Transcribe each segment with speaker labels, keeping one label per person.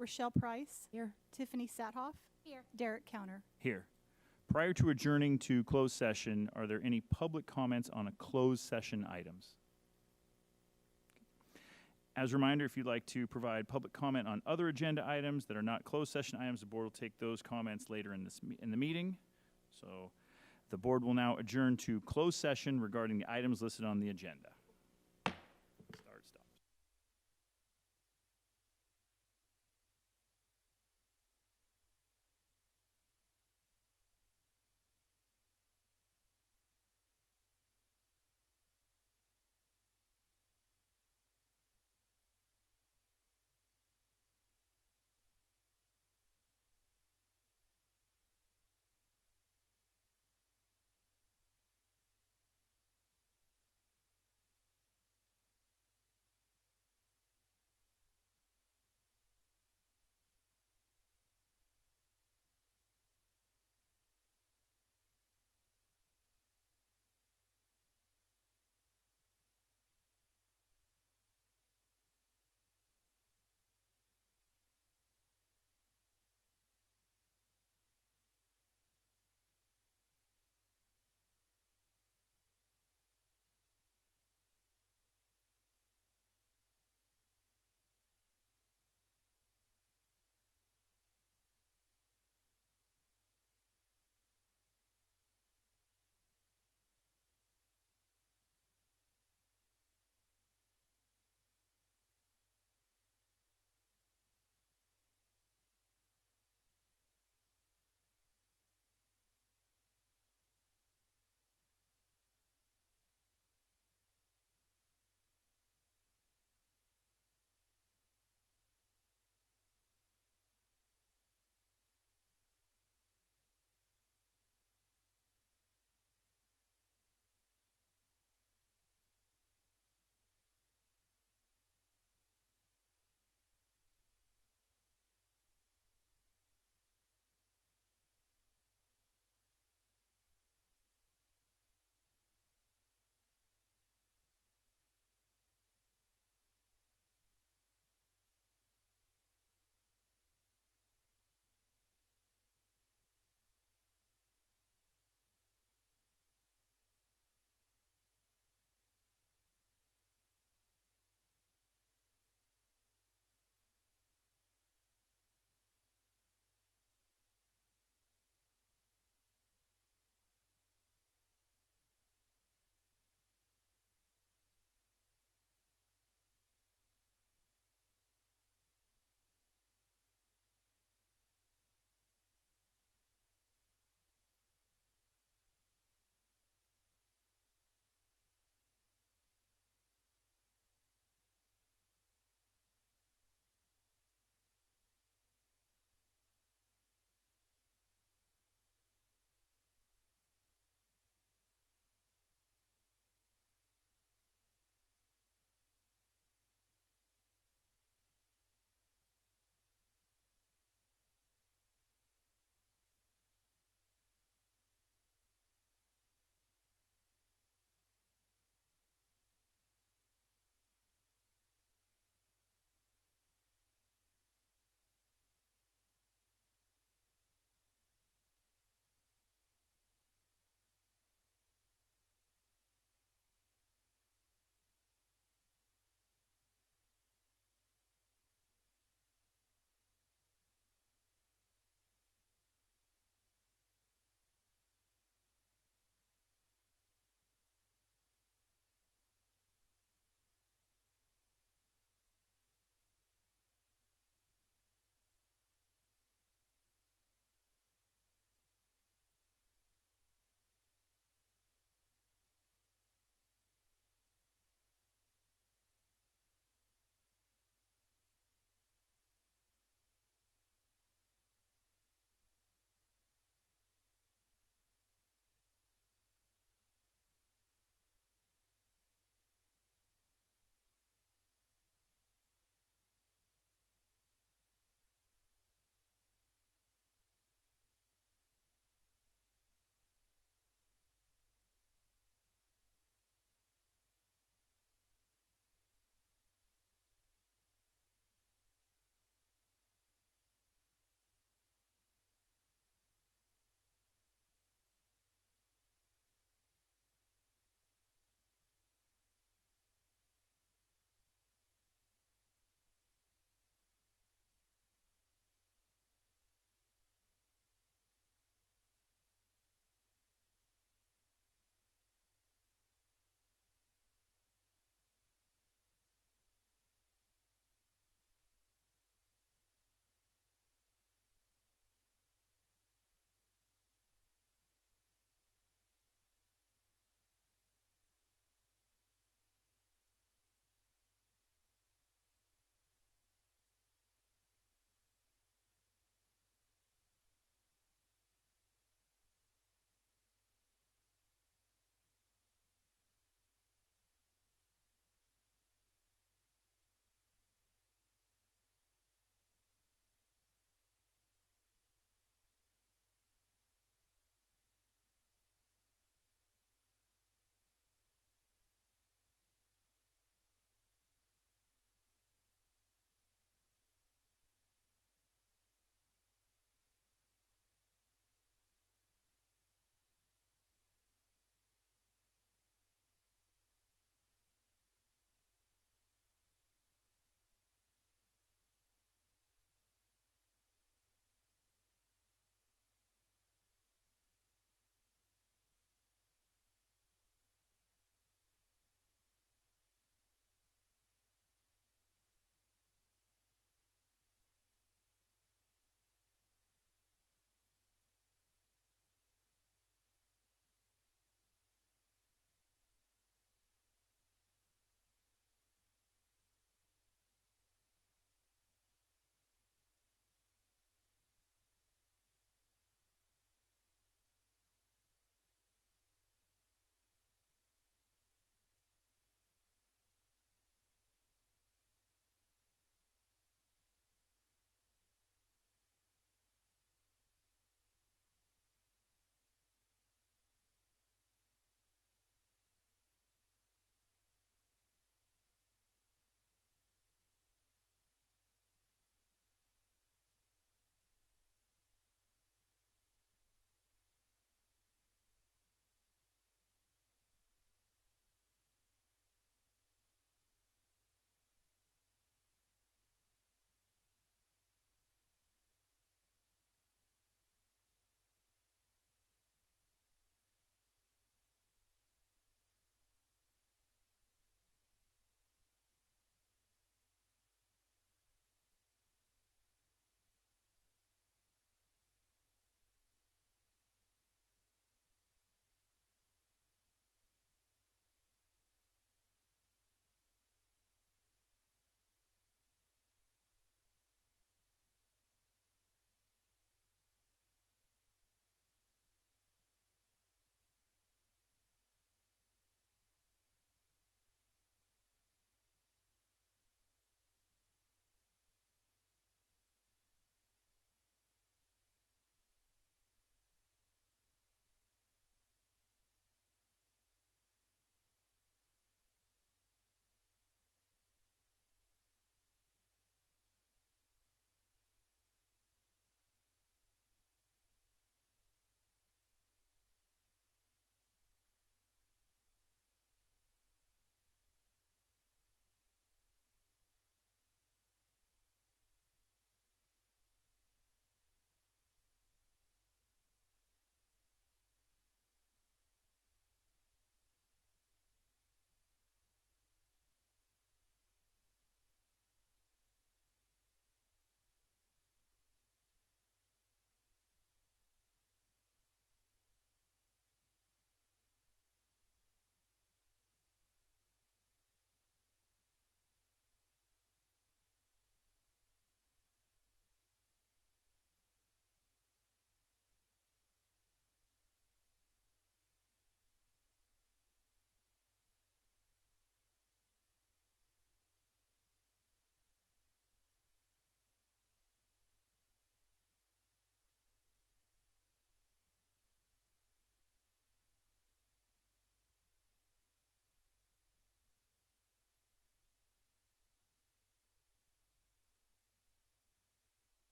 Speaker 1: Rochelle Price.
Speaker 2: Here.
Speaker 1: Tiffany Sathoff.
Speaker 2: Here.
Speaker 1: Derek Counter.
Speaker 3: Here. Prior to adjourning to closed session, are there any public comments on a closed session items? As a reminder, if you'd like to provide public comment on other agenda items that are not closed session items, the board will take those comments later in the meeting. So the board will now adjourn to closed session regarding the items listed on the agenda.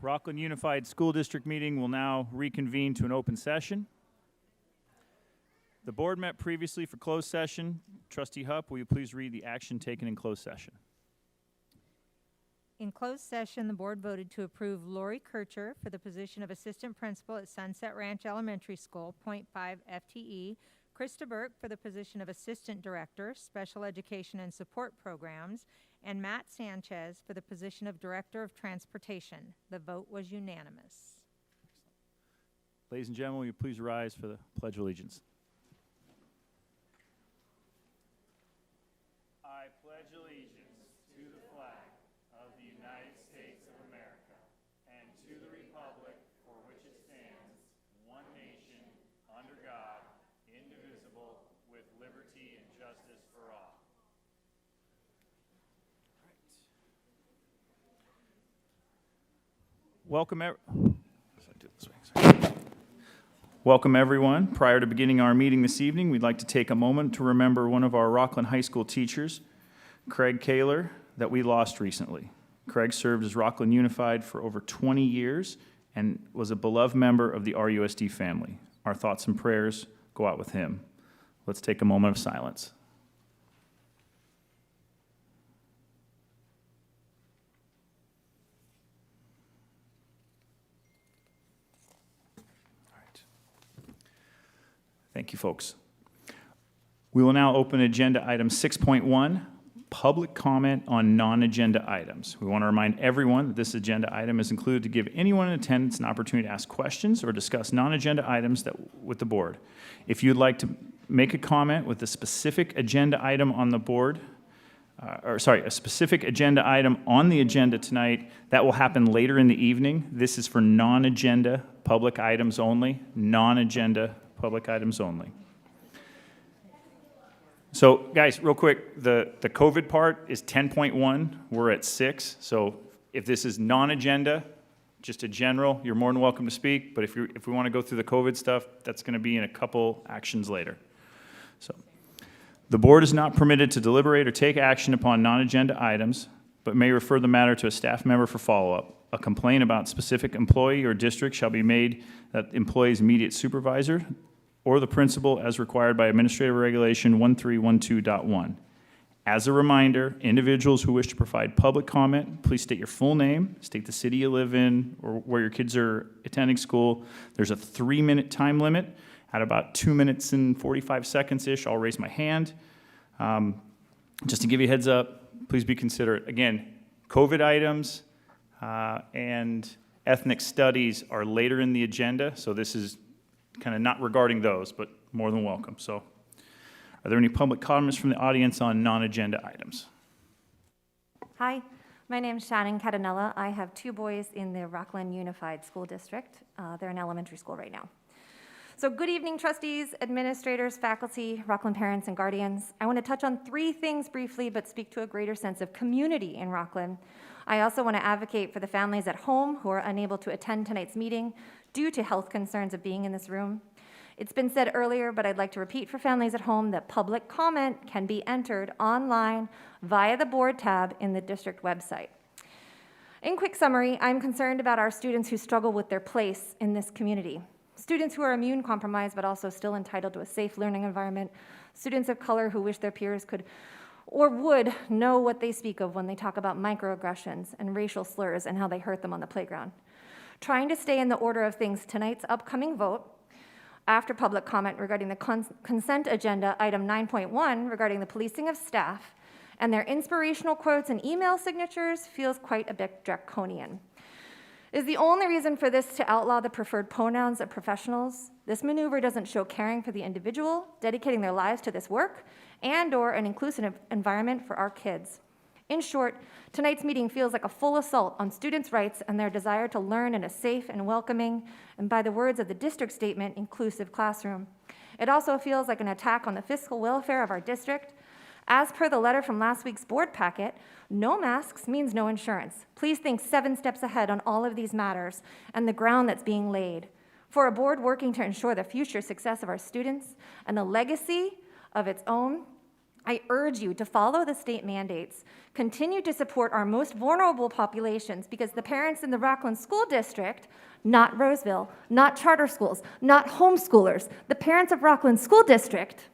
Speaker 3: Rocklin Unified School District meeting will now reconvene to an open session. The board met previously for closed session. Trustee Hupp, will you please read the action taken in closed session?
Speaker 2: In closed session, the board voted to approve Lori Kircher for the position of assistant principal at Sunset Ranch Elementary School, .5 FTE, Krista Burke for the position of assistant director, special education and support programs, and Matt Sanchez for the position of director of transportation. The vote was unanimous.
Speaker 3: Ladies and gentlemen, will you please rise for the Pledge of Allegiance? I pledge allegiance to the flag of the United States of America and to the republic for which it stands, one nation, under God, indivisible, with liberty and justice for all. Welcome everyone. Prior to beginning our meeting this evening, we'd like to take a moment to remember one of our Rocklin High School teachers, Craig Kaler, that we lost recently. Craig served as Rocklin Unified for over 20 years and was a beloved member of the RUSD family. Our thoughts and prayers go out with him. Let's take a moment of silence. Thank you, folks. We will now open agenda item 6.1, public comment on non-agenda items. We want to remind everyone that this agenda item is included to give anyone in attendance an opportunity to ask questions or discuss non-agenda items with the board. If you'd like to make a comment with a specific agenda item on the board, a specific agenda item on the agenda tonight, that will happen later in the evening. This is for non-agenda public items only, non-agenda public items only. So guys, real quick, the COVID part is 10.1, we're at 6. So if this is non-agenda, just a general, you're more than welcome to speak, but if we want to go through the COVID stuff, that's going to be in a couple actions later. So the board is not permitted to deliberate or take action upon non-agenda items, but may refer the matter to a staff member for follow-up. A complaint about specific employee or district shall be made that employee's immediate supervisor or the principal as required by Administrative Regulation 1312.1. As a reminder, individuals who wish to provide public comment, please state your full name, state the city you live in or where your kids are attending school. There's a 3-minute time limit. At about 2 minutes and 45 seconds-ish, I'll raise my hand. Just to give you a heads up, please be considerate. Again, COVID items and ethnic studies are later in the agenda, so this is kind of not regarding those, but more than welcome. So are there any public comments from the audience on non-agenda items?
Speaker 4: Hi, my name is Shannon Catanella. I have 2 boys in the Rocklin Unified School District. They're in elementary school right now. So good evening, trustees, administrators, faculty, Rocklin parents, and guardians. I want to touch on 3 things briefly, but speak to a greater sense of community in Rocklin. I also want to advocate for the families at home who are unable to attend tonight's meeting due to health concerns of being in this room. It's been said earlier, but I'd like to repeat for families at home that public comment can be entered online via the board tab in the district website. In quick summary, I'm concerned about our students who struggle with their place in this community. Students who are immune compromised but also still entitled to a safe learning environment. Students of color who wish their peers could or would know what they speak of when they talk about microaggressions and racial slurs and how they hurt them on the playground. Trying to stay in the order of things, tonight's upcoming vote, after public comment regarding the consent agenda, item 9.1, regarding the policing of staff, and their inspirational quotes and email signatures feels quite a bit draconian. Is the only reason for this to outlaw the preferred pronouns of professionals? This maneuver doesn't show caring for the individual, dedicating their lives to this work, and/or an inclusive environment for our kids. In short, tonight's meeting feels like a full assault on students' rights and their desire to learn in a safe and welcoming, and by the words of the district statement, inclusive classroom. It also feels like an attack on the fiscal welfare of our district. As per the letter from last week's board packet, no masks means no insurance. Please think 7 steps ahead on all of these matters and the ground that's being laid. For a board working to ensure the future success of our students and the legacy of its own, I urge you to follow the state mandates, continue to support our most vulnerable populations, because the parents in the Rocklin School District, not Roseville, not charter schools, not homeschoolers, the parents of Rocklin School District,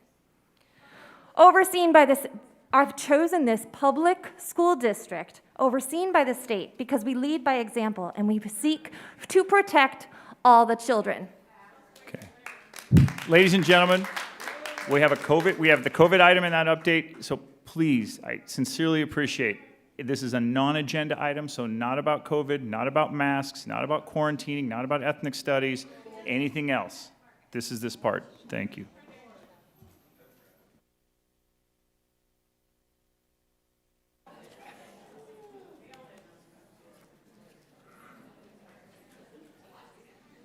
Speaker 4: overseen by this, I've chosen this public school district, overseen by the state, because we lead by example and we seek to protect all the children.
Speaker 3: Okay. Ladies and gentlemen, we have the COVID item in that update, so please, I sincerely appreciate, this is a non-agenda item, so not about COVID, not about masks, not about quarantining, not about ethnic studies, anything else. This is this part. Thank you.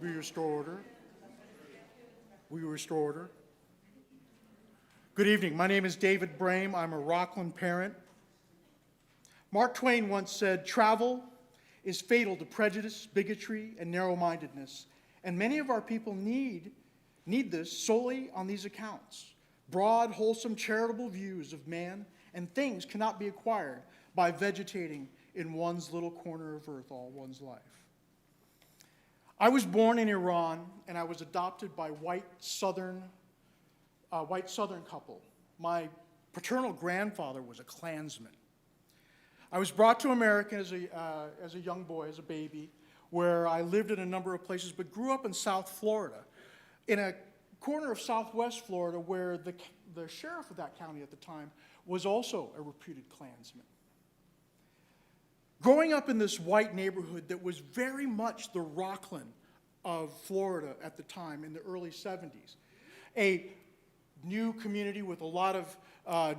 Speaker 5: We restore order. We restore order. Good evening. My name is David Brame. I'm a Rocklin parent. Mark Twain once said, "Travel is fatal to prejudice, bigotry, and narrow-mindedness, and many of our people need this solely on these accounts. Broad, wholesome, charitable views of man and things cannot be acquired by vegetating in one's little corner of earth all one's life." I was born in Iran, and I was adopted by white Southern couple. My paternal grandfather was a Klansman. I was brought to America as a young boy, as a baby, where I lived in a number of places, but grew up in South Florida, in a corner of Southwest Florida where the sheriff of that county at the time was also a reputed Klansman. Growing up in this white neighborhood that was very much the Rocklin of Florida at the time in the early 70s, a new community with a lot of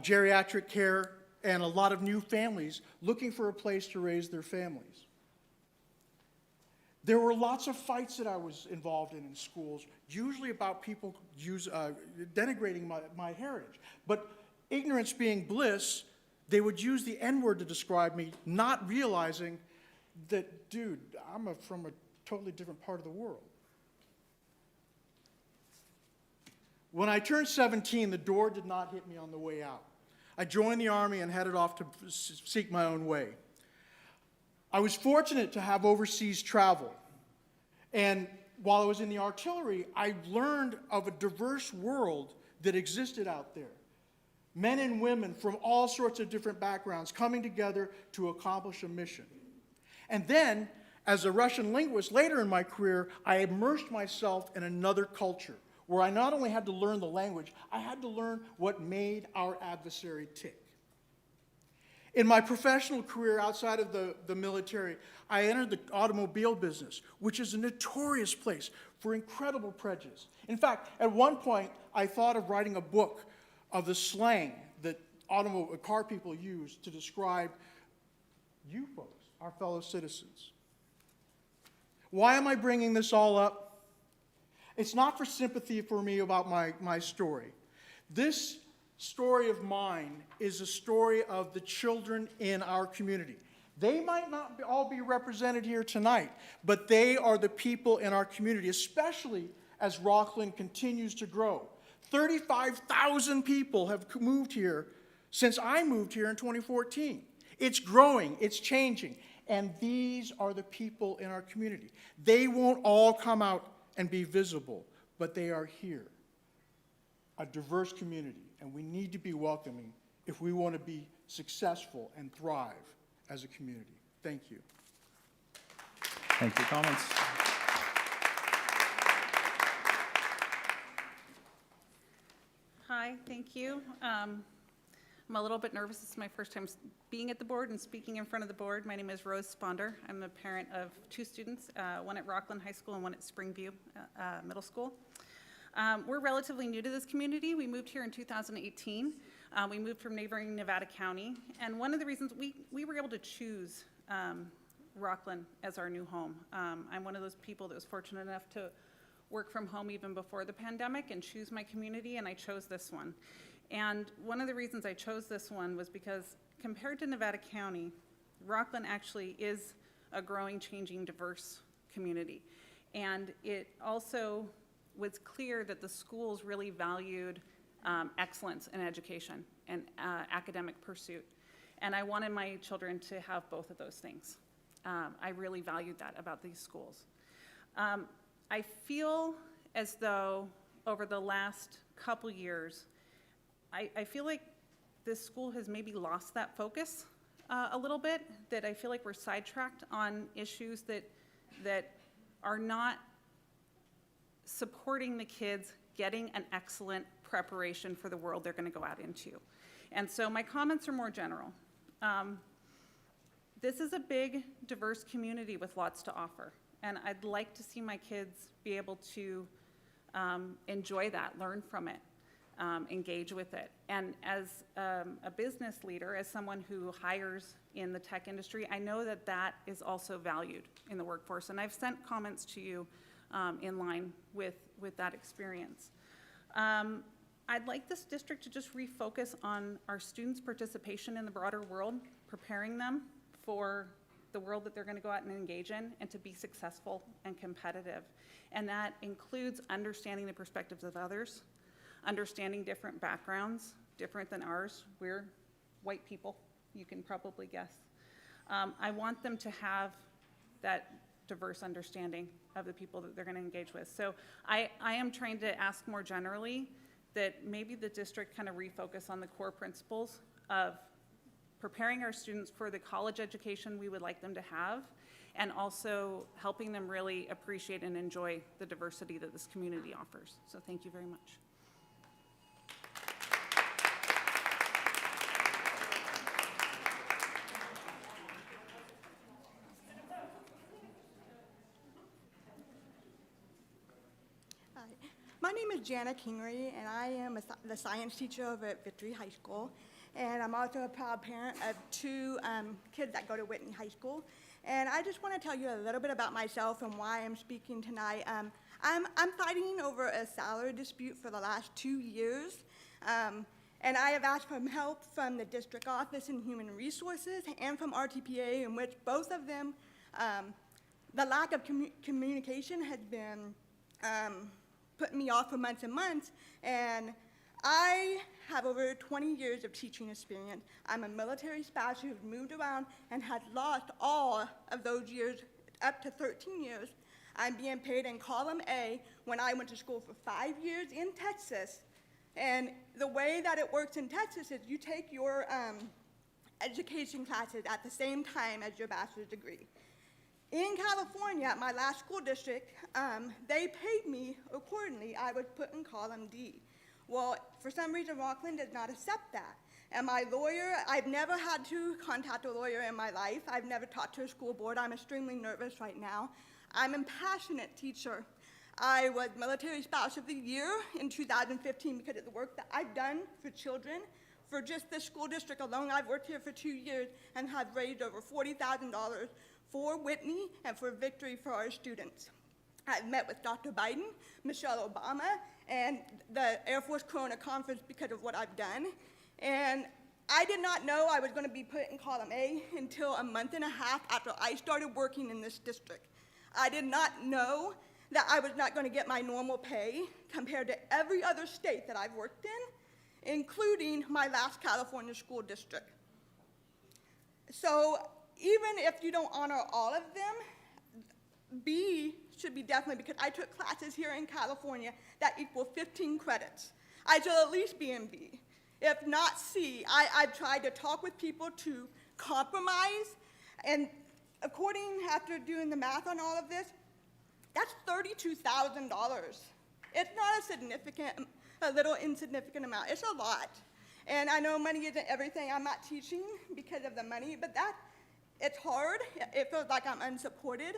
Speaker 5: geriatric care and a lot of new families looking for a place to raise their families. There were lots of fights that I was involved in schools, usually about people denigrating my heritage. But ignorance being bliss, they would use the N-word to describe me, not realizing that, dude, I'm from a totally different part of the world. When I turned 17, the door did not hit me on the way out. I joined the Army and headed off to seek my own way. I was fortunate to have overseas travel. And while I was in the artillery, I learned of a diverse world that existed out there. Men and women from all sorts of different backgrounds coming together to accomplish a mission. And then, as a Russian linguist later in my career, I immersed myself in another culture, where I not only had to learn the language, I had to learn what made our adversary tick. In my professional career outside of the military, I entered the automobile business, which is a notorious place for incredible prejudice. In fact, at one point, I thought of writing a book of the slang that car people use to describe you folks, our fellow citizens. Why am I bringing this all up? It's not for sympathy for me about my story. This story of mine is a story of the children in our community. They might not all be represented here tonight, but they are the people in our community, especially as Rocklin continues to grow. 35,000 people have moved here since I moved here in 2014. It's growing, it's changing, and these are the people in our community. They won't all come out and be visible, but they are here. A diverse community, and we need to be welcoming if we want to be successful and thrive as a community. Thank you.
Speaker 3: Thank you for your comments.
Speaker 6: Hi, thank you. I'm a little bit nervous. This is my first time being at the board and speaking in front of the board. My name is Rose Sponder. I'm a parent of two students, one at Rocklin High School and one at Springview Middle School. We're relatively new to this community. We moved here in 2018. We moved from neighboring Nevada County. And one of the reasons we were able to choose Rocklin as our new home. I'm one of those people that was fortunate enough to work from home even before the pandemic and choose my community, and I chose this one. And one of the reasons I chose this one was because compared to Nevada County, Rocklin actually is a growing, changing, diverse community. And it also was clear that the schools really valued excellence in education. and academic pursuit. And I wanted my children to have both of those things. I really valued that about these schools. I feel as though over the last couple years, I feel like this school has maybe lost that focus a little bit, that I feel like we're sidetracked on issues that are not supporting the kids getting an excellent preparation for the world they're going to go out into. And so my comments are more general. This is a big, diverse community with lots to offer, and I'd like to see my kids be able to enjoy that, learn from it, engage with it. And as a business leader, as someone who hires in the tech industry, I know that that is also valued in the workforce, and I've sent comments to you in line with that experience. I'd like this district to just refocus on our students' participation in the broader world, preparing them for the world that they're going to go out and engage in, and to be successful and competitive. And that includes understanding the perspectives of others, understanding different backgrounds, different than ours. We're white people, you can probably guess. I want them to have that diverse understanding of the people that they're going to engage with. So I am trying to ask more generally that maybe the district kind of refocus on the core principles of preparing our students for the college education we would like them to have, and also helping them really appreciate and enjoy the diversity that this community offers. So thank you very much.
Speaker 7: My name is Jana Kingery, and I am the science teacher over at Victory High School. And I'm also a proud parent of two kids that go to Whitney High School. And I just want to tell you a little bit about myself and why I'm speaking tonight. I'm fighting over a salary dispute for the last 2 years. And I have asked for help from the district office in human resources and from RTPA, in which both of them, the lack of communication has been putting me off for months and months. And I have over 20 years of teaching experience. I'm a military spouse who's moved around and has lost all of those years, up to 13 years. I'm being paid in column A when I went to school for 5 years in Texas. And the way that it works in Texas is you take your education classes at the same time as your bachelor's degree. In California, at my last school district, they paid me accordingly. I was put in column D. Well, for some reason, Rocklin did not accept that. And my lawyer, I've never had to contact a lawyer in my life. I've never talked to a school board. I'm extremely nervous right now. I'm a passionate teacher. I was Military Spouse of the Year in 2015 because of the work that I've done for children. For just this school district alone, I've worked here for 2 years and have raised over $40,000 for Whitney and for Victory for our students. I've met with Dr. Biden, Michelle Obama, and the Air Force Corona Conference because of what I've done. And I did not know I was going to be put in column A until a month and a half after I started working in this district. I did not know that I was not going to get my normal pay compared to every other state that I've worked in, including my last California school district. So even if you don't honor all of them, B should be definitely, because I took classes here in California that equal 15 credits. I should at least be in B. If not C, I've tried to talk with people to compromise, and after doing the math on all of this, that's $32,000. It's not a little insignificant amount. It's a lot. And I know money isn't everything. I'm not teaching because of the money, but it's hard. It feels like I'm unsupported.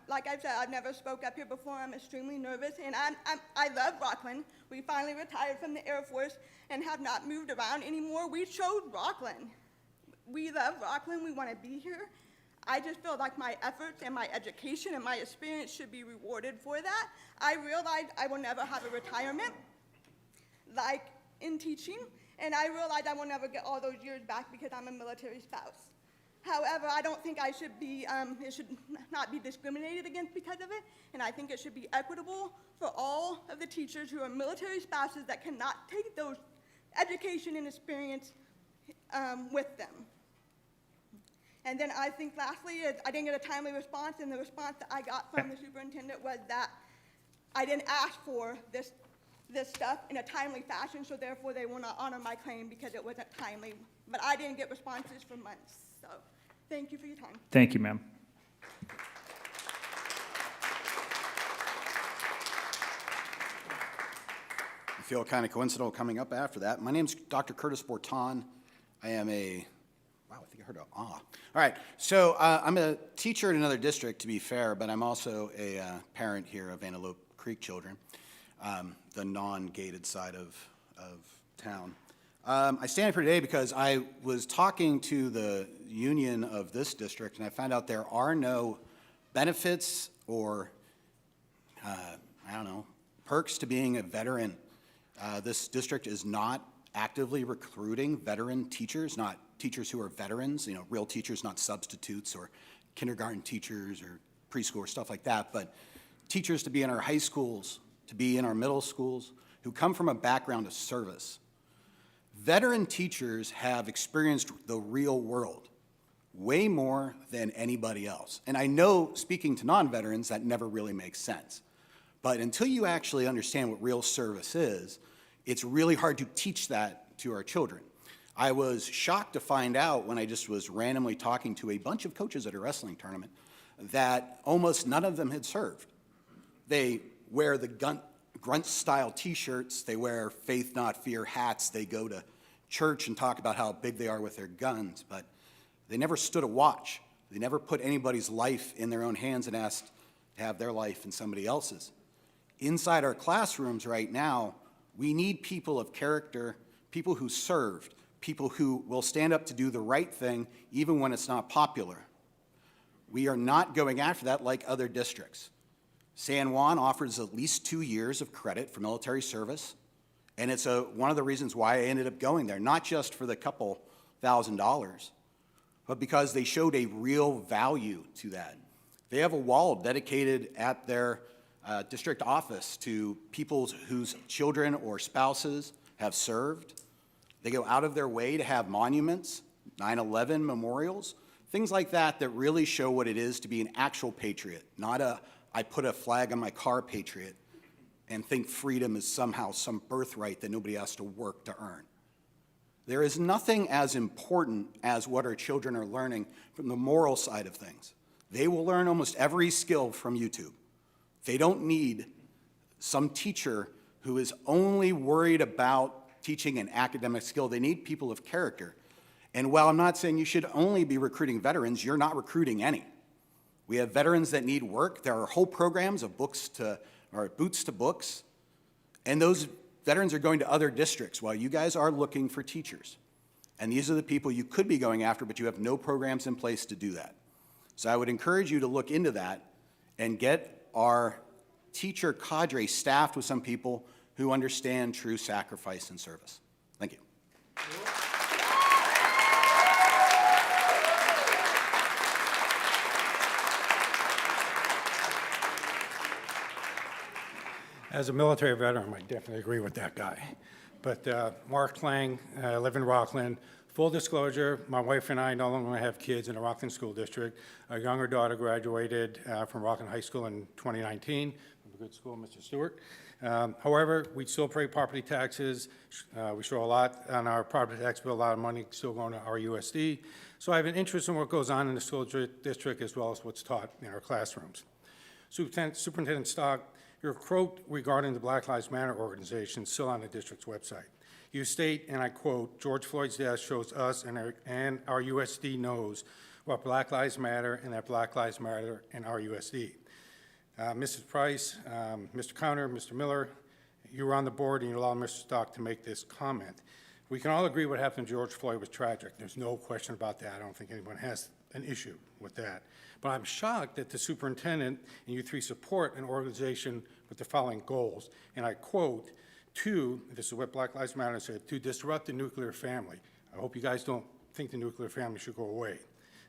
Speaker 7: Like I said, I've never spoke up here before. I'm extremely nervous, and I love Rocklin. We finally retired from the Air Force and have not moved around anymore. We chose Rocklin. We love Rocklin. We want to be here. I just feel like my efforts and my education and my experience should be rewarded for that. I realize I will never have a retirement like in teaching, and I realize I will never get all those years back because I'm a military spouse. However, I don't think I should be, it should not be discriminated against because of it, and I think it should be equitable for all of the teachers who are military spouses that cannot take those education and experience with them. And then I think lastly is I didn't get a timely response, and the response that I got from the superintendent was that I didn't ask for this stuff in a timely fashion, so therefore they will not honor my claim because it wasn't timely. But I didn't get responses for months. So thank you for your time.
Speaker 3: Thank you, ma'am.
Speaker 8: I feel kind of coincidental coming up after that. My name's Dr. Curtis Borton. I am a, wow, I think I heard a ah. All right, so I'm a teacher in another district, to be fair, but I'm also a parent here of Antelope Creek children, the non-gated side of town. I stand here today because I was talking to the union of this district, and I found out there are no benefits or, I don't know, perks to being a veteran. This district is not actively recruiting veteran teachers, not teachers who are veterans, you know, real teachers, not substitutes or kindergarten teachers or preschool or stuff like that, but teachers to be in our high schools, to be in our middle schools, who come from a background of service. Veteran teachers have experienced the real world way more than anybody else. And I know, speaking to non-veterans, that never really makes sense. But until you actually understand what real service is, it's really hard to teach that to our children. I was shocked to find out when I just was randomly talking to a bunch of coaches at a wrestling tournament that almost none of them had served. They wear the grunt-style T-shirts, they wear faith not fear hats, they go to church and talk about how big they are with their guns, but they never stood a watch. They never put anybody's life in their own hands and asked to have their life in somebody else's. Inside our classrooms right now, we need people of character, people who served, people who will stand up to do the right thing even when it's not popular. We are not going after that like other districts. San Juan offers at least 2 years of credit for military service, and it's one of the reasons why I ended up going there, not just for the couple $1,000s, but because they showed a real value to that. They have a wall dedicated at their district office to people whose children or spouses have served. They go out of their way to have monuments, 9/11 memorials, things like that that really show what it is to be an actual patriot, not a I put a flag on my car patriot and think freedom is somehow some birthright that nobody has to work to earn. There is nothing as important as what our children are learning from the moral side of things. They will learn almost every skill from YouTube. They don't need some teacher who is only worried about teaching an academic skill. They need people of character. And while I'm not saying you should only be recruiting veterans, you're not recruiting any. We have veterans that need work. There are whole programs of boots to books, and those veterans are going to other districts while you guys are looking for teachers. And these are the people you could be going after, but you have no programs in place to do that. So I would encourage you to look into that and get our teacher cadre staffed with some people who understand true sacrifice and service. Thank you.
Speaker 9: As a military veteran, I definitely agree with that guy. But Mark Klang, I live in Rocklin. Full disclosure, my wife and I no longer have kids in the Rocklin School District. Our younger daughter graduated from Rocklin High School in 2019. A good school, Mr. Stewart. However, we still pay property taxes. We show a lot on our property tax bill, a lot of money still going to our USD. So I have an interest in what goes on in the school district as well as what's taught in our classrooms. Superintendent Stock, your quote regarding the Black Lives Matter organization is still on the district's website. You state, and I quote, George Floyd's death shows us and our USD knows what Black Lives Matter and that Black Lives Matter and our USD. Mrs. Price, Mr. Counter, Mr. Miller, you were on the board and you allowed Mr. Stock to make this comment. We can all agree what happened to George Floyd was tragic. There's no question about that. I don't think anyone has an issue with that. But I'm shocked that the superintendent and you three support an organization with the following goals. And I quote, this is what Black Lives Matter said, to disrupt the nuclear family. I hope you guys don't think the nuclear family should go away.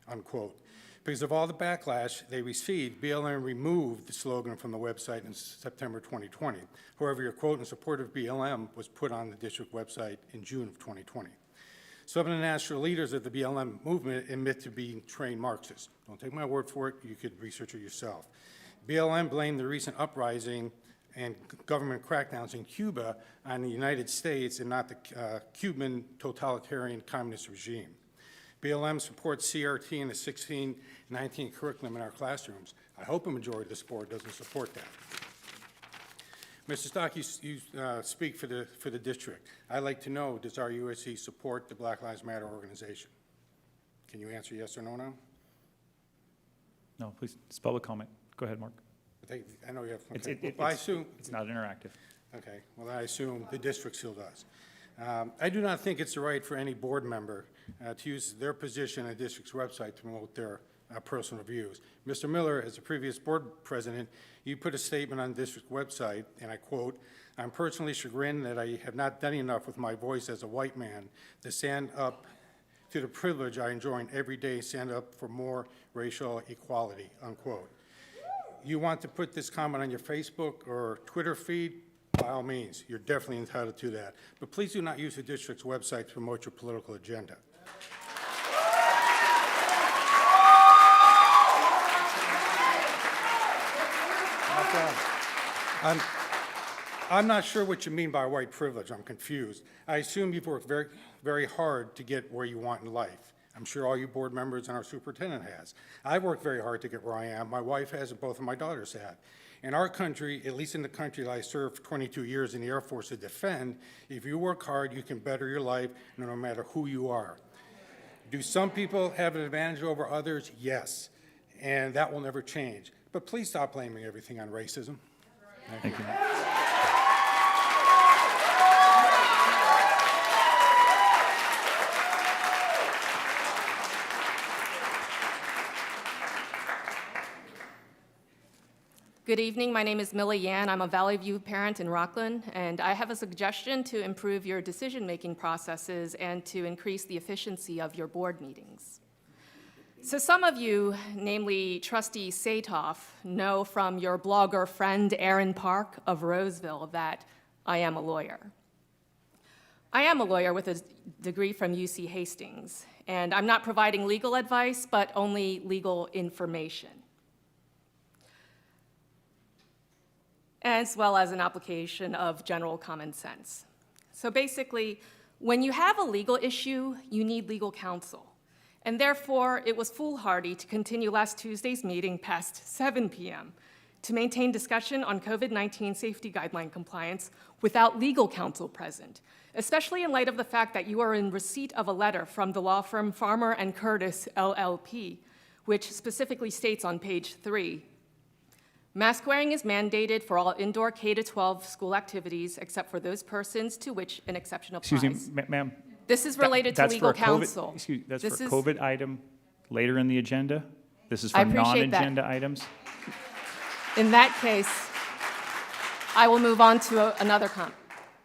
Speaker 9: unquote. Because of all the backlash they received, BLM removed the slogan from the website in September 2020. However, your quote in support of BLM was put on the district website in June of 2020. Some of the national leaders of the BLM movement admit to being trained Marxists. Don't take my word for it, you could research it yourself. BLM blamed the recent uprising and government crackdowns in Cuba on the United States and not the Cuban totalitarian communist regime. BLM supports CRT and the 1619 curriculum in our classrooms. I hope a majority of this board doesn't support that. Mr. Stock, you speak for the district. I'd like to know, does our USC support the Black Lives Matter organization? Can you answer yes or no now?
Speaker 3: No, please, it's public comment. Go ahead, Mark.
Speaker 9: I know you have.
Speaker 3: It's,
Speaker 9: Okay. Well, I assume.
Speaker 3: it's not interactive.
Speaker 9: Okay, well, I assume the district still does. I do not think it's right for any board member to use their position on the district's website to promote their personal views. Mr. Miller, as a previous board president, you put a statement on the district website, and I quote, "I'm personally chagrined that I have not done enough with my voice as a white man to stand up to the privilege I enjoy every day, stand up for more racial equality," unquote. You want to put this comment on your Facebook or Twitter feed? By all means, you're definitely entitled to that. But please do not use the district's website to promote your political agenda. I'm not sure what you mean by white privilege. I'm confused. I assume you've worked very, very hard to get where you want in life. I'm sure all you board members and our superintendent has. I've worked very hard to get where I am. My wife has, and both of my daughters have. In our country, at least in the country that I served for 22 years in the Air Force to defend, if you work hard, you can better your life no matter who you are. Do some people have an advantage over others? Yes. And that will never change. But please stop blaming everything on racism.
Speaker 3: Thank you.
Speaker 10: Good evening. My name is Millie Yan. I'm a Valley View parent in Rocklin, and I have a suggestion to improve your decision-making processes and to increase the efficiency of your board meetings. So some of you, namely Trustee Satoff, know from your blogger friend Aaron Park of Roseville that I am a lawyer. I am a lawyer with a degree from UC Hastings, and I'm not providing legal advice, but only legal information, as well as an application of general common sense. So basically, when you have a legal issue, you need legal counsel. And therefore, it was foolhardy to continue last Tuesday's meeting past 7 p.m. to maintain discussion on COVID-19 safety guideline compliance without legal counsel present, especially in light of the fact that you are in receipt of a letter from the law firm Farmer and Curtis, LLP, which specifically states on page 3, mask wearing is mandated for all indoor K-12 school activities except for those persons to which an exception applies.
Speaker 3: Excuse me, ma'am.
Speaker 10: This is related to
Speaker 3: That's
Speaker 10: legal
Speaker 3: for a COVID
Speaker 10: counsel.
Speaker 3: Excuse me, that's
Speaker 10: This
Speaker 3: for a
Speaker 10: is-
Speaker 3: COVID item later in the agenda? This is
Speaker 10: I
Speaker 3: for
Speaker 10: appreciate that.
Speaker 3: non-agenda items?
Speaker 10: In that case, I will move on to another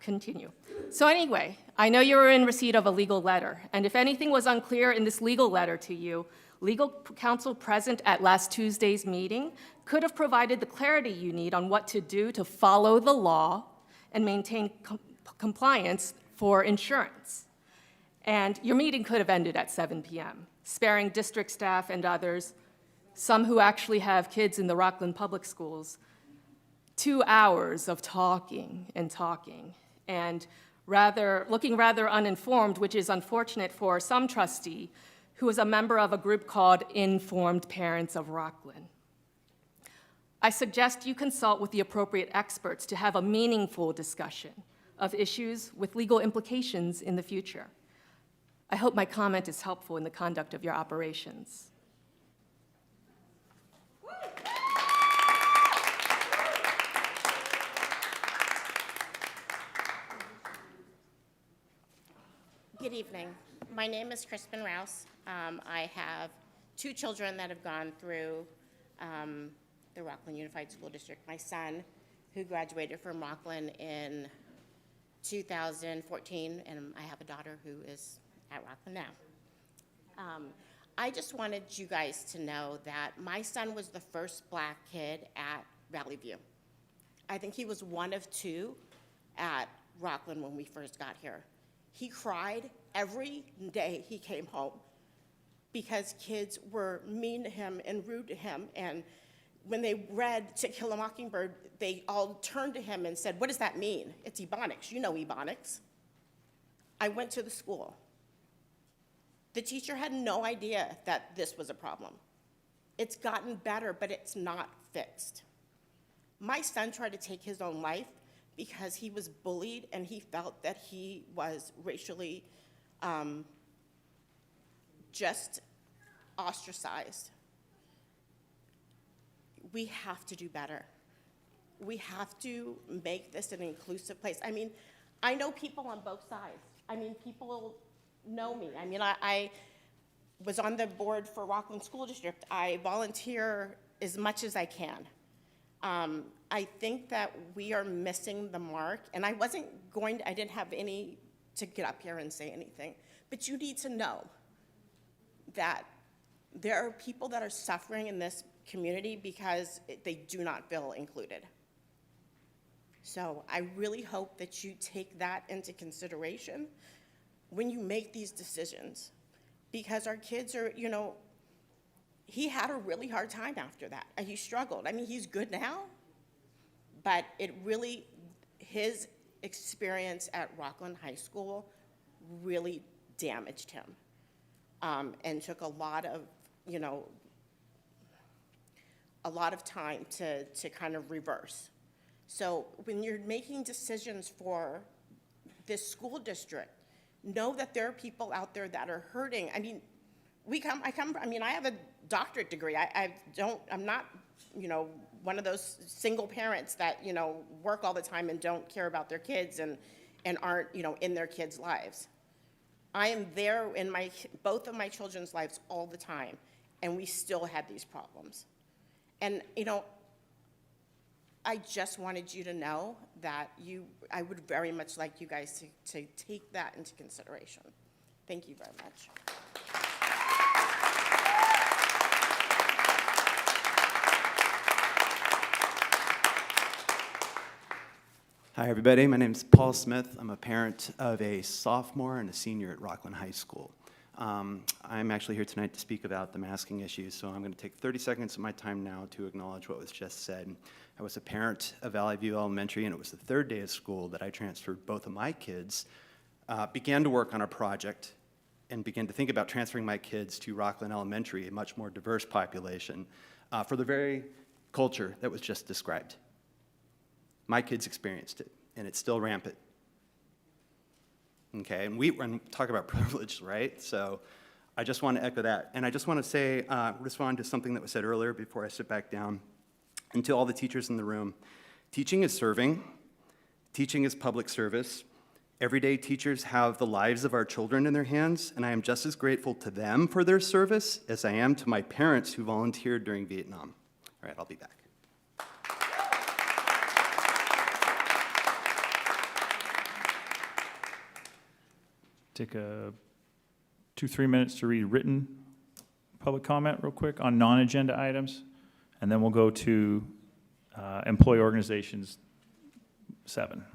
Speaker 10: continue. So anyway, I know you were in receipt of a legal letter, and if anything was unclear in this legal letter to you, legal counsel present at last Tuesday's meeting could have provided the clarity you need on what to do to follow the law and maintain compliance for insurance. And your meeting could have ended at 7 p.m., sparing district staff and others, some who actually have kids in the Rocklin Public Schools, 2 hours of talking and talking, and looking rather uninformed, which is unfortunate for some trustee who is a member of a group called Informed Parents of Rocklin. I suggest you consult with the appropriate experts to have a meaningful discussion of issues with legal implications in the future. I hope my comment is helpful in the conduct of your operations.
Speaker 11: Good evening. My name is Crispin Rouse. I have 2 children that have gone through the Rocklin Unified School District. My son, who graduated from Rocklin in 2014, and I have a daughter who is at Rocklin now. I just wanted you guys to know that my son was the first black kid at Valley View. I think he was one of two at Rocklin when we first got here. He cried every day he came home because kids were mean to him and rude to him. And when they read To Kill a Mockingbird, they all turned to him and said, "What does that mean?" "It's Ebonics. You know Ebonics." I went to the school. The teacher had no idea that this was a problem. It's gotten better, but it's not fixed. My son tried to take his own life because he was bullied and he felt that he was racially just ostracized. We have to do better. We have to make this an inclusive place. I mean, I know people on both sides. I mean, people know me. I mean, I was on the board for Rocklin School District. I volunteer as much as I can. I think that we are missing the mark, and I didn't have any to get up here and say anything, but you need to know that there are people that are suffering in this community because they do not feel included. So I really hope that you take that into consideration when you make these decisions, because our kids are, you know, he had a really hard time after that. He struggled. I mean, he's good now, but it really, his experience at Rocklin High School really damaged him, and took a lot of, you know, a lot of time to kind of reverse. So when you're making decisions for this school district, know that there are people out there that are hurting. I mean, I have a doctorate degree. I'm not, you know, one of those single parents that, you know, work all the time and don't care about their kids and aren't, you know, in their kids' lives. I am there in both of my children's lives all the time, and we still had these problems. And, you know, I just wanted you to know that I would very much like you guys to take that into consideration. Thank you very much.
Speaker 12: Hi, everybody. My name is Paul Smith. I'm a parent of a sophomore and a senior at Rocklin High School. I'm actually here tonight to speak about the masking issue, so I'm going to take 30 seconds of my time now to acknowledge what was just said. I was a parent of Valley View Elementary, and it was the third day of school that I transferred both of my kids, began to work on a project, and began to think about transferring my kids to Rocklin Elementary, a much more diverse population, for the very culture that was just described. My kids experienced it, and it's still rampant. Okay, and we talk about privilege, right? So I just want to echo that. And I just want to say, respond to something that was said earlier before I sit back down. And to all the teachers in the room, teaching is serving. Teaching is public service. Everyday teachers have the lives of our children in their hands, and I am just as grateful to them for their service as I am to my parents who volunteered during Vietnam. All right, I'll be back.
Speaker 3: Take 2-3 minutes to read written public comment real quick on non-agenda items, and then we'll go to employee organizations 7.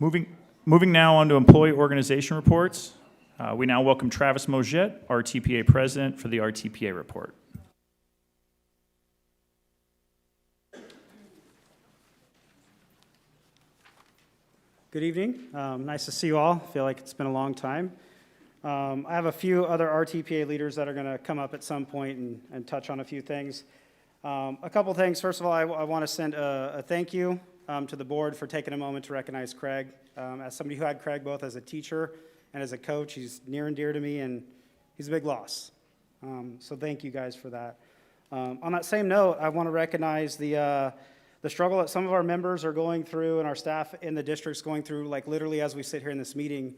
Speaker 3: Moving now on to employee organization reports. We now welcome Travis Mogette, RTPA President, for the RTPA report.
Speaker 13: Good evening. Nice to see you all. I feel like it's been a long time. I have a few other RTPA leaders that are going to come up at some point and touch on a few things. A couple things. First of all, I want to send a thank you to the board for taking a moment to recognize Craig. As somebody who had Craig both as a teacher and as a coach, he's near and dear to me, and he's a big loss. So thank you guys for that. On that same note, I want to recognize the struggle that some of our members are going through and our staff in the district's going through, like literally as we sit here in this meeting.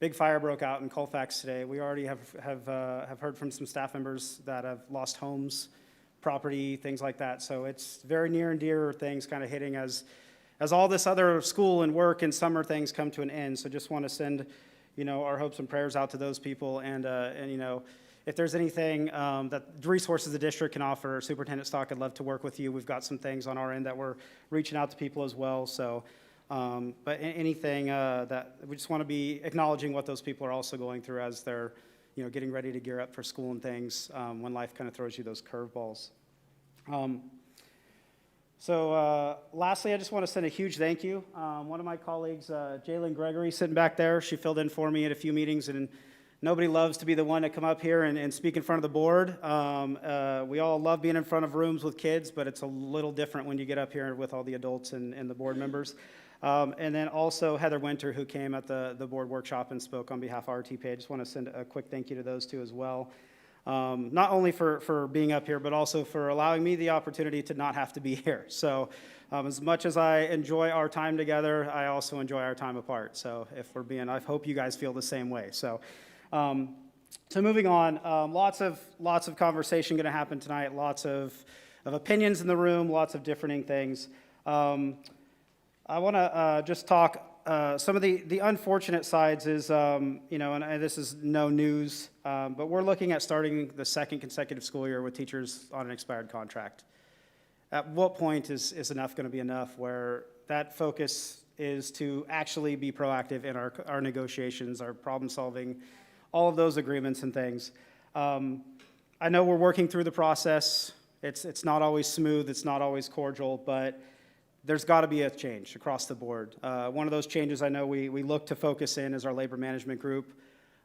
Speaker 13: Big fire broke out in Colfax today. We already have heard from some staff members that have lost homes, property, things like that. So it's very near and dear things kind of hitting as all this other school and work and summer things come to an end. So just want to send, our hopes and prayers out to those people. And if there's anything that resources the district can offer, Superintendent Stock, I'd love to work with you. We've got some things on our end that we're reaching out to people as well. So, but anything that we just want to be acknowledging what those people are also going through as they're, getting ready to gear up for school and things when life kind of throws you those curveballs. Lastly, I just want to send a huge thank you. One of my colleagues, Jalen Gregory, sitting back there, she filled in for me at a few meetings, and nobody loves to be the one to come up here and speak in front of the board. We all love being in front of rooms with kids, but it's a little different when you get up here with all the adults and the board members. And then also Heather Winter, who came at the board workshop and spoke on behalf of RTPA. I just want to send a quick thank you to those two as well. Not only for being up here, but also for allowing me the opportunity to not have to be here. So as much as I enjoy our time together, I also enjoy our time apart. So I hope you guys feel the same way. So moving on, lots of conversation going to happen tonight, lots of opinions in the room, lots of differing things. I want to just talk some of the unfortunate sides is, and this is no news, but we're looking at starting the second consecutive school year with teachers on an expired contract. At what point is enough going to be enough where that focus is to actually be proactive in our negotiations, our problem solving, all of those agreements and things. I know we're working through the process. It's not always smooth, it's not always cordial, but there's got to be a change across the board. One of those changes I know we look to focus in is our labor management group.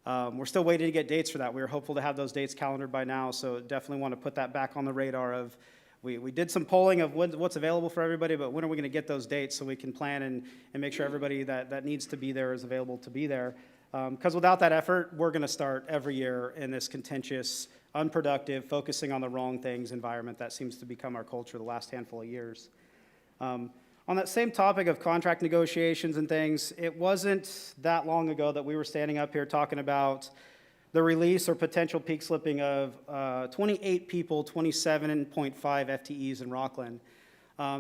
Speaker 13: We're still waiting to get dates for that. We were hopeful to have those dates calendared by now, so definitely want to put that back on the radar of, we did some polling of what's available for everybody, but when are we going to get those dates so we can plan and make sure everybody that needs to be there is available to be there. Because without that effort, we're going to start every year in this contentious, unproductive, focusing on the wrong things environment that seems to become our culture the last handful of years. On that same topic of contract negotiations and things, it wasn't that long ago that we were standing up here talking about the release or potential peak slipping of 28 people, 27.5 FTEs in Rocklin.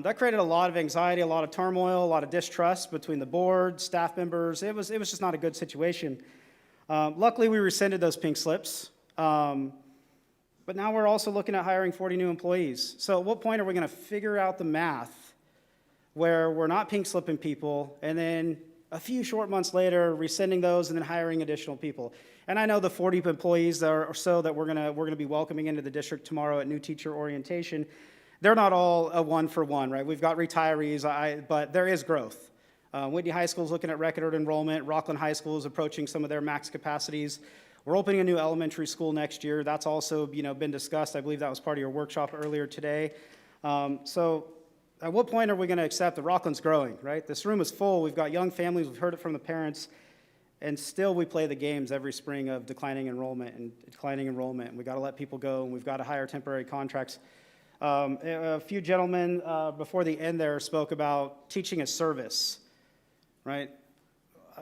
Speaker 13: That created a lot of anxiety, a lot of turmoil, a lot of distrust between the board, staff members. It was just not a good situation. Luckily, we rescinded those pink slips. But now we're also looking at hiring 40 new employees. So at what point are we going to figure out the math where we're not pink slipping people and then a few short months later rescinding those and then hiring additional people? And I know the 40 employees that we're going to be welcoming into the district tomorrow at new teacher orientation, they're not all a one-for-one, right? We've got retirees, but there is growth. Whitney High School is looking at record enrollment. Rocklin High School is approaching some of their max capacities. We're opening a new elementary school next year. That's also been discussed. I believe that was part of your workshop earlier today. So at what point are we going to accept that Rocklin's growing, right? This room is full. We've got young families. We've heard it from the parents. And still we play the games every spring of declining enrollment. And we got to let people go, and we've got to hire temporary contracts. A few gentlemen before the end there spoke about teaching as service, right?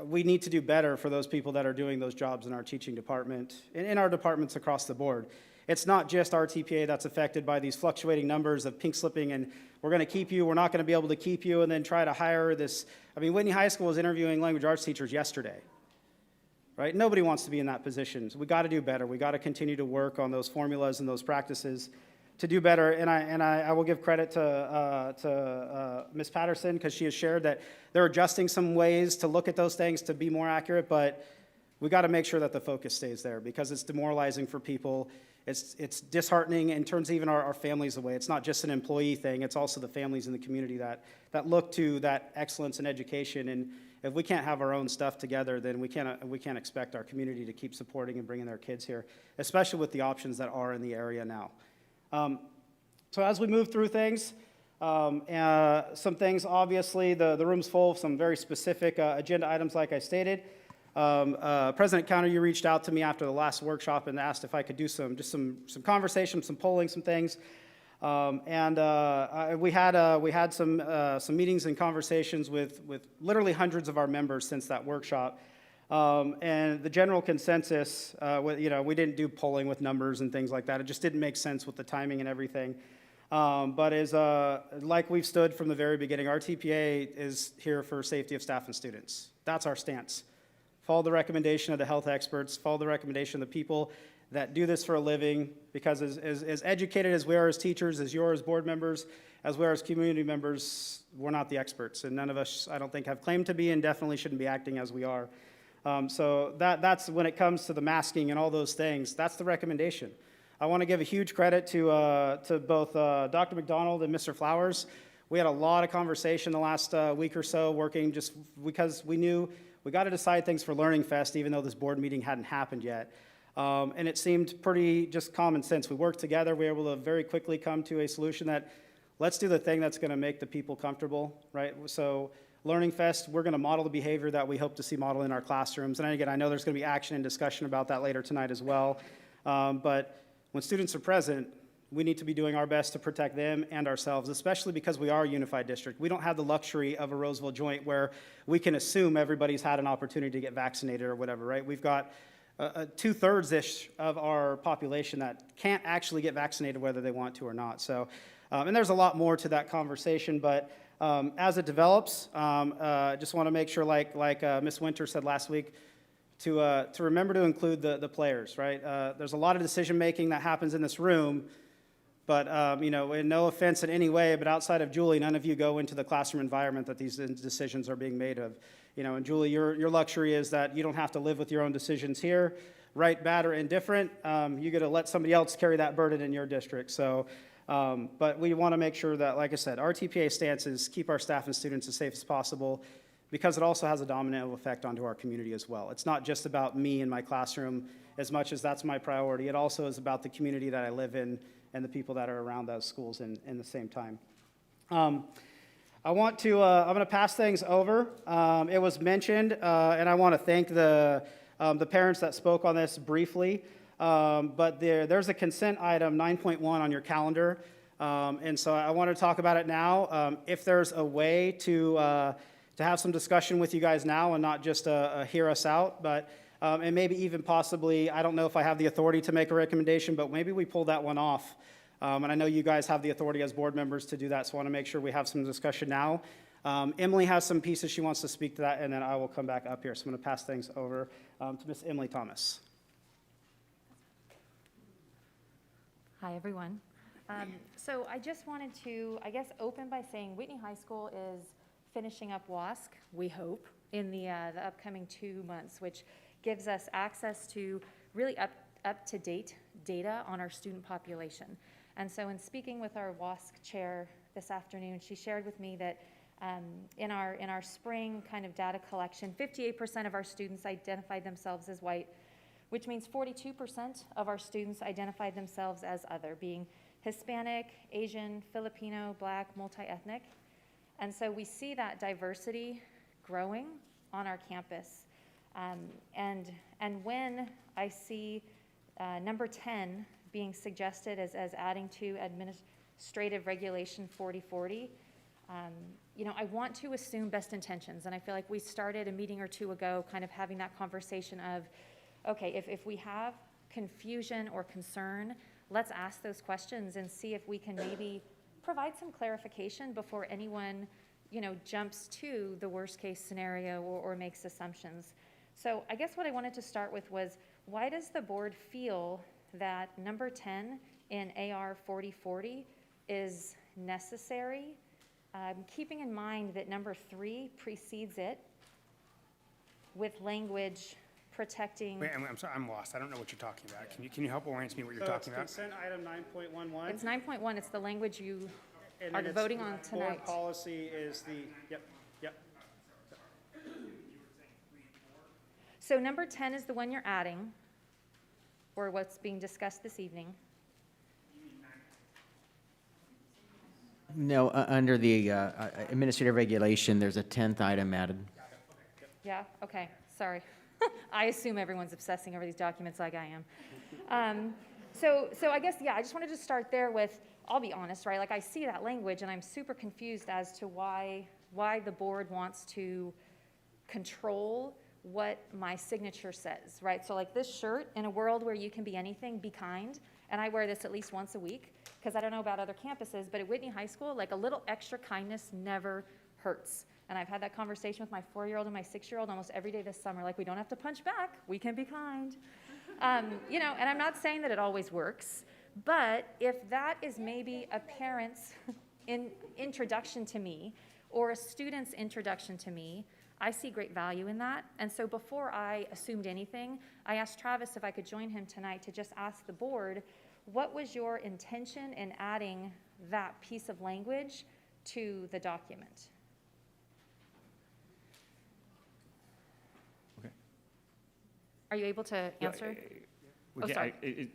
Speaker 13: We need to do better for those people that are doing those jobs in our teaching department and in our departments across the board. It's not just RTPA that's affected by these fluctuating numbers of pink slipping and we're going to keep you, we're not going to be able to keep you, and then try to hire this. I mean, Whitney High School was interviewing language arts teachers yesterday, right? Nobody wants to be in that position. So we got to do better. We got to continue to work on those formulas and those practices. to do better, and I will give credit to Ms. Patterson, because she has shared that they're adjusting some ways to look at those things to be more accurate, but we got to make sure that the focus stays there, because it's demoralizing for people. It's disheartening and turns even our families away. It's not just an employee thing, it's also the families in the community that look to that excellence in education. And if we can't have our own stuff together, then we can't expect our community to keep supporting and bringing their kids here, especially with the options that are in the area now. So as we move through things, some things, obviously, the room's full of some very specific agenda items, like I stated. President Counter, you reached out to me after the last workshop and asked if I could do some conversation, some polling, some things. We had some meetings and conversations with literally hundreds of our members since that workshop. And the general consensus, we didn't do polling with numbers and things like that. It just didn't make sense with the timing and everything. But like we've stood from the very beginning, our TPA is here for safety of staff and students. That's our stance. Follow the recommendation of the health experts, follow the recommendation of the people that do this for a living, because as educated as we are as teachers, as you are as board members, as we are as community members, we're not the experts, and none of us, I don't think, have claimed to be, and definitely shouldn't be acting as we are. So that's when it comes to the masking and all those things, that's the recommendation. I want to give a huge credit to both Dr. McDonald and Mr. Flowers. We had a lot of conversation the last week or so, working just because we knew we got to decide things for Learning Fest, even though this board meeting hadn't happened yet. And it seemed pretty just common sense. We worked together. We were able to very quickly come to a solution that, let's do the thing that's going to make the people comfortable, right? So Learning Fest, we're going to model the behavior that we hope to see modeled in our classrooms. And again, I know there's going to be action and discussion about that later tonight as well. But when students are present, we need to be doing our best to protect them and ourselves, especially because we are a unified district. We don't have the luxury of a Roseville joint where we can assume everybody's had an opportunity to get vaccinated or whatever, right? We've got 2/3-ish of our population that can't actually get vaccinated whether they want to or not. So, and there's a lot more to that conversation, but as it develops, just want to make sure, like Ms. Winter said last week, to remember to include the players, right? There's a lot of decision-making that happens in this room, but, and no offense in any way, but outside of Julie, none of you go into the classroom environment that these decisions are being made of. And Julie, your luxury is that you don't have to live with your own decisions here, right, bad, or indifferent. You got to let somebody else carry that burden in your district. So, but we want to make sure that, like I said, our TPA stance is keep our staff and students as safe as possible, because it also has a domino effect onto our community as well. It's not just about me and my classroom as much as that's my priority. It also is about the community that I live in and the people that are around those schools in the same time. I'm going to pass things over. It was mentioned, and I want to thank the parents that spoke on this briefly, but there's a consent item 9.1 on your calendar, and so I want to talk about it now. If there's a way to have some discussion with you guys now and not just hear us out, but and maybe even possibly, I don't know if I have the authority to make a recommendation, but maybe we pull that one off. And I know you guys have the authority as board members to do that, so I want to make sure we have some discussion now. Emily has some pieces she wants to speak to that, and then I will come back up here. So I'm going to pass things over to Ms. Emily Thomas.
Speaker 4: Hi, everyone. So I just wanted to, open by saying Whitney High School is finishing up WASC, we hope, in the upcoming 2 months, which gives us access to really up-to-date data on our student population. And so in speaking with our WASC chair this afternoon, she shared with me that in our spring kind of data collection, 58% of our students identified themselves as white, which means 42% of our students identified themselves as other, being Hispanic, Asian, Filipino, Black, multi-ethnic. And so we see that diversity growing on our campus. And when I see number 10 being suggested as adding to Administrative Regulation 4040, I want to assume best intentions. And I feel like we started a meeting or two ago kind of having that conversation of, okay, if we have confusion or concern, let's ask those questions and see if we can maybe provide some clarification before anyone jumps to the worst case scenario or makes assumptions. So I guess what I wanted to start with was, why does the board feel that number 10 in AR 4040 is necessary, keeping in mind that number 3 precedes it with language protecting.
Speaker 14: Wait, I'm sorry, I'm lost. I don't know what you're talking about. Can you help orient me what you're
Speaker 13: So
Speaker 14: talking about?
Speaker 13: it's consent item 9.11.
Speaker 4: It's 9.1, it's the language you
Speaker 13: and
Speaker 4: are
Speaker 13: then it's
Speaker 4: voting on tonight.
Speaker 13: Board policy is the, yep.
Speaker 4: So number 10 is the one you're adding, or what's being discussed this evening.
Speaker 15: No, under the administrative regulation, there's a 10th item added.
Speaker 4: Yeah, okay, sorry. I assume everyone's obsessing over these documents like I am. So I guess, yeah, I just wanted to start there with, I'll be honest, right? Like I see that language and I'm super confused as to why the board wants to control what my signature says, right? So like this shirt, in a world where you can be anything, be kind, and I wear this at least once a week, because I don't know about other campuses, but at Whitney High School, like a little extra kindness never hurts. And I've had that conversation with my 4-year-old and my 6-year-old almost every day this summer, like we don't have to punch back, we can be kind. You know, and I'm not saying that it always works, but if that is maybe a parent's introduction to me, or a student's introduction to me, I see great value in that. And so before I assumed anything, I asked Travis if I could join him tonight to just ask the board, what was your intention in adding that piece of language to the document?
Speaker 3: Okay.
Speaker 4: Are you able to answer?
Speaker 3: We
Speaker 4: Oh,
Speaker 3: can't-
Speaker 4: sorry.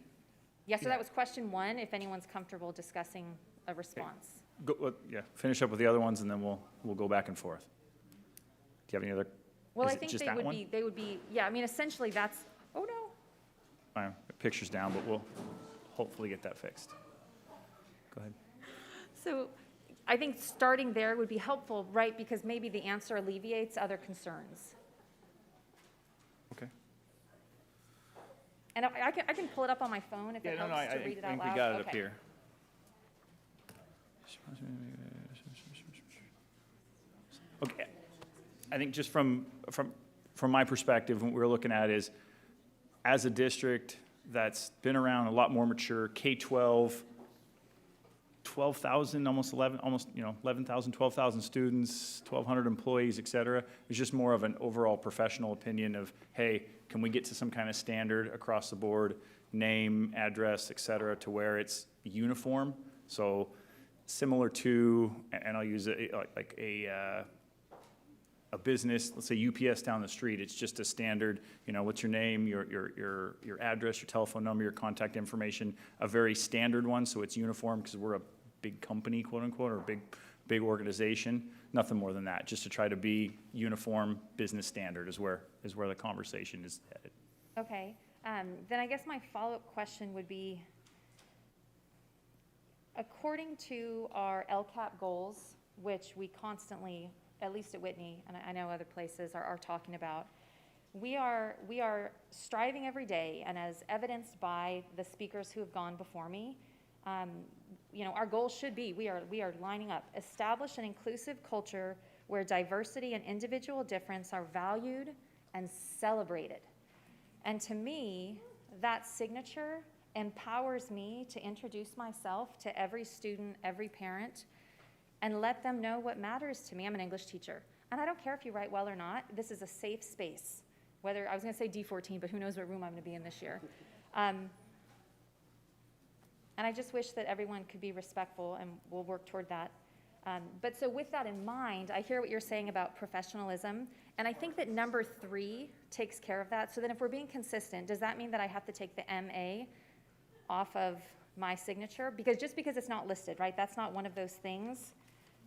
Speaker 4: Yeah, so that was question 1, if anyone's comfortable discussing a response.
Speaker 3: Yeah, finish up with the other ones, and then we'll go back and forth. Do you have any other?
Speaker 4: Well,
Speaker 3: is
Speaker 4: I
Speaker 3: it
Speaker 4: think
Speaker 3: just
Speaker 4: they
Speaker 3: that
Speaker 4: would
Speaker 3: one?
Speaker 4: be, yeah, I mean, essentially that's, oh no.
Speaker 3: Picture's down, but we'll hopefully get that fixed. Go ahead.
Speaker 4: So I think starting there would be helpful, right? Because maybe the answer alleviates other concerns.
Speaker 3: Okay.
Speaker 4: And I can pull it up on my phone if it helps to read it out
Speaker 3: I think
Speaker 4: loud.
Speaker 3: we got it up
Speaker 4: Okay.
Speaker 3: here. Okay, I think just from my perspective, what we're looking at is, as a district that's been around, a lot more mature, K-12, 12,000, almost 11,000, 12,000 students, 1,200 employees, et cetera. It's just more of an overall professional opinion of, hey, can we get to some kind of standard across the board, name, address, et cetera, to where it's uniform? So similar to, and I'll use like a business, let's say UPS down the street, it's just a standard, what's your name, your address, your telephone number, your contact information, a very standard one, so it's uniform because we're a big company, quote unquote, or a big organization. Nothing more than that, just to try to be uniform business standard is where the conversation is headed.
Speaker 4: Okay, then I guess my follow-up question would be, according to our LCAP goals, which we constantly, at least at Whitney, and I know other places are talking about, we are striving every day, and as evidenced by the speakers who have gone before me, our goal should be, we are lining up, establish an inclusive culture where diversity and individual difference are valued and celebrated. And to me, that signature empowers me to introduce myself to every student, every parent, and let them know what matters to me. I'm an English teacher, and I don't care if you write well or not. This is a safe space. Whether, I was gonna say D14, but who knows what room I'm gonna be in this year. And I just wish that everyone could be respectful, and we'll work toward that. But so with that in mind, I hear what you're saying about professionalism, and I think that number 3 takes care of that. So then if we're being consistent, does that mean that I have to take the MA off of my signature? Because just because it's not listed, right? That's not one of those things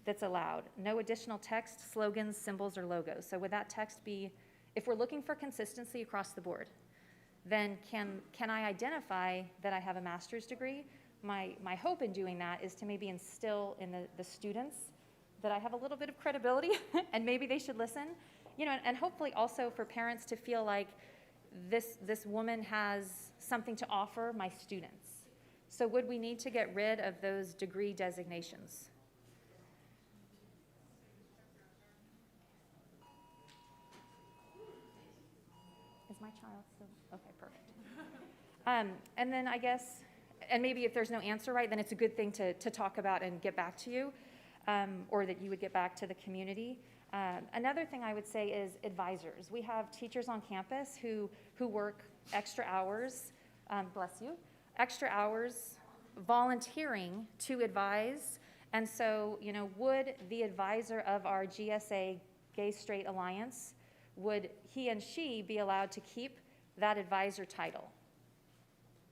Speaker 4: that's allowed. No additional text, slogans, symbols, or logos. So would that text be, if we're looking for consistency across the board, then can I identify that I have a master's degree? My hope in doing that is to maybe instill in the students that I have a little bit of credibility and maybe they should listen. And hopefully also for parents to feel like this woman has something to offer my students. So would we need to get rid of those degree designations? Is my child still? Okay, perfect. And then I guess and maybe if there's no answer, right, then it's a good thing to talk about and get back to you, or that you would get back to the community. Another thing I would say is advisors. We have teachers on campus who work extra hours, bless you, extra hours volunteering to advise. And so, you know, would the advisor of our GSA Gay Straight Alliance, would he and she be allowed to keep that advisor title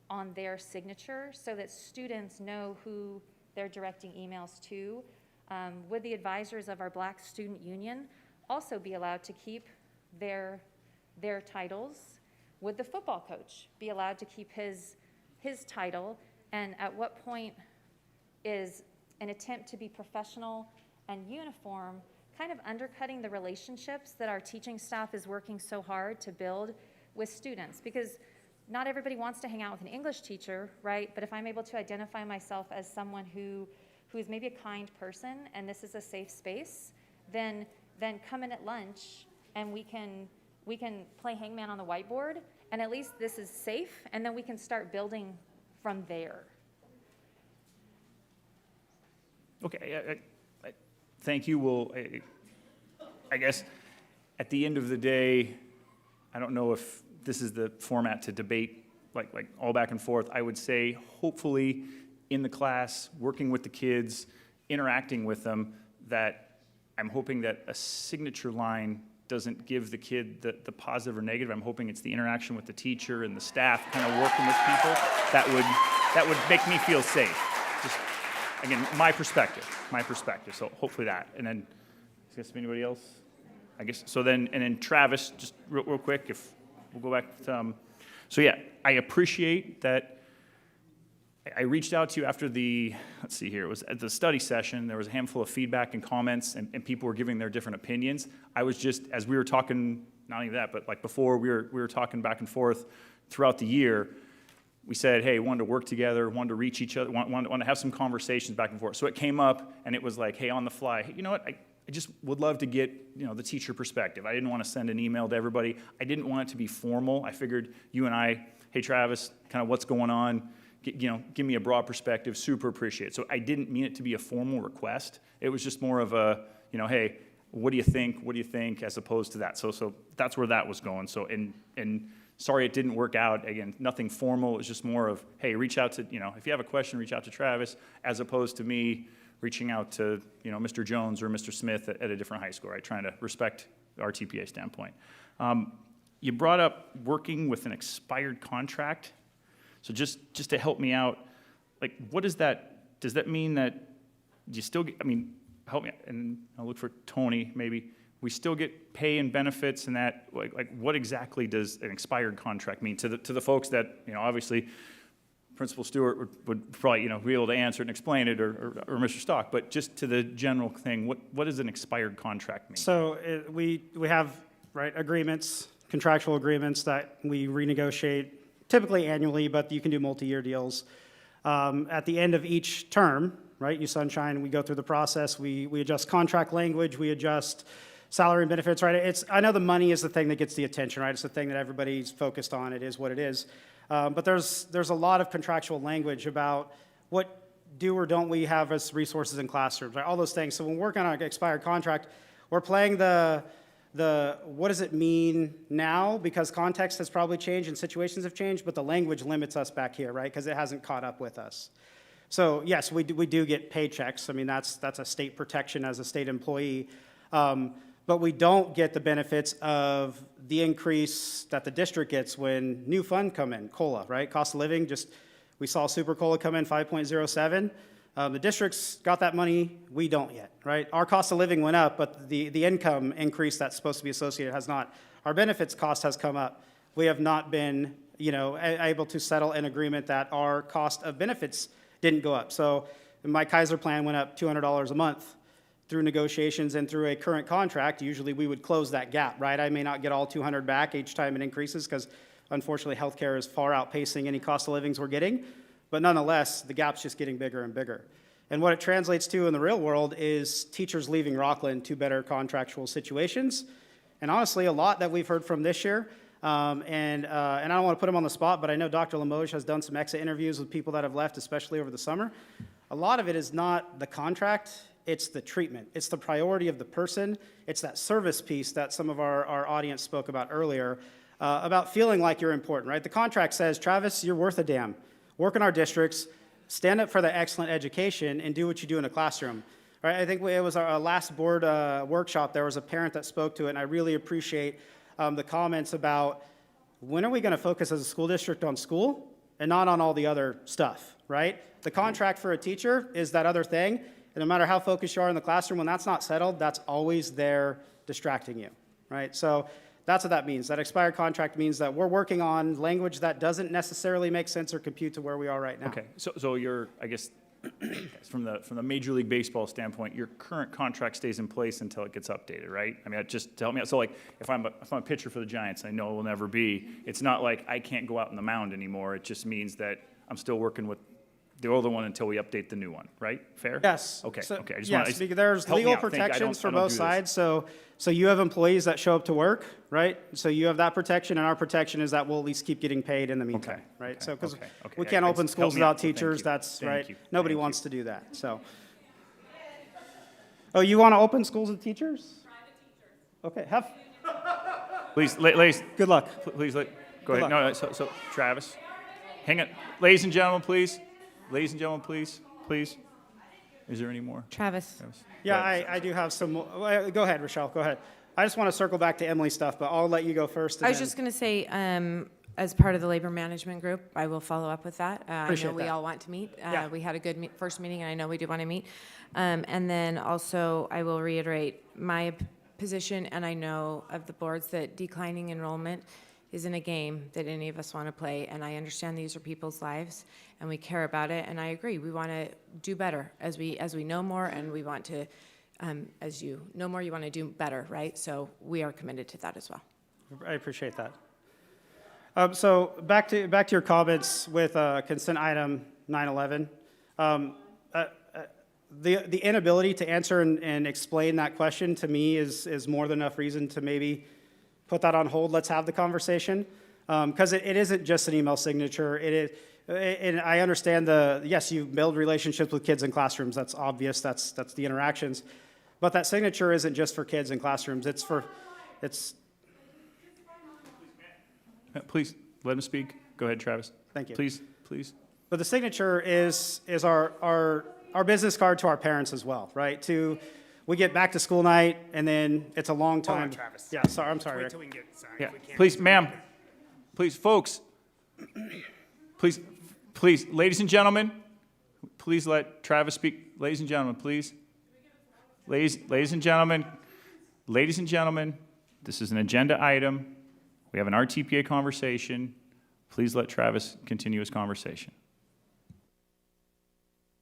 Speaker 4: on their signature so that students know who they're directing emails to? Would the advisors of our Black Student Union also be allowed to keep their titles? Would the football coach be allowed to keep his title? And at what point is an attempt to be professional and uniform kind of undercutting the relationships that our teaching staff is working so hard to build with students? Because not everybody wants to hang out with an English teacher, right? But if I'm able to identify myself as someone who is maybe a kind person and this is a safe space, then come in at lunch and we can play hangman on the whiteboard, and at least this is safe, and then we can start building from there.
Speaker 3: Okay, thank you. Well, I guess at the end of the day, I don't know if this is the format to debate like all back and forth. I would say hopefully in the class, working with the kids, interacting with them, that I'm hoping that a signature line doesn't give the kid the positive or negative. I'm hoping it's the interaction with the teacher and the staff kind of working with people that would make me feel safe. Just, again, my perspective. So hopefully that. And then, I guess anybody else? I guess, so then, and then Travis, just real quick, if we'll go back to, so yeah, I appreciate that. I reached out to you after let's see here, it was at the study session, there was a handful of feedback and comments, and people were giving their different opinions. I was just, as we were talking, not only that, but like before we were talking back and forth throughout the year, we said, hey, wanted to work together, wanted to reach each other, wanted to have some conversations back and forth. So it came up, and it was like, hey, on the fly, hey, you know what, I just would love to get, you know, the teacher perspective. I didn't want to send an email to everybody. I didn't want it to be formal. I figured you and I, hey, Travis, kind of what's going on, you know, give me a broad perspective, super appreciate it. So I didn't mean it to be a formal request. It was just more of a, you know, hey, what do you think? What do you think? As opposed to that. So that's where that was going. So, and sorry it didn't work out. Again, nothing formal. It was just more of, hey, reach out to, you know, if you have a question, reach out to Travis, as opposed to me reaching out to, you know, Mr. Jones or Mr. Smith at a different high school, right? Trying to respect our TPA standpoint. You brought up working with an expired contract. So just to help me out, like, what does that mean that you still get, I mean, help me, and I'll look for Tony, maybe, we still get pay and benefits and that, like what exactly does an expired contract mean to the folks that, you know, obviously Principal Stewart would probably, you know, be able to answer it and explain it, or Mr. Stock, but just to the general thing, what does an expired contract mean?
Speaker 13: So we have, right, agreements, contractual agreements that we renegotiate typically annually, but you can do multi-year deals. At the end of each term, right, you sunshine, we go through the process, we adjust contract language, we adjust salary and benefits, right? I know the money is the thing that gets the attention, right? It's the thing that everybody's focused on. It is what it is. But there's a lot of contractual language about what do or don't we have as resources in classrooms, right? All those things. So when we're working on an expired contract, we're playing the what does it mean now, because context has probably changed and situations have changed, but the language limits us back here, right? Because it hasn't caught up with us. So yes, we do get paychecks. I mean, that's a state protection as a state employee. But we don't get the benefits of the increase that the district gets when new fund come in, COLA, right? Cost of living, we saw Super COLA come in 5.07. The district's got that money, we don't yet, right? Our cost of living went up, but the income increase that's supposed to be associated has not. Our benefits cost has come up. We have not been, you know, able to settle an agreement that our cost of benefits didn't go up. So my Kaiser plan went up $200 a month through negotiations and through a current contract. Usually we would close that gap, right? I may not get all 200 back each time it increases because unfortunately healthcare is far outpacing any cost of livings we're getting. But nonetheless, the gap's just getting bigger and bigger. And what it translates to in the real world is teachers leaving Rocklin to better contractual situations. And honestly, a lot that we've heard from this year, And I don't want to put him on the spot, but I know Dr. Limoges has done some exit interviews with people that have left, especially over the summer. A lot of it is not the contract, it's the treatment. It's the priority of the person. It's that service piece that some of our audience spoke about earlier, about feeling like you're important, right? The contract says, Travis, you're worth a damn. Work in our districts, stand up for the excellent education, and do what you do in a classroom. Right? I think it was our last board workshop, there was a parent that spoke to it, and I really appreciate the comments about when are we going to focus as a school district on school and not on all the other stuff, right? The contract for a teacher is that other thing, and no matter how focused you are in the classroom, when that's not settled, that's always there distracting you, right? So that's what that means. That expired contract means that we're working on language that doesn't necessarily make sense or compute to where we are right now.
Speaker 3: Okay, so you're, I guess, from the Major League Baseball standpoint, your current contract stays in place until it gets updated, right? I mean, just to help me out. So like, if I'm a pitcher for the Giants, I know it will never be. It's not like I can't go out on the mound anymore. It just means that I'm still working with the older one until we update the new one, right? Fair?
Speaker 13: Yes.
Speaker 3: Okay.
Speaker 13: So-
Speaker 3: Okay. I just
Speaker 13: yes,
Speaker 3: want
Speaker 13: because there's legal protections for both sides. So you have employees that show up to work, right? So you have that protection, and our protection is that we'll at least keep getting paid in the meantime, right? So because we can't open schools without teachers, that's right. Nobody wants to do that. So. Oh, you want to open schools with teachers? Okay.
Speaker 3: Please, ladies.
Speaker 13: Good luck.
Speaker 3: Please, go
Speaker 13: Good
Speaker 3: ahead.
Speaker 13: luck.
Speaker 3: No, so Travis, hang on. Ladies and gentlemen, please. Ladies and gentlemen, please. Is there any more?
Speaker 10: Travis.
Speaker 13: Yeah, I do have some more. Go ahead, Rochelle, go ahead. I just want to circle back to Emily's stuff, but I'll let you go first.
Speaker 16: I was just going to say, as part of the labor management group, I will follow up with that. I
Speaker 13: Appreciate
Speaker 16: know we
Speaker 13: that.
Speaker 16: all want to meet.
Speaker 13: Yeah.
Speaker 16: We had a good first meeting, and I know we do want to meet. And then also, I will reiterate my position, and I know of the boards that declining enrollment isn't a game that any of us want to play, and I understand these are people's lives, and we care about it, and I agree. We want to do better as we know more, and we want to, as you know more, you want to do better, right? So we are committed to that as well.
Speaker 13: I appreciate that. So back to your comments with consent item 911. The inability to answer and explain that question to me is more than enough reason to maybe put that on hold. Let's have the conversation, because it isn't just an email signature. It is, and I understand yes, you build relationships with kids in classrooms. That's obvious. That's the interactions, but that signature isn't just for kids in classrooms. It's.
Speaker 3: Please let him speak. Go ahead, Travis.
Speaker 13: Thank you.
Speaker 3: Please.
Speaker 13: But the signature is our business card to our parents as well, right? We get back to school night, and then it's a long time.
Speaker 14: Hold on, Travis.
Speaker 13: Yeah, sorry, I'm sorry,
Speaker 14: Wait
Speaker 13: Rick.
Speaker 14: till we can get inside.
Speaker 3: Yeah.
Speaker 14: If we can't-
Speaker 3: Please, ma'am. Please, folks. Please, ladies and gentlemen. Please let Travis speak. Ladies and gentlemen, please. Ladies and gentlemen. Ladies and gentlemen. This is an agenda item. We have an RTPA conversation. Please let Travis continue his conversation.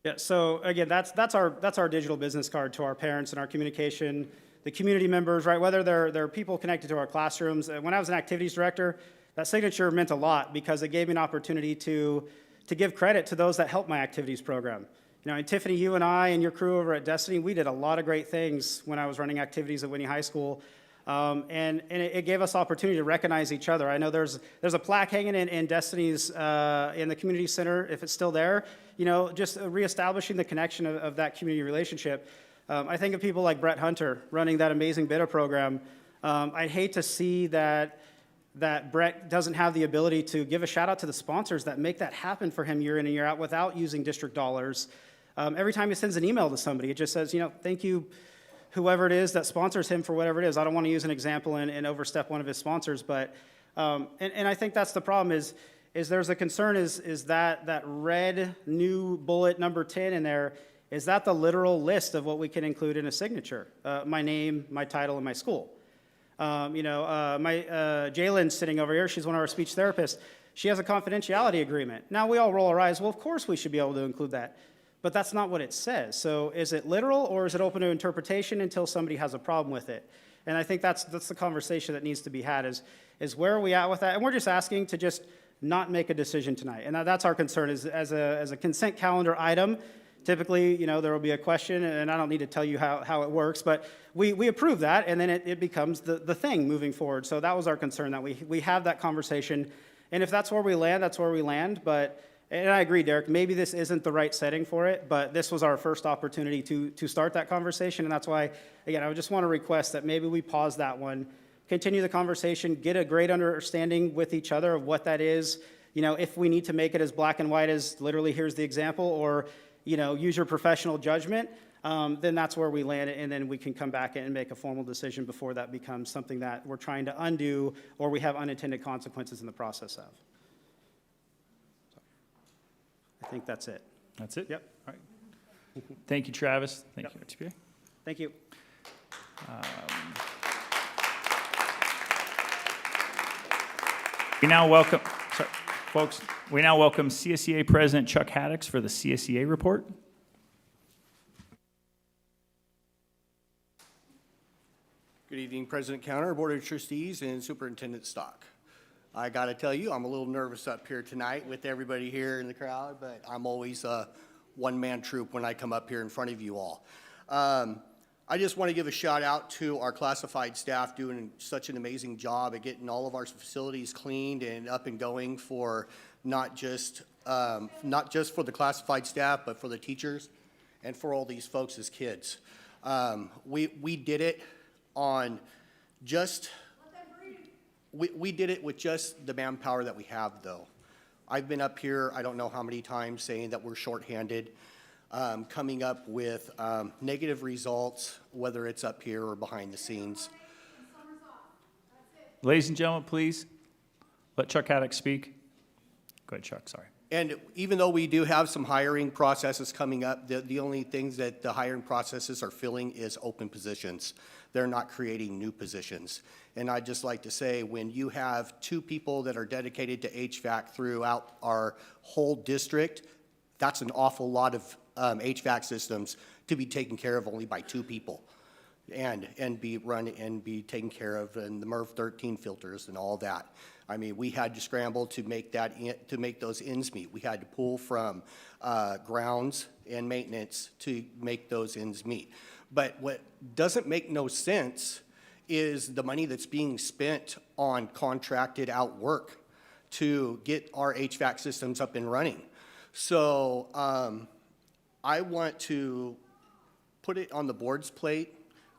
Speaker 13: Yeah, so again, that's our digital business card to our parents and our communication, the community members, right? Whether they're people connected to our classrooms. When I was an activities director, that signature meant a lot because it gave me an opportunity to give credit to those that helped my activities program. You know, and Tiffany, you and I and your crew over at Destiny, we did a lot of great things when I was running activities at Whitney High School. And it gave us opportunity to recognize each other. I know there's a plaque hanging in Destiny's in the community center, if it's still there. You know, just reestablishing the connection of that community relationship. I think of people like Brett Hunter running that amazing bidder program. I'd hate to see that Brett doesn't have the ability to give a shout out to the sponsors that make that happen for him year in and year out without using district dollars. Every time he sends an email to somebody, it just says, you know, thank you, whoever it is that sponsors him for whatever it is. I don't want to use an example and overstep one of his sponsors, but, and I think that's the problem is there's a concern is that red new bullet number 10 in there, is that the literal list of what we can include in a signature? My name, my title, and my school. Jalen's sitting over here. She's one of our speech therapists. She has a confidentiality agreement. Now we all roll our eyes. Well, of course we should be able to include that. But that's not what it says. So is it literal or is it open to interpretation until somebody has a problem with it? And I think that's the conversation that needs to be had is where are we at with that? And we're just asking to just not make a decision tonight. And that's our concern is as a consent calendar item Typically, there will be a question, and I don't need to tell you how it works, but we approve that, and then it becomes the thing moving forward. So that was our concern, that we have that conversation, and if that's where we land, that's where we land. And I agree, Derek, maybe this isn't the right setting for it, but this was our first opportunity to start that conversation, and that's why, again, I would just want to request that maybe we pause that one, continue the conversation, get a great understanding with each other of what that is. If we need to make it as black and white as literally here's the example, or use your professional judgment, then that's where we land, and then we can come back and make a formal decision before that becomes something that we're trying to undo or we have unintended consequences in the process of. So, I think that's it.
Speaker 3: That's it?
Speaker 13: Yep.
Speaker 3: All right. Thank you, Travis. Thank you, RTPA.
Speaker 13: Thank you.
Speaker 3: We now welcome, sorry, folks, we now welcome CSEA President Chuck Haddix for the CSEA report.
Speaker 17: Good evening, President Counter, Board of Trustees, and Superintendent Stock. I got to tell you, I'm a little nervous up here tonight with everybody here in the crowd, but I'm always a one-man troop when I come up here in front of you all. I just want to give a shout out to our classified staff doing such an amazing job at getting all of our facilities cleaned and up and going for not just for the classified staff, but for the teachers and for all these folks as kids. We did it on just, we did it with just the manpower that we have, though. I've been up here, I don't know how many times, saying that we're shorthanded, coming up with negative results, whether it's up here or behind the scenes.
Speaker 3: Ladies and gentlemen, please let Chuck Haddix speak. Go ahead, Chuck, sorry.
Speaker 17: And even though we do have some hiring processes coming up, the only things that the hiring processes are filling is open positions. They're not creating new positions. And I'd just like to say, when you have 2 people that are dedicated to HVAC throughout our whole district, that's an awful lot of HVAC systems to be taken care of only by 2 people and be run and be taken care of, and the MERV 13 filters and all that. I mean, we had to scramble to make those ends meet. We had to pull from grounds and maintenance to make those ends meet. But what doesn't make no sense is the money that's being spent on contracted out work to get our HVAC systems up and running. So I want to put it on the board's plate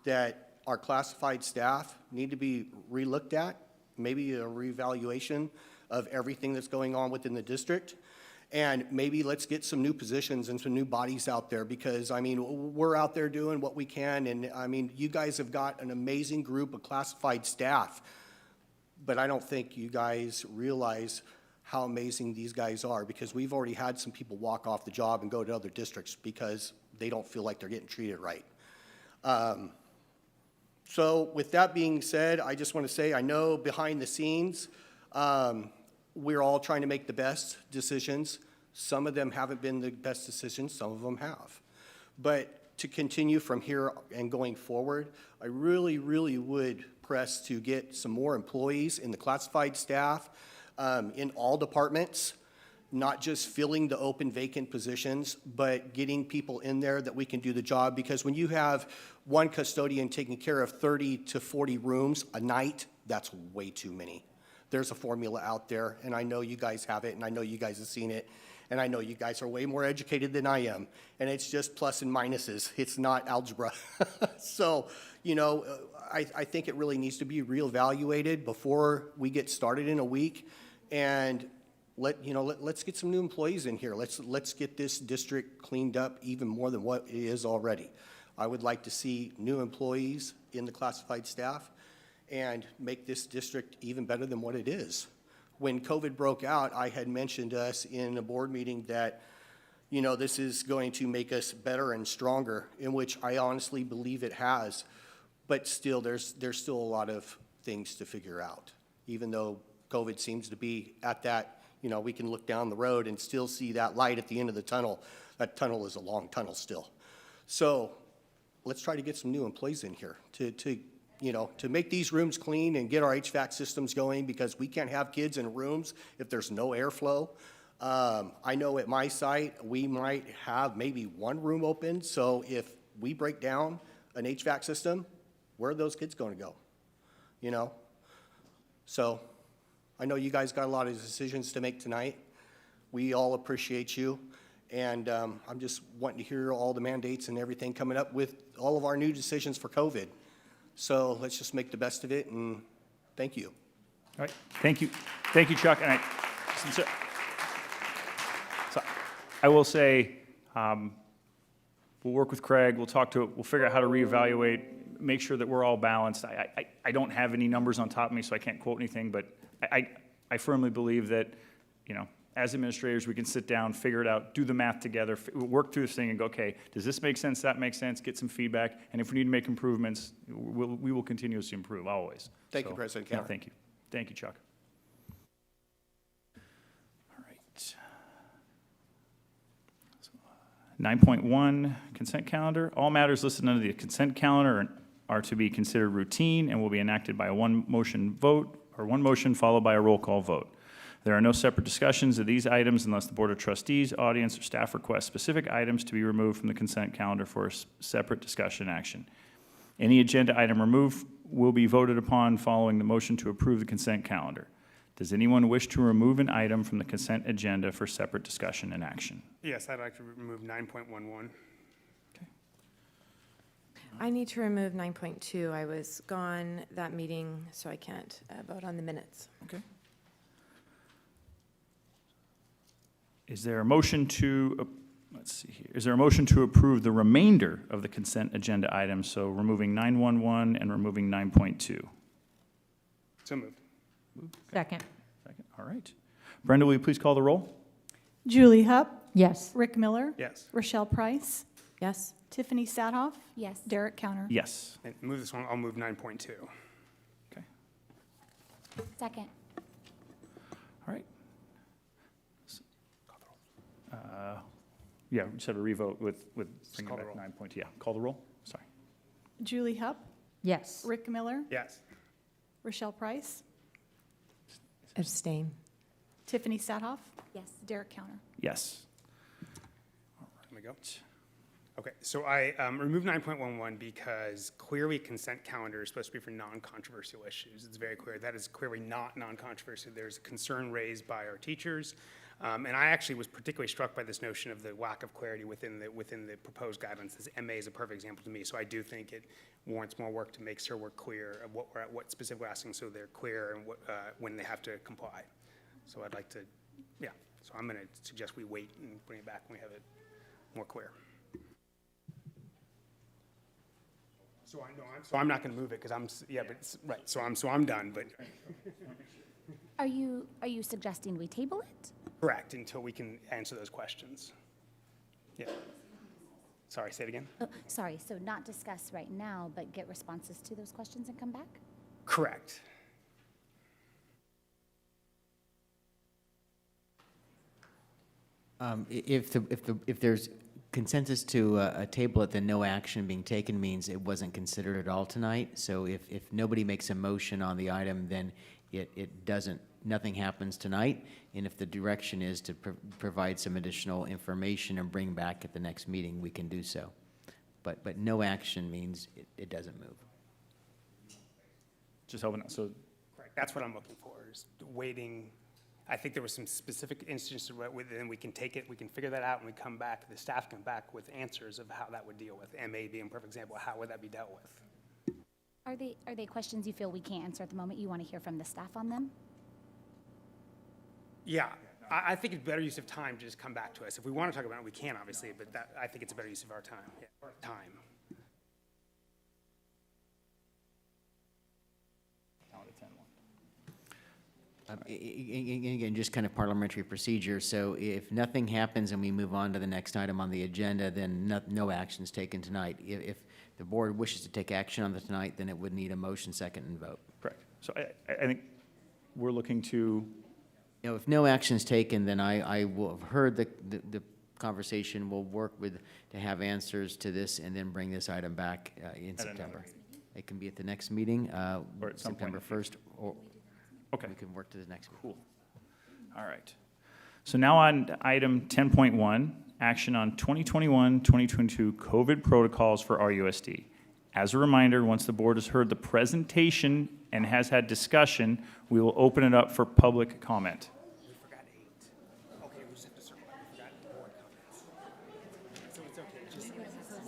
Speaker 17: that our classified staff need to be re-looked at, maybe a reevaluation of everything that's going on within the district. And maybe let's get some new positions and some new bodies out there, because, I mean, we're out there doing what we can. And, I mean, you guys have got an amazing group of classified staff, but I don't think you guys realize how amazing these guys are, because we've already had some people walk off the job and go to other districts because they don't feel like they're getting treated right. So with that being said, I just want to say, I know behind the scenes, we're all trying to make the best decisions. Some of them haven't been the best decisions, some of them have. But to continue from here and going forward, I really, really would press to get some more employees in the classified staff, in all departments, not just filling the open vacant positions, but getting people in there that we can do the job. Because when you have one custodian taking care of 30 to 40 rooms a night, that's way too many. There's a formula out there, and I know you guys have it, and I know you guys have seen it, and I know you guys are way more educated than I am, and it's just plus and minuses. It's not algebra. So, you know, I think it really needs to be reevaluated before we get started in a week, and let's get some new employees in here. Let's get this district cleaned up even more than what it is already. I would like to see new employees in the classified staff and make this district even better than what it is. When COVID broke out, I had mentioned to us in a board meeting that, you know, this is going to make us better and stronger, in which I honestly believe it has. But still, there's still a lot of things to figure out. Even though COVID seems to be at that, you know, we can look down the road and still see that light at the end of the tunnel. That tunnel is a long tunnel still. So let's try to get some new employees in here to make these rooms clean and get our HVAC systems going, because we can't have kids in rooms if there's no airflow. I know at my site, we might have maybe one room open, so if we break down an HVAC system, where are those kids going to go? You know? So I know you guys got a lot of decisions to make tonight. We all appreciate you. And I'm just wanting to hear all the mandates and everything coming up with all of our new decisions for COVID. So let's just make the best of it, and thank you.
Speaker 3: All right, thank you. Thank you, Chuck. And so I will say, we'll work with Craig, we'll talk to it, we'll figure out how to reevaluate, make sure that we're all balanced. I don't have any numbers on top of me, so I can't quote anything, but I firmly believe that, you know, as administrators, we can sit down, figure it out, do the math together, work through this thing and go, okay, does this make sense, that makes sense, get some feedback, and if we need to make improvements, we will continuously improve, always.
Speaker 17: Thank you, President
Speaker 3: Yeah,
Speaker 17: Kaler.
Speaker 3: thank you. Thank you, Chuck. All right. 9.1, consent calendar. All matters listed under the consent calendar are to be considered routine and will be enacted by one motion followed by a roll call vote. There are no separate discussions of these items unless the Board of Trustees, audience, or staff requests specific items to be removed from the consent calendar for a separate discussion action. Any agenda item removed will be voted upon following the motion to approve the consent calendar. Does anyone wish to remove an item from the consent agenda for separate discussion and action?
Speaker 14: Yes, I'd like to remove 9.11.
Speaker 16: I need to remove 9.2. I was gone that meeting, so I can't vote on the minutes.
Speaker 3: Okay. Is there a motion to, let's see here, is there a motion to approve the remainder of the consent agenda items, so removing 9.11 and removing 9.2?
Speaker 14: So moved.
Speaker 2: Second.
Speaker 3: Second, all right. Brenda, will you please call the roll?
Speaker 1: Julie Hupp,
Speaker 2: Yes.
Speaker 1: Rick Miller,
Speaker 14: Yes.
Speaker 1: Rochelle Price,
Speaker 16: Yes?
Speaker 1: Tiffany Sathoff,
Speaker 11: Yes.
Speaker 1: Derek Counter.
Speaker 3: Yes.
Speaker 14: And move this one, I'll move 9.2.
Speaker 3: Okay,
Speaker 11: Second.
Speaker 3: all right. Yeah, we just have a revote with bringing
Speaker 14: call the
Speaker 3: back
Speaker 14: roll.
Speaker 3: 9.2. Yeah, call the roll, sorry.
Speaker 1: Julie Hupp,
Speaker 2: Yes.
Speaker 1: Rick Miller,
Speaker 14: Yes.
Speaker 1: Rochelle Price,
Speaker 16: Abstain.
Speaker 1: Tiffany Sathoff,
Speaker 11: Yes.
Speaker 1: Derek Counter.
Speaker 3: Yes.
Speaker 14: Let me go. Okay, so I removed 9.11 because clearly consent calendar is supposed to be for non-controversial issues. It's very clear. That is clearly not non-controversial. There's a concern raised by our teachers. And I actually was particularly struck by this notion of the lack of clarity within the proposed guidelines. This MA is a perfect example to me. So I do think it warrants more work to make sure we're clear of what specifically we're asking, so they're clear and when they have to comply. So I'd like to, yeah. So I'm going to suggest we wait and bring it back when we have it more clear. So I'm not going to move it because right. So I'm done. But
Speaker 11: Are you suggesting we table it?
Speaker 14: correct until we can answer those questions. Yeah. Sorry. Say it again.
Speaker 11: Oh, sorry, so not discuss right now, but get responses to those questions and come back?
Speaker 14: Correct.
Speaker 15: If there's consensus to table it, then no action being taken means it wasn't considered at all tonight. So if nobody makes a motion on the item, then it doesn't, nothing happens tonight. And if the direction is to provide some additional information and bring back at the next meeting, we can do so. But no action means it doesn't move.
Speaker 3: Just helping out, so.
Speaker 14: Correct. That's what I'm looking for, is waiting. I think there was some specific instances where then we can take it, we can figure that out, and we come back, the staff come back with answers of how that would deal with. MA being a perfect example, how would that be dealt with?
Speaker 11: Are they questions you feel we can't answer at the moment? You want to hear from the staff on them?
Speaker 14: Yeah, I think it's better use of time to just come back to us. If we want to talk about it, we can, obviously, but I think it's a better use of our time. Yeah, our time.
Speaker 15: Again, just kind of parliamentary procedure. So if nothing happens and we move on to the next item on the agenda, then no action's taken tonight. If the board wishes to take action on it tonight, then it would need a motion, second, and vote.
Speaker 3: Correct. So I think we're looking to.
Speaker 15: You know, if no action's taken, then I will have heard the conversation. We'll work to have answers to this and then bring this item back in September. It can be at the next meeting,
Speaker 3: Or at some
Speaker 15: September
Speaker 3: point.
Speaker 15: 1st, or
Speaker 3: Okay.
Speaker 15: we can work to the next meeting.
Speaker 3: Cool. All right. So now on to item 10.1, action on 2021-2022 COVID protocols for RUSD. As a reminder, once the board has heard the presentation and has had discussion, we will open it up for public comment.
Speaker 14: We forgot 8. Okay, we just have to circle back. We forgot board comments. So it's okay. Just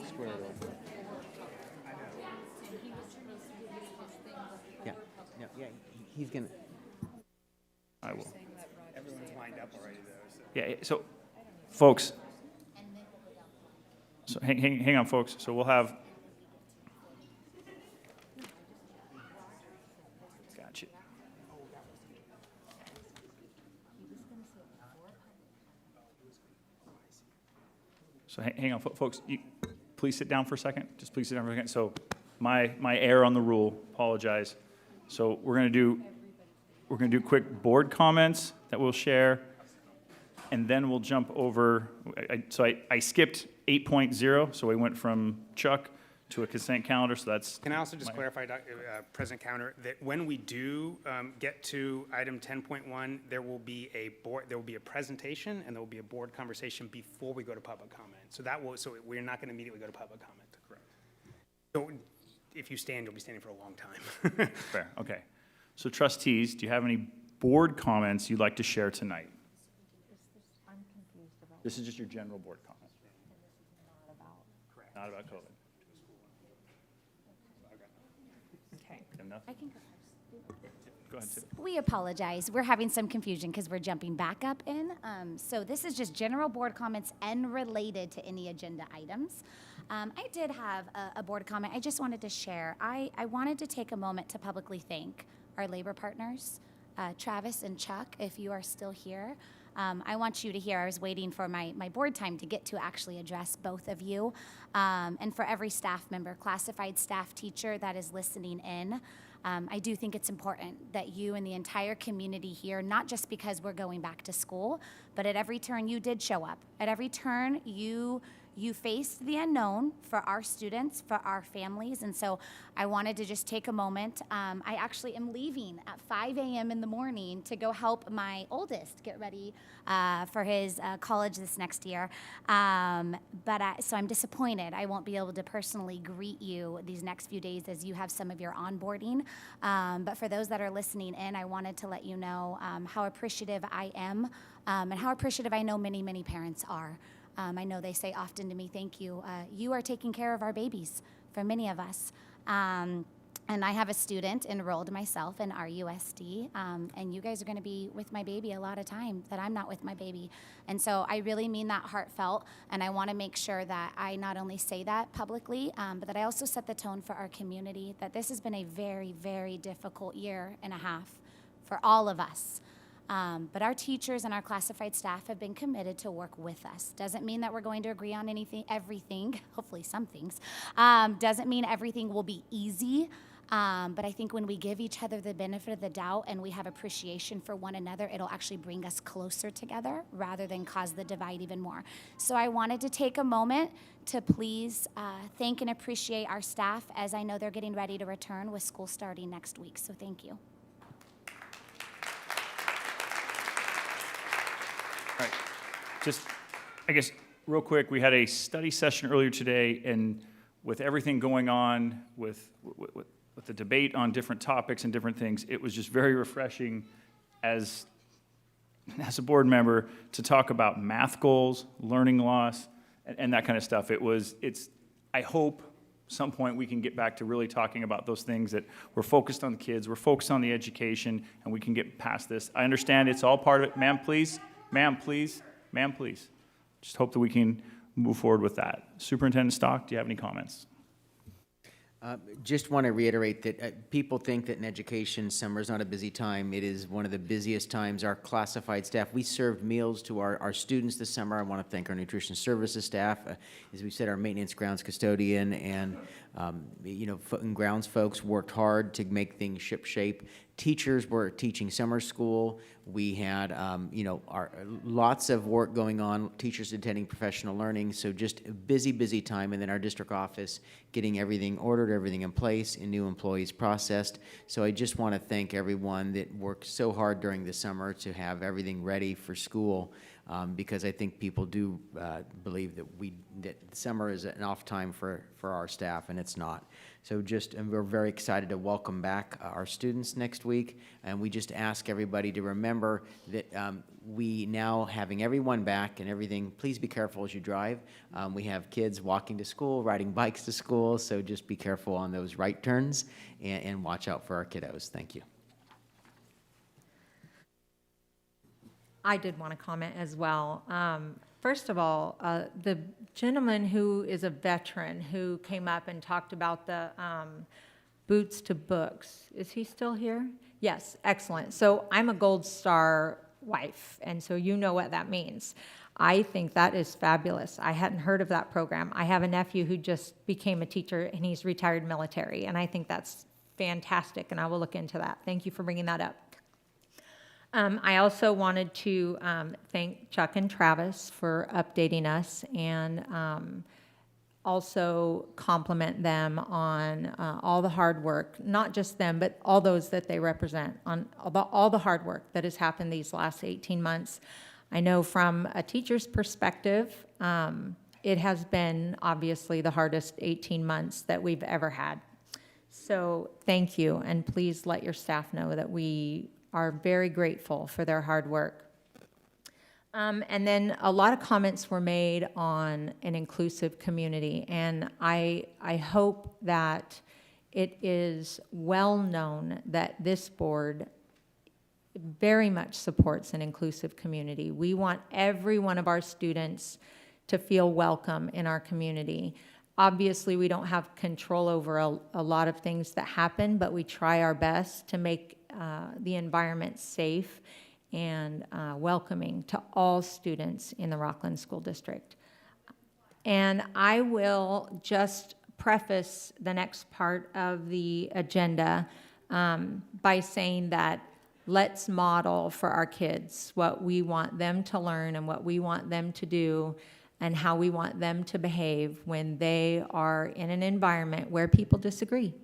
Speaker 14: square it off.
Speaker 15: Yeah, he's gonna.
Speaker 3: I will.
Speaker 14: Everyone's lined up already, though. So.
Speaker 3: Yeah, so, folks. So hang on, folks. So we'll have. Gotcha. So hang on, folks. Please sit down for a second. Just please sit down for a second. So my error on the rule. Apologize. So we're gonna do quick board comments that we'll share, and then we'll jump over. I skipped 8.0, so we went from Chuck to a consent calendar. So that's.
Speaker 14: Can I also just clarify, President Counter, that when we do get to item 10.1, there will be a presentation and there will be a board conversation before we go to public comment. So we're not going to immediately go to public comment. Correct. So if you stand, you'll be standing for a long time.
Speaker 3: Fair. Okay. So trustees, do you have any board comments you'd like to share tonight? This is just your general board comment. Not about COVID.
Speaker 2: Okay.
Speaker 3: Enough?
Speaker 1: I can
Speaker 3: Go ahead, Tiff.
Speaker 18: We apologize. We're having some confusion because we're jumping back up in. So this is just general board comments unrelated to any agenda items. I did have a board comment I just wanted to share. I wanted to take a moment to publicly thank our labor partners, Travis and Chuck, if you are still here. I want you to hear, I was waiting for my board time to get to actually address both of you. And for every staff member, classified staff teacher that is listening in, I do think it's important that you and the entire community here, not just because we're going back to school, but at every turn you did show up. At every turn you faced the unknown for our students, for our families, and so I wanted to just take a moment. I actually am leaving at 5 a.m. in the morning to go help my oldest get ready for his college this next year. So I'm disappointed I won't be able to personally greet you these next few days as you have some of your onboarding. But for those that are listening in, I wanted to let you know how appreciative I am and how appreciative I know many, many parents are. I know they say often to me, thank you. You are taking care of our babies for many of us. And I have a student enrolled myself in RUSD, and you guys are going to be with my baby a lot of time that I'm not with my baby. And so I really mean that heartfelt, and I want to make sure that I not only say that publicly, but that I also set the tone for our community, that this has been a very, very difficult year and a half for all of us. But our teachers and our classified staff have been committed to work with us. Doesn't mean that we're going to agree on everything, hopefully some things. Doesn't mean everything will be easy. But I think when we give each other the benefit of the doubt and we have appreciation for one another, it'll actually bring us closer together rather than cause the divide even more. So I wanted to take a moment to please thank and appreciate our staff, as I know they're getting ready to return with school starting next week. So thank you.
Speaker 3: All right, just, I guess, real quick, we had a study session earlier today, and with everything going on with the debate on different topics and different things, it was just very refreshing as a board member to talk about math goals, learning loss, and that kind of stuff. I hope some point we can get back to really talking about those things, that we're focused on the kids, we're focused on the education, and we can get past this. I understand it's all part of it. Ma'am, please. Ma'am, please. Ma'am, please. Just hope that we can move forward with that. Superintendent Stock, do you have any comments?
Speaker 15: Just want to reiterate that people think that in education, summer is not a busy time. It is one of the busiest times. Our classified staff, we served meals to our students this summer. I want to thank our nutrition services staff. As we said, our maintenance grounds custodian and, and grounds folks worked hard to make things shipshape. teachers were teaching summer school. We had, lots of work going on, teachers attending professional learning, so just a busy, busy time. And then our district office getting everything ordered, everything in place, and new employees processed. So I just want to thank everyone that worked so hard during the summer to have everything ready for school, because I think people do believe that summer is an off time for our staff, and it's not. So and we're very excited to welcome back our students next week, and we just ask everybody to remember that we now having everyone back and everything, please be careful as you drive. We have kids walking to school, riding bikes to school, so just be careful on those right turns and watch out for our kiddos. Thank you.
Speaker 2: I did want to comment as well. First of all, the gentleman who is a veteran who came up and talked about the boots to books, is he still here? Yes, excellent. So I'm a Gold Star wife, and so you know what that means. I think that is fabulous. I hadn't heard of that program. I have a nephew who just became a teacher, and he's retired military, and I think that's fantastic, and I will look into that. Thank you for bringing that up. I also wanted to thank Chuck and Travis for updating us, and also compliment them on all the hard work, not just them, but all those that they represent, on all the hard work that has happened these last 18 months. I know from a teacher's perspective, it has been obviously the hardest 18 months that we've ever had. So thank you, and please let your staff know that we are very grateful for their hard work. And then a lot of comments were made on an inclusive community, and I hope that it is well known that this board very much supports an inclusive community. We want every one of our students to feel welcome in our community. Obviously, we don't have control over a lot of things that happen, but we try our best to make the environment safe and welcoming to all students in the Rocklin School District. And I will just preface the next part of the agenda by saying that let's model for our kids what we want them to learn and what we want them to do and how we want them to behave when they are in an environment where people disagree.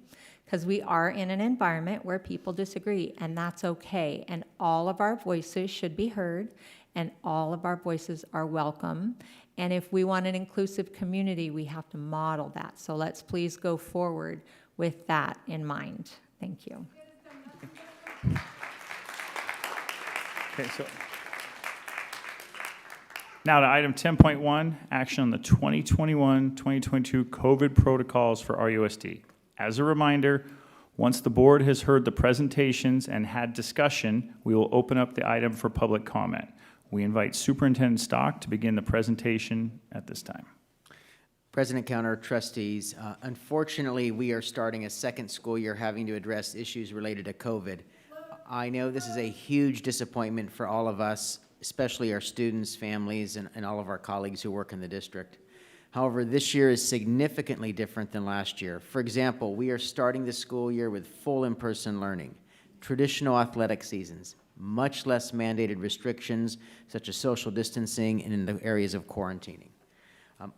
Speaker 2: Because we are in an environment where people disagree, and that's okay. And all of our voices should be heard, and all of our voices are welcome. And if we want an inclusive community, we have to model that. So let's please go forward with that in mind. Thank you.
Speaker 3: Okay, so now to item 10.1, action on the 2021-2022 COVID protocols for RUSD. As a reminder, once the board has heard the presentations and had discussion, we will open up the item for public comment. We invite Superintendent Stock to begin the presentation at this time.
Speaker 15: President Counter, trustees, unfortunately, we are starting a second school year having to address issues related to COVID. I know this is a huge disappointment for all of us, especially our students, families, and all of our colleagues who work in the district. However, this year is significantly different than last year. For example, we are starting the school year with full in-person learning, traditional athletic seasons, much less mandated restrictions such as social distancing and in the areas of quarantining.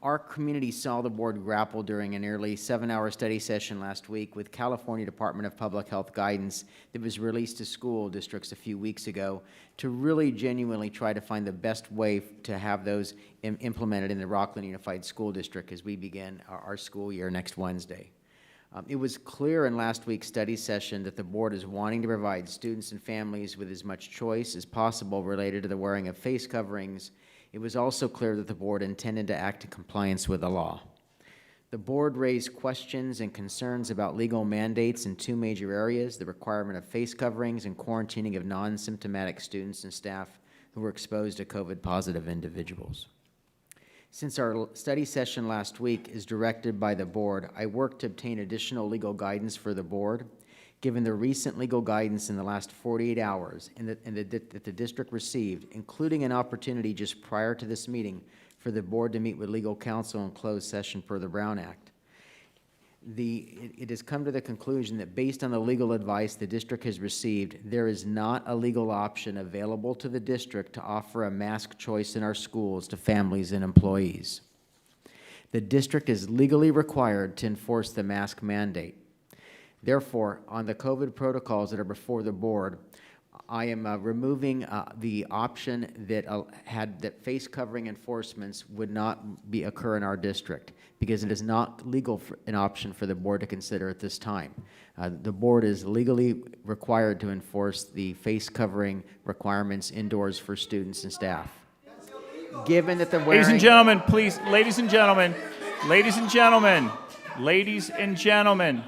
Speaker 15: Our community saw the board grapple during a nearly 7-hour study session last week with California Department of Public Health guidance that was released to school districts a few weeks ago to really genuinely try to find the best way to have those implemented in the Rocklin Unified School District as we begin our school year next Wednesday. It was clear in last week's study session that the board is wanting to provide students and families with as much choice as possible related to the wearing of face coverings. It was also clear that the board intended to act in compliance with the law. The board raised questions and concerns about legal mandates in two major areas, the requirement of face coverings and quarantining of non-symptomatic students and staff who were exposed to COVID-positive individuals. Since our study session last week is directed by the board, I worked to obtain additional legal guidance for the board. Given the recent legal guidance in the last 48 hours that the district received, including an opportunity just prior to this meeting for the board to meet with legal counsel in closed session per the Brown Act. it has come to the conclusion that based on the legal advice the district has received, there is not a legal option available to the district to offer a mask choice in our schools to families and employees. The district is legally required to enforce the mask mandate. Therefore, on the COVID protocols that are before the board, I am removing the option that that face covering enforcements would not occur in our district, because it is not legal an option for the board to consider at this time. The board is legally required to enforce the face covering requirements indoors for students and staff. Given that the wearing...
Speaker 3: Ladies and gentlemen, please, ladies and gentlemen, ladies and gentlemen, ladies and gentlemen,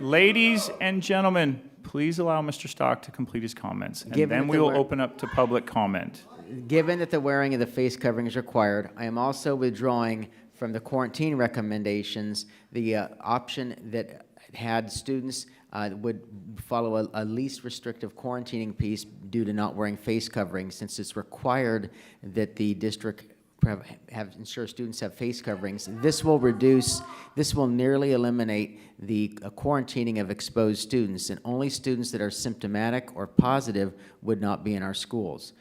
Speaker 3: ladies and gentlemen, please allow Mr. Stock to complete his comments, and then we will open up to public comment.
Speaker 15: Given that the wearing of the face covering is required, I am also withdrawing from the quarantine recommendations the option that had students would follow a least restrictive quarantining piece due to not wearing face coverings, since it's required that the district ensure students have face coverings. This will nearly eliminate the quarantining of exposed students, and only students that are symptomatic or positive would not be in our schools.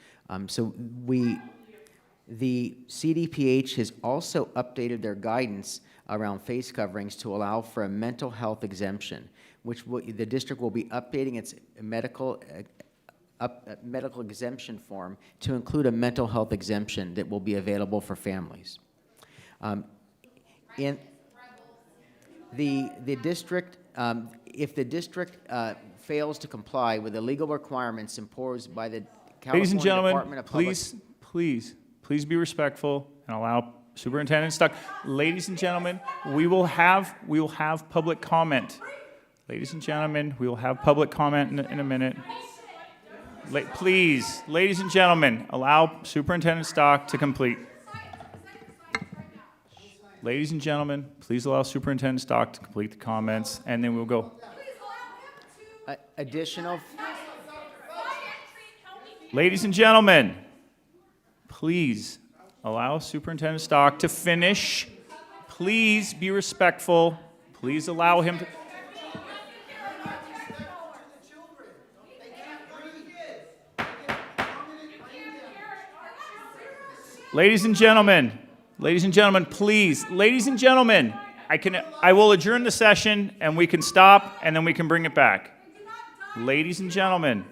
Speaker 15: The CDPH has also updated their guidance around face coverings to allow for a mental health exemption, which the district will be updating its medical exemption form to include a mental health exemption that will be available for families. In the district, if the district fails to comply with the legal requirements imposed by the
Speaker 3: Ladies and
Speaker 15: California
Speaker 3: gentlemen,
Speaker 15: Department of Public...
Speaker 3: please be respectful and allow Superintendent Stock. Ladies and gentlemen, we will have public comment. Ladies and gentlemen, we will have public comment in a minute. Please, ladies and gentlemen, allow Superintendent Stock to complete. Ladies and gentlemen, please allow Superintendent Stock to complete the comments, and then we'll go.
Speaker 15: Additional...
Speaker 3: Ladies and gentlemen, please allow Superintendent Stock to finish. Please be respectful. Please allow him to... Ladies and gentlemen, please, ladies and gentlemen, I will adjourn the session and we can stop and then we can bring it back. Ladies and gentlemen.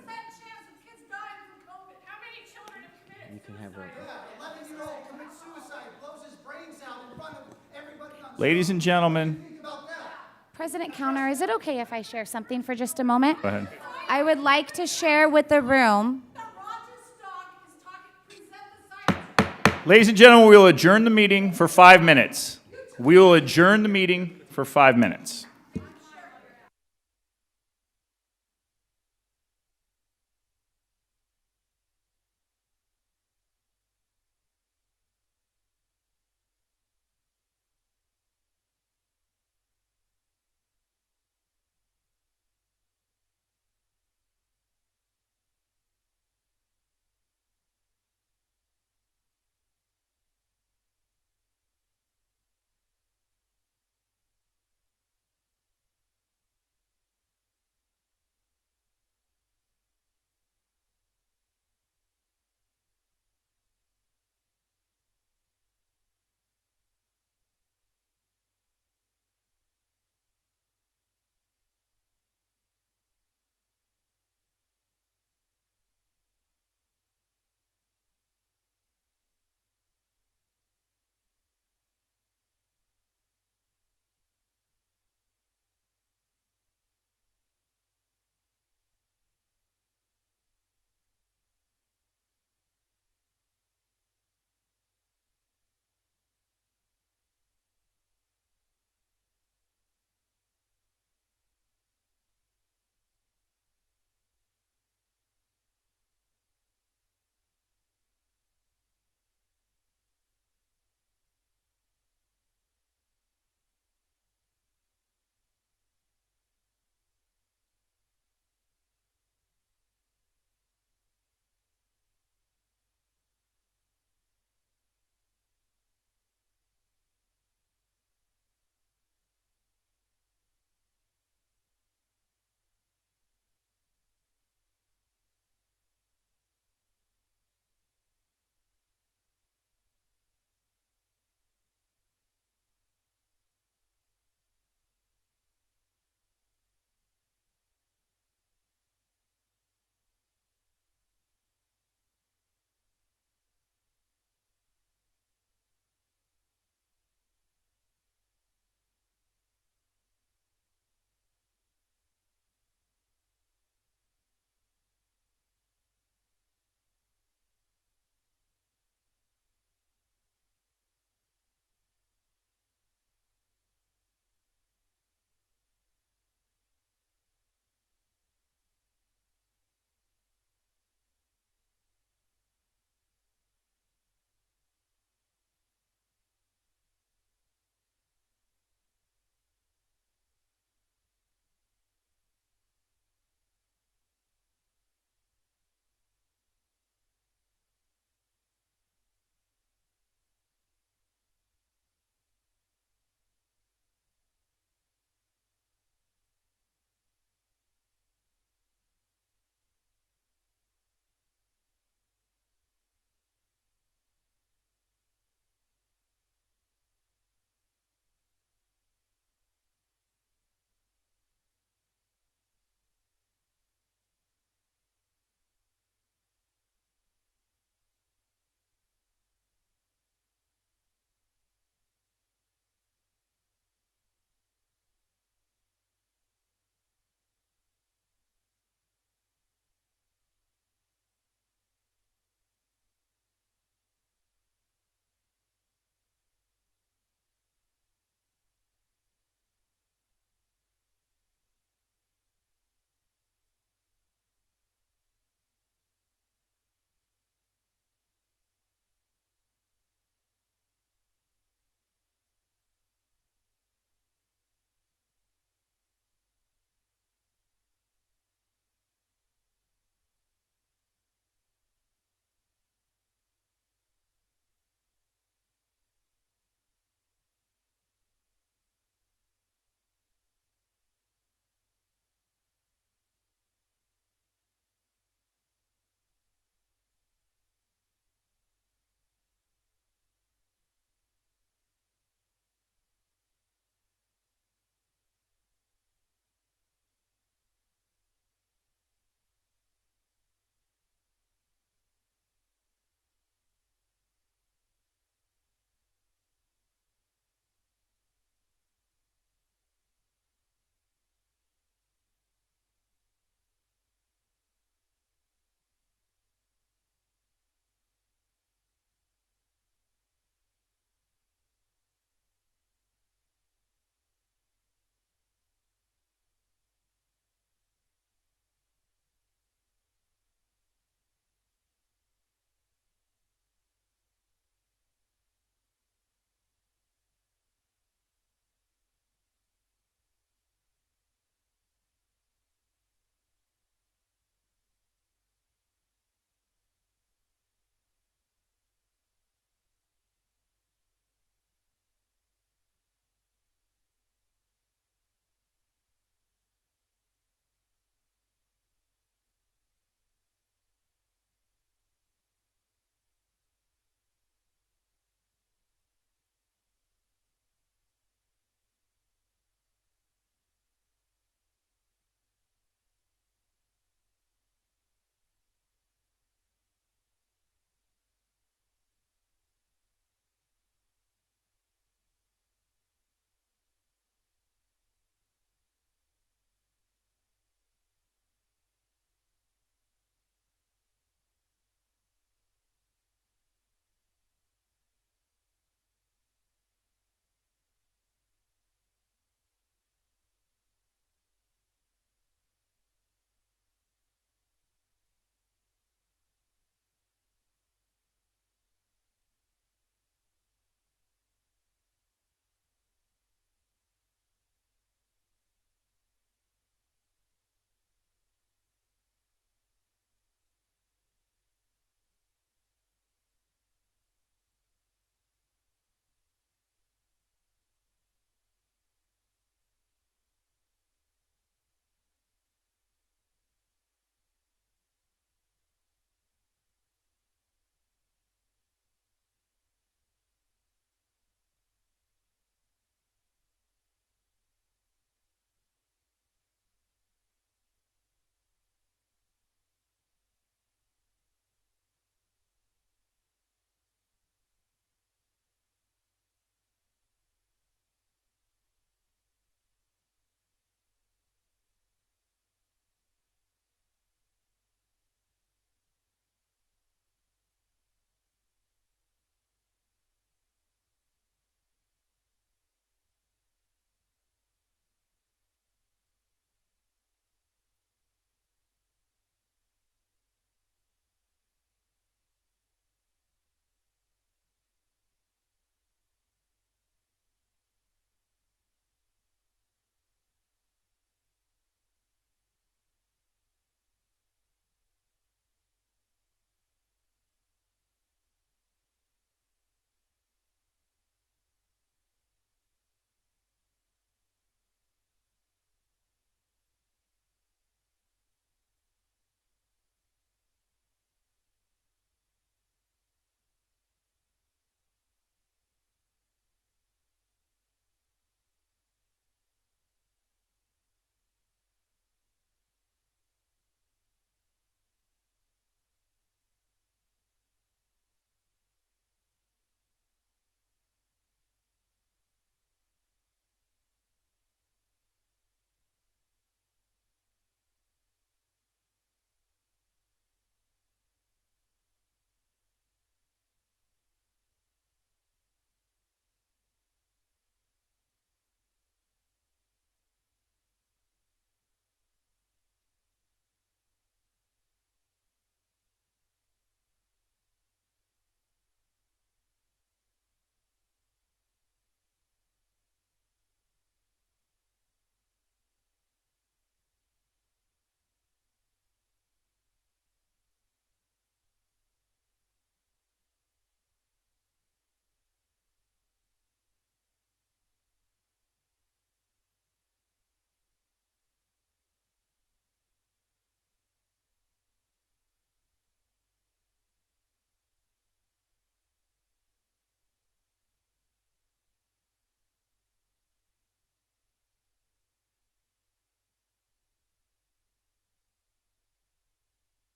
Speaker 15: You can have
Speaker 3: Ladies and gentlemen.
Speaker 18: President Counter, is it okay if I share something for just a moment?
Speaker 3: Go ahead.
Speaker 18: I would like to share with the room.
Speaker 3: Ladies and gentlemen, we will adjourn the meeting for 5 minutes. We will adjourn the meeting for 5 minutes.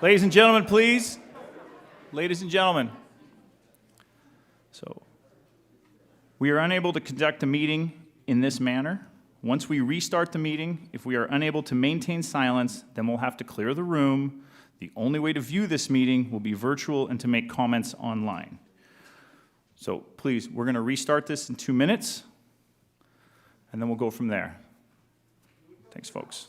Speaker 3: Ladies and gentlemen, please. Ladies and gentlemen. So, we are unable to conduct a meeting in this manner. Once we restart the meeting, if we are unable to maintain silence, then we'll have to clear the room. The only way to view this meeting will be virtual and to make comments online. So please, we're going to restart this in 2 minutes, and then we'll go from there. Thanks, folks.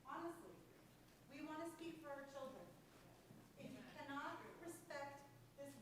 Speaker 7: Honestly, we want to speak for our children. If you cannot respect this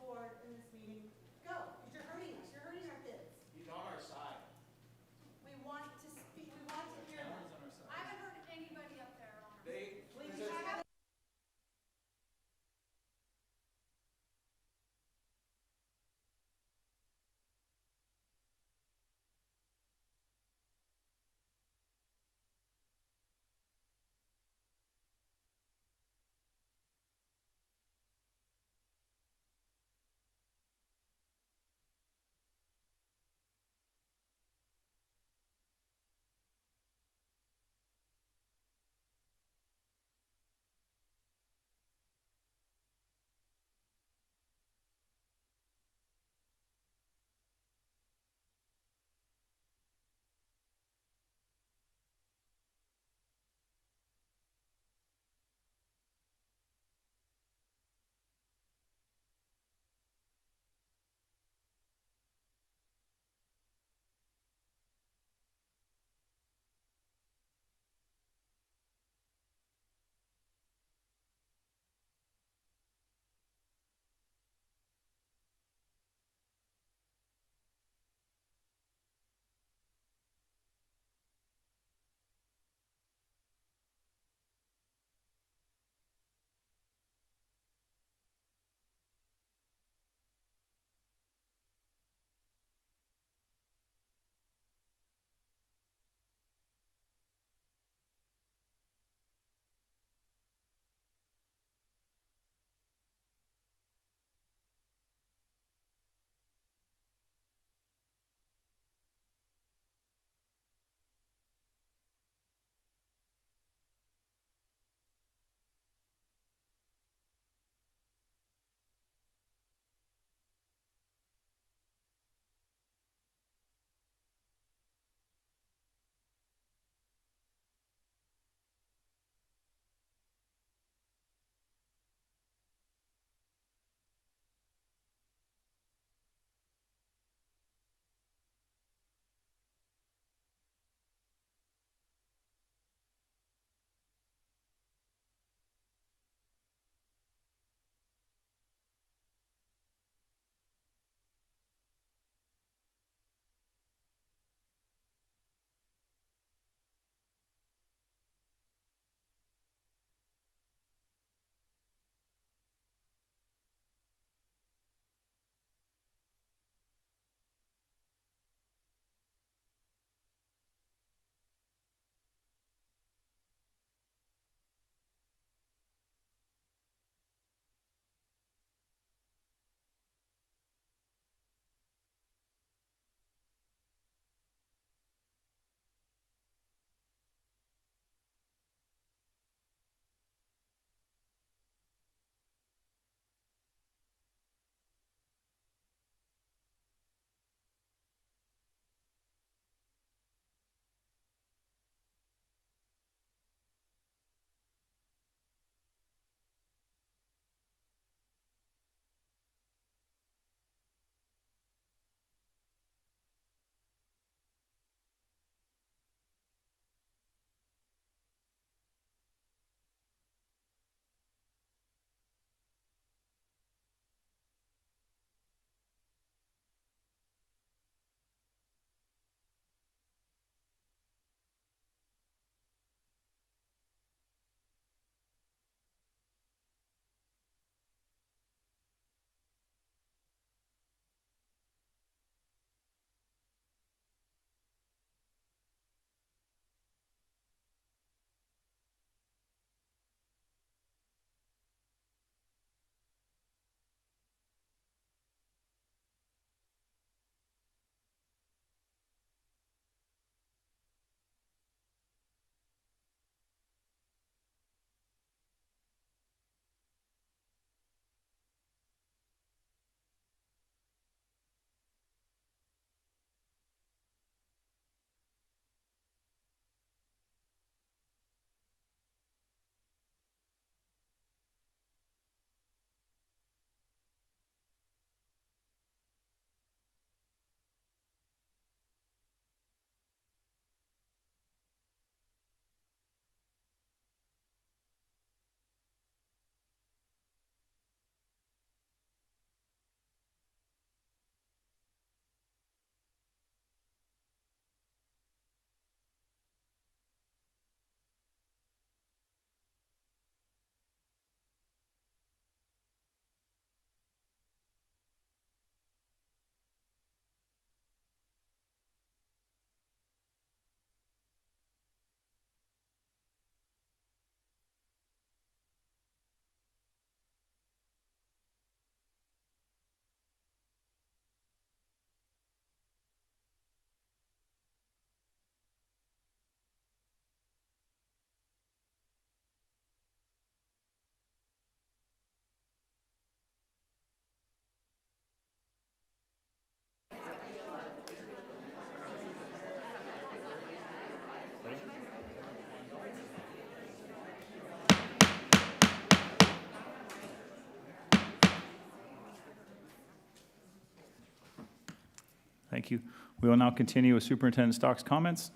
Speaker 3: Thank you. We will now continue with Superintendent Stock's comments.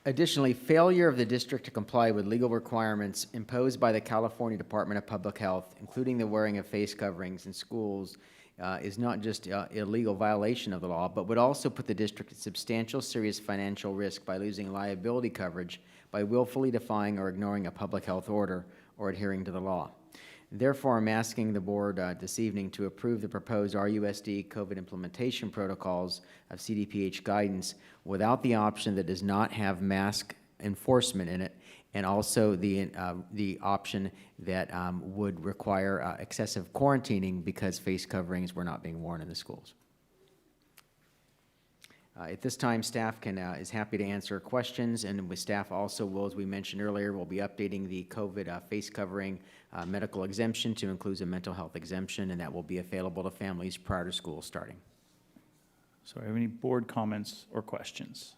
Speaker 15: Additionally, failure of the district to comply with legal requirements imposed by the California Department of Public Health, including the wearing of face coverings in schools, is not just illegal violation of the law, but would also put the district at substantial serious financial risk by losing liability coverage by willfully defying or ignoring a public health order or adhering to the law. Therefore, I'm asking the board this evening to approve the proposed RUSD COVID implementation protocols of CDPH guidance without the option that does not have mask enforcement in it, and also the option that would require excessive quarantining because face coverings were not being worn in the schools. At this time, staff is happy to answer questions, and with staff also will, as we mentioned earlier, we'll be updating the COVID face covering medical exemption to include a mental health exemption, and that will be available to families prior to school starting.
Speaker 3: So, have any board comments or questions?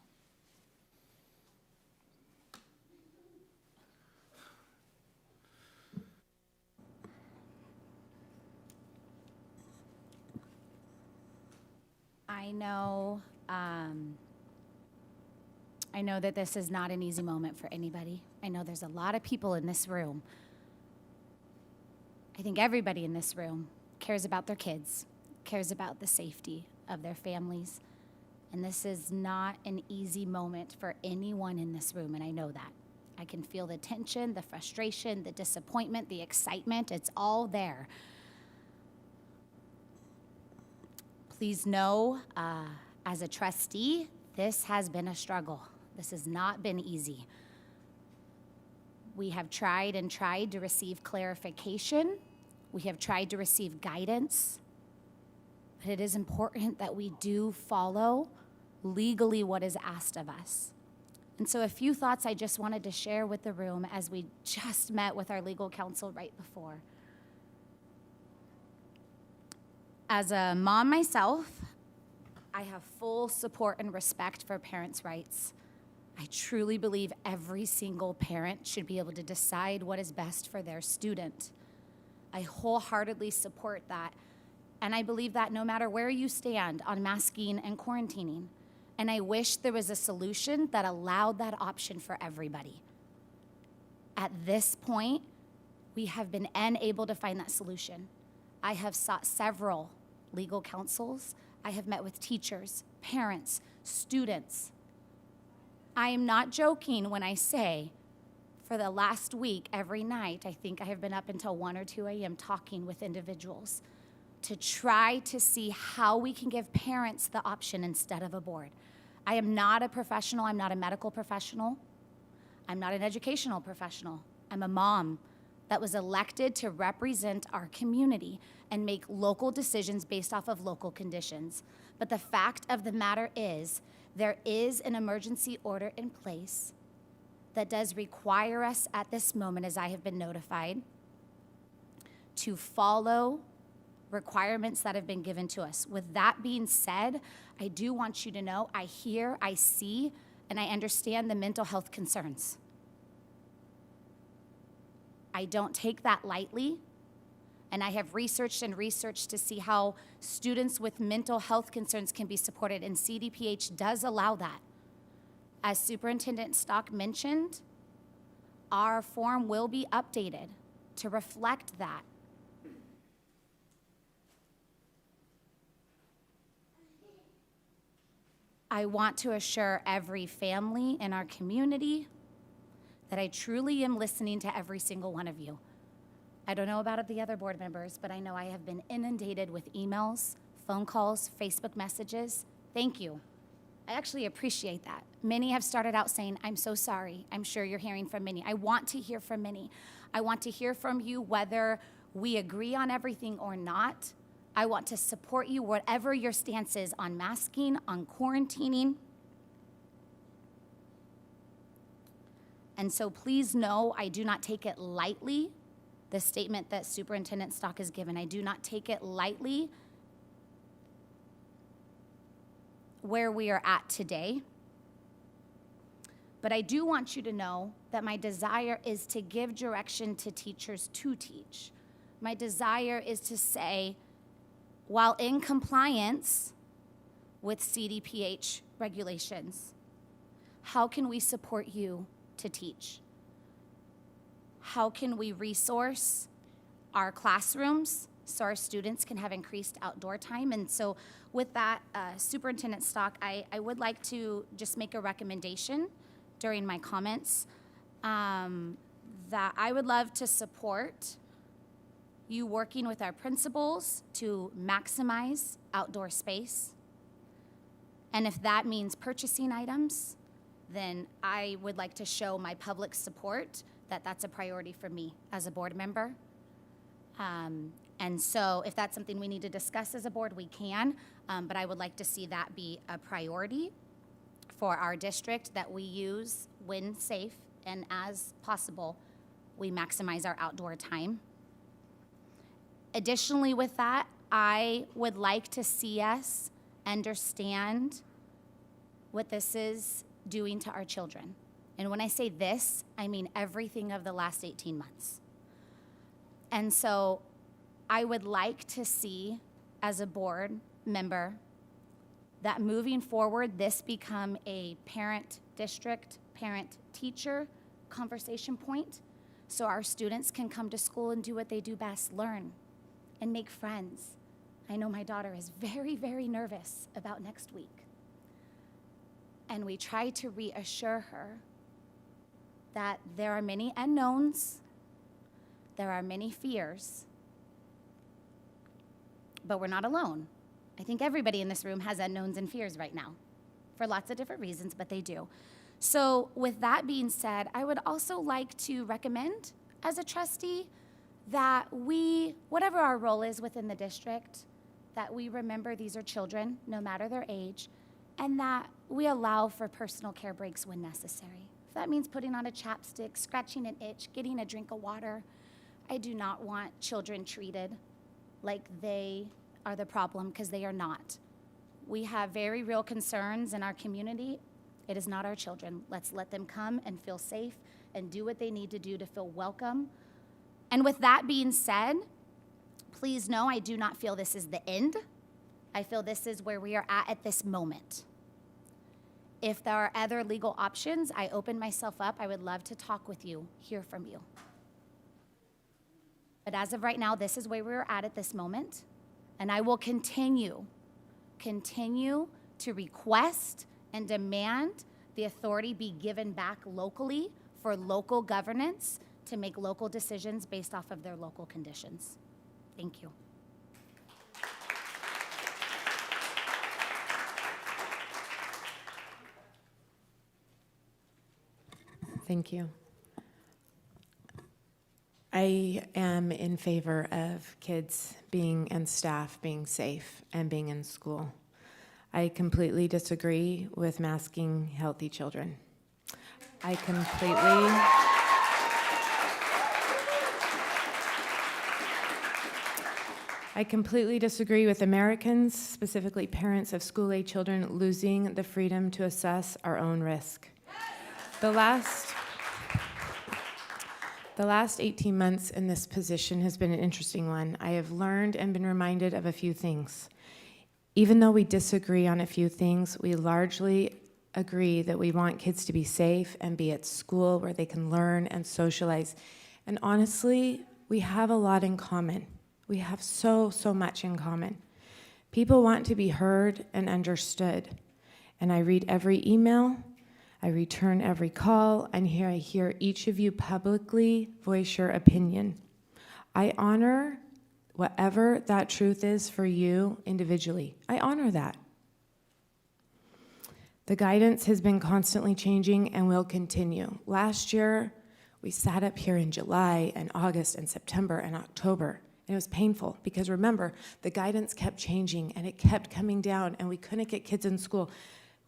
Speaker 18: I know that this is not an easy moment for anybody. I know there's a lot of people in this room. I think everybody in this room cares about their kids, cares about the safety of their families. And this is not an easy moment for anyone in this room, and I know that. I can feel the tension, the frustration, the disappointment, the excitement. It's all there. Please know, as a trustee, this has been a struggle. This has not been easy. We have tried and tried to receive clarification. We have tried to receive guidance. But it is important that we do follow legally what is asked of us. And so a few thoughts I just wanted to share with the room as we just met with our legal counsel right before. As a mom myself, I have full support and respect for parents' rights. I truly believe every single parent should be able to decide what is best for their student. I wholeheartedly support that, and I believe that no matter where you stand on masking and quarantining, and I wish there was a solution that allowed that option for everybody. At this point, we have been unable to find that solution. I have sought several legal counsels. I have met with teachers, parents, students. I am not joking when I say, for the last week, every night, I think I have been up until 1 or 2 a.m. talking with individuals to try to see how we can give parents the option instead of a board. I am not a professional. I'm not a medical professional. I'm not an educational professional. I'm a mom that was elected to represent our community and make local decisions based off of local conditions. But the fact of the matter is, there is an emergency order in place that does require us at this moment, as I have been notified, to follow requirements that have been given to us. With that being said, I do want you to know I hear, I see, and I understand the mental health concerns. I don't take that lightly, and I have researched to see how students with mental health concerns can be supported, and CDPH does allow that. As Superintendent Stock mentioned, our form will be updated to reflect that. I want to assure every family in our community that I truly am listening to every single one of you. I don't know about the other board members, but I know I have been inundated with emails, phone calls, Facebook messages. Thank you. I actually appreciate that. Many have started out saying, I'm so sorry. I'm sure you're hearing from many. I want to hear from many. I want to hear from you whether we agree on everything or not. I want to support you whatever your stance is on masking, on quarantining. And so please know I do not take it lightly, the statement that Superintendent Stock has given. I do not take it lightly where we are at today. But I do want you to know that my desire is to give direction to teachers to teach. My desire is to say, while in compliance with CDPH regulations? How can we support you to teach? How can we resource our classrooms so our students can have increased outdoor time? And so with that, Superintendent Stock, I would like to just make a recommendation during my comments that I would love to support you working with our principals to maximize outdoor space. And if that means purchasing items, then I would like to show my public support that that's a priority for me as a board member. And so if that's something we need to discuss as a board, we can, but I would like to see that be a priority for our district, that we use when safe and as possible, we maximize our outdoor time. Additionally with that, I would like to see us understand what this is doing to our children. And when I say this, I mean everything of the last 18 months. And so I would like to see, as a board member, that moving forward, this become a parent-district, parent-teacher conversation point, so our students can come to school and do what they do best, learn and make friends. I know my daughter is very, very nervous about next week. And we try to reassure her that there are many unknowns, there are many fears, but we're not alone. I think everybody in this room has unknowns and fears right now for lots of different reasons, but they do. So with that being said, I would also like to recommend as a trustee that we, whatever our role is within the district, that we remember these are children, no matter their age, and that we allow for personal care breaks when necessary. If that means putting on a chapstick, scratching an itch, getting a drink of water, I do not want children treated like they are the problem, because they are not. We have very real concerns in our community. It is not our children. Let's let them come and feel safe and do what they need to do to feel welcome. And with that being said, please know I do not feel this is the end. I feel this is where we are at this moment. If there are other legal options, I open myself up. I would love to talk with you, hear from you. But as of right now, this is where we're at this moment. And I will continue to request and demand the authority be given back locally for local governance to make local decisions based off of their local conditions. Thank you.
Speaker 16: Thank you. I am in favor of kids being and staff being safe and being in school. I completely disagree with masking healthy children. I completely disagree with Americans, specifically parents of school-age children, losing the freedom to assess our own risk. The last 18 months in this position has been an interesting one. I have learned and been reminded of a few things. Even though we disagree on a few things, we largely agree that we want kids to be safe and be at school where they can learn and socialize. And honestly, we have a lot in common. We have so much in common. People want to be heard and understood. And I read every email, I return every call, and here I hear each of you publicly voice your opinion. I honor whatever that truth is for you individually. I honor that. The guidance has been constantly changing and will continue. Last year, we sat up here in July and August and September and October, and it was painful because remember, the guidance kept changing and it kept coming down and we couldn't get kids in school.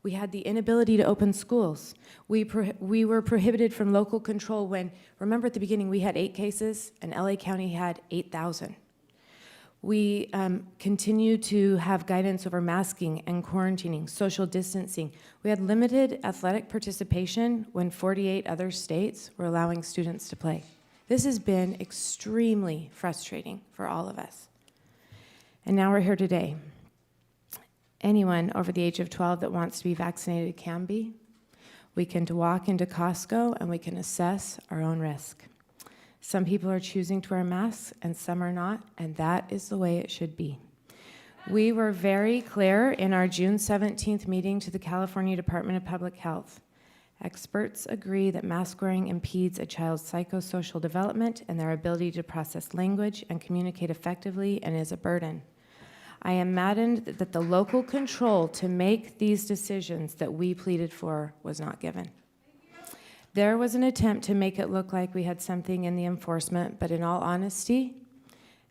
Speaker 16: We had the inability to open schools. We were prohibited from local control when, remember at the beginning, we had 8 cases and LA County had 8,000. We continue to have guidance over masking and quarantining, social distancing. We had limited athletic participation when 48 other states were allowing students to play. This has been extremely frustrating for all of us. And now we're here today. Anyone over the age of 12 that wants to be vaccinated can be. We can walk into Costco and we can assess our own risk. Some people are choosing to wear masks and some are not, and that is the way it should be. We were very clear in our June 17th meeting to the California Department of Public Health. Experts agree that mask wearing impedes a child's psychosocial development and their ability to process language and communicate effectively, and is a burden. I am maddened that the local control to make these decisions that we pleaded for was not given. There was an attempt to make it look like we had something in the enforcement, but in all honesty,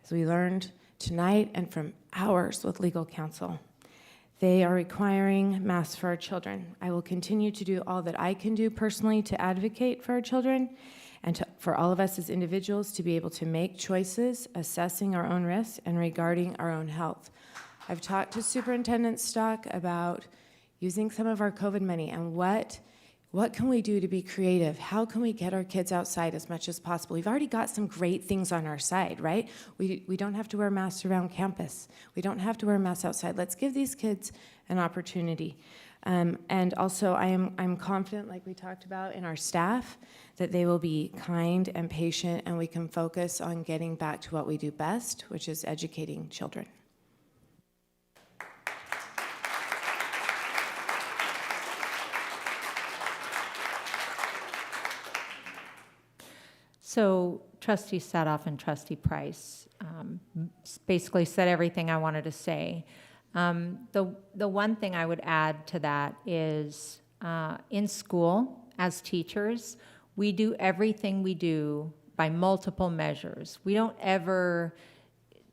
Speaker 16: as we learned tonight and from hours with legal counsel, they are requiring masks for our children. I will continue to do all that I can do personally to advocate for our children and for all of us as individuals to be able to make choices, assessing our own risks and regarding our own health. I've talked to Superintendent Stock about using some of our COVID money and what can we do to be creative? How can we get our kids outside as much as possible? We've already got some great things on our side, right? We don't have to wear masks around campus. We don't have to wear masks outside. Let's give these kids an opportunity. And also, I'm confident, like we talked about, in our staff, that they will be kind and patient, and we can focus on getting back to what we do best, which is educating children.
Speaker 2: So Trustee Satoff and Trustee Price basically said everything I wanted to say. The one thing I would add to that is in school, as teachers, we do everything we do by multiple measures. We don't ever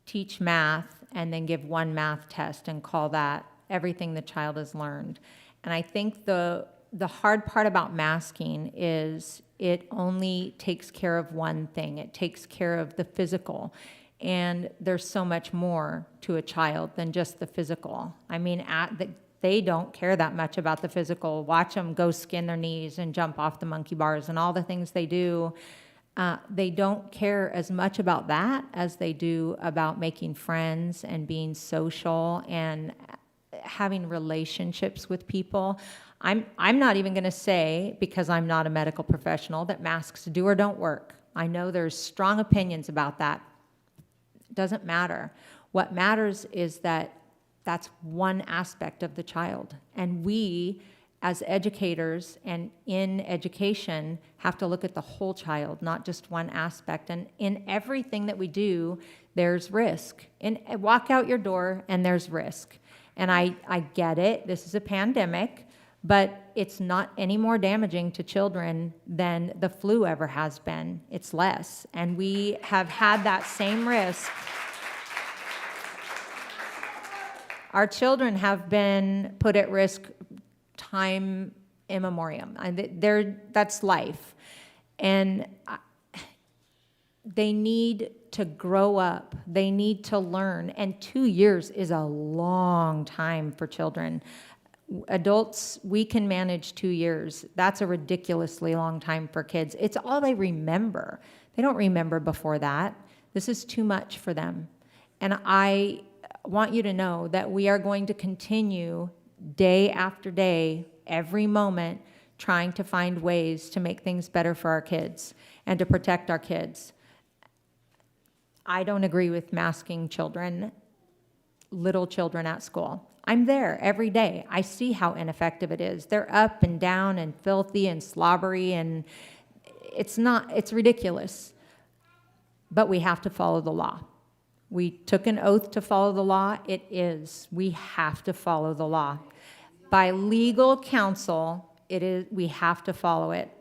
Speaker 2: teach math and then give one math test and call that everything the child has learned. And I think the hard part about masking is it only takes care of one thing. It takes care of the physical. And there's so much more to a child than just the physical. I mean, they don't care that much about the physical. Watch them go skin their knees and jump off the monkey bars and all the things they do. They don't care as much about that as they do about making friends and being social and having relationships with people. I'm not even going to say, because I'm not a medical professional, that masks do or don't work. I know there's strong opinions about that. It doesn't matter. What matters is that that's one aspect of the child. And we, as educators and in education, have to look at the whole child, not just one aspect. And in everything that we do, there's risk. And walk out your door and there's risk. And I get it. This is a pandemic. But it's not any more damaging to children than the flu ever has been. It's less. And we have had that same risk. Our children have been put at risk time immemorial. That's life. And they need to grow up. They need to learn. And 2 years is a long time for children. Adults, we can manage 2 years. That's a ridiculously long time for kids. It's all they remember. They don't remember before that. This is too much for them. And I want you to know that we are going to continue day after day, every moment, trying to find ways to make things better for our kids and to protect our kids. I don't agree with masking children, little children at school. I'm there every day. I see how ineffective it is. They're up and down and filthy and slobbery, and it's ridiculous. But we have to follow the law. We took an oath to follow the law. We have to follow the law. By legal counsel, we have to follow it.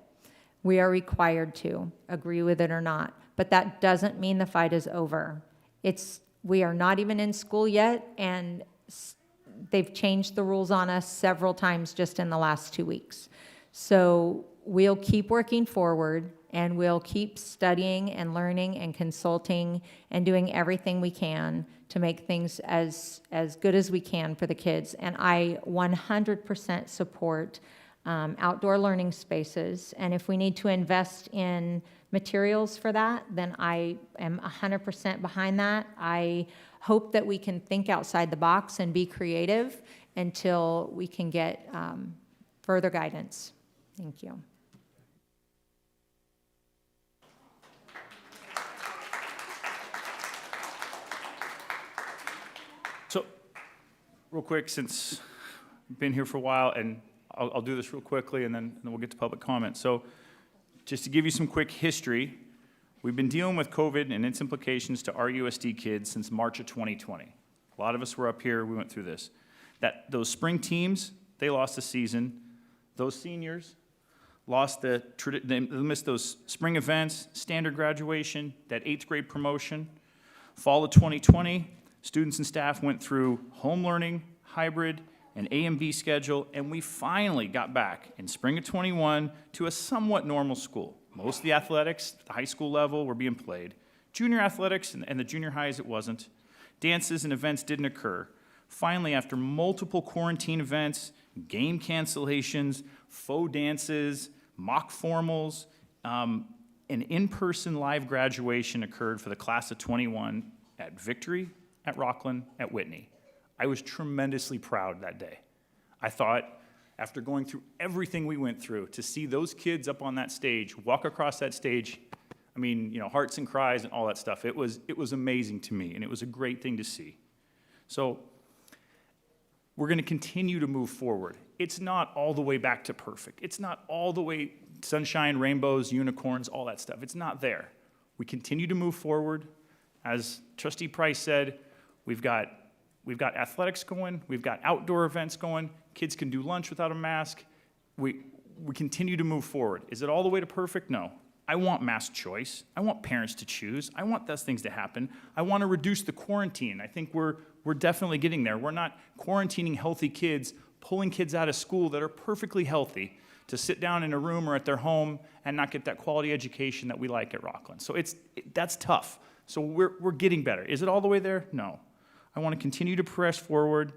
Speaker 2: We are required to, agree with it or not. But that doesn't mean the fight is over. We are not even in school yet, and they've changed the rules on us several times just in the last 2 weeks. So we'll keep working forward, and we'll keep studying and learning and consulting and doing everything we can to make things as good as we can for the kids. And I 100% support outdoor learning spaces. And if we need to invest in materials for that, then I am 100% behind that. I hope that we can think outside the box and be creative until we can get further guidance. Thank you.
Speaker 3: So, real quick, since I've been here for a while, and I'll do this real quickly, and then we'll get to public comment. So, just to give you some quick history, we've been dealing with COVID and its implications to our USD kids since March of 2020. A lot of us were up here, we went through this. Those spring teams, they lost the season. Those seniors they missed those spring events, standard graduation, that 8th grade promotion. Fall of 2020, students and staff went through home learning, hybrid, an A and B schedule, and we finally got back in spring of 21 to a somewhat normal school. Most of the athletics, the high school level, were being played. Junior athletics and the junior highs, it wasn't. Dances and events didn't occur. Finally, after multiple quarantine events, game cancellations, faux dances, mock formals, an in-person live graduation occurred for the class of 21 at Victory, at Rocklin, at Whitney. I was tremendously proud that day. I thought, after going through everything we went through, to see those kids up on that stage, walk across that stage, I mean, you know, hearts and cries and all that stuff, it was amazing to me, and it was a great thing to see. So, we're going to continue to move forward. It's not all the way back to perfect. It's not all the way sunshine, rainbows, unicorns, all that stuff. It's not there. We continue to move forward. As Trustee Price said, we've got athletics going, we've got outdoor events going, kids can do lunch without a mask. We continue to move forward. Is it all the way to perfect? No. I want mask choice. I want parents to choose. I want those things to happen. I want to reduce the quarantine. I think we're definitely getting there. We're not quarantining healthy kids, pulling kids out of school that are perfectly healthy to sit down in a room or at their home and not get that quality education that we like at Rocklin. So that's tough. So we're getting better. Is it all the way there? No. I want to continue to press forward.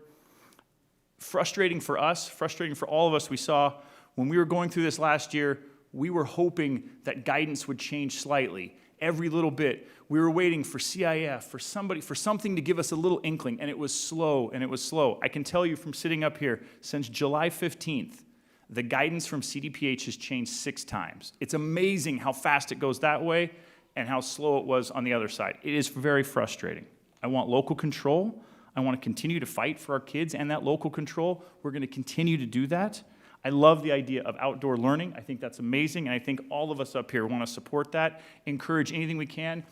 Speaker 3: Frustrating for us, frustrating for all of us. We saw when we were going through this last year, we were hoping that guidance would change slightly, every little bit. We were waiting for CIF, for something to give us a little inkling, and it was slow, and it was slow. I can tell you from sitting up here, since July 15th, the guidance from CDPH has changed 6 times. It's amazing how fast it goes that way and how slow it was on the other side. It is very frustrating. I want local control. I want to continue to fight for our kids and that local control. We're going to continue to do that. I love the idea of outdoor learning. I think that's amazing, and I think all of us up here want to support that, encourage anything we can.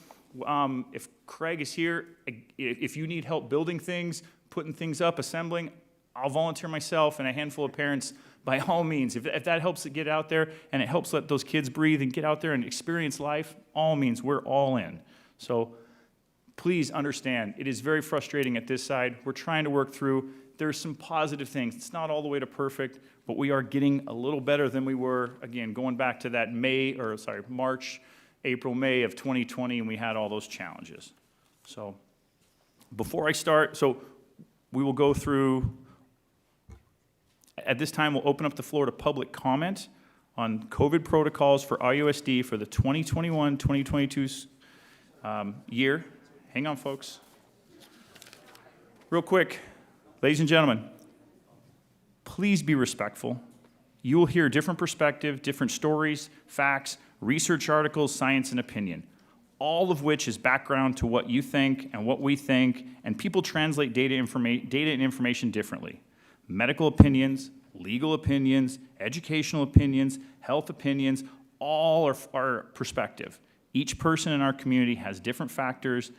Speaker 3: If Craig is here, if you need help building things, putting things up, assembling, I'll volunteer myself and a handful of parents by all means. If that helps to get out there and it helps let those kids breathe and get out there and experience life, all means we're all in. So please understand, it is very frustrating at this side. We're trying to work through. There's some positive things. It's not all the way to perfect, but we are getting a little better than we were, again, going back to that March, April, May of 2020, and we had all those challenges. So before I start, we will go through, at this time, we'll open up the floor to public comment on COVID protocols for IUSD for the 2021-2022 year. Hang on, folks. Real quick. Ladies and gentlemen, please be respectful. You will hear different perspectives, different stories, facts, research articles, science, and opinion, all of which is background to what you think and what we think, and people translate data and information differently. Medical opinions, legal opinions, educational opinions, health opinions, all are perspective. Each person in our community has different factors,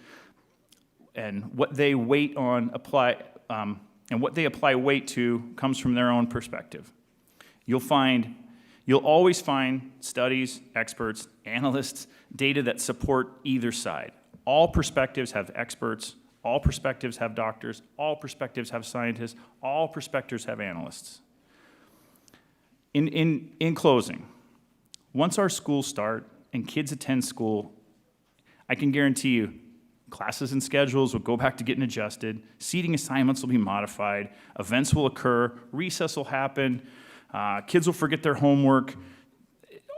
Speaker 3: and what they apply weight to comes from their own perspective. You'll always find studies, experts, analysts, data that support either side. All perspectives have experts, all perspectives have doctors, all perspectives have scientists, all perspectives have analysts. In closing, once our schools start and kids attend school, I can guarantee you, classes and schedules will go back to getting adjusted, seating assignments will be modified, events will occur, recess will happen, kids will forget their homework,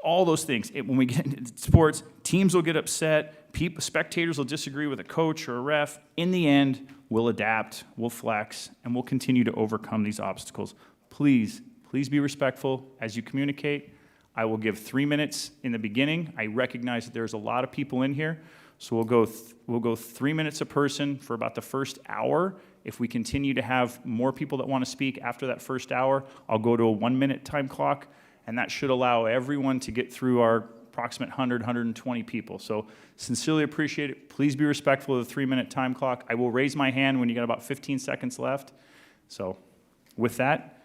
Speaker 3: all those things. When we get into sports, teams will get upset, spectators will disagree with a coach or a ref. In the end, we'll adapt, we'll flex, and we'll continue to overcome these obstacles. Please be respectful as you communicate. I will give 3 minutes in the beginning. I recognize that there's a lot of people in here, so we'll go 3 minutes a person for about the first hour. If we continue to have more people that want to speak after that first hour, I'll go to a 1 minute time clock, and that should allow everyone to get through our approximate 100, 120 people. So sincerely appreciate it. Please be respectful of the 3 minute time clock. I will raise my hand when you got about 15 seconds left. So with that,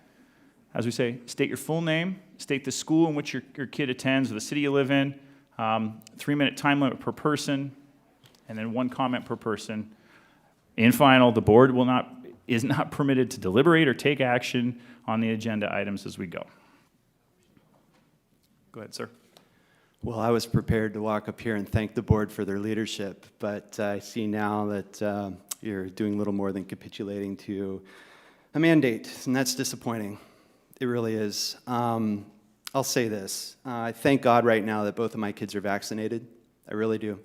Speaker 3: as we say, state your full name, state the school in which your kid attends or the city you live in, 3 minute time limit per person, and then 1 comment per person. In final, the board is not permitted to deliberate or take action on the agenda items as we go. Go ahead, sir.
Speaker 12: Well, I was prepared to walk up here and thank the board for their leadership, but I see now that you're doing little more than capitulating to a mandate, and that's disappointing. It really is. I'll say this. I thank God right now that both of my kids are vaccinated. I really do.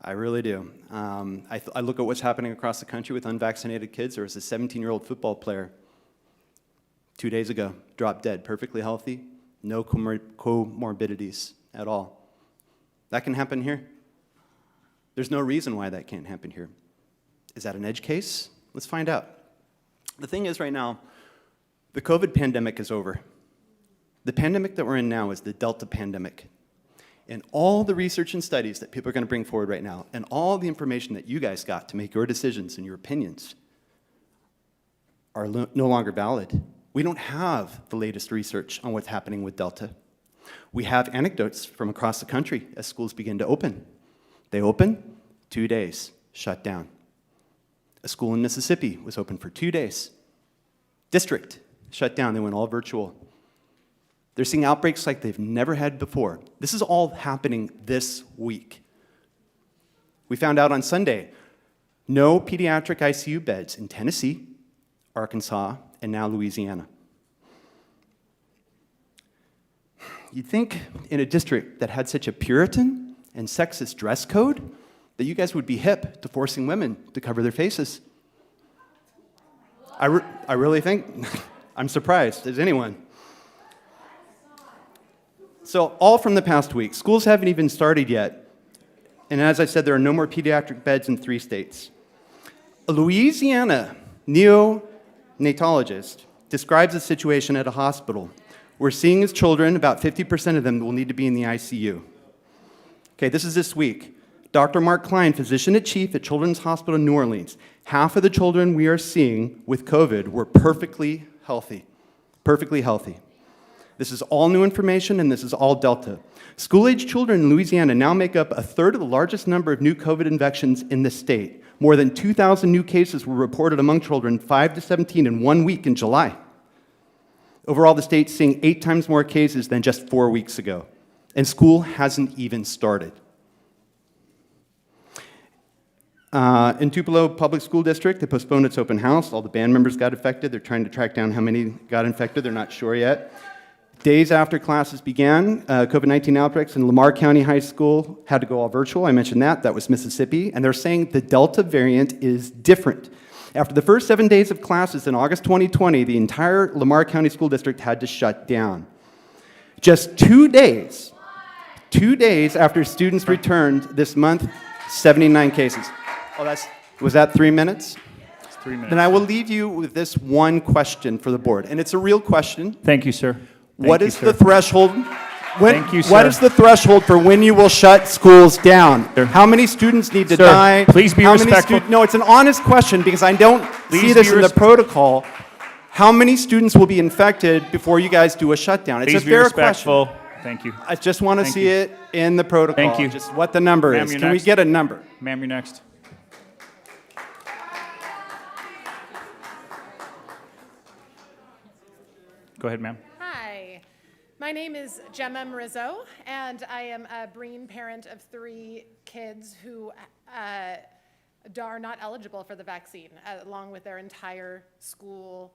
Speaker 12: I really do. I look at what's happening across the country with unvaccinated kids. There was a 17-year-old football player 2 days ago, dropped dead, perfectly healthy, no comorbidities at all. That can happen here. There's no reason why that can't happen here. Is that an edge case? Let's find out. The thing is right now, the COVID pandemic is over. The pandemic that we're in now is the Delta pandemic. And all the research and studies that people are going to bring forward right now, and all the information that you guys got to make your decisions and your opinions are no longer valid. We don't have the latest research on what's happening with Delta. We have anecdotes from across the country as schools begin to open. They open, 2 days, shut down. A school in Mississippi was open for 2 days. District, shut down, they went all virtual. They're seeing outbreaks like they've never had before. This is all happening this week. We found out on Sunday, no pediatric ICU beds in Tennessee, Arkansas, and now Louisiana. You'd think in a district that had such a Puritan and sexist dress code that you guys would be hip to forcing women to cover their faces. I really think, I'm surprised as anyone. So all from the past week. Schools haven't even started yet. And as I said, there are no more pediatric beds in 3 states. A Louisiana neonatologist describes a situation at a hospital. We're seeing his children, about 50% of them will need to be in the ICU. Okay, this is this week. Dr. Mark Klein, physician-in-chief at Children's Hospital in New Orleans. Half of the children we are seeing with COVID were perfectly healthy. Perfectly healthy. This is all new information, and this is all Delta. School-age children in Louisiana now make up a third of the largest number of new COVID infections in the state. More than 2,000 new cases were reported among children 5 to 17 in 1 week in July. Overall, the state's seeing 8 times more cases than just 4 weeks ago. And school hasn't even started. In Tupelo Public School District, they postponed its open house. All the band members got affected. They're trying to track down how many got infected. They're not sure yet. Days after classes began, COVID-19 outbreaks in Lamar County High School had to go all virtual. I mentioned that. That was Mississippi. And they're saying the Delta variant is different. After the first 7 days of classes in August 2020, the entire Lamar County School District had to shut down. Just 2 days after students returned this month, 79 cases. Oh, was that 3 minutes?
Speaker 3: It's 3 minutes.
Speaker 12: Then I will leave you with this one question for the board, and it's a real question.
Speaker 3: Thank you, sir.
Speaker 12: What is the threshold?
Speaker 3: Thank you, sir.
Speaker 12: What is the threshold for when you will shut schools down? How many students need to die?
Speaker 3: Please be respectful.
Speaker 12: No, it's an honest question because I don't see this in the protocol. How many students will be infected before you guys do a shutdown? It's a fair question.
Speaker 3: Thank you.
Speaker 12: I just want to see it in the protocol.
Speaker 3: Thank you.
Speaker 12: Just what the number is. Can we get a number?
Speaker 3: Ma'am, you're next. Go ahead, ma'am.
Speaker 19: Hi, my name is Gemma Marizzo, and I am a Breen parent of 3 kids who are not eligible for the vaccine, along with their entire school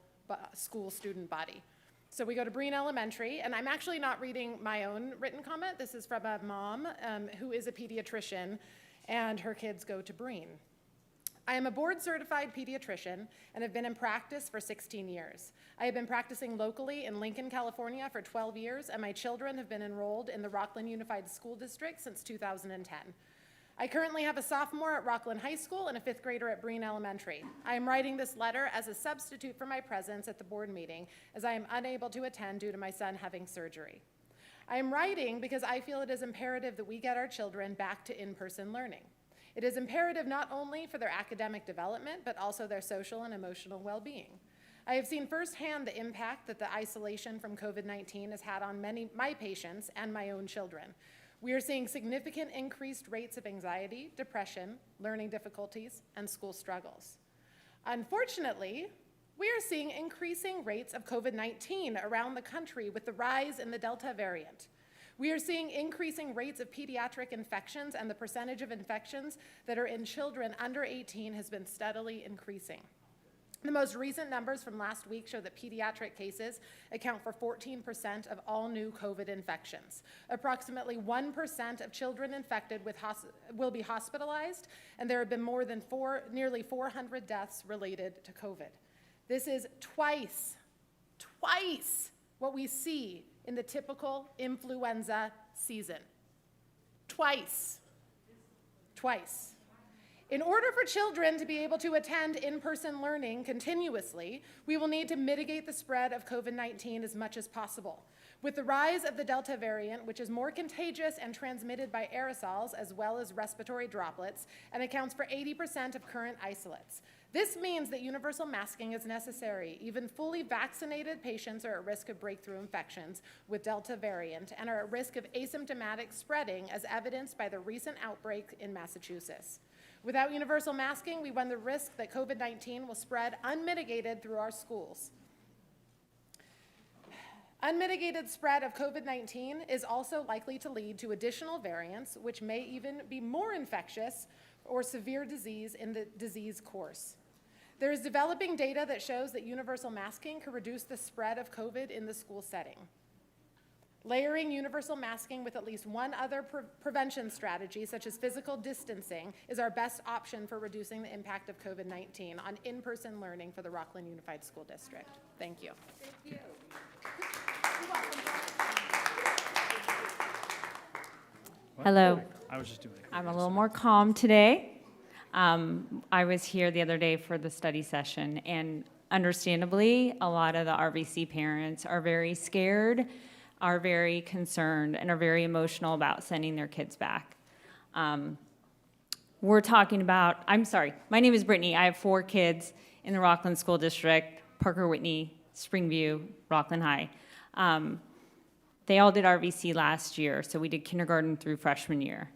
Speaker 19: student body. So we go to Breen Elementary, and I'm actually not reading my own written comment. This is from a mom who is a pediatrician, and her kids go to Breen. I am a board-certified pediatrician and have been in practice for 16 years. I have been practicing locally in Lincoln, California for 12 years, and my children have been enrolled in the Rocklin Unified School District since 2010. I currently have a sophomore at Rocklin High School and a 5th grader at Breen Elementary. I am writing this letter as a substitute for my presence at the board meeting, as I am unable to attend due to my son having surgery. I am writing because I feel it is imperative that we get our children back to in-person learning. It is imperative not only for their academic development, but also their social and emotional well-being. I have seen firsthand the impact that the isolation from COVID-19 has had on my patients and my own children. We are seeing significant increased rates of anxiety, depression, learning difficulties, and school struggles. Unfortunately, we are seeing increasing rates of COVID-19 around the country with the rise in the Delta variant. We are seeing increasing rates of pediatric infections, and the percentage of infections that are in children under 18 has been steadily increasing. The most recent numbers from last week show that pediatric cases account for 14% of all new COVID infections. Approximately 1% of children infected will be hospitalized, and there have been nearly 400 deaths related to COVID. This is twice what we see in the typical influenza season. Twice. In order for children to be able to attend in-person learning continuously, we will need to mitigate the spread of COVID-19 as much as possible. With the rise of the Delta variant, which is more contagious and transmitted by aerosols as well as respiratory droplets, and accounts for 80% of current isolates. This means that universal masking is necessary. Even fully vaccinated patients are at risk of breakthrough infections with Delta variant and are at risk of asymptomatic spreading, as evidenced by the recent outbreak in Massachusetts. Without universal masking, we run the risk that COVID-19 will spread unmitigated through our schools. Unmitigated spread of COVID-19 is also likely to lead to additional variants, which may even be more infectious or severe disease in the disease course. There is developing data that shows that universal masking can reduce the spread of COVID in the school setting. Layering universal masking with at least one other prevention strategy, such as physical distancing, is our best option for reducing the impact of COVID-19 on in-person learning for the Rocklin Unified School District. Thank you. Thank you.
Speaker 20: Hello.
Speaker 3: I was just doing it.
Speaker 20: I'm a little more calm today. I was here the other day for the study session, and understandably, a lot of the RVC parents are very scared, are very concerned, and are very emotional about sending their kids back. We're talking about, I'm sorry, my name is Brittany. I have 4 kids in the Rocklin School District, Parker Whitney, Springview, Rocklin High. They all did RVC last year, so we did kindergarten through freshman year.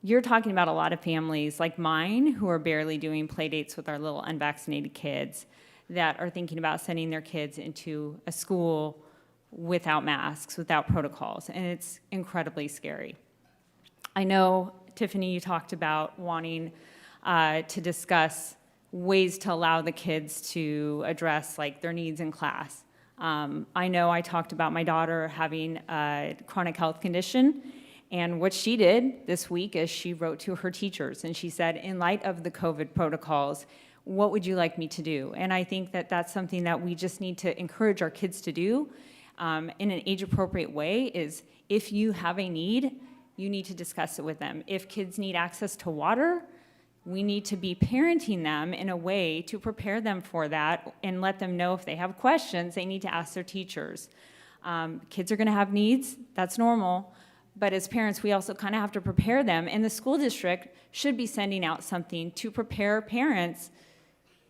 Speaker 20: You're talking about a lot of families like mine who are barely doing play dates with our little unvaccinated kids that are thinking about sending their kids into a school without masks, without protocols, and it's incredibly scary. I know, Tiffany, you talked about wanting to discuss ways to allow the kids to address like their needs in class. I know I talked about my daughter having a chronic health condition, and what she did this week is she wrote to her teachers and she said, in light of the COVID protocols, what would you like me to do? And I think that that's something that we just need to encourage our kids to do in an age-appropriate way. Is if you have a need, you need to discuss it with them. If kids need access to water, we need to be parenting them in a way to prepare them for that and let them know if they have questions, they need to ask their teachers. Kids are gonna have needs, that's normal, but as parents, we also kind of have to prepare them, and the school district should be sending out something to prepare parents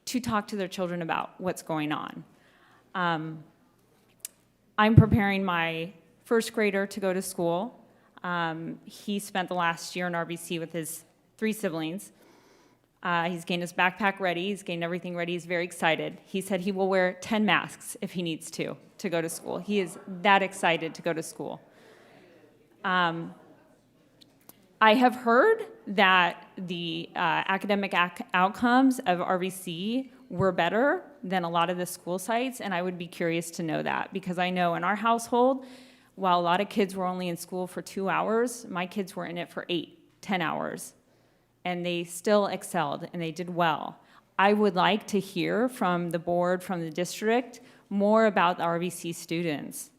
Speaker 20: to talk to their children about what's going on. I'm preparing my first grader to go to school. He spent the last year in RVC with his 3 siblings. He's getting his backpack ready, he's getting everything ready, he's very excited. He said he will wear 10 masks if he needs to go to school. He is that excited to go to school. I have heard that the academic outcomes of RVC were better than a lot of the school sites, and I would be curious to know that, because I know in our household, while a lot of kids were only in school for 2 hours, my kids were in it for 8, 10 hours. and they still excelled and they did well. I would like to hear from the board, from the district, more about the RVC students.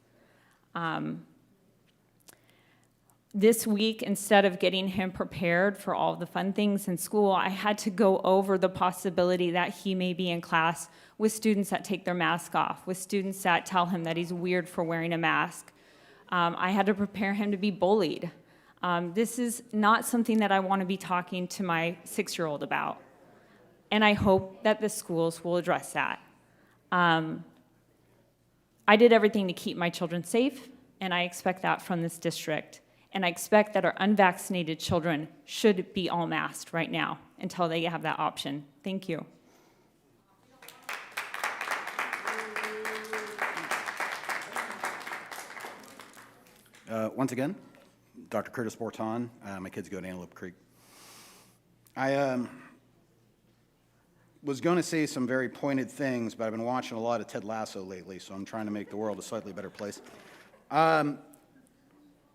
Speaker 20: This week, instead of getting him prepared for all the fun things in school, I had to go over the possibility that he may be in class with students that take their mask off, with students that tell him that he's weird for wearing a mask. I had to prepare him to be bullied. This is not something that I want to be talking to my 6-year-old about. And I hope that the schools will address that. I did everything to keep my children safe, and I expect that from this district. And I expect that our unvaccinated children should be all masked right now until they have that option. Thank you.
Speaker 8: Once again, Dr. Curtis Borton. My kids go to Antelope Creek. I was going to say some very pointed things, but I've been watching a lot of Ted Lasso lately, so I'm trying to make the world a slightly better place.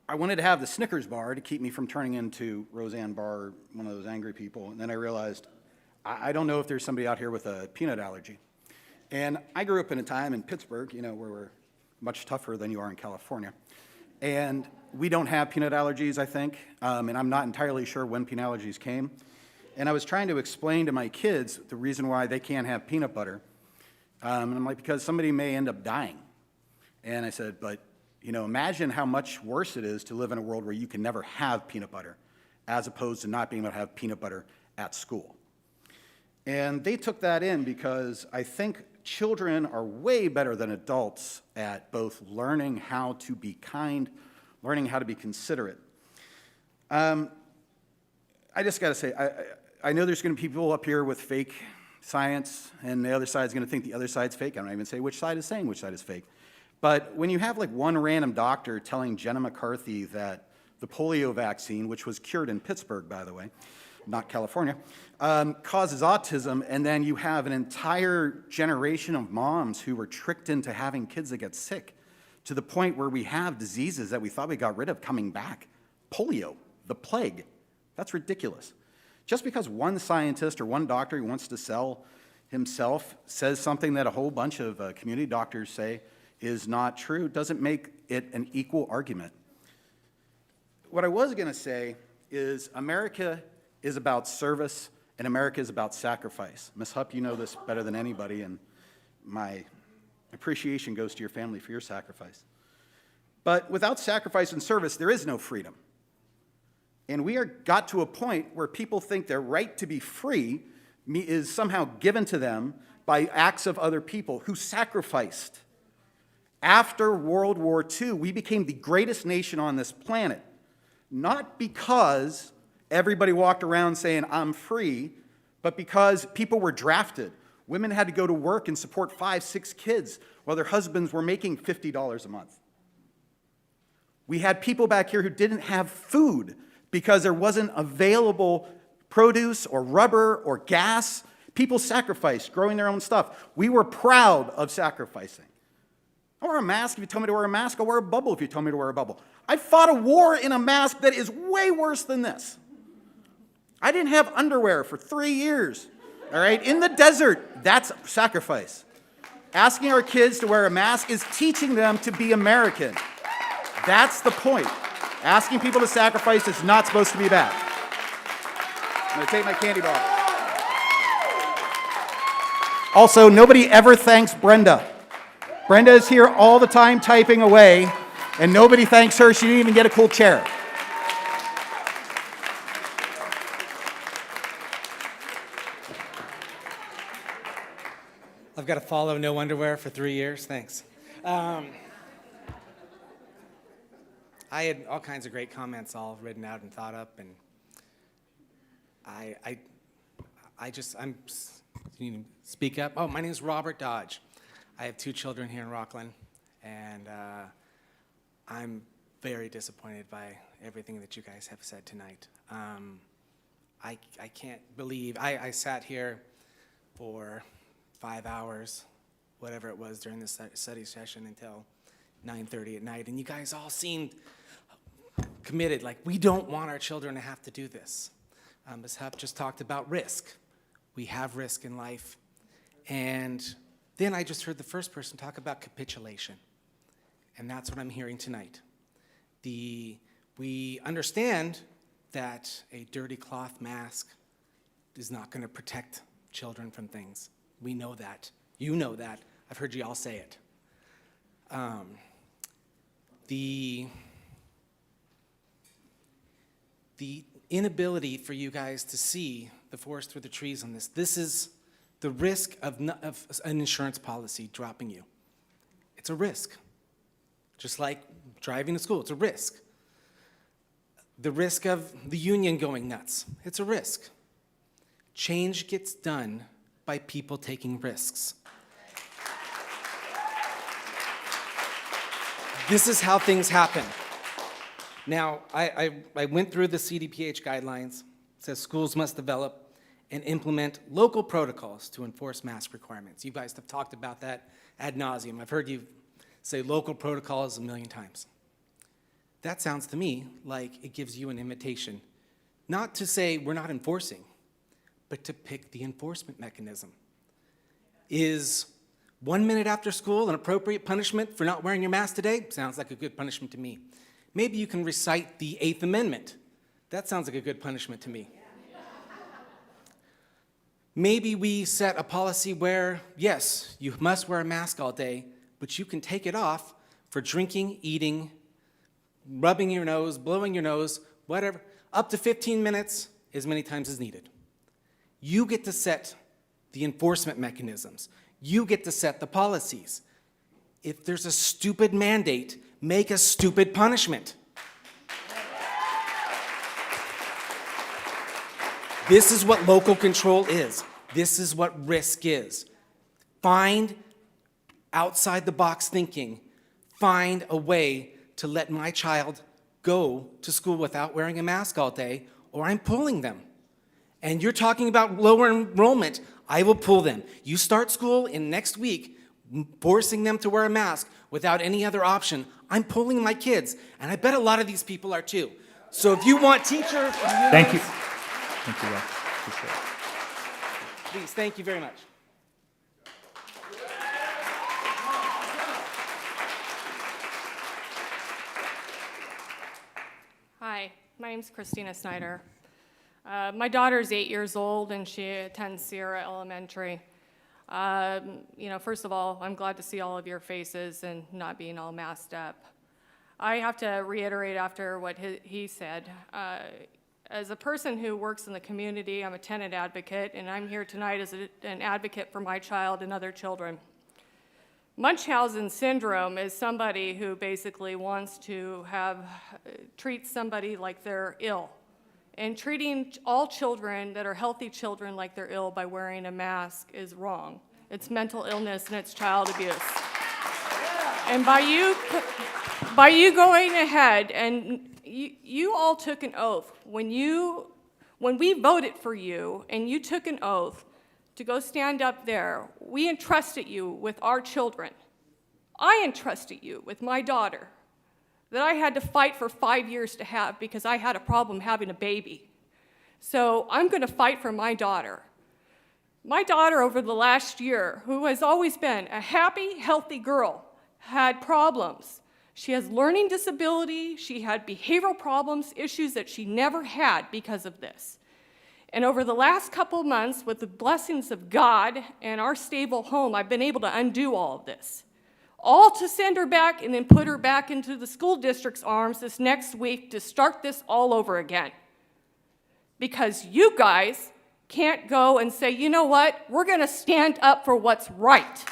Speaker 8: I wanted to have the Snickers bar to keep me from turning into Roseanne Barr, one of those angry people, and then I realized I don't know if there's somebody out here with a peanut allergy. And I grew up in a time in Pittsburgh, you know, where we're much tougher than you are in California. And we don't have peanut allergies, I think, and I'm not entirely sure when peanut allergies came. And I was trying to explain to my kids the reason why they can't have peanut butter. And I'm like, because somebody may end up dying. And I said, but, you know, imagine how much worse it is to live in a world where you can never have peanut butter, as opposed to not being able to have peanut butter at school. And they took that in because I think children are way better than adults at both learning how to be kind, learning how to be considerate. I just got to say, I know there's going to be people up here with fake science, and the other side's going to think the other side's fake. I don't even say which side is saying which side is fake. But when you have like one random doctor telling Jenna McCarthy that the polio vaccine, which was cured in Pittsburgh, by the way, not California, causes autism, and then you have an entire generation of moms who were tricked into having kids that get sick, to the point where we have diseases that we thought we got rid of coming back. Polio, the plague. That's ridiculous. Just because one scientist or one doctor who wants to sell himself says something that a whole bunch of community doctors say is not true doesn't make it an equal argument. What I was going to say is America is about service and America is about sacrifice. Ms. Hupp, you know this better than anybody, and my appreciation goes to your family for your sacrifice. But without sacrifice and service, there is no freedom. And we are got to a point where people think their right to be free is somehow given to them by acts of other people who sacrificed. After World War II, we became the greatest nation on this planet, not because everybody walked around saying, I'm free, but because people were drafted. Women had to go to work and support 5, 6 kids while their husbands were making $50 a month. We had people back here who didn't have food because there wasn't available produce or rubber or gas. People sacrificed, growing their own stuff. We were proud of sacrificing. I wear a mask if you tell me to wear a mask. I'll wear a bubble if you tell me to wear a bubble. I fought a war in a mask that is way worse than this. I didn't have underwear for 3 years, all right? In the desert, that's sacrifice. Asking our kids to wear a mask is teaching them to be American. That's the point. Asking people to sacrifice is not supposed to be bad. I'm going to take my candy bar. Also, nobody ever thanks Brenda. Brenda is here all the time typing away, and nobody thanks her. She didn't even get a cool chair.
Speaker 21: I've got to follow no underwear for 3 years. Thanks. I had all kinds of great comments all written out and thought up, and I'm you need to speak up. Oh, my name is Robert Dodge. I have 2 children here in Rocklin, and I'm very disappointed by everything that you guys have said tonight. I can't believe, I sat here for 5 hours, whatever it was, during the study session until 9:30 at night, and you guys all seemed committed, like we don't want our children to have to do this. Ms. Hupp just talked about risk. We have risk in life. And then I just heard the first person talk about capitulation. And that's what I'm hearing tonight. We understand that a dirty cloth mask is not going to protect children from things. We know that. You know that. I've heard you all say it. The inability for you guys to see the forest through the trees on this. This is the risk of an insurance policy dropping you. It's a risk. Just like driving to school, it's a risk. The risk of the union going nuts, it's a risk. Change gets done by people taking risks. This is how things happen. Now, I went through the CDPH guidelines. It says schools must develop and implement local protocols to enforce mask requirements. You guys have talked about that ad nauseum. I've heard you say local protocols a million times. That sounds to me like it gives you an invitation, not to say we're not enforcing, but to pick the enforcement mechanism. Is 1 minute after school an appropriate punishment for not wearing your mask today? Sounds like a good punishment to me. Maybe you can recite the 8th Amendment. That sounds like a good punishment to me. Maybe we set a policy where, yes, you must wear a mask all day, but you can take it off for drinking, eating, rubbing your nose, blowing your nose, whatever, up to 15 minutes, as many times as needed. You get to set the enforcement mechanisms. You get to set the policies. If there's a stupid mandate, make a stupid punishment. This is what local control is. This is what risk is. Find outside the box thinking. Find a way to let my child go to school without wearing a mask all day, or I'm pulling them. And you're talking about lower enrollment, I will pull them. You start school in next week, forcing them to wear a mask without any other option, I'm pulling my kids. And I bet a lot of these people are too. So if you want teachers...
Speaker 3: Thank you. Thank you, Rob. Appreciate it.
Speaker 21: Please, thank you very much.
Speaker 10: Hi, my name's Christina Snyder. My daughter's 8 years old and she attends Sierra Elementary. First of all, I'm glad to see all of your faces and not being all masked up. I have to reiterate after what he said. As a person who works in the community, I'm a tenant advocate, and I'm here tonight as an advocate for my child and other children. Munchausen syndrome is somebody who basically wants to treat somebody like they're ill. And treating all children that are healthy children like they're ill by wearing a mask is wrong. It's mental illness and it's child abuse. And by you going ahead, and you all took an oath when we voted for you, and you took an oath to go stand up there. We entrusted you with our children. I entrusted you with my daughter that I had to fight for 5 years to have because I had a problem having a baby. So I'm going to fight for my daughter. My daughter over the last year, who has always been a happy, healthy girl, had problems. She has learning disability, she had behavioral problems, issues that she never had because of this. And over the last couple months, with the blessings of God and our stable home, I've been able to undo all of this. All to send her back and then put her back into the school district's arms this next week to start this all over again. Because you guys can't go and say, you know what, we're going to stand up for what's right.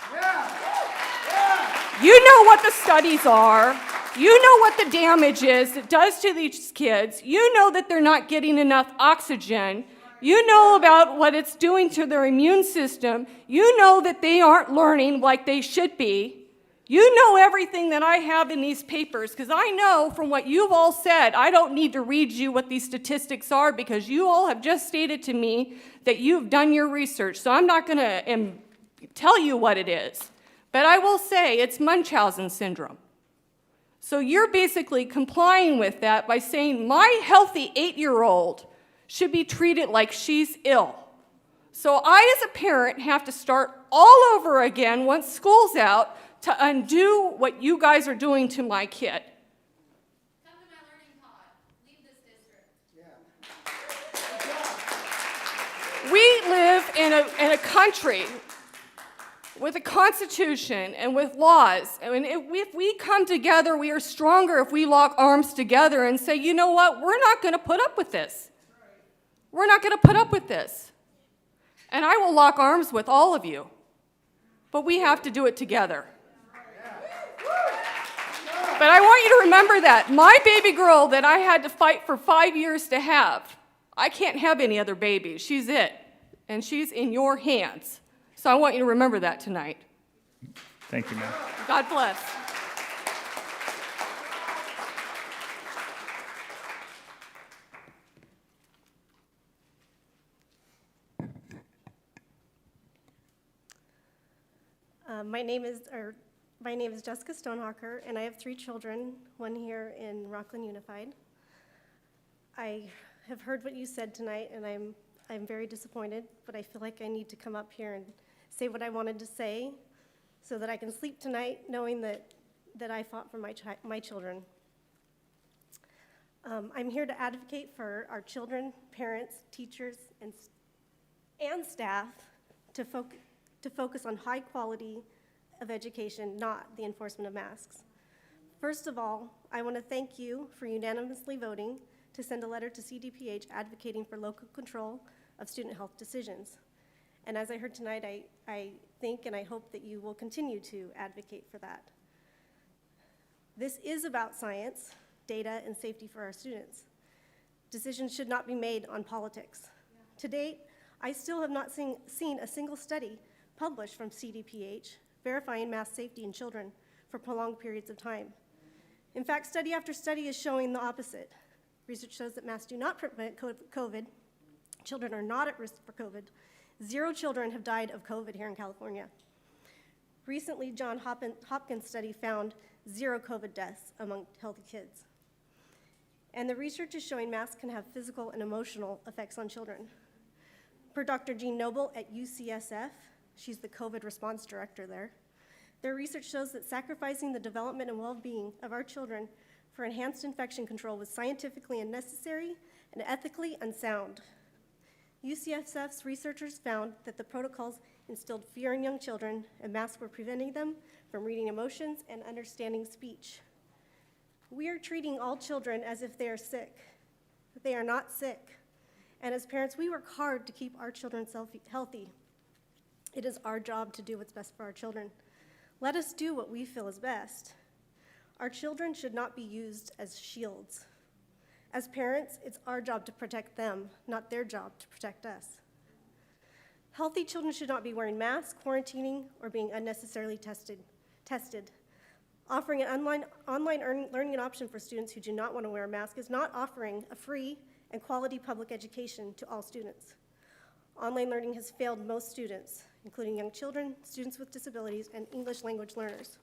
Speaker 10: You know what the studies are. You know what the damage is it does to these kids. You know that they're not getting enough oxygen. You know about what it's doing to their immune system. You know that they aren't learning like they should be. You know everything that I have in these papers, because I know from what you've all said, I don't need to read you what these statistics are, because you all have just stated to me that you've done your research. So I'm not going to tell you what it is. But I will say it's Munchausen syndrome. So you're basically complying with that by saying my healthy 8-year-old should be treated like she's ill. So I, as a parent, have to start all over again once school's out to undo what you guys are doing to my kid. We live in a country with a constitution and with laws. And if we come together, we are stronger if we lock arms together and say, you know what, we're not going to put up with this. We're not going to put up with this. And I will lock arms with all of you. But we have to do it together. But I want you to remember that. My baby girl that I had to fight for 5 years to have, I can't have any other babies. She's it. And she's in your hands. So I want you to remember that tonight.
Speaker 3: Thank you, ma'am.
Speaker 10: God bless.
Speaker 5: My name is Jessica Stonehawker, and I have 3 children, one here in Rocklin Unified. I have heard what you said tonight, and I'm very disappointed, but I feel like I need to come up here and say what I wanted to say so that I can sleep tonight knowing that I fought for my children. I'm here to advocate for our children, parents, teachers, and staff to focus on high quality of education, not the enforcement of masks. First of all, I want to thank you for unanimously voting to send a letter to CDPH advocating for local control of student health decisions. And as I heard tonight, I think and I hope that you will continue to advocate for that. This is about science, data, and safety for our students. Decisions should not be made on politics. To date, I still have not seen a single study published from CDPH verifying mask safety in children for prolonged periods of time. In fact, study after study is showing the opposite. Research shows that masks do not prevent COVID. Children are not at risk for COVID. 0 children have died of COVID here in California. Recently, Johns Hopkins study found 0 COVID deaths among healthy kids. And the research is showing masks can have physical and emotional effects on children. Per Dr. Jean Noble at UCSF, she's the COVID response director there, their research shows that sacrificing the development and well-being of our children for enhanced infection control was scientifically unnecessary and ethically unsound. UCSF's researchers found that the protocols instilled fear in young children, and masks were preventing them from reading emotions and understanding speech. We are treating all children as if they are sick, but they are not sick. And as parents, we work hard to keep our children healthy. It is our job to do what's best for our children. Let us do what we feel is best. Our children should not be used as shields. As parents, it's our job to protect them, not their job to protect us. Healthy children should not be wearing masks, quarantining, or being unnecessarily tested. Offering an online learning option for students who do not want to wear a mask is not offering a free and quality public education to all students. Online learning has failed most students, including young children, students with disabilities, and English language learners.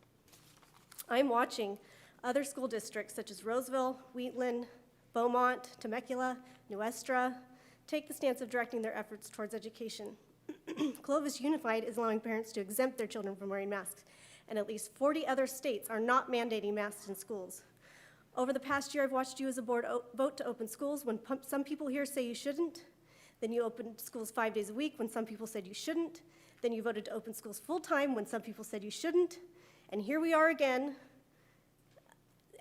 Speaker 5: I'm watching other school districts such as Roseville, Wheatland, Beaumont, Temecula, Nuestra take the stance of directing their efforts towards education. Clovis Unified is allowing parents to exempt their children from wearing masks, and at least 40 other states are not mandating masks in schools. Over the past year, I've watched you as a board vote to open schools when some people here say you shouldn't. Then you opened schools 5 days a week when some people said you shouldn't. Then you voted to open schools full-time when some people said you shouldn't. And here we are again,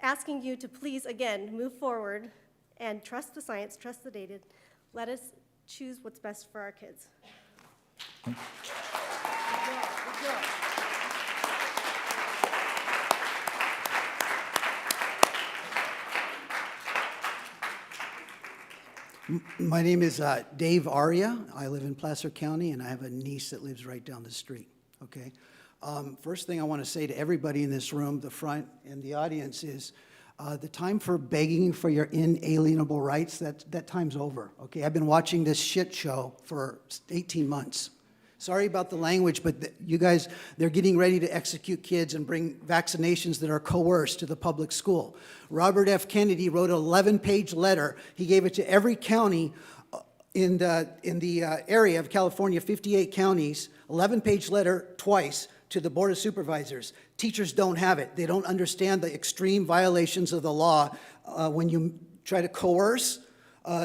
Speaker 5: asking you to please, again, move forward and trust the science, trust the data. Let us choose what's best for our kids.
Speaker 7: Good job.
Speaker 22: My name is Dave Aria. I live in Placer County, and I have a niece that lives right down the street, okay? First thing I want to say to everybody in this room, the front and the audience, is the time for begging for your inalienable rights, that time's over, okay? I've been watching this shit show for 18 months. Sorry about the language, but you guys, they're getting ready to execute kids and bring vaccinations that are coerced to the public school. Robert F. Kennedy wrote an 11-page letter. He gave it to every county in the area of California, 58 counties, 11-page letter twice to the Board of Supervisors. Teachers don't have it. They don't understand the extreme violations of the law when you try to coerce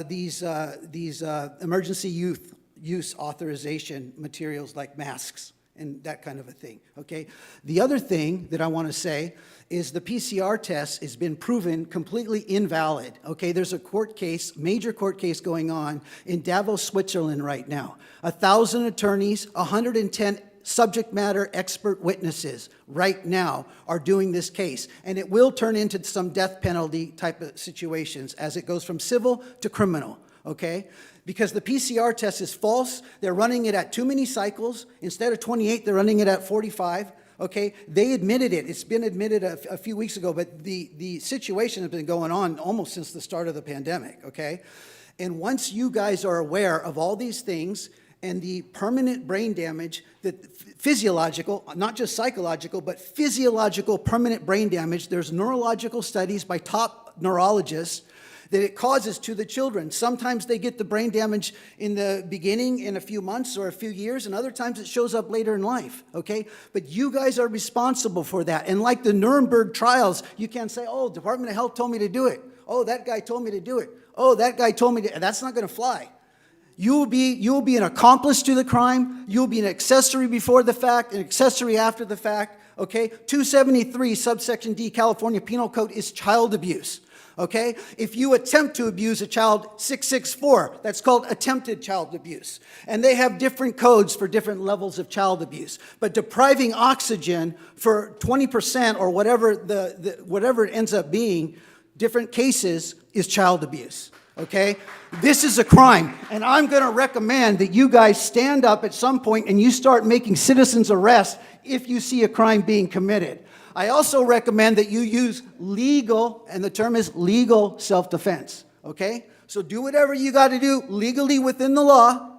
Speaker 22: these emergency use authorization materials like masks and that kind of a thing, okay? The other thing that I want to say is the PCR test has been proven completely invalid, okay? There's a court case, major court case going on in Davos, Switzerland right now. 1,000 attorneys, 110 subject matter expert witnesses right now are doing this case, and it will turn into some death penalty type of situations as it goes from civil to criminal, okay? Because the PCR test is false. They're running it at too many cycles. Instead of 28, they're running it at 45. Okay, they admitted it. It's been admitted a few weeks ago, but the situation has been going on almost since the start of the pandemic, okay? And once you guys are aware of all these things and the permanent brain damage, that physiological, not just psychological, but physiological permanent brain damage, there's neurological studies by top neurologists that it causes to the children. Sometimes they get the brain damage in the beginning in a few months or a few years, and other times it shows up later in life, okay? But you guys are responsible for that. And like the Nuremberg trials, you can't say, oh, Department of Health told me to do it. Oh, that guy told me to do it. Oh, that guy told me to, that's not gonna fly. You will be an accomplice to the crime. You will be an accessory before the fact, an accessory after the fact, okay? 273 subsection D California Penal Code is child abuse. Okay? If you attempt to abuse a child, 664, that's called attempted child abuse. And they have different codes for different levels of child abuse. But depriving oxygen for 20% or whatever whatever it ends up being, different cases, is child abuse. Okay? This is a crime. And I'm going to recommend that you guys stand up at some point and you start making citizens arrests if you see a crime being committed. I also recommend that you use legal, and the term is legal self-defense, okay? So do whatever you got to do legally within the law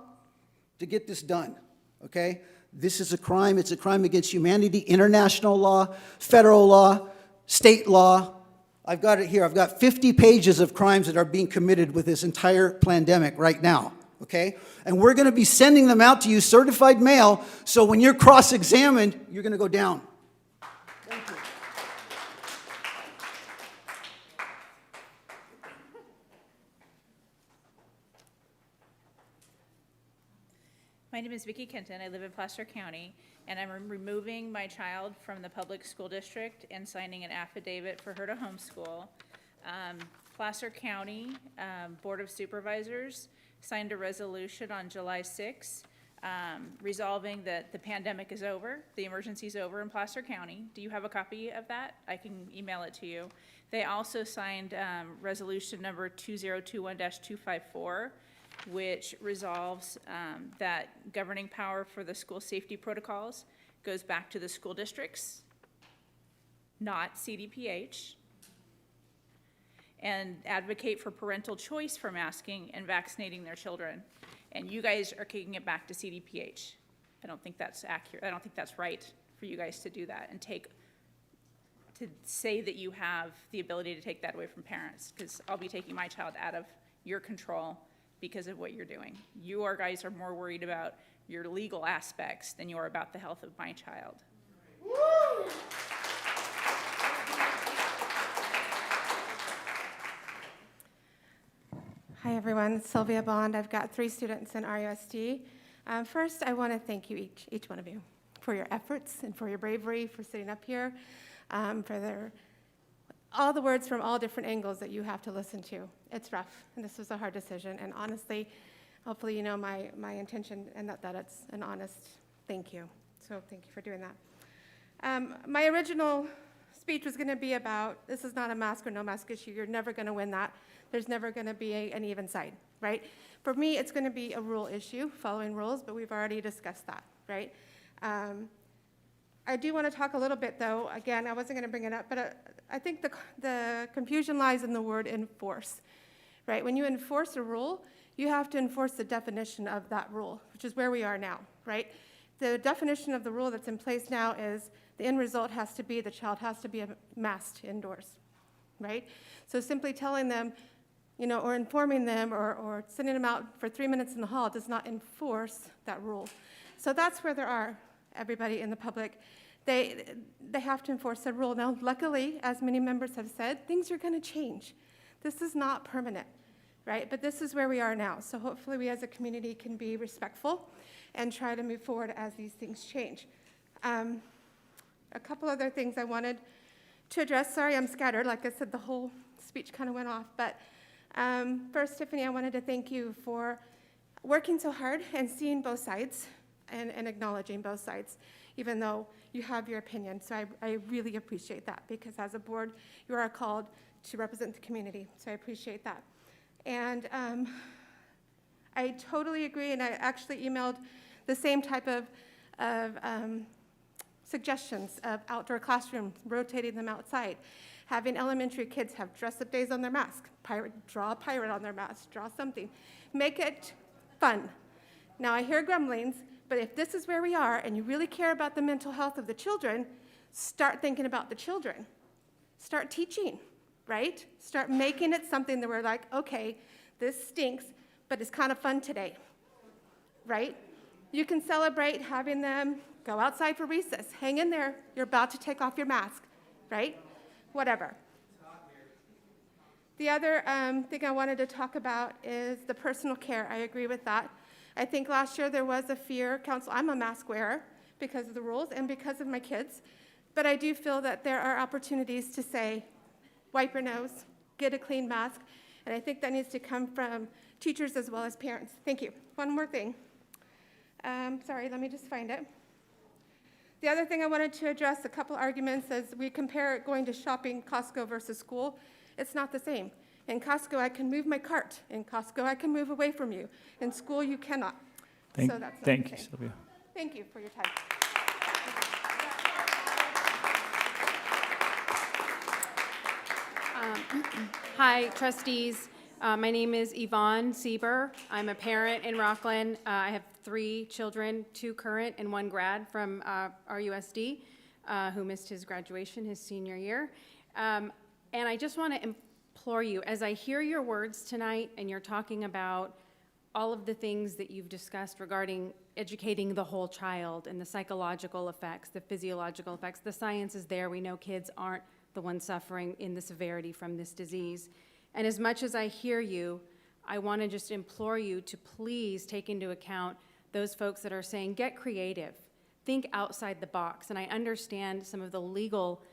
Speaker 22: to get this done, okay? This is a crime. It's a crime against humanity, international law, federal law, state law. I've got it here. I've got 50 pages of crimes that are being committed with this entire pandemic right now, okay? And we're going to be sending them out to you certified mail, so when you're cross-examined, you're going to go down.
Speaker 6: My name is Vicki Kenton. I live in Placer County, and I'm removing my child from the public school district and signing an affidavit for her to homeschool. Placer County Board of Supervisors signed a resolution on July 6th resolving that the pandemic is over, the emergency is over in Placer County. Do you have a copy of that? I can email it to you. They also signed resolution number 2021-254, which resolves that governing power for the school safety protocols goes back to the school districts, not CDPH, and advocate for parental choice for masking and vaccinating their children. And you guys are kicking it back to CDPH. I don't think that's accurate. I don't think that's right for you guys to do that and to say that you have the ability to take that away from parents, because I'll be taking my child out of your control because of what you're doing. You guys are more worried about your legal aspects than you are about the health of my child. Woo!
Speaker 9: Hi everyone, Sylvia Bond. I've got 3 students in RUSD. First, I want to thank you each one of you for your efforts and for your bravery, for sitting up here, for all the words from all different angles that you have to listen to. It's rough, and this was a hard decision, and honestly, hopefully you know my intention and that it's an honest thank you. So thank you for doing that. My original speech was going to be about, this is not a mask or no mask issue. You're never going to win that. There's never going to be an even side, right? For me, it's going to be a rule issue, following rules, but we've already discussed that, right? I do want to talk a little bit, though. Again, I wasn't going to bring it up, but I think the confusion lies in the word enforce, right? When you enforce a rule, you have to enforce the definition of that rule, which is where we are now, right? The definition of the rule that's in place now is the end result has to be the child has to be masked indoors, right? So simply telling them or informing them or sending them out for 3 minutes in the hall does not enforce that rule. So that's where there are everybody in the public. They have to enforce that rule. Now, luckily, as many members have said, things are going to change. This is not permanent, right? But this is where we are now. So hopefully we as a community can be respectful and try to move forward as these things change. A couple other things I wanted to address. Sorry, I'm scattered. Like I said, the whole speech kind of went off. But first, Tiffany, I wanted to thank you for working so hard and seeing both sides and acknowledging both sides, even though you have your opinion. So I really appreciate that, because as a board, you are called to represent the community. So I appreciate that. And I totally agree, and I actually emailed the same type of suggestions of outdoor classrooms, rotating them outside, having elementary kids have dress-up days on their mask, draw a pirate on their mask, draw something. Make it fun. Now, I hear grumblings, but if this is where we are and you really care about the mental health of the children, start thinking about the children. Start teaching, right? Start making it something that we're like, okay, this stinks, but it's kind of fun today, right? You can celebrate having them go outside for recess. Hang in there. You're about to take off your mask, right? Whatever. The other thing I wanted to talk about is the personal care. I agree with that. I think last year there was a fear, council, I'm a mask wearer because of the rules and because of my kids, but I do feel that there are opportunities to say, wipe your nose, get a clean mask, and I think that needs to come from teachers as well as parents. Thank you. One more thing. Sorry, let me just find it. The other thing I wanted to address, a couple arguments, as we compare going to shopping, Costco versus school, it's not the same. In Costco, I can move my cart. In Costco, I can move away from you. In school, you cannot. So that's not
Speaker 3: Thank
Speaker 9: the
Speaker 3: you,
Speaker 9: same.
Speaker 3: Sylvia.
Speaker 9: Thank you for your time.
Speaker 4: Hi, trustees. My name is Yvonne Sieber. I'm a parent in Rocklin. I have 3 children, 2 current and 1 grad from RUSD, who missed his graduation his senior year. And I just want to implore you, as I hear your words tonight and you're talking about all of the things that you've discussed regarding educating the whole child and the psychological effects, the physiological effects, the science is there. We know kids aren't the ones suffering in the severity from this disease. And as much as I hear you, I want to just implore you to please take into account those folks that are saying, get creative, think outside the box. And I understand some of the legal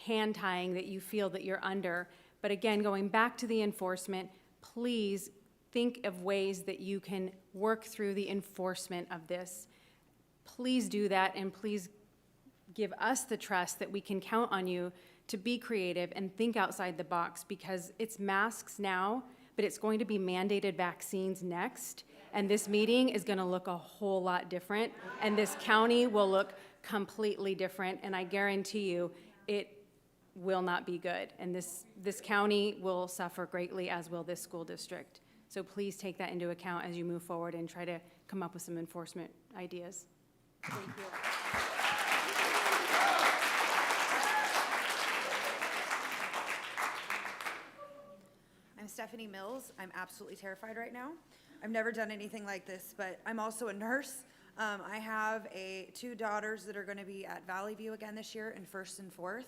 Speaker 4: hand tying that you feel that you're under. But again, going back to the enforcement, please think of ways that you can work through the enforcement of this. Please do that, and please give us the trust that we can count on you to be creative and think outside the box, because it's masks now, but it's going to be mandated vaccines next. And this meeting is going to look a whole lot different, and this county will look completely different. And I guarantee you, it will not be good. And this county will suffer greatly, as will this school district. So please take that into account as you move forward and try to come up with some enforcement ideas. Thank you.
Speaker 13: I'm Stephanie Mills. I'm absolutely terrified right now. I've never done anything like this, but I'm also a nurse. I have 2 daughters that are going to be at Valley View again this year in 1st and 4th.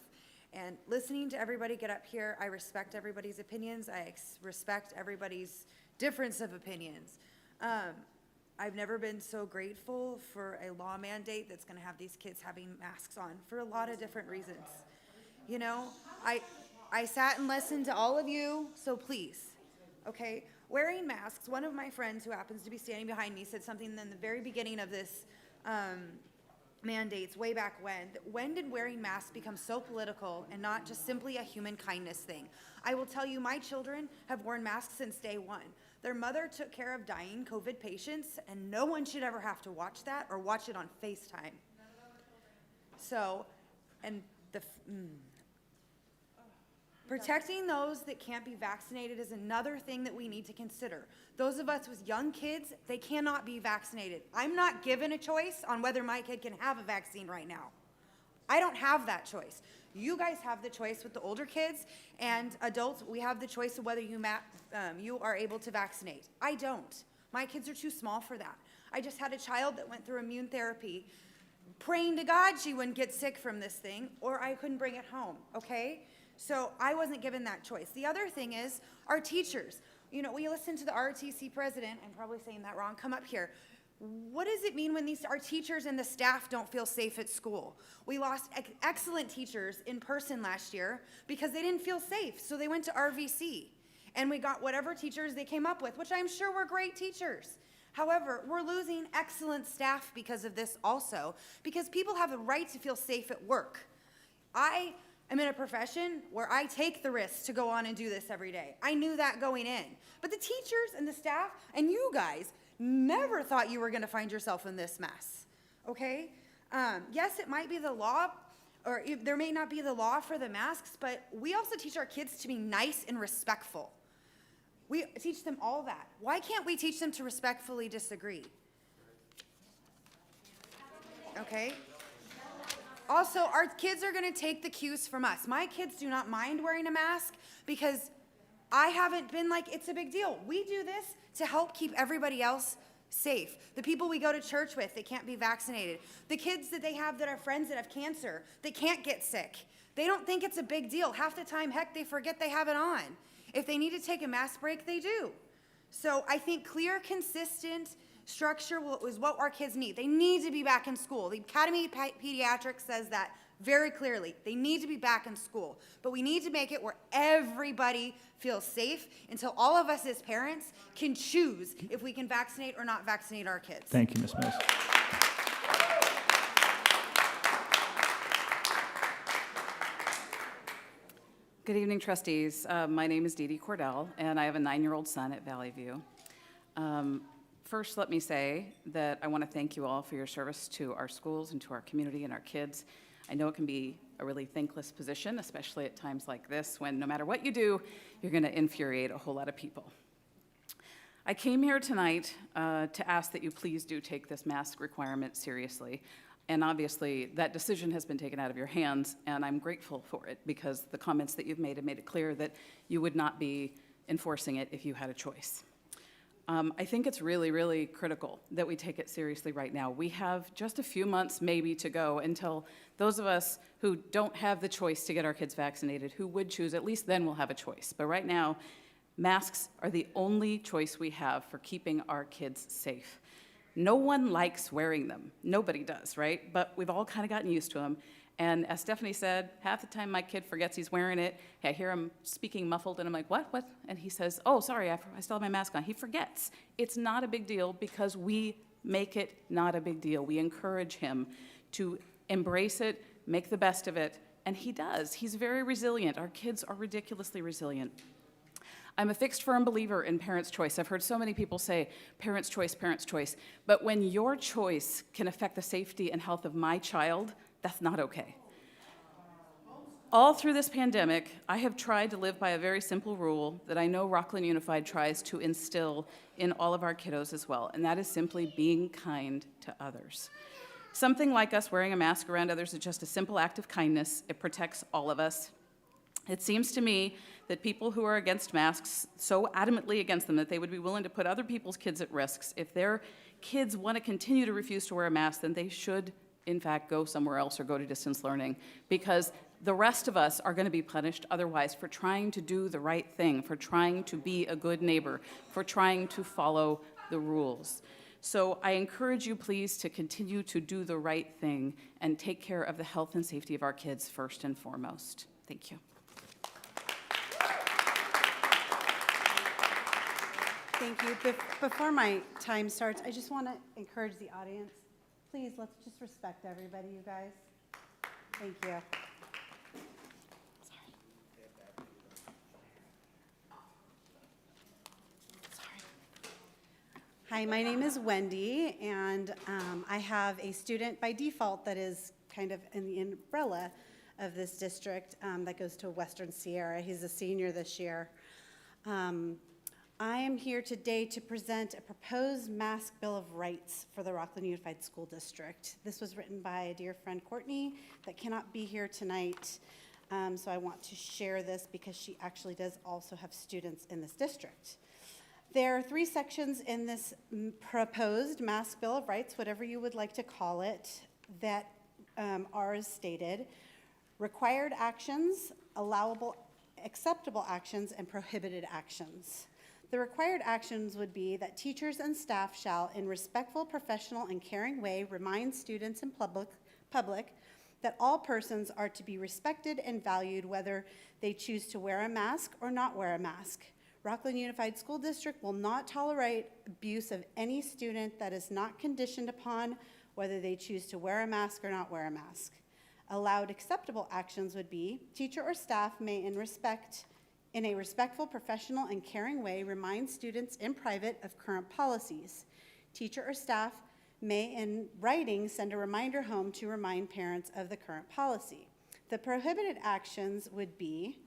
Speaker 13: And listening to everybody get up here, I respect everybody's opinions. I respect everybody's difference of opinions. I've never been so grateful for a law mandate that's going to have these kids having masks on for a lot of different reasons. You know, I sat and listened to all of you, so please, okay? Wearing masks, one of my friends who happens to be standing behind me said something in the very beginning of this mandates way back when did wearing masks become so political and not just simply a human kindness thing? I will tell you, my children have worn masks since day one. Their mother took care of dying COVID patients, and no one should ever have to watch that or watch it on FaceTime. So, and protecting those that can't be vaccinated is another thing that we need to consider. Those of us with young kids, they cannot be vaccinated. I'm not given a choice on whether my kid can have a vaccine right now. I don't have that choice. You guys have the choice with the older kids and adults. We have the choice of whether you are able to vaccinate. I don't. My kids are too small for that. I just had a child that went through immune therapy, praying to God she wouldn't get sick from this thing, or I couldn't bring it home, okay? So I wasn't given that choice. The other thing is our teachers. You know, we listened to the ROTC president, I'm probably saying that wrong, come up here. What does it mean when our teachers and the staff don't feel safe at school? We lost excellent teachers in person last year because they didn't feel safe, so they went to RVC. And we got whatever teachers they came up with, which I'm sure were great teachers. However, we're losing excellent staff because of this also, because people have the right to feel safe at work. I am in a profession where I take the risk to go on and do this every day. I knew that going in. But the teachers and the staff and you guys never thought you were going to find yourself in this mess, okay? Yes, it might be the law, or there may not be the law for the masks, but we also teach our kids to be nice and respectful. We teach them all that. Why can't we teach them to respectfully disagree? Okay? Also, our kids are going to take the cues from us. My kids do not mind wearing a mask because I haven't been like, it's a big deal. We do this to help keep everybody else safe. The people we go to church with, they can't be vaccinated. The kids that they have that are friends that have cancer, they can't get sick. They don't think it's a big deal. Half the time, heck, they forget they have it on. If they need to take a mask break, they do. So I think clear, consistent structure is what our kids need. They need to be back in school. The Academy of Pediatrics says that very clearly. They need to be back in school. But we need to make it where everybody feels safe until all of us as parents can choose if we can vaccinate or not vaccinate our kids.
Speaker 3: Thank you, Ms. Mills.
Speaker 11: Good evening, trustees. My name is Dee Dee Cordell, and I have a 9-year-old son at Valley View. First, let me say that I want to thank you all for your service to our schools and to our community and our kids. I know it can be a really thankless position, especially at times like this, when no matter what you do, you're going to infuriate a whole lot of people. I came here tonight to ask that you please do take this mask requirement seriously. And obviously, that decision has been taken out of your hands, and I'm grateful for it because the comments that you've made have made it clear that you would not be enforcing it if you had a choice. I think it's really, really critical that we take it seriously right now. We have just a few months maybe to go until those of us who don't have the choice to get our kids vaccinated, who would choose, at least then we'll have a choice. But right now, masks are the only choice we have for keeping our kids safe. No one likes wearing them. Nobody does, right? But we've all kind of gotten used to them. And as Stephanie said, half the time my kid forgets he's wearing it. I hear him speaking muffled, and I'm like, what? And he says, oh, sorry, I still have my mask on. He forgets. It's not a big deal because we make it not a big deal. We encourage him to embrace it, make the best of it, and he does. He's very resilient. Our kids are ridiculously resilient. I'm a fixed, firm believer in parents' choice. I've heard so many people say, parents' choice, parents' choice. But when your choice can affect the safety and health of my child, that's not okay. All through this pandemic, I have tried to live by a very simple rule that I know Rocklin Unified tries to instill in all of our kiddos as well, and that is simply being kind to others. Something like us wearing a mask around others is just a simple act of kindness. It protects all of us. It seems to me that people who are against masks, so adamantly against them that they would be willing to put other people's kids at risk, if their kids want to continue to refuse to wear a mask, then they should, in fact, go somewhere else or go to distance learning, because the rest of us are going to be punished otherwise for trying to do the right thing, for trying to be a good neighbor, for trying to follow the rules. So I encourage you, please, to continue to do the right thing and take care of the health and safety of our kids first and foremost. Thank you.
Speaker 17: Thank you. Before my time starts, I just want to encourage the audience. Please, let's just respect everybody, you guys. Thank you. Hi, my name is Wendy, and I have a student by default that is kind of in the umbrella of this district that goes to Western Sierra. He's a senior this year. I am here today to present a proposed mask bill of rights for the Rocklin Unified School District. This was written by a dear friend, Courtney, that cannot be here tonight. So I want to share this because she actually does also have students in this district. There are 3 sections in this proposed mask bill of rights, whatever you would like to call it, that are as stated: required actions, allowable, acceptable actions, and prohibited actions. The required actions would be that teachers and staff shall, in respectful, professional, and caring way, remind students and public that all persons are to be respected and valued whether they choose to wear a mask or not wear a mask. Rocklin Unified School District will not tolerate abuse of any student that is not conditioned upon whether they choose to wear a mask or not wear a mask. Allowed acceptable actions would be teacher or staff may in a respectful, professional, and caring way remind students in private of current policies. Teacher or staff may in writing send a reminder home to remind parents of the current policy. The prohibited actions would be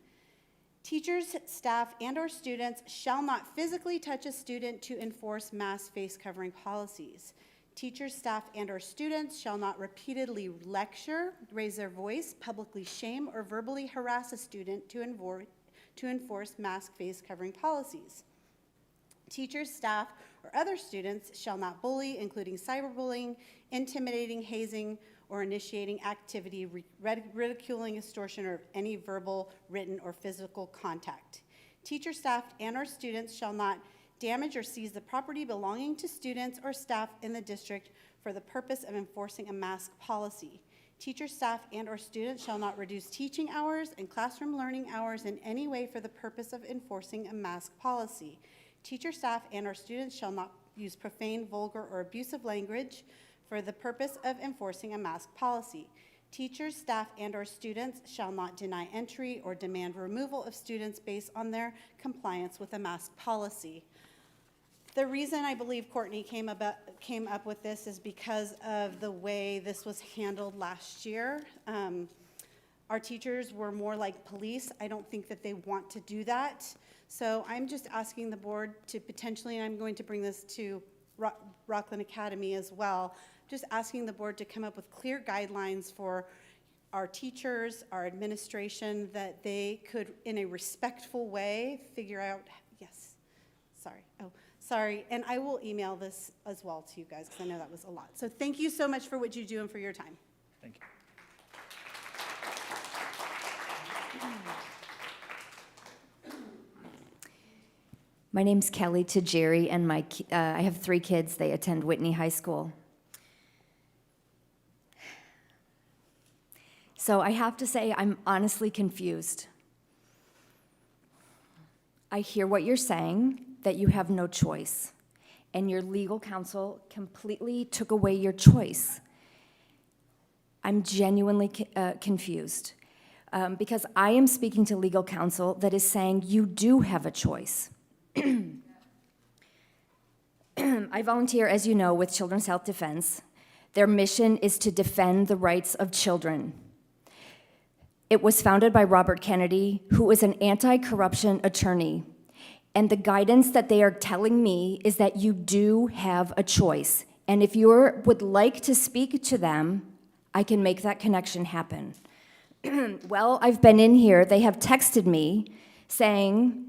Speaker 17: teachers, staff, and/or students shall not physically touch a student to enforce mask face covering policies. Teachers, staff, and/or students shall not repeatedly lecture, raise their voice, publicly shame, or verbally harass a student to enforce mask face covering policies. Teachers, staff, or other students shall not bully, including cyberbullying, intimidating, hazing, or initiating activity, ridiculing, extortion, or any verbal, written, or physical contact. Teacher, staff, and/or students shall not damage or seize the property belonging to students or staff in the district for the purpose of enforcing a mask policy. Teacher, staff, and/or students shall not reduce teaching hours and classroom learning hours in any way for the purpose of enforcing a mask policy. Teacher, staff, and/or students shall not use profane, vulgar, or abusive language for the purpose of enforcing a mask policy. Teachers, staff, and/or students shall not deny entry or demand removal of students based on their compliance with a mask policy. The reason I believe Courtney came up with this is because of the way this was handled last year. Our teachers were more like police. I don't think that they want to do that. So I'm just asking the board to potentially, and I'm going to bring this to Rocklin Academy as well, just asking the board to come up with clear guidelines for our teachers, our administration, that they could, in a respectful way, figure out, yes, sorry, and I will email this as well to you guys, because I know that was a lot. So thank you so much for what you do and for your time.
Speaker 3: Thank you.
Speaker 1: My name's Kelly Tajiri, and I have 3 kids. They attend Whitney High School. So I have to say, I'm honestly confused. I hear what you're saying, that you have no choice, and your legal counsel completely took away your choice. I'm genuinely confused, because I am speaking to legal counsel that is saying you do have a choice. I volunteer, as you know, with Children's Health Defense. Their mission is to defend the rights of children. It was founded by Robert Kennedy, who is an anti-corruption attorney. And the guidance that they are telling me is that you do have a choice. And if you would like to speak to them, I can make that connection happen. Well, I've been in here. They have texted me saying,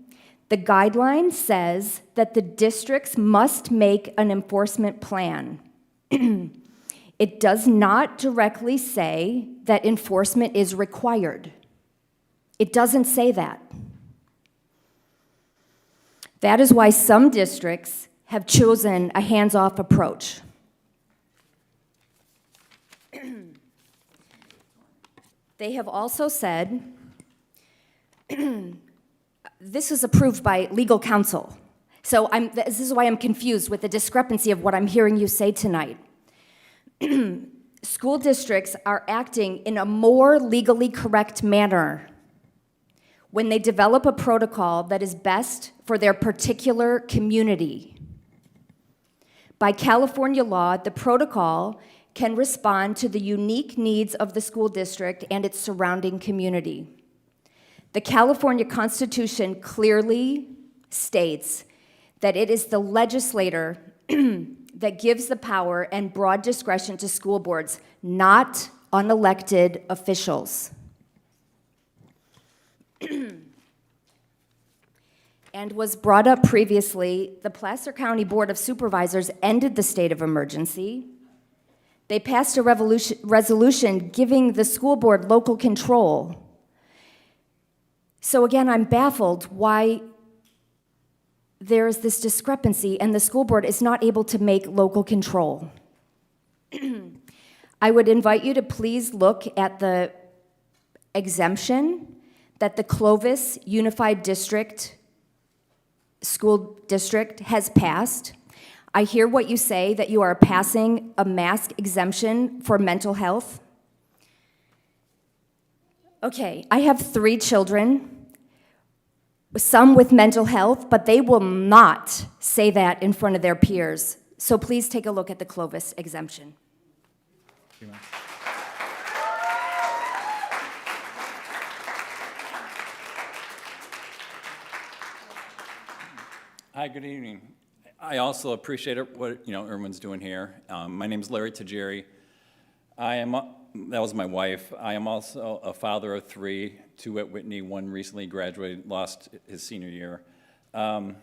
Speaker 1: the guideline says that the districts must make an enforcement plan. It does not directly say that enforcement is required. It doesn't say that. That is why some districts have chosen a hands-off approach. They have also said, this is approved by legal counsel. So this is why I'm confused with the discrepancy of what I'm hearing you say tonight. School districts are acting in a more legally correct manner when they develop a protocol that is best for their particular community. By California law, the protocol can respond to the unique needs of the school district and its surrounding community. The California Constitution clearly states that it is the legislator that gives the power and broad discretion to school boards, not unelected officials. And was brought up previously, the Placer County Board of Supervisors ended the state of emergency. They passed a resolution giving the school board local control. So again, I'm baffled why there is this discrepancy and the school board is not able to make local control. I would invite you to please look at the exemption that the Clovis Unified School District has passed. I hear what you say, that you are passing a mask exemption for mental health. Okay, I have 3 children, some with mental health, but they will not say that in front of their peers. So please take a look at the Clovis exemption.
Speaker 14: Hi, good evening. I also appreciate what everyone's doing here. My name is Larry Tajiri. That was my wife. I am also a father of 3, 2 at Whitney, 1 recently graduated, lost his senior year. Yeah,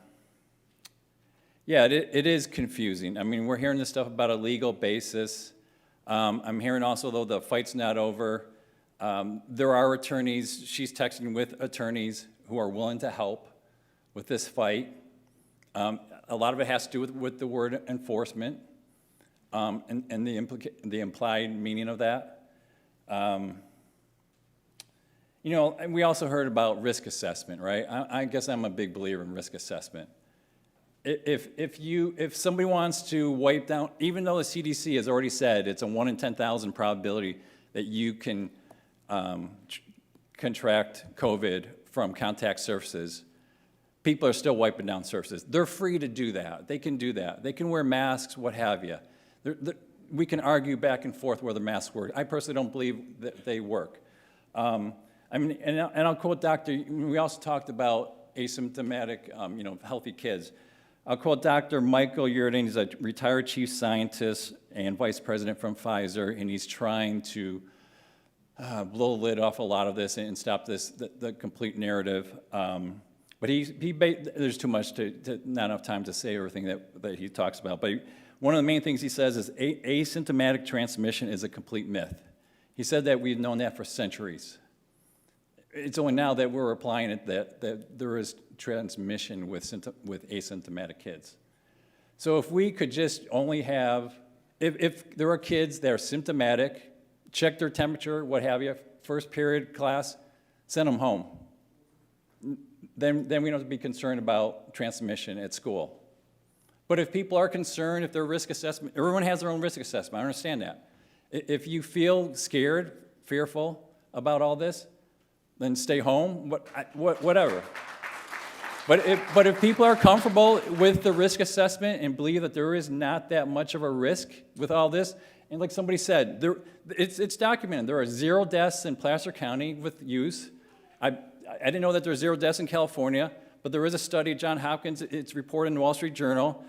Speaker 14: it is confusing. I mean, we're hearing this stuff about a legal basis. I'm hearing also, though, the fight's not over. There are attorneys, she's texting with attorneys who are willing to help with this fight. A lot of it has to do with the word enforcement and the implied meaning of that. And we also heard about risk assessment, right? I guess I'm a big believer in risk assessment. If somebody wants to wipe down, even though the CDC has already said it's a 1 in 10,000 probability that you can contract COVID from contact surfaces, people are still wiping down surfaces. They're free to do that. They can do that. They can wear masks, what have you. We can argue back and forth whether masks work. I personally don't believe that they work. I mean, and I'll quote we also talked about asymptomatic, healthy kids. I'll quote Dr. Michael Yerding. He's a retired chief scientist and vice president from Pfizer, and he's trying to blow the lid off a lot of this and stop the complete narrative. But there's too much not enough time to say everything that he talks about. But one of the main things he says is asymptomatic transmission is a complete myth. He said that we've known that for centuries. It's only now that we're applying it that there is transmission with asymptomatic kids. So if we could just only have, if there are kids that are symptomatic, check their temperature, what have you, first period class, send them home. Then we don't have to be concerned about transmission at school. But if people are concerned, if their risk assessment, everyone has their own risk assessment, I understand that. If you feel scared, fearful about all this, then stay home, whatever. But if people are comfortable with the risk assessment and believe that there is not that much of a risk with all this, and like somebody said, it's documented. There are 0 deaths in Placer County with use. I didn't know that there were 0 deaths in California, but there is a study at Johns Hopkins, it's reported in the Wall Street Journal.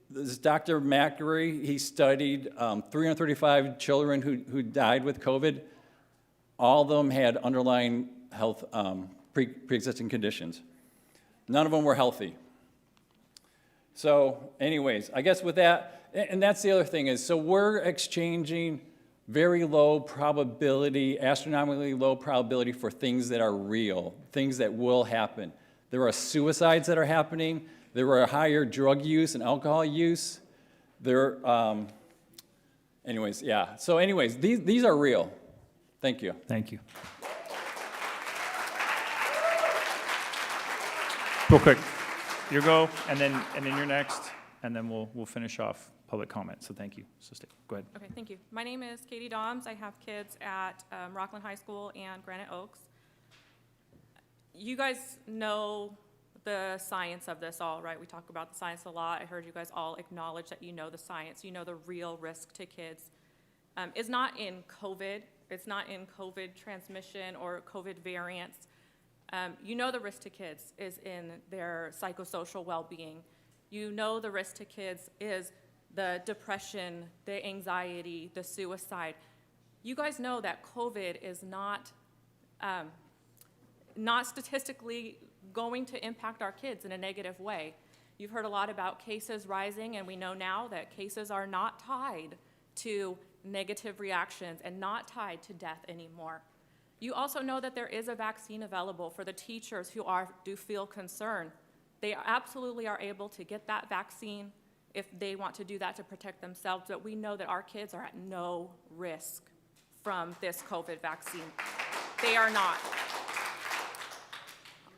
Speaker 14: This is Dr. McAree, he studied 335 children who died with COVID. All of them had underlying health, pre-existing conditions. None of them were healthy. So anyways, I guess with that, and that's the other thing is, so we're exchanging very low probability, astronomically low probability for things that are real, things that will happen. There are suicides that are happening. There are higher drug use and alcohol use. Anyways, yeah. So anyways, these are real. Thank you.
Speaker 3: Thank you. Real quick, you go, and then you're next, and then we'll finish off public comment. So thank you. So go ahead.
Speaker 15: Okay, thank you. My name is Katie Doms. I have kids at Rocklin High School and Granite Oaks. You guys know the science of this all, right? We talk about the science a lot. I heard you guys all acknowledge that you know the science. You know the real risk to kids. It's not in COVID. It's not in COVID transmission or COVID variants. You know the risk to kids is in their psychosocial well-being. You know the risk to kids is the depression, the anxiety, the suicide. You guys know that COVID is not statistically going to impact our kids in a negative way. You've heard a lot about cases rising, and we know now that cases are not tied to negative reactions and not tied to death anymore. You also know that there is a vaccine available for the teachers who do feel concerned. They absolutely are able to get that vaccine if they want to do that to protect themselves, but we know that our kids are at no risk from this COVID vaccine. They are not.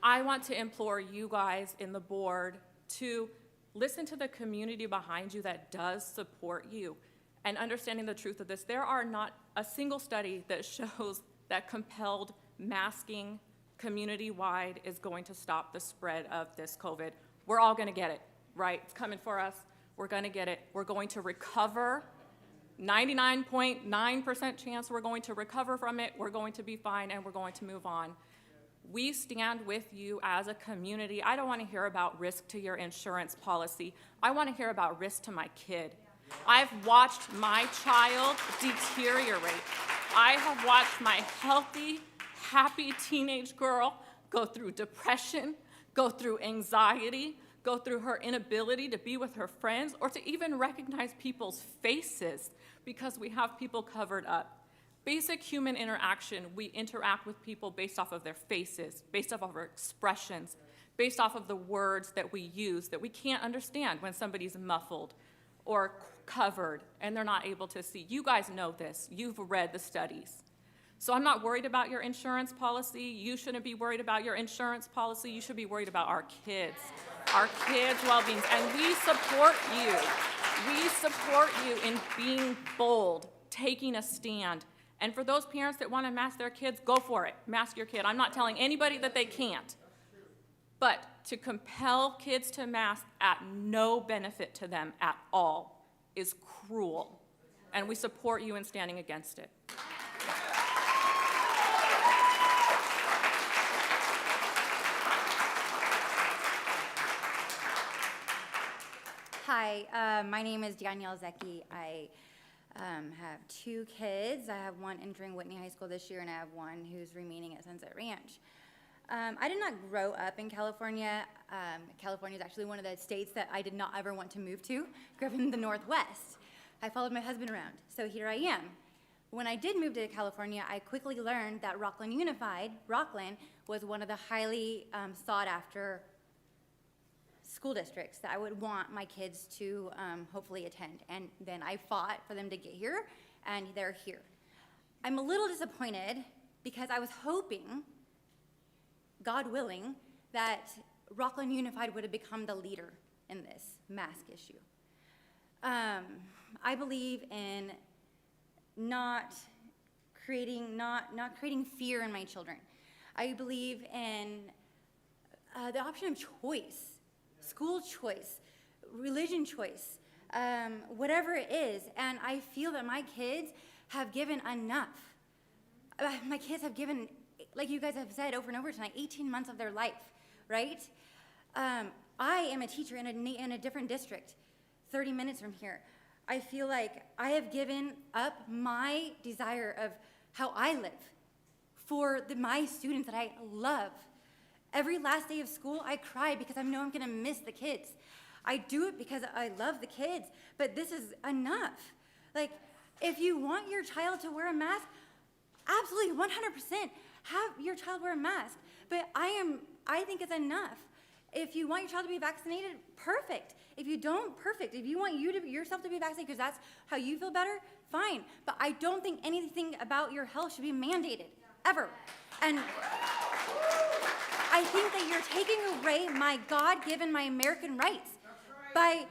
Speaker 15: I want to implore you guys in the board to listen to the community behind you that does support you. And understanding the truth of this, there are not a single study that shows that compelled masking community-wide is going to stop the spread of this COVID. We're all gonna get it, right? It's coming for us. We're gonna get it. We're going to recover. 99.9% chance we're going to recover from it. We're going to be fine, and we're going to move on. We stand with you as a community. I don't want to hear about risk to your insurance policy. I want to hear about risk to my kid. I've watched my child deteriorate. I have watched my healthy, happy teenage girl go through depression, go through anxiety, go through her inability to be with her friends or to even recognize people's faces because we have people covered up. Basic human interaction, we interact with people based off of their faces, based off of our expressions, based off of the words that we use that we can't understand when somebody's muffled or covered and they're not able to see. You guys know this. You've read the studies. So I'm not worried about your insurance policy. You shouldn't be worried about your insurance policy. You should be worried about our kids' well-being. And we support you. We support you in being bold, taking a stand. And for those parents that want to mask their kids, go for it. Mask your kid. I'm not telling anybody that they can't. But to compel kids to mask at no benefit to them at all is cruel. And we support you in standing against it.
Speaker 16: Hi, my name is Danielle Zecki. I have 2 kids. I have one entering Whitney High School this year, and I have one who's remaining at Sunset Ranch. I did not grow up in California. California is actually one of the states that I did not ever want to move to. Grew up in the Northwest. I followed my husband around, so here I am. When I did move to California, I quickly learned that Rocklin Unified, Rocklin, was one of the highly sought after school districts that I would want my kids to hopefully attend. And then I fought for them to get here, and they're here. I'm a little disappointed because I was hoping, God willing, that Rocklin Unified would have become the leader in this mask issue. I believe in not creating fear in my children. I believe in the option of choice, school choice, religion choice, whatever it is. And I feel that my kids have given enough. My kids have given, like you guys have said over and over tonight, 18 months of their life, right? I am a teacher in a different district, 30 minutes from here. I feel like I have given up my desire of how I live for my students that I love. Every last day of school, I cry because I know I'm gonna miss the kids. I do it because I love the kids, but this is enough. Like, if you want your child to wear a mask, absolutely 100% have your child wear a mask. But I think it's enough. If you want your child to be vaccinated, perfect. If you don't, perfect. If you want yourself to be vaccinated because that's how you feel better, fine. But I don't think anything about your health should be mandated, ever. And I think that you're taking away my God-given, my American rights by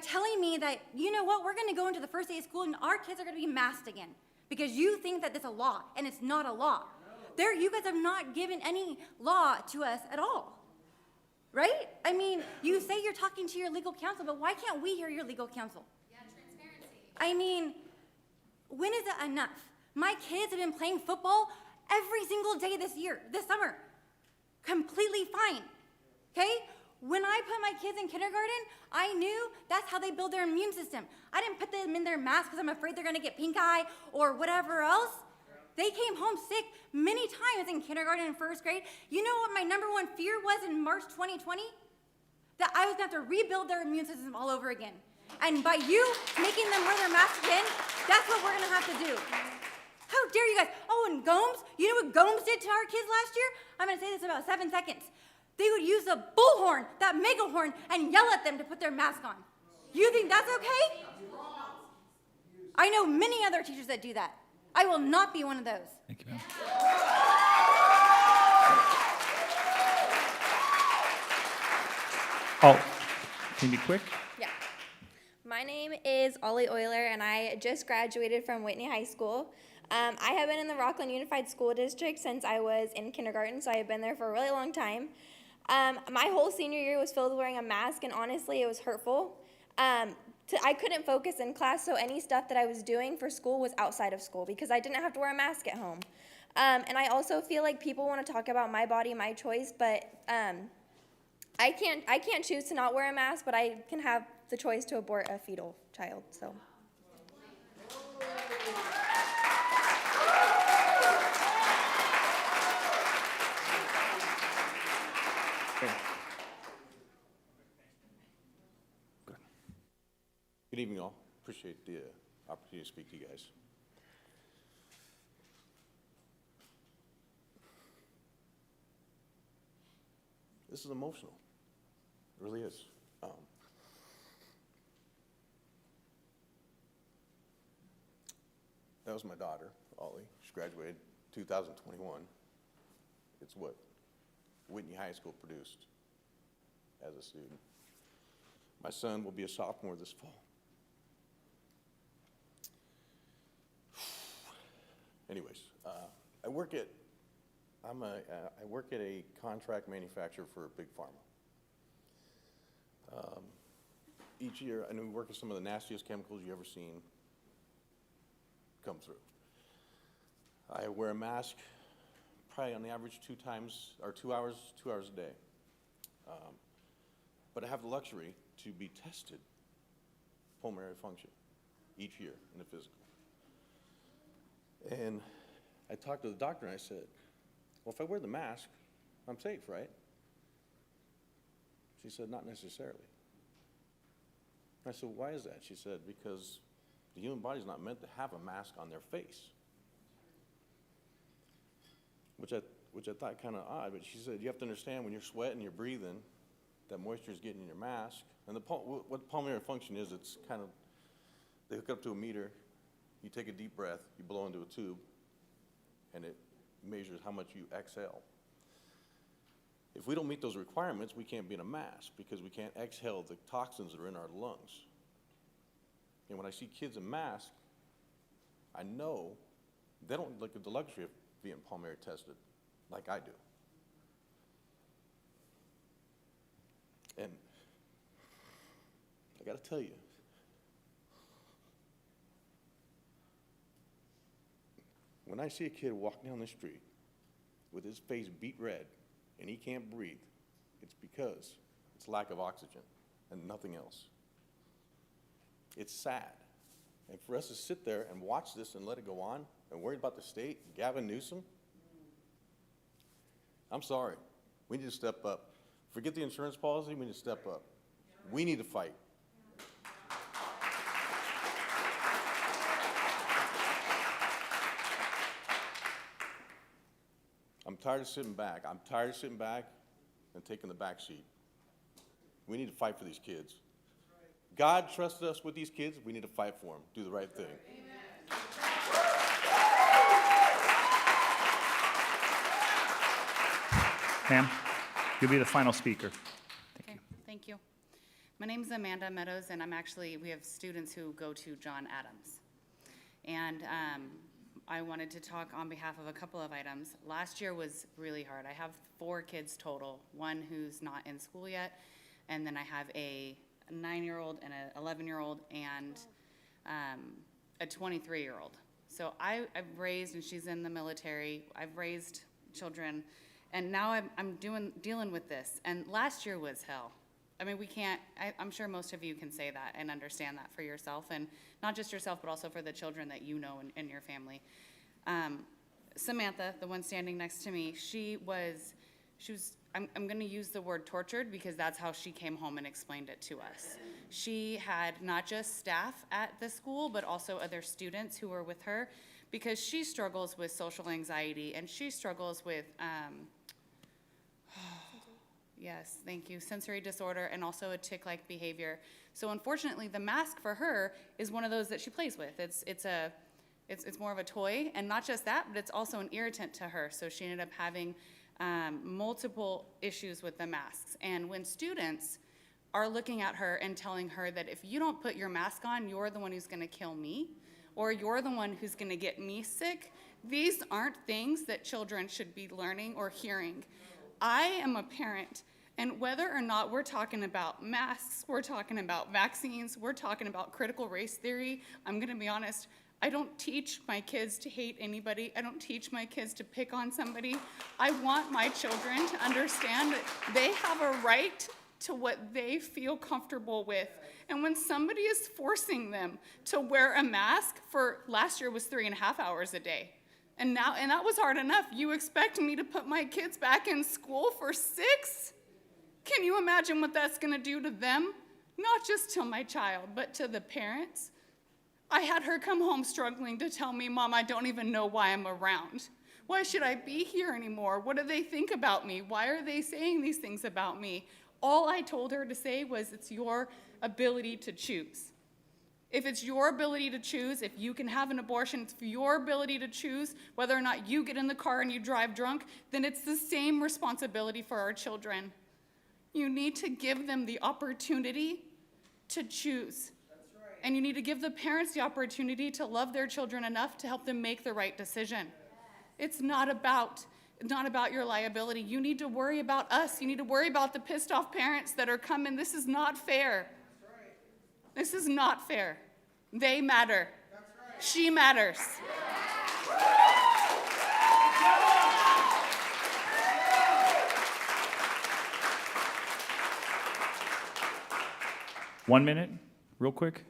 Speaker 16: telling me that, you know what, we're gonna go into the first day of school and our kids are gonna be masked again because you think that it's a law, and it's not a law. You guys have not given any law to us at all. Right? I mean, you say you're talking to your legal counsel, but why can't we hear your legal counsel? Yeah, transparency. I mean, when is it enough? My kids have been playing football every single day this summer. completely fine, okay? When I put my kids in kindergarten, I knew that's how they build their immune system. I didn't put them in their mask because I'm afraid they're gonna get pink eye or whatever else. They came home sick many times in kindergarten and first grade. You know what my number one fear was in March 2020? That I was gonna have to rebuild their immune system all over again. And by you making them wear their mask again, that's what we're gonna have to do. How dare you guys? Oh, and Gomes, you know what Gomes did to our kids last year? I'm gonna say this in about 7 seconds. They would use the bullhorn, that megahorn, and yell at them to put their mask on. You think that's okay? I know many other teachers that do that. I will not be one of those.
Speaker 3: Thank you, ma'am. Oh, can you be quick?
Speaker 2: Yeah. My name is Ollie Euler, and I just graduated from Whitney High School. I have been in the Rocklin Unified School District since I was in kindergarten, so I've been there for a really long time. My whole senior year was filled with wearing a mask, and honestly, it was hurtful. I couldn't focus in class, so any stuff that I was doing for school was outside of school because I didn't have to wear a mask at home. And I also feel like people want to talk about my body, my choice, but I can't choose to not wear a mask, but I can have the choice to abort a fetal child. So.
Speaker 18: Good evening, all. Appreciate the opportunity to speak to you guys. This is emotional. It really is. That was my daughter, Ollie. She graduated 2021. It's what Whitney High School produced as a student. My son will be a sophomore this fall. Anyways, I work at a contract manufacturer for a big pharma. Each year, I know we work with some of the nastiest chemicals you've ever seen come through. I wear a mask probably on the average 2 hours a day. But I have the luxury to be tested pulmonary function each year in the physical. And I talked to the doctor and I said, well, if I wear the mask, I'm safe, right? She said, not necessarily. I said, why is that? She said, because the human body's not meant to have a mask on their face. Which I thought kind of odd, but she said, you have to understand when you're sweating, you're breathing, that moisture is getting in your mask. And what pulmonary function is, it's kind of, they hook up to a meter, you take a deep breath, you blow into a tube, and it measures how much you exhale. If we don't meet those requirements, we can't be in a mask because we can't exhale the toxins that are in our lungs. And when I see kids in masks, I know they don't look at the luxury of being pulmonary tested like I do. And I gotta tell you, when I see a kid walk down the street with his face beet red and he can't breathe, it's because it's lack of oxygen and nothing else. It's sad. And for us to sit there and watch this and let it go on and worry about the state, Gavin Newsom, I'm sorry. We need to step up. Forget the insurance policy, we need to step up. We need to fight. I'm tired of sitting back. I'm tired of sitting back and taking the back seat. We need to fight for these kids. God trusted us with these kids. We need to fight for them. Do the right thing.
Speaker 3: Ma'am, you'll be the final speaker.
Speaker 23: Okay, thank you. My name is Amanda Meadows, and we have students who go to John Adams. And I wanted to talk on behalf of a couple of items. Last year was really hard. I have 4 kids total, one who's not in school yet, and then I have a 9-year-old and an 11-year-old and a 23-year-old. So I've raised, and she's in the military, I've raised children, And now I'm dealing with this. And last year was hell. I mean, I'm sure most of you can say that and understand that for yourself, and not just yourself, but also for the children that you know in your family. Samantha, the one standing next to me, I'm going to use the word tortured because that's how she came home and explained it to us. She had not just staff at the school, but also other students who were with her, because she struggles with social anxiety and she struggles with, yes, thank you, sensory disorder and also a tic-like behavior. So unfortunately, the mask for her is one of those that she plays with. It's more of a toy, and not just that, but it's also an irritant to her. So she ended up having multiple issues with the masks. And when students are looking at her and telling her that if you don't put your mask on, you're the one who's gonna kill me, or you're the one who's gonna get me sick, these aren't things that children should be learning or hearing. I am a parent, and whether or not we're talking about masks, we're talking about vaccines, we're talking about critical race theory, I'm gonna be honest, I don't teach my kids to hate anybody. I don't teach my kids to pick on somebody. I want my children to understand that they have a right to what they feel comfortable with. And when somebody is forcing them to wear a mask for, last year was 3.5 hours a day. And that was hard enough. You expect me to put my kids back in school for 6? Can you imagine what that's gonna do to them? Not just to my child, but to the parents. I had her come home struggling to tell me, Mom, I don't even know why I'm around. Why should I be here anymore? What do they think about me? Why are they saying these things about me? All I told her to say was, it's your ability to choose. If it's your ability to choose, if you can have an abortion, it's your ability to choose whether or not you get in the car and you drive drunk, then it's the same responsibility for our children. You need to give them the opportunity to choose. And you need to give the parents the opportunity to love their children enough to help them make the right decision. It's not about your liability. You need to worry about us. You need to worry about the pissed off parents that are coming. This is not fair. This is not fair. They matter. She matters.
Speaker 3: One minute, real quick.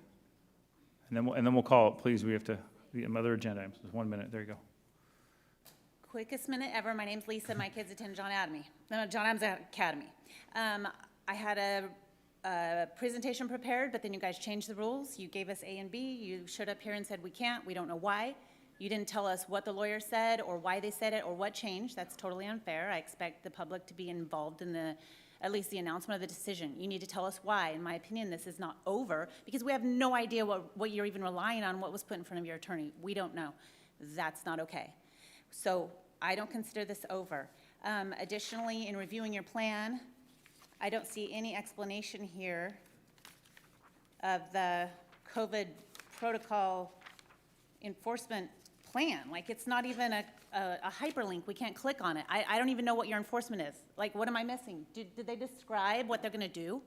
Speaker 3: And then we'll call it, please. We have to, the other agenda items. 1 minute, there you go.
Speaker 12: Quickest minute ever. My name's Lisa. My kids attend John Adams Academy. I had a presentation prepared, but then you guys changed the rules. You gave us A and B. You showed up here and said we can't. We don't know why. You didn't tell us what the lawyer said or why they said it or what changed. That's totally unfair. I expect the public to be involved in at least the announcement of the decision. You need to tell us why. In my opinion, this is not over because we have no idea what you're even relying on, what was put in front of your attorney. We don't know. That's not okay. So I don't consider this over. Additionally, in reviewing your plan, I don't see any explanation here of the COVID protocol enforcement plan. Like, it's not even a hyperlink. We can't click on it. I don't even know what your enforcement is. Like, what am I missing? Did they describe what they're gonna do?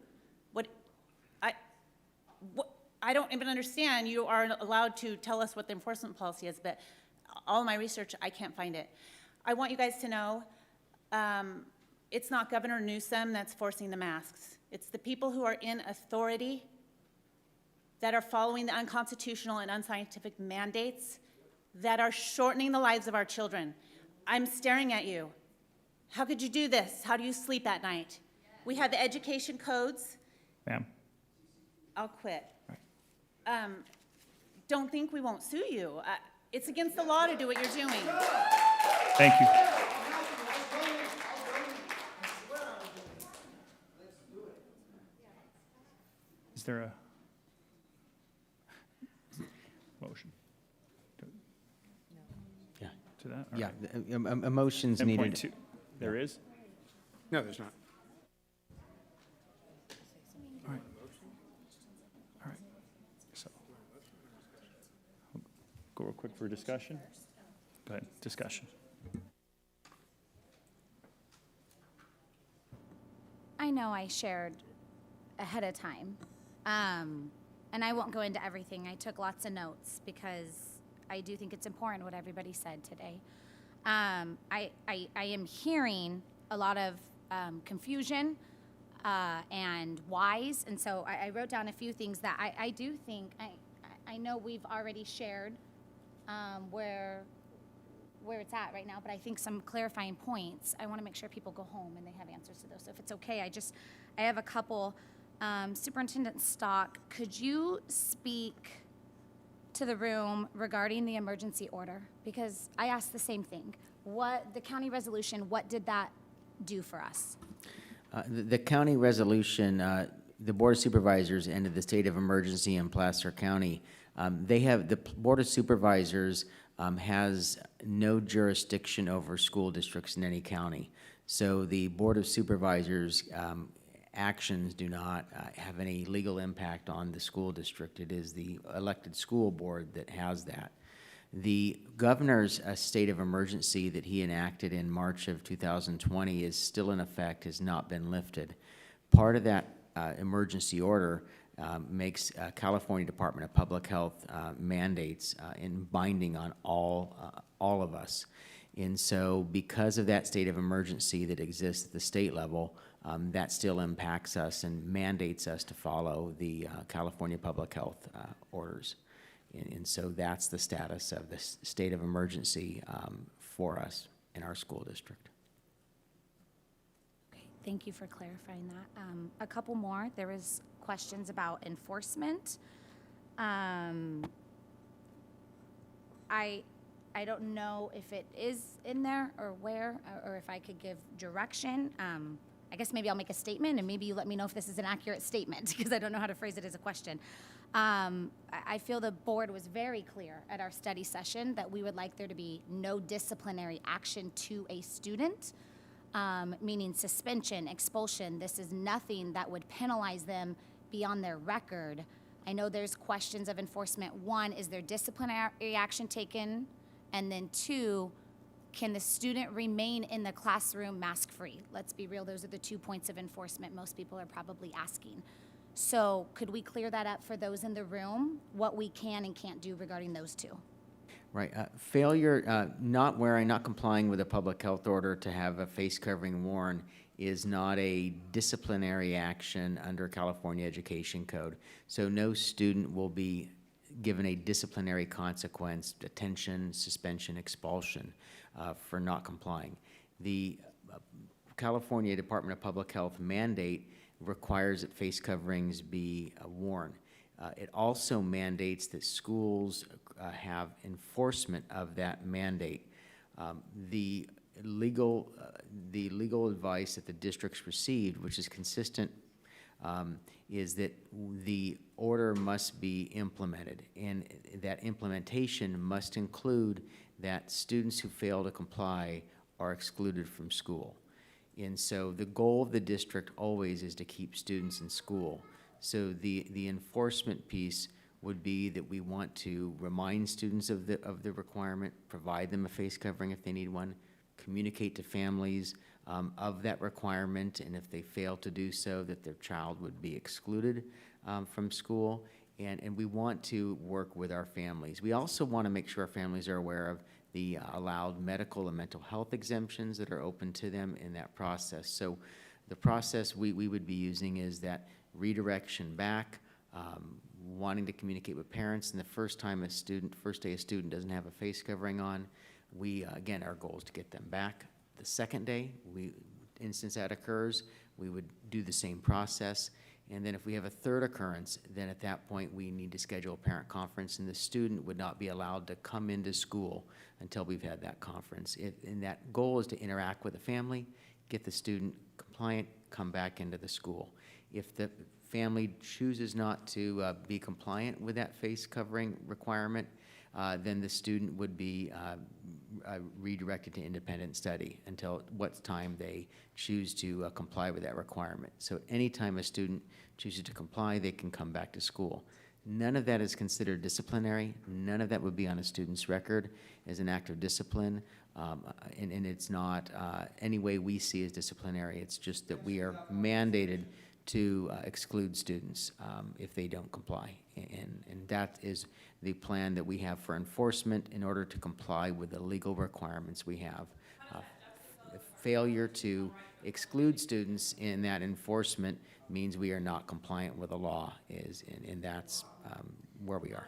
Speaker 12: I don't even understand. You are allowed to tell us what the enforcement policy is, but all my research, I can't find it. I want you guys to know, it's not Governor Newsom that's forcing the masks. It's the people who are in authority that are following the unconstitutional and unscientific mandates that are shortening the lives of our children. I'm staring at you. How could you do this? How do you sleep at night? We have the education codes.
Speaker 3: Ma'am.
Speaker 12: I'll quit. Don't think we won't sue you. It's against the law to do what you're doing.
Speaker 3: Thank you. Is there a motion?
Speaker 19: Yeah.
Speaker 3: To that? All
Speaker 19: Yeah,
Speaker 3: right.
Speaker 19: a motion's needed.
Speaker 3: 10.2. There is?
Speaker 21: No, there's not.
Speaker 3: All right. All right. So, go real quick for discussion. Go ahead, discussion.
Speaker 20: I know I shared ahead of time, and I won't go into everything. I took lots of notes because I do think it's important what everybody said today. I am hearing a lot of confusion and whys, and so I wrote down a few things that I do think, I know we've already shared where it's at right now, but I think some clarifying points, I want to make sure people go home and they have answers to those. So if it's okay, I have a couple. Superintendent Stock, could you speak to the room regarding the emergency order? Because I asked the same thing. The county resolution, what did that do for us?
Speaker 8: The county resolution, the Board of Supervisors ended the state of emergency in Placer County. The Board of Supervisors has no jurisdiction over school districts in any county. So the Board of Supervisors actions do not have any legal impact on the school district. It is the elected school board that has that. The governor's state of emergency that he enacted in March of 2020 is still in effect, has not been lifted. Part of that emergency order makes California Department of Public Health mandates in binding on all of us. And so because of that state of emergency that exists at the state level, that still impacts us and mandates us to follow the California Public Health orders. And so that's the status of the state of emergency for us in our school district.
Speaker 20: Okay, thank you for clarifying that. A couple more. There was questions about enforcement. I don't know if it is in there or where, or if I could give direction. I guess maybe I'll make a statement, and maybe you let me know if this is an accurate statement, because I don't know how to phrase it as a question. I feel the board was very clear at our study session that we would like there to be no disciplinary action to a student, meaning suspension, expulsion. This is nothing that would penalize them beyond their record. I know there's questions of enforcement. One, is there disciplinary action taken? And then two, can the student remain in the classroom mask-free? Let's be real, those are the 2 points of enforcement most people are probably asking. So could we clear that up for those in the room, what we can and can't do regarding those two?
Speaker 8: Right. Failure, not complying with a public health order to have a face covering worn is not a disciplinary action under California Education Code. So no student will be given a disciplinary consequence, detention, suspension, expulsion for not complying. The California Department of Public Health mandate requires that face coverings be worn. It also mandates that schools have enforcement of that mandate. The legal advice that the districts received, which is consistent, is that the order must be implemented, and that implementation must include that students who fail to comply are excluded from school. And so the goal of the district always is to keep students in school. So the enforcement piece would be that we want to remind students of the requirement, provide them a face covering if they need one, communicate to families of that requirement, and if they fail to do so, that their child would be excluded from school. And we want to work with our families. We also want to make sure our families are aware of the allowed medical and mental health exemptions that are open to them in that process. So the process we would be using is that redirection back, wanting to communicate with parents, and the first day a student doesn't have a face covering on, again, our goal is to get them back. The second day, instance that occurs, we would do the same process. And then if we have a third occurrence, then at that point we need to schedule a parent conference, and the student would not be allowed to come into school until we've had that conference. And that goal is to interact with the family, get the student compliant, come back into the school. If the family chooses not to be compliant with that face covering requirement, then the student would be redirected to independent study until what time they choose to comply with that requirement. So anytime a student chooses to comply, they can come back to school. None of that is considered disciplinary. None of that would be on a student's record as an act of discipline, and it's not any way we see as disciplinary. It's just that we are mandated to exclude students if they don't comply. And that is the plan that we have for enforcement in order to comply with the legal requirements we have. The failure to exclude students in that enforcement means we are not compliant with the law, and that's where we are.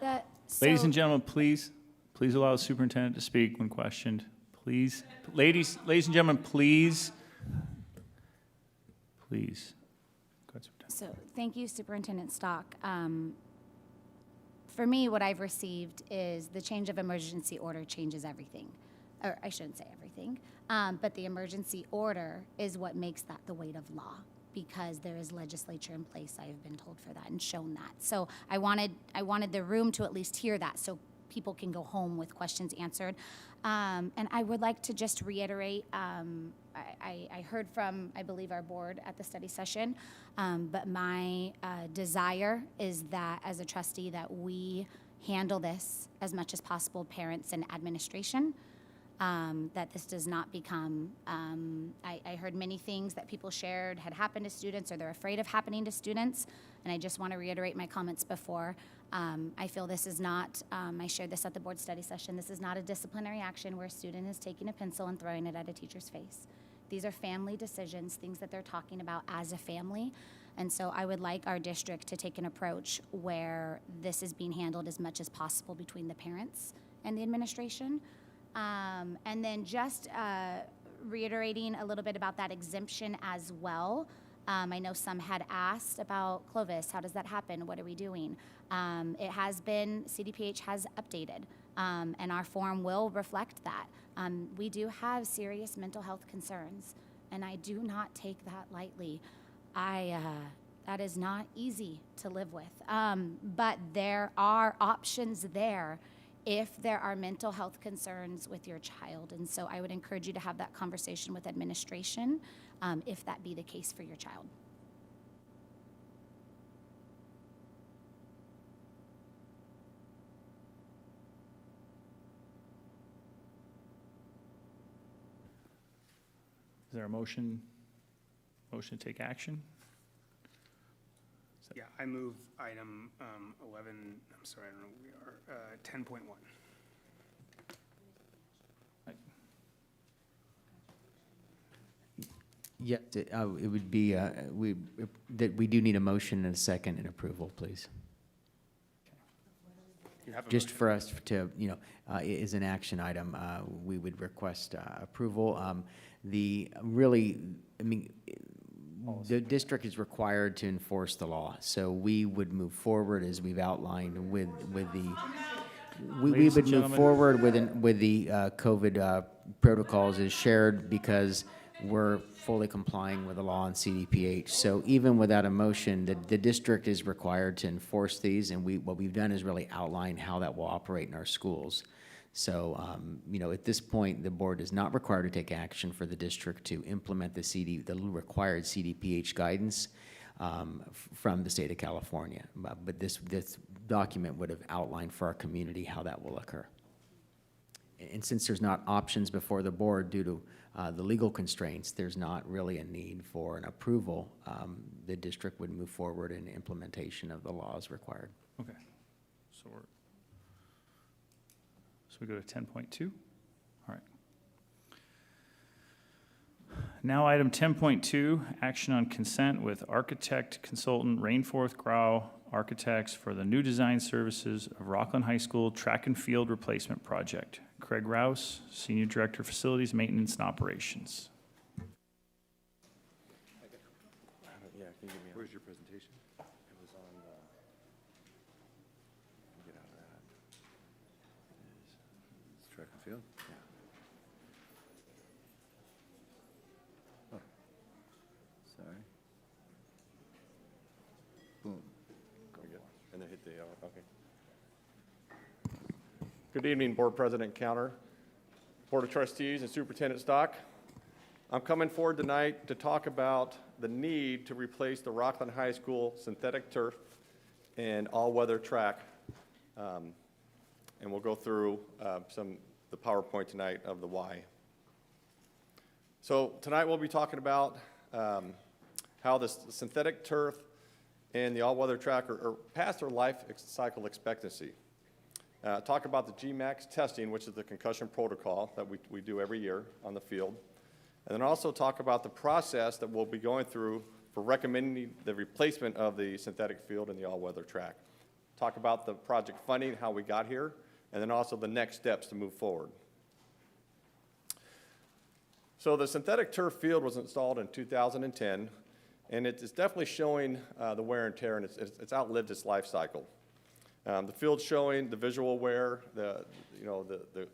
Speaker 3: Ladies and gentlemen, please allow the superintendent to speak when questioned. Please, ladies and gentlemen, please. Go ahead, Superintendent.
Speaker 20: So, thank you, Superintendent Stock. For me, what I've received is the change of emergency order changes everything. Or I shouldn't say everything, but the emergency order is what makes that the weight of law, because there is legislature in place, I have been told, for that and shown that. So I wanted the room to at least hear that so people can go home with questions answered. And I would like to just reiterate, I heard from, I believe, our board at the study session, but my desire is that as a trustee that we handle this as much as possible, parents and administration, that this does not become, I heard many things that people shared had happened to students or they're afraid of happening to students, and I just want to reiterate my comments before. I feel this is not, I shared this at the board study session, this is not a disciplinary action where a student is taking a pencil and throwing it at a teacher's face. These are family decisions, things that they're talking about as a family, and so I would like our district to take an approach where this is being handled as much as possible between the parents and the administration. And then just reiterating a little bit about that exemption as well. I know some had asked about Clovis. How does that happen? What are we doing? It has been, CDPH has updated, and our form will reflect that. We do have serious mental health concerns, and I do not take that lightly. That is not easy to live with, but there are options there if there are mental health concerns with your child. And so I would encourage you to have that conversation with administration if that be the case for your child.
Speaker 3: Is there a motion to take action?
Speaker 21: Yeah, I move item 11, I'm sorry, I don't know where we are, 10.1.
Speaker 8: Yeah, it would be, that we do need a motion and a second and approval, please.
Speaker 21: You have a
Speaker 8: Just
Speaker 21: motion.
Speaker 8: for us to, is an action item, we would request approval. The district is required to enforce the law, so we would move forward as we've outlined with the, we would move forward with the COVID protocols as shared because we're fully complying with the law on CDPH. So even without a motion, the district is required to enforce these, and what we've done is really outline how that will operate in our schools. So, at this point, the board is not required to take action for the district to implement the required CDPH guidance from the state of California. But this document would have outlined for our community how that will occur. And since there's not options before the board due to the legal constraints, there's not really a need for an approval. The district would move forward in implementation of the laws required.
Speaker 3: Okay. So we go to 10.2. All right. Now item 10.2, action on consent with architect consultant Rainforth Grau Architects for the new design services of Rocklin High School track and field replacement project. Craig Rouse, Senior Director of Facilities, Maintenance, and Operations.
Speaker 18: Yeah, can you give me where's your presentation? It was on get out of that. It's track and field? Yeah. Oh. Sorry. Boom. And then hit the, okay.
Speaker 5: Good evening, Board President Kaler, Board of Trustees, and Superintendent Stock. I'm coming forward tonight to talk about the need to replace the Rocklin High School synthetic turf and all-weather track. And we'll go through the PowerPoint tonight of the why. So tonight we'll be talking about how how the synthetic turf and the all-weather track are past their life cycle expectancy. Talk about the GMAX testing, which is the concussion protocol that we do every year on the field. And then also talk about the process that we'll be going through for recommending the replacement of the synthetic field and the all-weather track. Talk about the project funding, how we got here, and then also the next steps to move forward. So the synthetic turf field was installed in 2010, and it's definitely showing the wear and tear, and it's outlived its life cycle. The field's showing the visual wear, the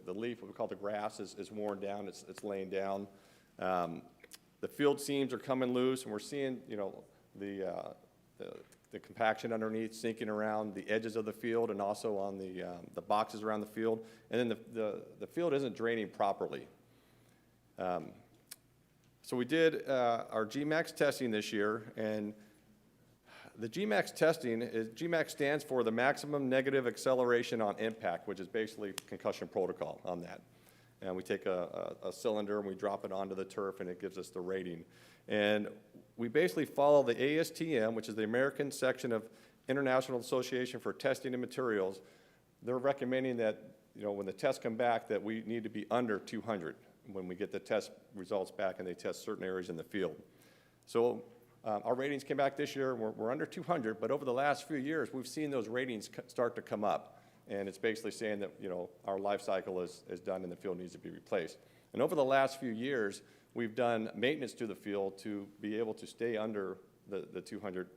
Speaker 5: leaf, what we call the grass, is worn down, it's laying down. The field seams are coming loose, and we're seeing, the compaction underneath sinking around the edges of the field and also on the boxes around the field. And then the field isn't draining properly. So we did our GMAX testing this year, and the GMAX testing GMAX stands for the maximum negative acceleration on impact, which is basically concussion protocol on that. And we take a cylinder and we drop it onto the turf, and it gives us the rating. And we basically follow the ASTM, which is the American section of International Association for Testing and Materials. They're recommending that, when the tests come back, that we need to be under 200 when we get the test results back and they test certain areas in the field. So our ratings came back this year, and we're under 200, but over the last few years, we've seen those ratings start to come up. And it's basically saying that, our life cycle is done and the field needs to be replaced. And over the last few years, we've done maintenance to the field to be able to stay under the 200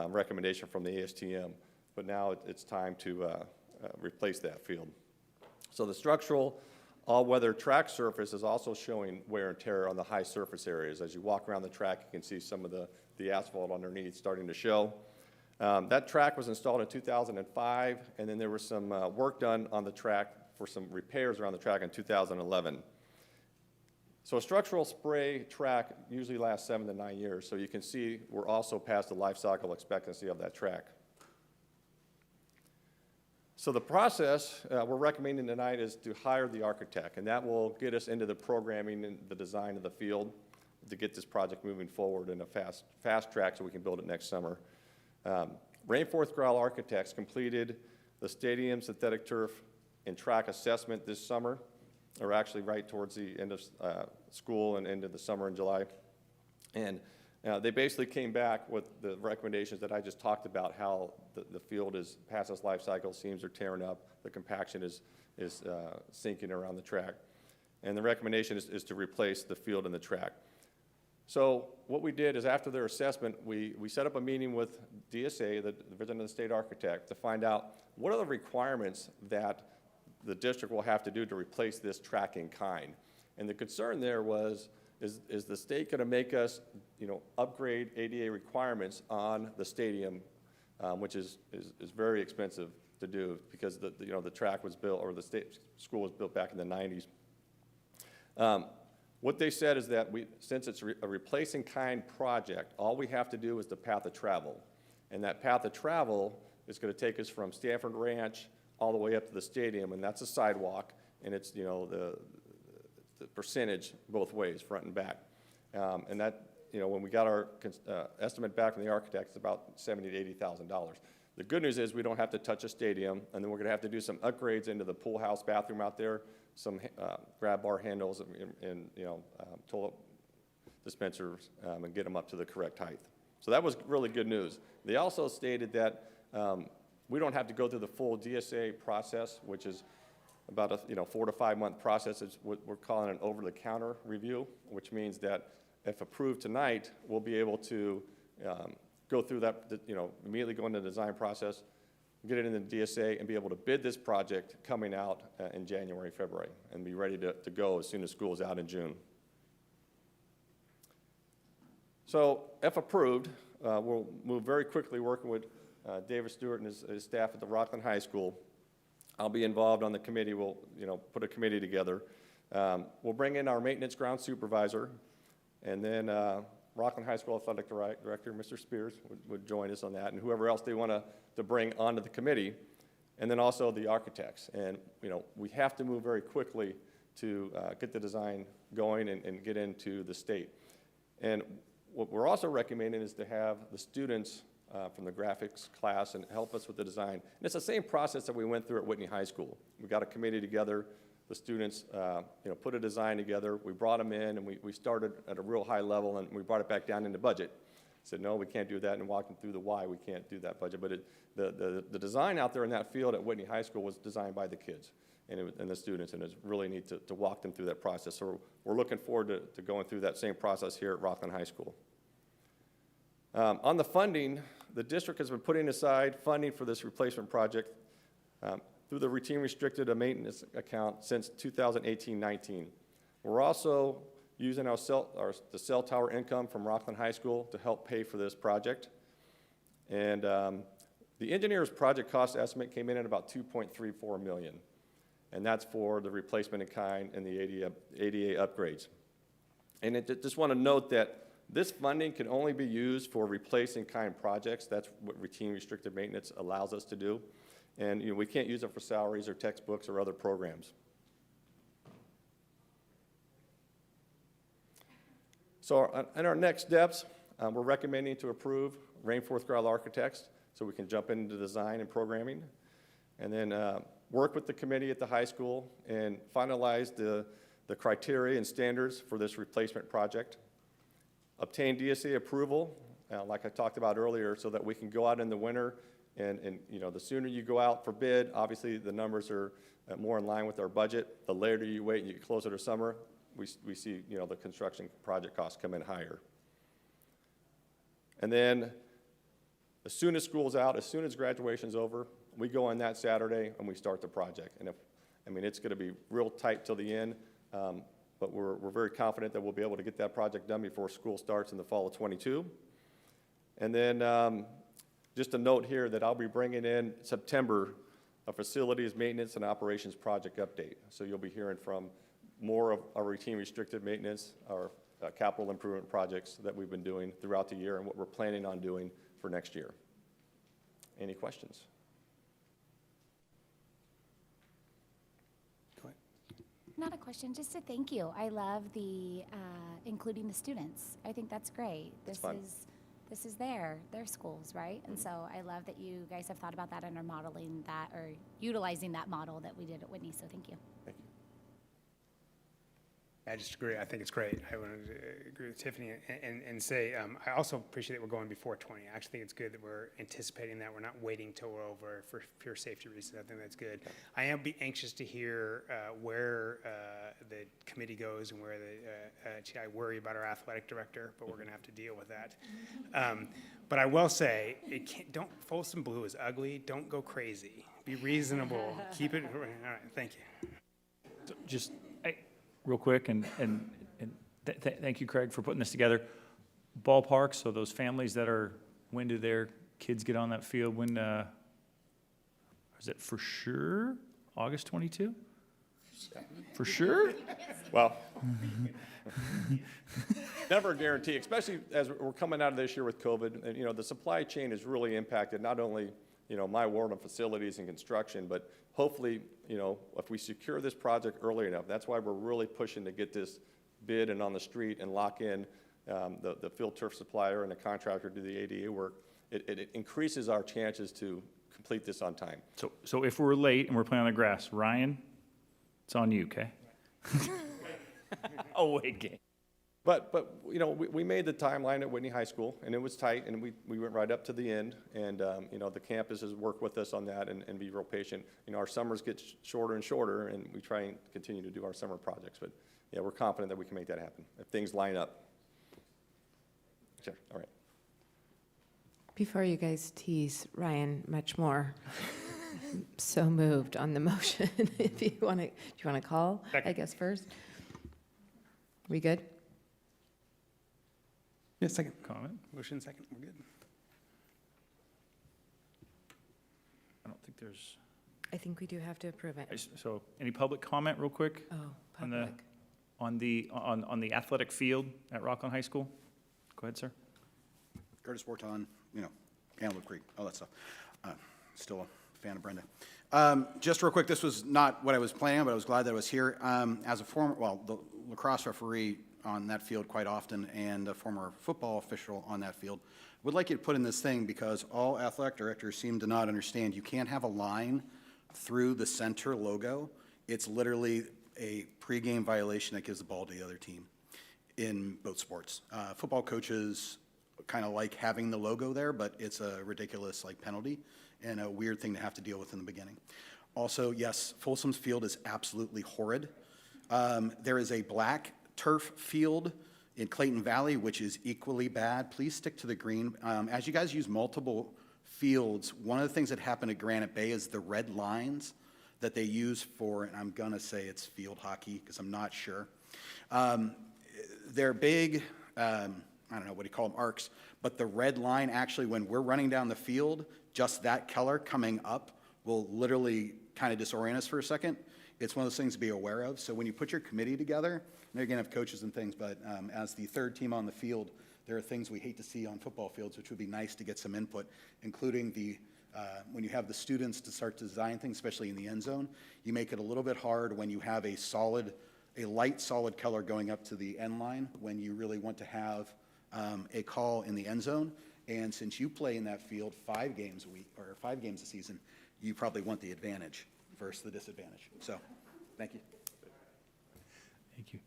Speaker 5: recommendation from the ASTM. But now it's time to replace that field. So the structural all-weather track surface is also showing wear and tear on the high surface areas. As you walk around the track, you can see some of the asphalt underneath starting to show. That track was installed in 2005, and then there was some work done on the track for some repairs around the track in 2011. So a structural spray track usually lasts 7 to 9 years, so you can see we're also past the life cycle expectancy of that track. So the process we're recommending tonight is to hire the architect, and that will get us into the programming and the design of the field to get this project moving forward in a fast track so we can build it next summer. Rainforest Growl Architects completed the stadium synthetic turf and track assessment this summer, or actually right towards the end of school and into the summer in July. And they basically came back with the recommendations that I just talked about, how the field is past its life cycle, seams are tearing up, the compaction is sinking around the track. And the recommendation is to replace the field and the track. So what we did is, after their assessment, we set up a meeting with DSA, the Division of the State Architect, to find out what are the requirements that the district will have to do to replace this track in kind. And the concern there is the state going to make us, upgrade ADA requirements on the stadium, which is very expensive to do because the track was built, or the state school was built back in the 90s. What they said is that since it's a replacing kind project, all we have to do is the path of travel. And that path of travel is going to take us from Stanford Ranch all the way up to the stadium, and that's a sidewalk, and it's, the percentage both ways, front and back. And that, when we got our estimate back from the architect, it's about $70,000 to $80,000. The good news is we don't have to touch a stadium, and then we're going to have to do some upgrades into the pool house bathroom out there, some grab bar handles and toilet dispensers, and get them up to the correct height. So that was really good news. They also stated that we don't have to go through the full DSA process, which is about a 4 to 5 month process. It's what we're calling an over-the-counter review, which means that if approved tonight, we'll be able to go through that, immediately go into the design process, get it in the DSA, and be able to bid this project coming out in January, February, and be ready to go as soon as school is out in June. So if approved, we'll move very quickly working with David Stewart and his staff at the Rocklin High School. I'll be involved on the committee. We'll put a committee together. We'll bring in our maintenance ground supervisor, and then Rocklin High School Athletic Director, Mr. Spears, would join us on that, and whoever else they want to bring onto the committee, and then also the architects. And we have to move very quickly to get the design going and get into the state. And what we're also recommending is to have the students from the graphics class and help us with the design. And it's the same process that we went through at Whitney High School. We got a committee together, the students put a design together, we brought them in, and we started at a real high level, and we brought it back down into budget. Said, no, we can't do that, and walking through the why we can't do that budget. But the design out there in that field at Whitney High School was designed by the kids and the students, and it's really neat to walk them through that process. So we're looking forward to going through that same process here at Rocklin High School. On the funding, the district has been putting aside funding for this replacement project through the routine restricted maintenance account since 2018-19. We're also using the cell tower income from Rocklin High School to help pay for this project. And the engineer's project cost estimate came in at about $2.34 million. And that's for the replacement in kind and the ADA upgrades. And I just want to note that this funding can only be used for replacing kind projects. That's what routine restricted maintenance allows us to do. And we can't use it for salaries or textbooks or other programs. So in our next steps, we're recommending to approve Rainforth Growl Architects so we can jump into design and programming. And then work with the committee at the high school and finalize the criteria and standards for this replacement project. Obtain DSA approval, like I talked about earlier, so that we can go out in the winter and the sooner you go out for bid, obviously the numbers are more in line with our budget. The later you wait and you get closer to summer, we see the construction project costs come in higher. And then as soon as school's out, as soon as graduation's over, we go on that Saturday and we start the project. And it's going to be real tight till the end, but we're very confident that we'll be able to get that project done before school starts in the fall of '22. And then just a note here that I'll be bringing in September a facilities maintenance and operations project update. So you'll be hearing from more of our routine restricted maintenance, our capital improvement projects that we've been doing throughout the year and what we're planning on doing for next year. Any questions?
Speaker 20: Not a question, just a thank you. I love the including the students. I think that's great. This is their schools, right? And so I love that you guys have thought about that and are modeling that or utilizing that model that we did at Whitney. So thank you.
Speaker 5: Thank you.
Speaker 7: I just agree. I think it's great. I want to agree with Tiffany and say I also appreciate that we're going before 20. I actually think it's good that we're anticipating that. We're not waiting till we're over for pure safety reasons. I think that's good. I am anxious to hear where the committee goes and where I worry about our athletic director, but we're going to have to deal with that. But I will say, Folsom Blue is ugly. Don't go crazy. Be reasonable. Keep it. All right. Thank you.
Speaker 3: So just real quick, and thank you, Craig, for putting this together. Ballpark, so those families that are, when do their kids get on that field? When, is it for sure August 22? For sure?
Speaker 5: Well, never a guarantee, especially as we're coming out of this year with COVID. And, the supply chain is really impacted, not only, my ward on facilities and construction, but hopefully, if we secure this project early enough, that's why we're really pushing to get this bid and on the street and lock in the field turf supplier and the contractor to do the ADA work. It increases our chances to complete this on time.
Speaker 3: So if we're late and we're playing on the grass, Ryan, it's on you, okay? Oh, wait, game.
Speaker 5: But we made the timeline at Whitney High School, and it was tight, and we went right up to the end. And the campuses work with us on that and be real patient. Our summers get shorter and shorter, and we try and continue to do our summer projects. But yeah, we're confident that we can make that happen if things line up. Sure. All right.
Speaker 10: Before you guys tease Ryan much more, I'm so moved on the motion. If you want to, do you want to call?
Speaker 7: Second.
Speaker 10: I guess first. We good?
Speaker 7: Yeah, second.
Speaker 3: Comment?
Speaker 7: Motion second. We're good.
Speaker 3: I don't think there's,
Speaker 10: I think we do have to approve it.
Speaker 3: so any public comment real quick?
Speaker 10: Oh,
Speaker 3: public.
Speaker 10: public.
Speaker 3: On the athletic field at Rocklin High School? Go ahead, sir.
Speaker 19: Curtis Borton, Antelope Creek, all that stuff. Still a fan of Brenda. Just real quick, this was not what I was planning on, but I was glad that I was here. As a former, the lacrosse referee on that field quite often and a former football official on that field. Would like you to put in this thing because all athletic directors seem to not understand you can't have a line through the center logo. It's literally a pregame violation that gives the ball to the other team in both sports. Football coaches kind of like having the logo there, but it's a ridiculous penalty and a weird thing to have to deal with in the beginning. Also, yes, Folsom's Field is absolutely horrid. There is a black turf field in Clayton Valley, which is equally bad. Please stick to the green. As you guys use multiple fields, one of the things that happened at Granite Bay is the red lines that they use for, and I'm gonna say it's field hockey because I'm not sure. They're big, I don't know, what do you call them, arcs, but the red line actually, when we're running down the field, just that color coming up will literally kind of disorient us for a second. It's one of those things to be aware of. So when you put your committee together, and you're going to have coaches and things, but as the third team on the field, there are things we hate to see on football fields, which would be nice to get some input, including the when you have the students to start to design things, especially in the end zone, you make it a little bit hard when you have a light solid color going up to the end line when you really want to have a call in the end zone. And since you play in that field 5 games a week or 5 games a season, you probably want the advantage versus the disadvantage. So, thank you.
Speaker 3: Thank you.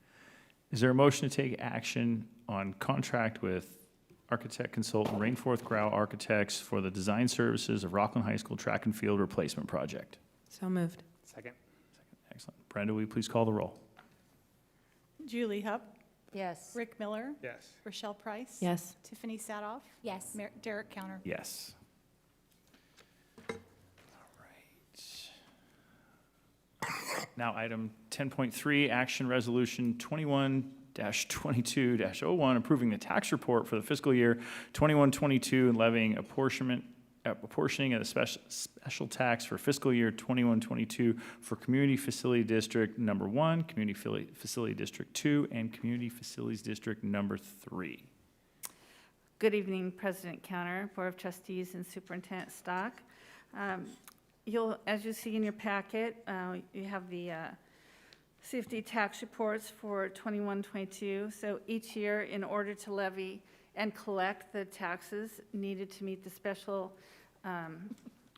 Speaker 3: Is there a motion to take action on contract with architect consultant Rainforth Grau Architects for the design services of Rocklin High School track and field replacement project?
Speaker 10: So moved.
Speaker 7: Second.
Speaker 3: Excellent. Brenda, will you please call the roll?
Speaker 12: Julie Hupp,
Speaker 20: Yes.
Speaker 12: Rick Miller,
Speaker 7: Yes.
Speaker 12: Rochelle Price.
Speaker 10: Yes.
Speaker 12: Tiffany Sadoff,
Speaker 20: Yes.
Speaker 12: Derek Counter.
Speaker 3: Yes. All right. Now, item 10.3, action resolution 21-22-01, approving the tax report for the fiscal year 21-22 and levying apportioning of the special tax for fiscal year 21-22 for Community Facility District Number 1, Community Facility District 2, and Community Facilities District Number 3.
Speaker 6: Good evening, President Counter, Board of Trustees, and Superintendent Stock. As you see in your packet, you have the safety tax reports for 21-22. So each year, in order to levy and collect the taxes needed to meet the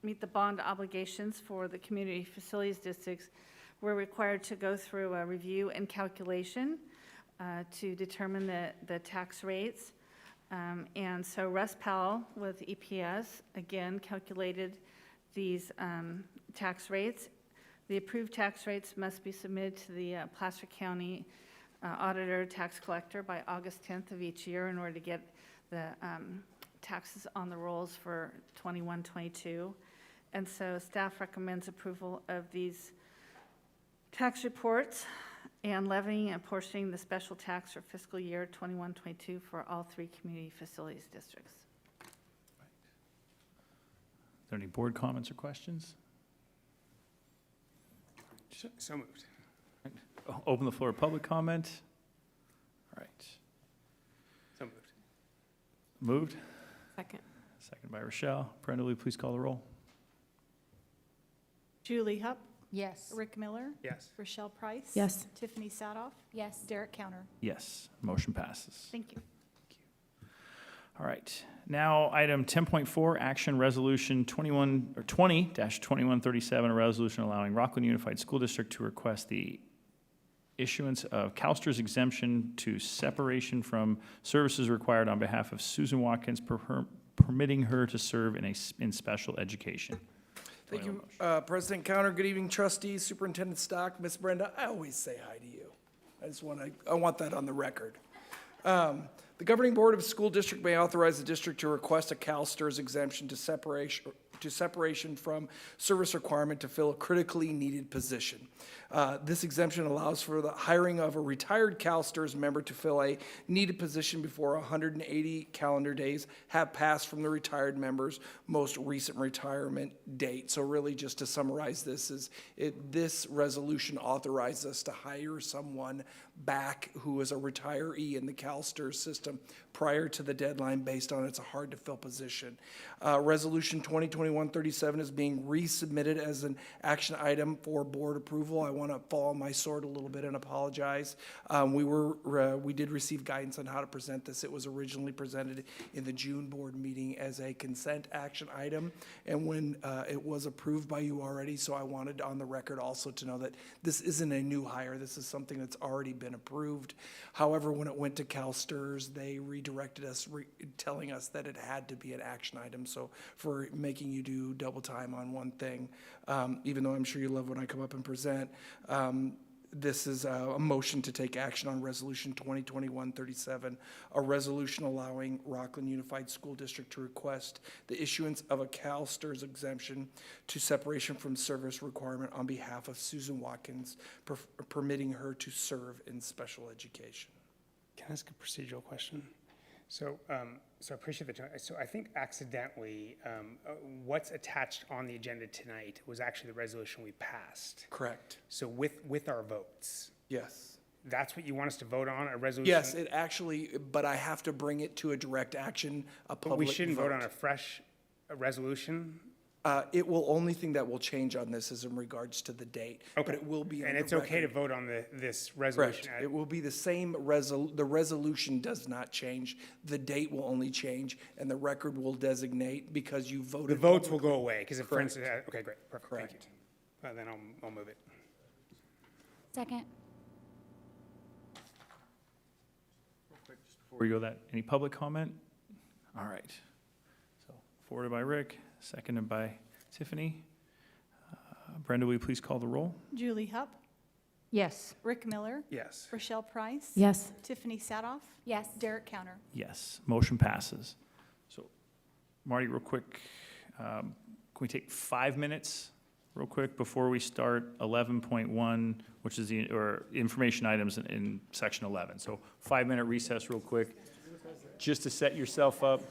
Speaker 6: meet the bond obligations for the community facilities districts, we're required to go through a review and calculation to determine the tax rates. And so Russ Powell with EPS, again, calculated these tax rates. The approved tax rates must be submitted to the Placer County auditor tax collector by August 10th of each year in order to get the taxes on the rolls for 21-22. And so staff recommends approval of these tax reports and levying and apportioning the special tax for fiscal year 21-22 for all 3 community facilities districts.
Speaker 3: Are there any board comments or questions?
Speaker 7: So moved.
Speaker 3: Open the floor to public comment. All right.
Speaker 7: So moved.
Speaker 3: Moved.
Speaker 10: Second.
Speaker 3: Second by Rochelle. Brenda, will you please call the roll?
Speaker 12: Julie Hupp,
Speaker 20: Yes.
Speaker 12: Rick Miller,
Speaker 7: Yes.
Speaker 12: Rochelle Price.
Speaker 10: Yes.
Speaker 12: Tiffany Sadoff,
Speaker 20: Yes.
Speaker 12: Derek Counter.
Speaker 3: Yes. Motion passes.
Speaker 12: Thank you.
Speaker 3: All right. Now, item 10.4, action resolution 20-2137, a resolution allowing Rocklin Unified School District to request the issuance of Calstrs exemption to separation from services required on behalf of Susan Watkins, permitting her to serve in special education.
Speaker 9: Thank you, President Counter. Good evening, trustees, Superintendent Stock, Miss Brenda. I always say hi to you. I want that on the record. The governing board of a school district may authorize the district to request a Calstrs exemption to separation from service requirement to fill a critically needed position. This exemption allows for the hiring of a retired Calstrs member to fill a needed position before 180 calendar days have passed from the retired member's most recent retirement date. So really, just to summarize this, this resolution authorizes us to hire someone back who is a retiree in the Calstrs system prior to the deadline based on it's a hard-to-fill position. Resolution 2020 2021-37 is being resubmitted as an action item for board approval. I want to fall on my sword a little bit and apologize. We did receive guidance on how to present this. It was originally presented in the June board meeting as a consent action item, and when it was approved by you already, so I wanted on the record also to know that this isn't a new hire. This is something that's already been approved. However, when it went to Calstrs, they redirected us, telling us that it had to be an action item. So for making you do double time on one thing, even though I'm sure you love when I come up and present, this is a motion to take action on Resolution 2021-37, a resolution allowing Rocklin Unified School District to request the issuance of a Calstrs exemption to separation from service requirement on behalf of Susan Watkins, permitting her to serve in special education.
Speaker 7: Can I ask a procedural question? So I appreciate the time. So I think accidentally, what's attached on the agenda tonight was actually the resolution we passed.
Speaker 9: Correct.
Speaker 7: So with our votes.
Speaker 9: Yes.
Speaker 7: That's what you want us to vote on, a resolution?
Speaker 9: Yes, it actually, but I have to bring it to a direct action, a public
Speaker 7: But we shouldn't vote on
Speaker 9: vote.
Speaker 7: a fresh resolution?
Speaker 9: It will, only thing that will change on this is in regards to the date. But it will be on
Speaker 7: And
Speaker 9: the
Speaker 7: it's okay to
Speaker 9: record.
Speaker 7: vote on this resolution?
Speaker 9: Correct. It will be the same the resolution does not change. The date will only change, and the record will designate because you voted.
Speaker 7: The votes will go away, because if, for
Speaker 9: Correct.
Speaker 7: instance, okay, great, perfect, thank you.
Speaker 9: Correct.
Speaker 7: Then I'll move it.
Speaker 20: Second.
Speaker 3: Before we go that, any public comment? All right. So forwarded by Rick, seconded by Tiffany. Brenda, will you please call the roll?
Speaker 4: Julie Hupp,
Speaker 10: Yes.
Speaker 4: Rick Miller,
Speaker 7: Yes.
Speaker 4: Rochelle Price.
Speaker 10: Yes.
Speaker 4: Tiffany Sadoff,
Speaker 20: Yes.
Speaker 4: Derek Counter.
Speaker 3: Yes, motion passes. So Marty, real quick, can we take 5 minutes real quick before we start 11.1, which is or information items in section 11. So 5-minute recess real quick, just to set yourself up.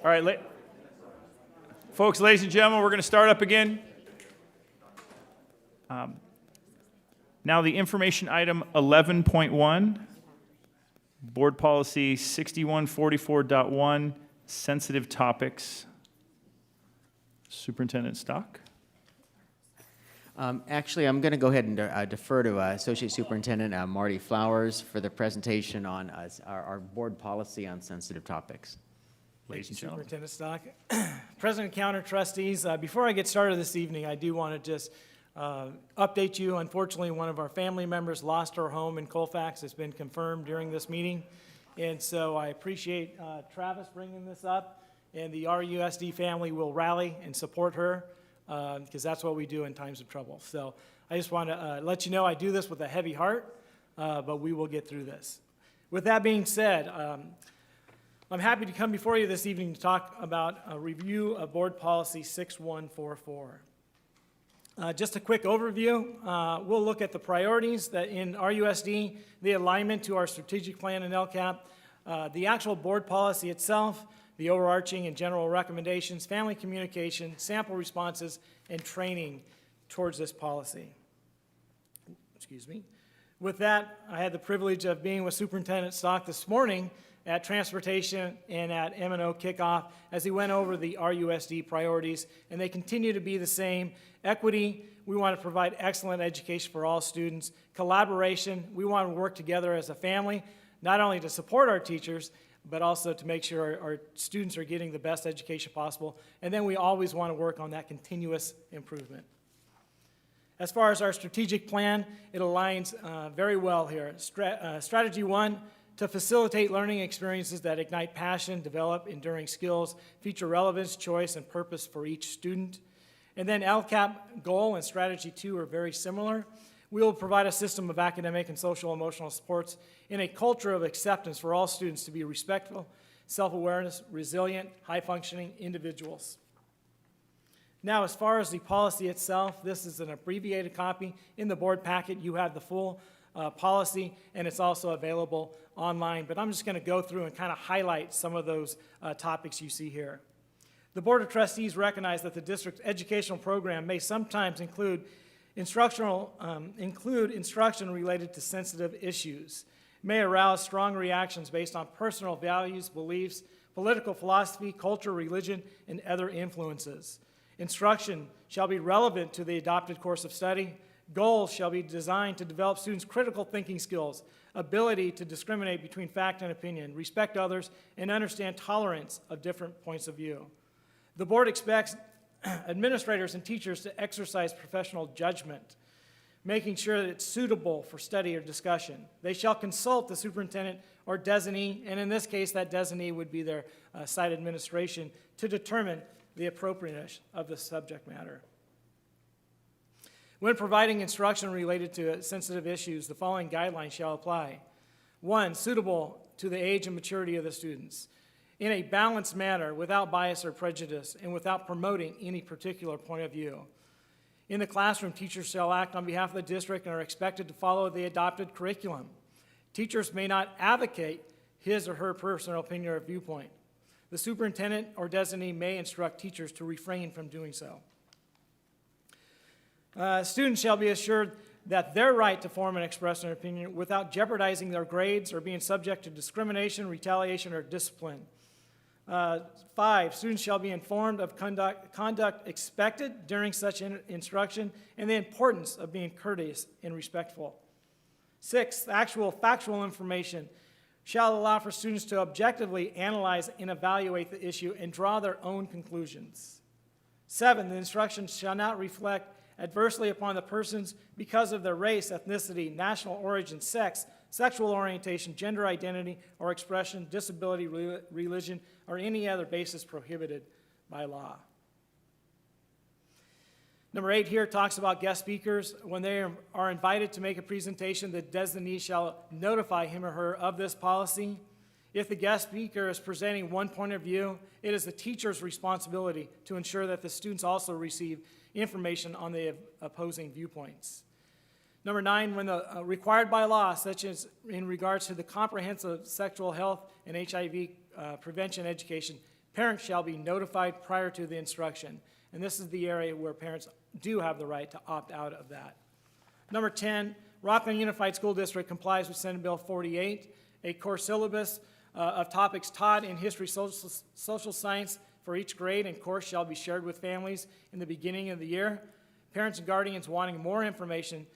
Speaker 3: All right, folks, ladies and gentlemen, we're going to start up again. Now the information item 11.1, Board Policy 6144.1, sensitive topics. Superintendent Stock.
Speaker 8: Actually, I'm going to go ahead and defer to Associate Superintendent Marty Flowers for the presentation on our board policy on sensitive topics.
Speaker 3: Ladies and gentlemen.
Speaker 11: Superintendent Stock. President Counter, trustees, before I get started this evening, I do want to just update you. Unfortunately, one of our family members lost her home in Colfax. It's been confirmed during this meeting. And so I appreciate Travis bringing this up, and the RUSD family will rally and support her because that's what we do in times of trouble. So I just want to let you know I do this with a heavy heart, but we will get through this. With that being said, I'm happy to come before you this evening to talk about a review of Board Policy 6144. Just a quick overview. We'll look at the priorities that in RUSD, the alignment to our strategic plan in LCAP, the actual board policy itself, the overarching and general recommendations, family communication, sample responses, and training towards this policy. Excuse me. With that, I had the privilege of being with Superintendent Stock this morning at Transportation and at M&O Kickoff as he went over the RUSD priorities, and they continue to be the same. Equity, we want to provide excellent education for all students. Collaboration, we want to work together as a family, not only to support our teachers, but also to make sure our students are getting the best education possible. And then we always want to work on that continuous improvement. As far as our strategic plan, it aligns very well here. Strategy 1, to facilitate learning experiences that ignite passion, develop enduring skills, feature relevance, choice, and purpose for each student. And then LCAP goal and strategy 2 are very similar. We will provide a system of academic and social emotional supports in a culture of acceptance for all students to be respectful, self-awareness, resilient, high-functioning individuals. Now, as far as the policy itself, this is an abbreviated copy. In the board packet, you have the full policy, and it's also available online. But I'm just going to go through and kind of highlight some of those topics you see here. The Board of Trustees recognize that the district's educational program may sometimes include instruction related to sensitive issues, may arouse strong reactions based on personal values, beliefs, political philosophy, culture, religion, and other influences. Instruction shall be relevant to the adopted course of study. Goals shall be designed to develop students' critical thinking skills, ability to discriminate between fact and opinion, respect others, and understand tolerance of different points of view. The board expects administrators and teachers to exercise professional judgment, making sure that it's suitable for study or discussion. They shall consult the superintendent or designee, and in this case, that designee would be their site administration, to determine the appropriateness of the subject matter. When providing instruction related to sensitive issues, the following guidelines shall apply. 1, suitable to the age and maturity of the students, in a balanced manner, without bias or prejudice, and without promoting any particular point of view. In the classroom, teachers shall act on behalf of the district and are expected to follow the adopted curriculum. Teachers may not advocate his or her personal opinion or viewpoint. The superintendent or designee may instruct teachers to refrain from doing so. Students shall be assured that their right to form and express an opinion without jeopardizing their grades or being subject to discrimination, retaliation, or discipline. 5, students shall be informed of conduct expected during such instruction and the importance of being courteous and respectful. 6, actual factual information shall allow for students to objectively analyze and evaluate the issue and draw their own conclusions. 7, the instruction shall not reflect adversely upon the persons because of their race, ethnicity, national origin, sex, sexual orientation, gender identity or expression, disability, religion, or any other basis prohibited by law. Number 8 here talks about guest speakers. When they are invited to make a presentation, the designee shall notify him or her of this policy. If the guest speaker is presenting one point of view, it is the teacher's responsibility to ensure that the students also receive information on the opposing viewpoints. Number 9, when required by law, such as in regards to the comprehensive sexual health and HIV prevention education, Parents shall be notified prior to the instruction, and this is the area where parents do have the right to opt out of that. Number 10, Rocklin Unified School District complies with Senate Bill 48, a core syllabus of topics taught in history, social science for each grade and course shall be shared with families in the beginning of the year. Parents and guardians wanting more information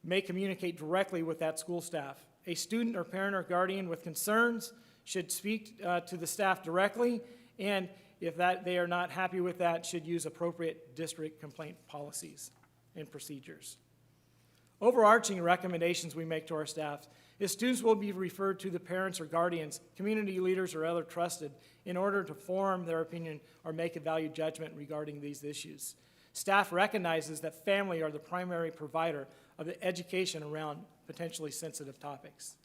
Speaker 11: may communicate directly with that school staff. A student or parent or guardian with concerns should speak to the staff directly, and if they are not happy with that, should use appropriate district complaint policies and procedures. Overarching recommendations we make to our staff is students will be referred to the parents or guardians, community leaders, or other trusted in order to form their opinion or make a value judgment regarding these issues. Staff recognizes that family are the primary provider of the education around potentially sensitive topics.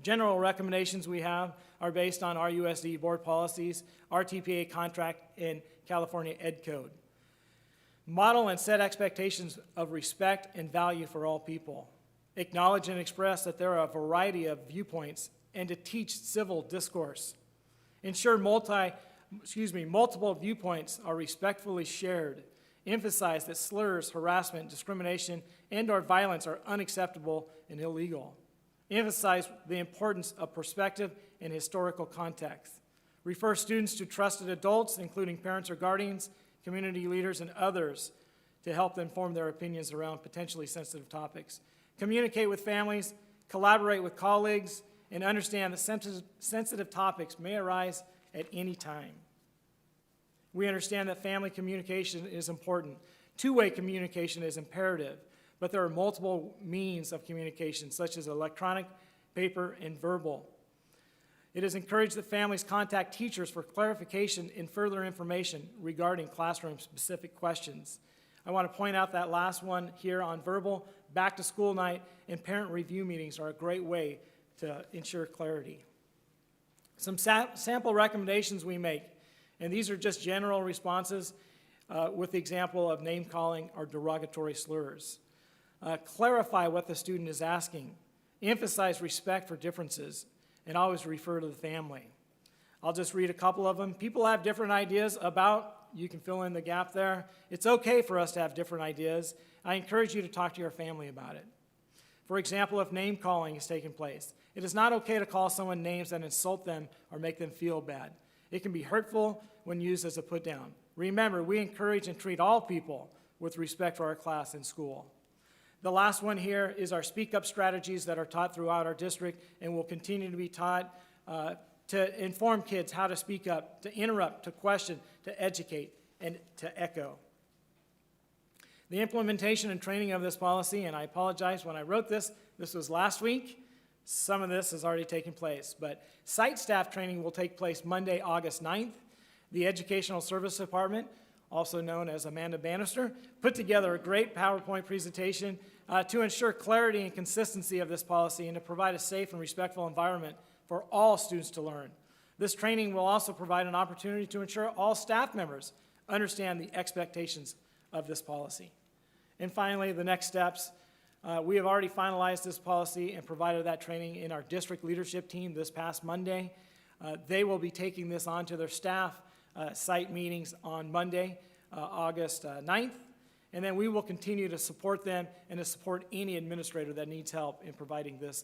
Speaker 11: General recommendations we have are based on RUSD board policies, RTPA contract, and California Ed Code. Model and set expectations of respect and value for all people. Acknowledge and express that there are a variety of viewpoints and to teach civil discourse. Ensure multiple viewpoints are respectfully shared. Emphasize that slurs, harassment, discrimination, and/or violence are unacceptable and illegal. Emphasize the importance of perspective and historical context. Refer students to trusted adults, including parents or guardians, community leaders, and others to help them form their opinions around potentially sensitive topics. Communicate with families, collaborate with colleagues, and understand that sensitive topics may arise at any time. We understand that family communication is important. Two-way communication is imperative, but there are multiple means of communication, such as electronic, paper, and verbal. It is encouraged that families contact teachers for clarification and further information regarding classroom-specific questions. I want to point out that last one here on verbal, back to school night, and parent review meetings are a great way to ensure clarity. Some sample recommendations we make, and these are just general responses with the example of name-calling or derogatory slurs. Clarify what the student is asking. Emphasize respect for differences, and always refer to the family. I'll just read a couple of them. People have different ideas about, you can fill in the gap there. It's okay for us to have different ideas. I encourage you to talk to your family about it. For example, if name calling is taking place, it is not okay to call someone names that insult them or make them feel bad. It can be hurtful when used as a put down. Remember, we encourage and treat all people with respect for our class and school. The last one here is our speak up strategies that are taught throughout our district and will continue to be taught to inform kids how to speak up, to interrupt, to question, to educate, and to echo. The implementation and training of this policy, and I apologize when I wrote this was last week. Some of this has already taken place, but site staff training will take place Monday, August 9th. The Educational Service Department, also known as Amanda Bannister, put together a great PowerPoint presentation to ensure clarity and consistency of this policy and to provide a safe and respectful environment for all students to learn. This training will also provide an opportunity to ensure all staff members understand the expectations of this policy. And finally, the next steps. We have already finalized this policy and provided that training in our district leadership team this past Monday. They will be taking this on to their staff site meetings on Monday, August 9th. And then we will continue to support them and to support any administrator that needs help in providing this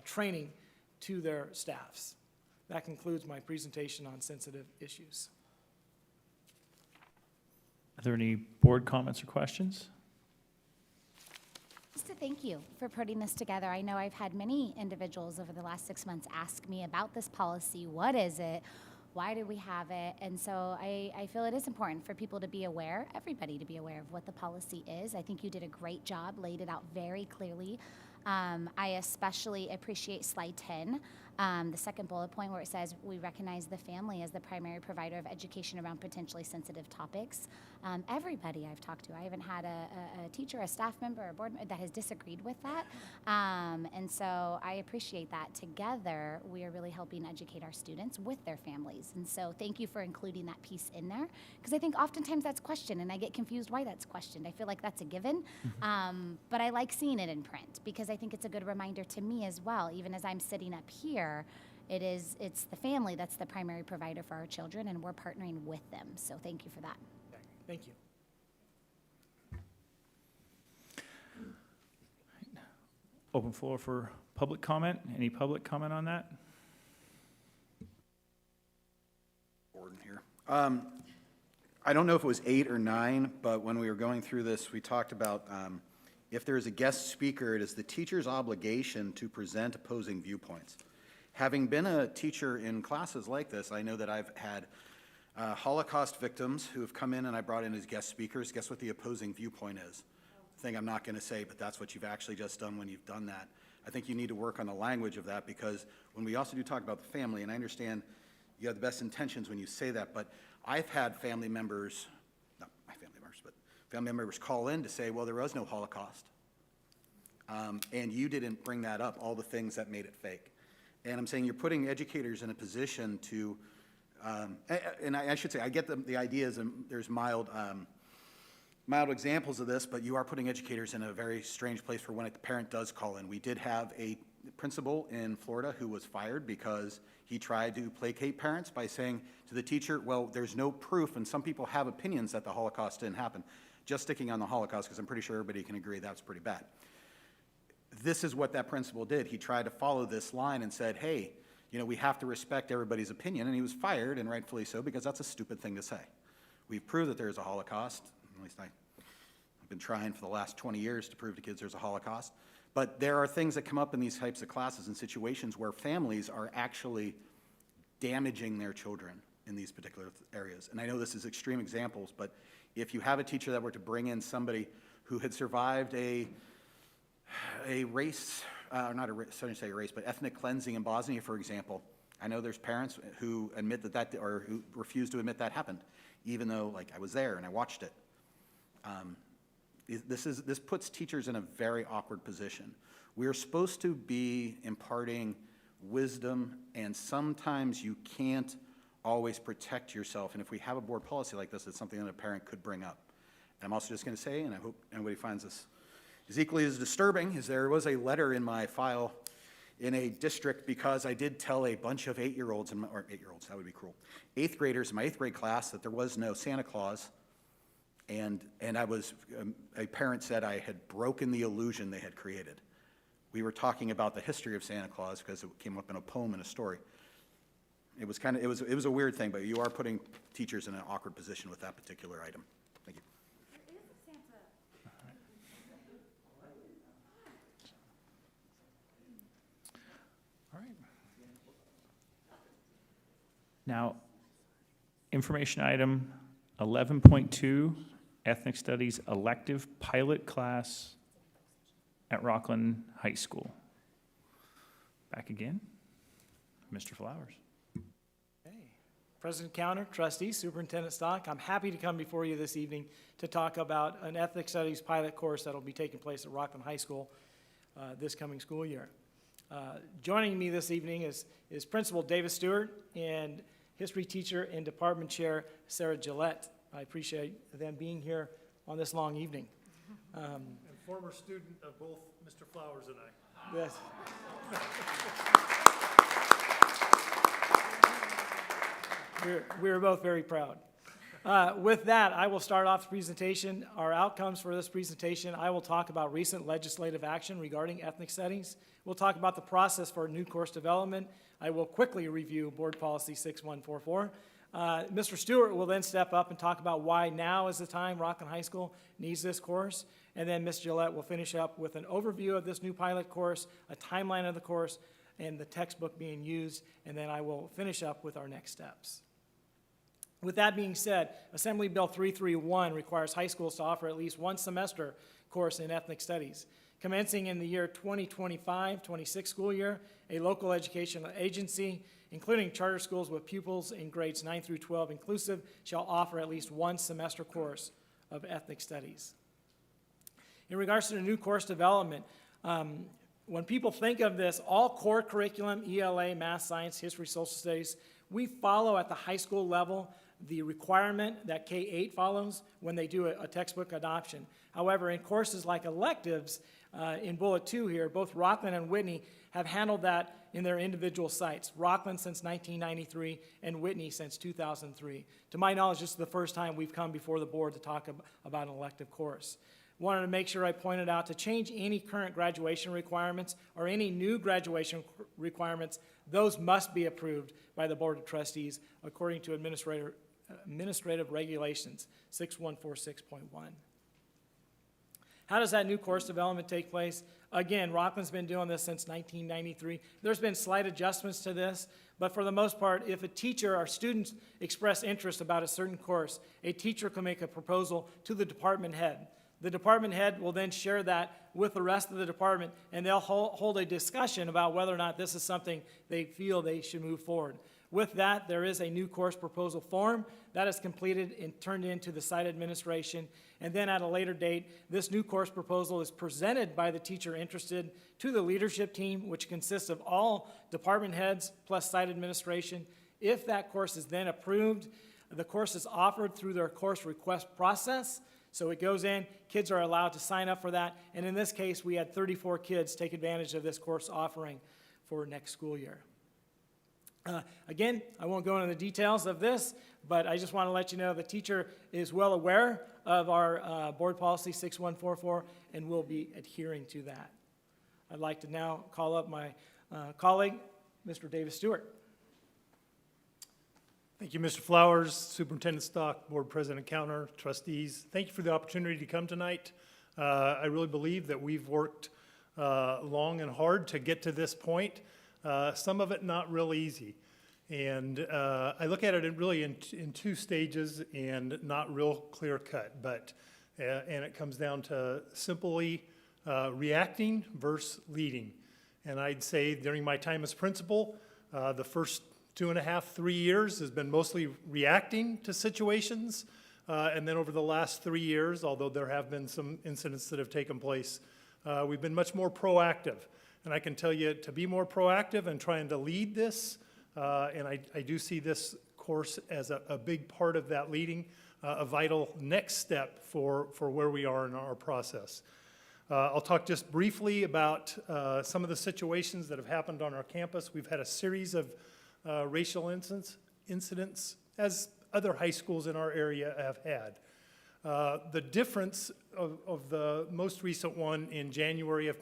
Speaker 11: training to their staffs. That concludes my presentation on sensitive issues.
Speaker 3: Are there any board comments or questions?
Speaker 20: Just to thank you for putting this together. I know I've had many individuals over the last 6 months ask me about this policy. What is it? Why do we have it? And so I feel it is important for people to be aware, everybody to be aware of what the policy is. I think you did a great job, laid it out very clearly. I especially appreciate slide 10, the second bullet point where it says we recognize the family as the primary provider of education around potentially sensitive topics. Everybody I've talked to, I haven't had a teacher, a staff member, a board member that has disagreed with that. And so I appreciate that. Together, we are really helping educate our students with their families. And so thank you for including that piece in there, because I think oftentimes that's questioned, and I get confused why that's questioned. I feel like that's a given, but I like seeing it in print, because I think it's a good reminder to me as well, even as I'm sitting up here It's the family that's the primary provider for our children, and we're partnering with them. So thank you for that.
Speaker 11: Thank you.
Speaker 3: Open floor for public comment. Any public comment on that?
Speaker 19: Gordon here. I don't know if it was 8 or 9, but when we were going through this, we talked about if there is a guest speaker, it is the teacher's obligation to present opposing viewpoints. Having been a teacher in classes like this, I know that I've had Holocaust victims who have come in and I brought in as guest speakers. Guess what the opposing viewpoint is? Thing I'm not going to say, but that's what you've actually just done when you've done that. I think you need to work on the language of that, because when we also do talk about the family, and I understand you have the best intentions when you say that, but I've had family members, not my family members, but family members call in to say, well, there was no Holocaust. And you didn't bring that up, all the things that made it fake. And I'm saying you're putting educators in a position to, and I should say, I get the ideas, and there's mild examples of this, but you are putting educators in a very strange place for when a parent does call in. We did have a principal in Florida who was fired because he tried to placate parents by saying to the teacher, well, there's no proof, and some people have opinions that the Holocaust didn't happen. Just sticking on the Holocaust, because I'm pretty sure everybody can agree that's pretty bad. This is what that principal did. He tried to follow this line and said, hey, you know, we have to respect everybody's opinion, and he was fired, and rightfully so, because that's a stupid thing to say. We've proved that there's a Holocaust. At least I've been trying for the last 20 years to prove to kids there's a Holocaust. But there are things that come up in these types of classes and situations where families are actually damaging their children in these particular areas. And I know this is extreme examples, but if you have a teacher that were to bring in somebody who had survived a race, not a race, sorry to say race, but ethnic cleansing in Bosnia, for example, I know there's parents who admit that or who refuse to admit that happened, even though, like, I was there and I watched it. This puts teachers in a very awkward position. We are supposed to be imparting wisdom, and sometimes you can't always protect yourself. And if we have a board policy like this, it's something that a parent could bring up. And I'm also just going to say, and I hope anybody finds this is equally as disturbing, is there was a letter in my file in a district because I did tell a bunch of 8-year-olds, or 8-year-olds, that would be cruel, 8th graders in my 8th grade class that there was no Santa Claus. And I was, a parent said I had broken the illusion they had created. We were talking about the history of Santa Claus because it came up in a poem and a story. It was kind of, it was a weird thing, but you are putting teachers in an awkward position with that particular item. Thank you.
Speaker 3: All right. Now, information item 11.2, Ethnic Studies elective pilot class at Rocklin High School. Back again, Mr. Flowers.
Speaker 11: Hey. President Counter, Trustees, Superintendent Stock, I'm happy to come before you this evening to talk about an Ethnic Studies pilot course that will be taking place at Rocklin High School this coming school year. Joining me this evening is Principal Davis Stewart and History Teacher and Department Chair Sarah Gillette. I appreciate them being here on this long evening.
Speaker 13: And former student of both Mr. Flowers and I.
Speaker 11: Yes. We're both very proud. With that, I will start off the presentation. Our outcomes for this presentation, I will talk about recent legislative action regarding ethnic studies. We'll talk about the process for new course development. I will quickly review Board Policy 6144. Mr. Stewart will then step up and talk about why now is the time Rocklin High School needs this course. And then Ms. Gillette will finish up with an overview of this new pilot course, a timeline of the course, and the textbook being used. And then I will finish up with our next steps. With that being said, Assembly Bill 331 requires high schools to offer at least one semester course in ethnic studies. Commencing in the year 2025-26 school year, a local educational agency, including charter schools with pupils in grades 9 through 12 inclusive, shall offer at least one semester course of ethnic studies. In regards to the new course development, when people think of this, all core curriculum, ELA, math, science, history, social studies, we follow at the high school level the requirement that K-8 follows when they do a textbook adoption. However, in courses like electives, in bullet 2 here, both Rocklin and Whitney have handled that in their individual sites. Rocklin since 1993 and Whitney since 2003. To my knowledge, this is the first time we've come before the board to talk about an elective course. Wanted to make sure I pointed out to change any current graduation requirements or any new graduation requirements, those must be approved by the Board of Trustees according to Administrative Regulations 6146.1. How does that new course development take place? Again, Rocklin's been doing this since 1993. There's been slight adjustments to this, but for the most part, if a teacher or students express interest about a certain course, a teacher can make a proposal to the department head. The department head will then share that with the rest of the department, and they'll hold a discussion about whether or not this is something they feel they should move forward. With that, there is a new course proposal form that is completed and turned into the site administration. And then at a later date, this new course proposal is presented by the teacher interested to the leadership team, which consists of all department heads plus site administration. If that course is then approved, the course is offered through their course request process. So it goes in, kids are allowed to sign up for that. And in this case, we had 34 kids take advantage of this course offering for next school year. Again, I won't go into the details of this, but I just want to let you know the teacher is well aware of our board policy 6144 and will be adhering to that. I'd like to now call up my colleague, Mr. Davis Stewart.
Speaker 13: Thank you, Mr. Flowers, Superintendent Stock, Board President Counter, Trustees. Thank you for the opportunity to come tonight. I really believe that we've worked long and hard to get to this point. Some of it not real easy. And I look at it really in two stages and not real clear cut, but, and it comes down to simply reacting versus leading. And I'd say during my time as principal, the first 2.5, 3 years has been mostly reacting to situations. And then over the last 3 years, although there have been some incidents that have taken place, we've been much more proactive. And I can tell you to be more proactive and trying to lead this, and I do see this course as a big part of that leading, a vital next step for where we are in our process. I'll talk just briefly about some of the situations that have happened on our campus. We've had a series of racial incidents, as other high schools in our area have had. The difference of the most recent one in January of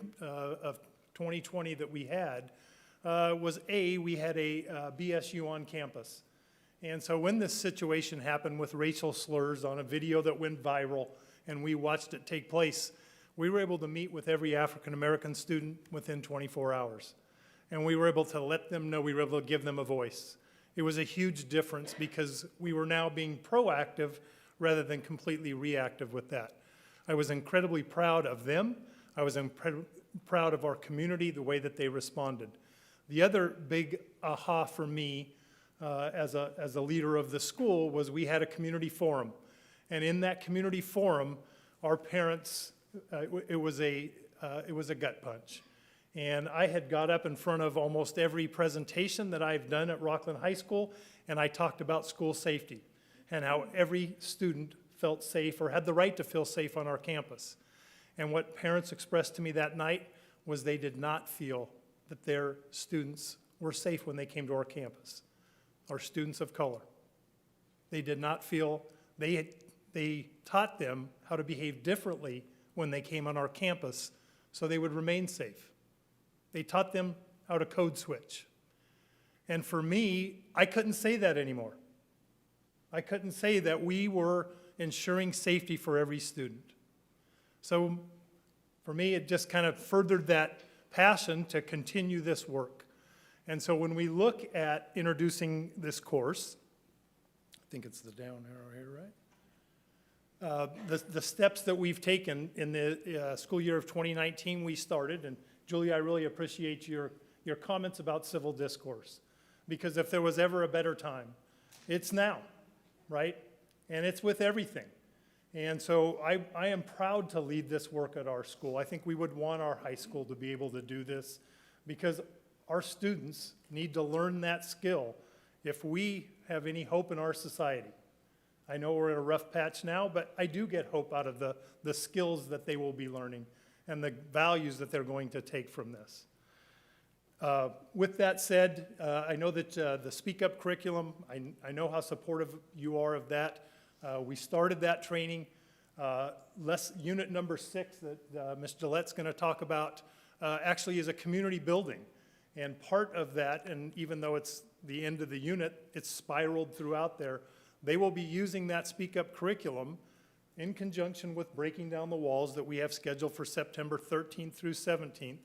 Speaker 13: 2020 that we had was we had a BSU on campus. And so when this situation happened with racial slurs on a video that went viral and we watched it take place, we were able to meet with every African American student within 24 hours. And we were able to let them know, we were able to give them a voice. It was a huge difference because we were now being proactive rather than completely reactive with that. I was incredibly proud of them. I was proud of our community, the way that they responded. The other big aha for me as a leader of the school was we had a community forum. And in that community forum, our parents, it was a gut punch. And I had got up in front of almost every presentation that I've done at Rocklin High School, and I talked about school safety and how every student felt safe or had the right to feel safe on our campus. And what parents expressed to me that night was they did not feel that their students were safe when they came to our campus, our students of color. They did not feel, they taught them how to behave differently when they came on our campus so they would remain safe. They taught them how to code switch. And for me, I couldn't say that anymore. I couldn't say that we were ensuring safety for every student. So for me, it just kind of furthered that passion to continue this work. And so when we look at introducing this course, I think it's the down arrow here, right? The steps that we've taken in the school year of 2019, we started, and Julie, I really appreciate your comments about civil discourse, because if there was ever a better time, it's now, right? And it's with everything. And so I am proud to lead this work at our school. I think we would want our high school to be able to do this because our students need to learn that skill if we have any hope in our society. I know we're in a rough patch now, but I do get hope out of the skills that they will be learning. and the values that they're going to take from this. With that said, I know that the Speak Up curriculum, I know how supportive you are of that. We started that training. Unit number 6 that Ms. Gillette's going to talk about actually is a community building. And part of that, and even though it's the end of the unit, it's spiraled throughout there. They will be using that Speak Up curriculum in conjunction with breaking down the walls that we have scheduled for September 13th through 17th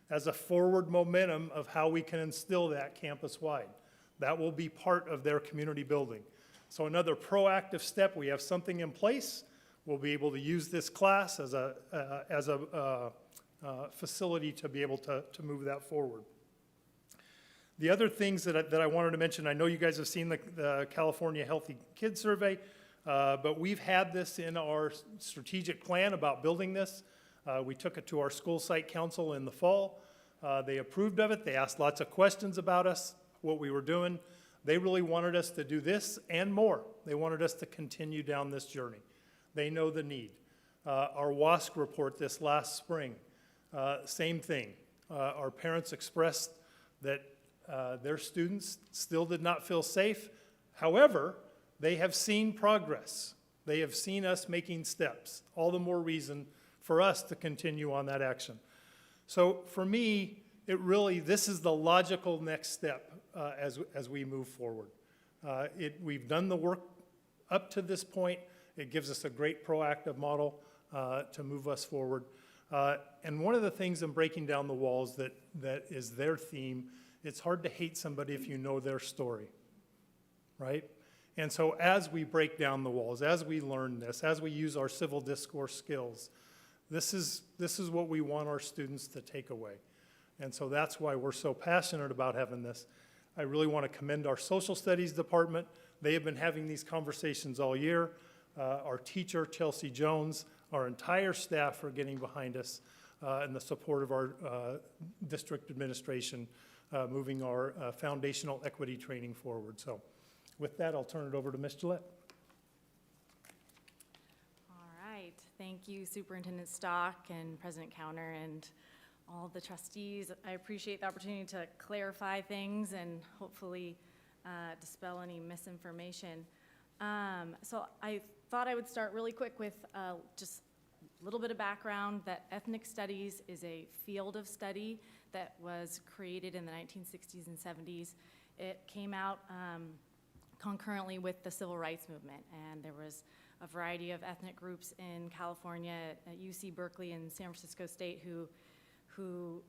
Speaker 13: as a forward momentum of how we can instill that campus-wide. That will be part of their community building. So another proactive step, we have something in place. We'll be able to use this class as a facility to be able to move that forward. The other things that I wanted to mention, I know you guys have seen the California Healthy Kids Survey, but we've had this in our strategic plan about building this. We took it to our school site council in the fall. They approved of it. They asked lots of questions about us, what we were doing. They really wanted us to do this and more. They wanted us to continue down this journey. They know the need. Our WASC report this last spring, same thing. Our parents expressed that their students still did not feel safe. However, they have seen progress. They have seen us making steps. All the more reason for us to continue on that action. So for me, this is the logical next step as we move forward. We've done the work up to this point. It gives us a great proactive model to move us forward. And one of the things in breaking down the walls that is their theme, it's hard to hate somebody if you know their story, right? And so as we break down the walls, as we learn this, as we use our civil discourse skills, this is what we want our students to take away. And so that's why we're so passionate about having this. I really want to commend our social studies department. They have been having these conversations all year. Our teacher, Chelsea Jones, our entire staff are getting behind us and the support of our district administration moving our foundational equity training forward. So with that, I'll turn it over to Ms. Gillette.
Speaker 1: All right. Thank you, Superintendent Stock and President Counter and all the trustees. I appreciate the opportunity to clarify things and hopefully dispel any misinformation. So I thought I would start really quick with just a little bit of background that ethnic studies is a field of study that was created in the 1960s and 70s. It came out concurrently with the civil rights movement, and there was a variety of ethnic groups in California at UC Berkeley and San Francisco State who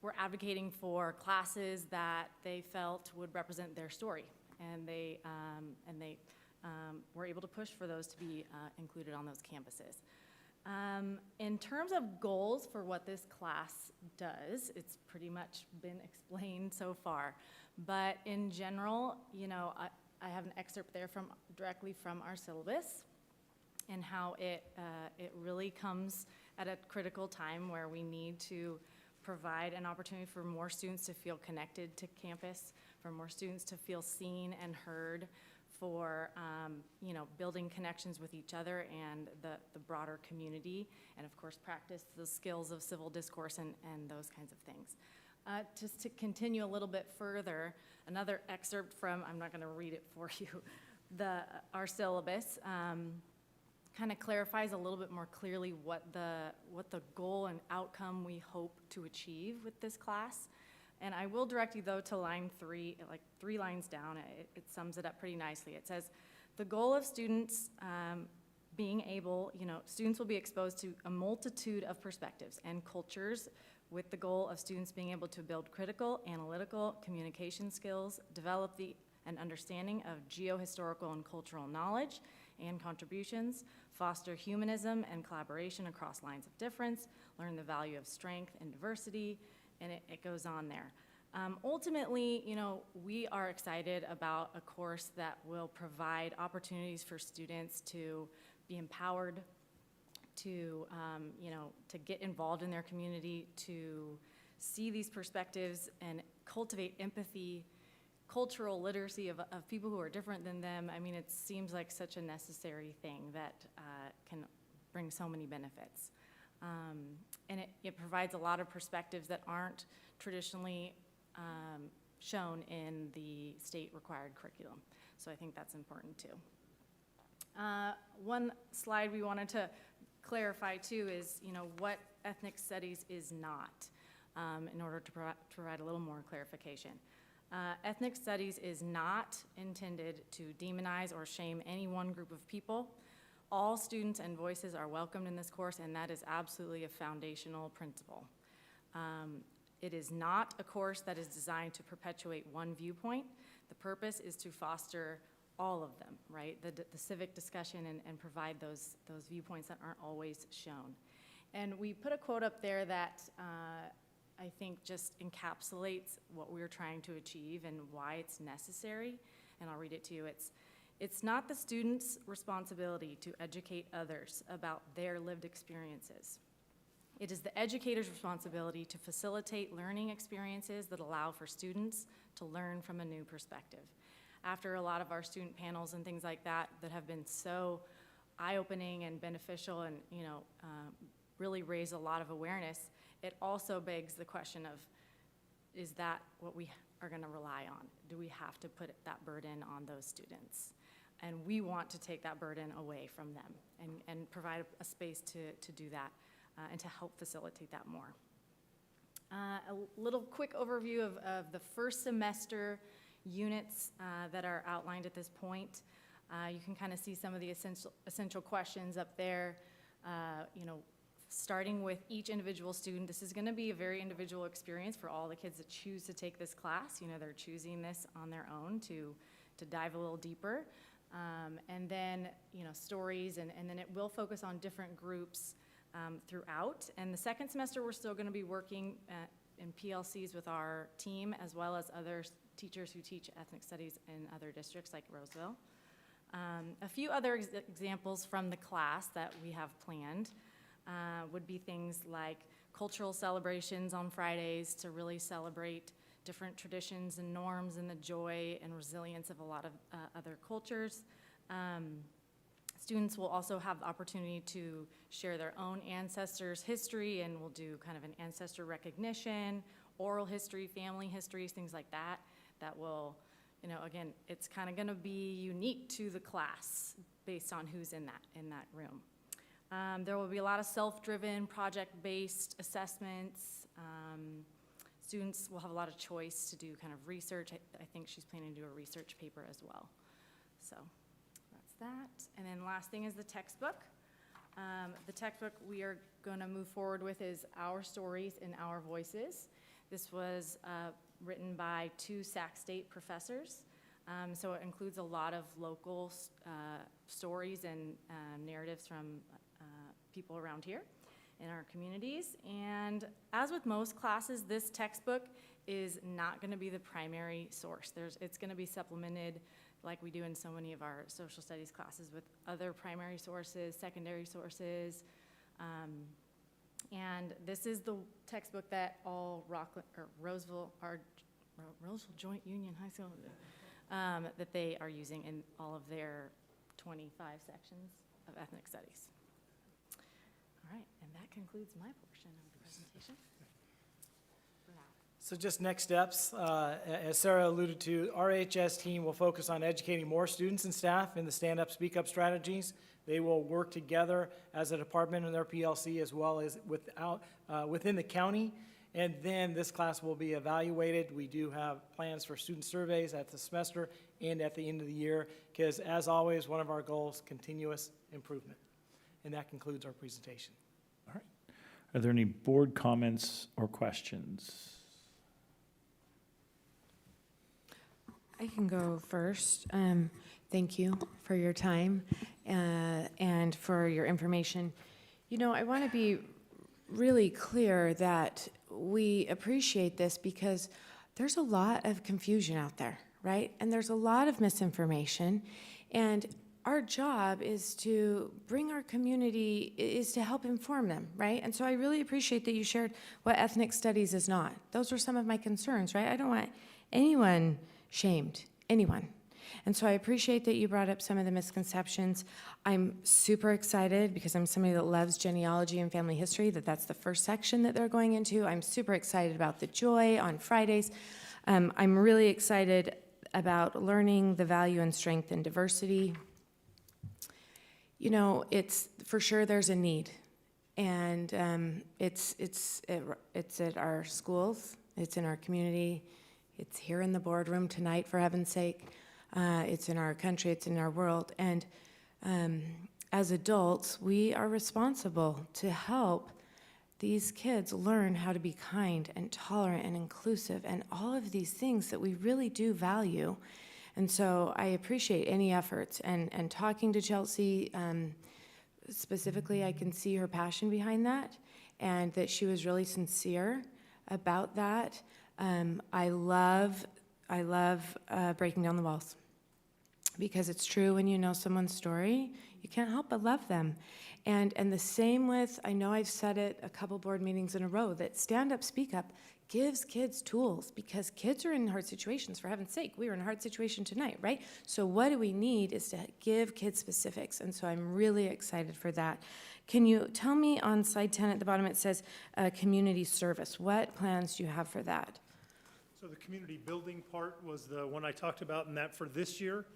Speaker 1: were advocating for classes that they felt would represent their story, and they were able to push for those to be included on those campuses. In terms of goals for what this class does, it's pretty much been explained so far. But in general, you know, I have an excerpt there directly from our syllabus and how it really comes at a critical time where we need to provide an opportunity for more students to feel connected to campus, for more students to feel seen and heard, for you know, building connections with each other and the broader community, and of course practice the skills of civil discourse and those kinds of things. Just to continue a little bit further, another excerpt from, I'm not going to read it for you, our syllabus kind of clarifies a little bit more clearly what the goal and outcome we hope to achieve with this class. And I will direct you, though, to line 3, like 3 lines down. It sums it up pretty nicely. It says, the goal of students being able, you know, students will be exposed to a multitude of perspectives and cultures with the goal of students being able to build critical, analytical communication skills, develop an understanding of geohistorical and cultural knowledge and contributions, foster humanism and collaboration across lines of difference, learn the value of strength and diversity, and it goes on there. Ultimately, you know, we are excited about a course that will provide opportunities for students to be empowered, to, you know, to get involved in their community, to see these perspectives and cultivate empathy, cultural literacy of people who are different than them. I mean, it seems like such a necessary thing that can bring so many benefits. And it provides a lot of perspectives that aren't traditionally shown in the state-required curriculum. So I think that's important too. One slide we wanted to clarify too is, what ethnic studies is not, in order to provide a little more clarification. Ethnic studies is not intended to demonize or shame any one group of people. All students and voices are welcomed in this course, and that is absolutely a foundational principle. It is not a course that is designed to perpetuate one viewpoint. The purpose is to foster all of them, right? The civic discussion and provide those viewpoints that aren't always shown. And we put a quote up there that I think just encapsulates what we're trying to achieve and why it's necessary, and I'll read it to you. It's not the student's responsibility to educate others about their lived experiences. It is the educator's responsibility to facilitate learning experiences that allow for students to learn from a new perspective. After a lot of our student panels and things like that have been so eye-opening and beneficial and really raise a lot of awareness, it also begs the question of, is that what we are going to rely on? Do we have to put that burden on those students? And we want to take that burden away from them and provide a space to do that and to help facilitate that more. A little quick overview of the first semester units that are outlined at this point. You can kind of see some of the essential questions up there. Starting with each individual student, this is going to be a very individual experience for all the kids that choose to take this class. They're choosing this on their own to dive a little deeper. And then, stories, and then it will focus on different groups throughout. And the second semester, we're still going to be working in PLCs with our team, as well as other teachers who teach ethnic studies in other districts like Roseville. A few other examples from the class that we have planned would be things like cultural celebrations on Fridays to really celebrate different traditions and norms and the joy and resilience of a lot of other cultures. Students will also have the opportunity to share their own ancestors' history, and we'll do kind of an ancestor recognition, oral history, family histories, things like that. That will, again, it's kind of going to be unique to the class based on who's in that room. There will be a lot of self-driven, project-based assessments. Students will have a lot of choice to do kind of research. I think she's planning to do a research paper as well. So that's that. And then last thing is the textbook. The textbook we are going to move forward with is Our Stories in Our Voices. This was written by 2 Sac State professors. So it includes a lot of local stories and narratives from people around here in our communities. And as with most classes, this textbook is not going to be the primary source. It's going to be supplemented, like we do in so many of our social studies classes, with other primary sources, secondary sources. And this is the textbook that all Roseville Joint Union High School, that they are using in all of their 25 sections of ethnic studies. All right, and that concludes my portion of the presentation.
Speaker 11: So just next steps, as Sarah alluded to, our RHS team will focus on educating more students and staff in the stand-up, speak-up strategies. They will work together as a department in their PLC as well as within the county. And then this class will be evaluated. We do have plans for student surveys at the semester and at the end of the year, because as always, one of our goals, continuous improvement. And that concludes our presentation.
Speaker 3: All right. Are there any board comments or questions?
Speaker 10: I can go first. Thank you for your time and for your information. I want to be really clear that we appreciate this because there's a lot of confusion out there, right? And there's a lot of misinformation. And our job is to bring our community, is to help inform them, right? And so I really appreciate that you shared what ethnic studies is not. Those were some of my concerns, right? I don't want anyone shamed, anyone. And so I appreciate that you brought up some of the misconceptions. I'm super excited because I'm somebody that loves genealogy and family history, that's the first section that they're going into. I'm super excited about the joy on Fridays. I'm really excited about learning the value and strength in diversity. You know, it's for sure there's a need, and it's at our schools, it's in our community, it's here in the boardroom tonight, for heaven's sake. It's in our country, it's in our world, and as adults, we are responsible to help these kids learn how to be kind and tolerant and inclusive and all of these things that we really do value. And so I appreciate any efforts, and talking to Chelsea specifically, I can see her passion behind that, and that she was really sincere about that. I love breaking down the walls, because it's true, when you know someone's story, you can't help but love them. And the same with, I know I've said it a couple board meetings in a row, that Stand Up, Speak Up gives kids tools, because kids are in hard situations, for heaven's sake. We were in a hard situation tonight, right? So what do we need is to give kids specifics, and so I'm really excited for that. Can you tell me, on slide 10 at the bottom, it says community service. What plans do you have for that?
Speaker 13: So the community building part was the one I talked about, and that for this year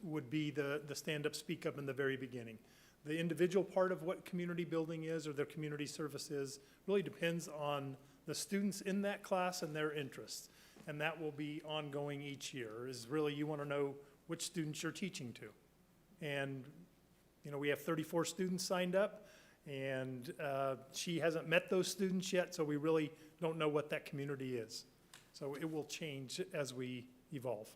Speaker 13: would be the Stand Up, Speak Up in the very beginning. The individual part of what community building is, or their community service is, really depends on the students in that class and their interests. And that will be ongoing each year, is really you want to know which students you're teaching to. And, you know, we have 34 students signed up, and she hasn't met those students yet, so we really don't know what that community is. So it will change as we evolve.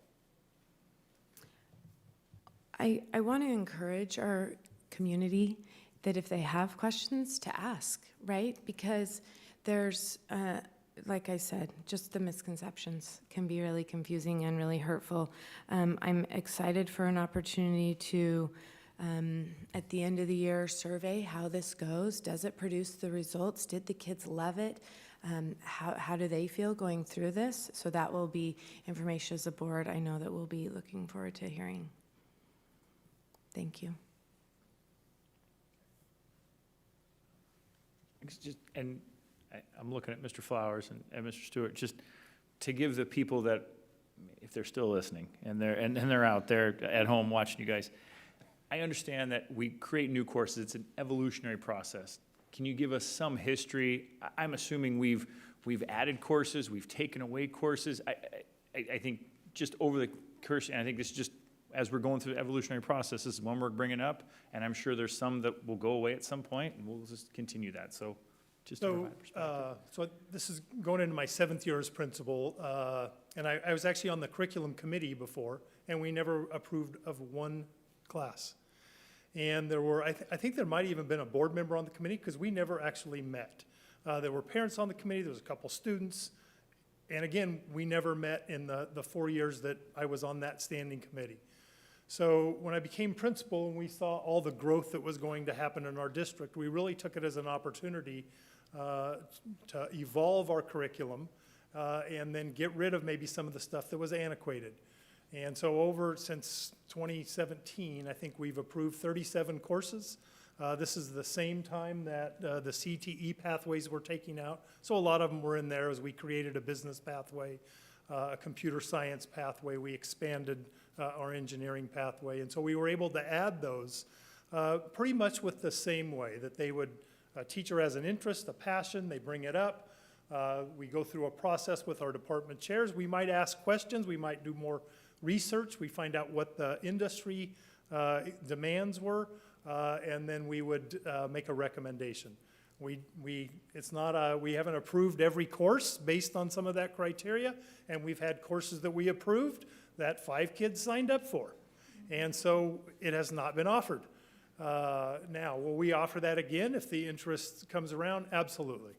Speaker 10: I want to encourage our community that if they have questions, to ask, right? Because there's, like I said, just the misconceptions can be really confusing and really hurtful. I'm excited for an opportunity to, at the end of the year, survey how this goes. Does it produce the results? Did the kids love it? How do they feel going through this? So that will be information as a board I know that we'll be looking forward to hearing. Thank you.
Speaker 3: I'm looking at Mr. Flowers and Mr. Stewart, just to give the people that, if they're still listening, and they're out there at home watching you guys, I understand that we create new courses. It's an evolutionary process. Can you give us some history? I'm assuming we've added courses, we've taken away courses. I think just over the course, and I think this is just as we're going through the evolutionary process, this is one we're bringing up, and I'm sure there's some that will go away at some point, and we'll just continue that. So just to provide perspective.
Speaker 13: So this is going into my 7th year as principal, and I was actually on the curriculum committee before, and we never approved of one class. And there were, I think there might have even been a board member on the committee, because we never actually met. There were parents on the committee, there was a couple students, and again, we never met in the 4 years that I was on that standing committee. So when I became principal and we saw all the growth that was going to happen in our district, we really took it as an opportunity to evolve our curriculum and then get rid of maybe some of the stuff that was antiquated. And so since 2017, I think we've approved 37 courses. This is the same time that the CTE pathways were taking out. So a lot of them were in there as we created a business pathway, a computer science pathway. We expanded our engineering pathway. And so we were able to add those pretty much with the same way, that they would, a teacher has an interest, a passion, they bring it up. We go through a process with our department chairs. We might ask questions, we might do more research, we find out what the industry demands were, and then we would make a recommendation. We haven't approved every course based on some of that criteria, and we've had courses that we approved that 5 kids signed up for. And so it has not been offered. Now, will we offer that again if the interest comes around? Absolutely.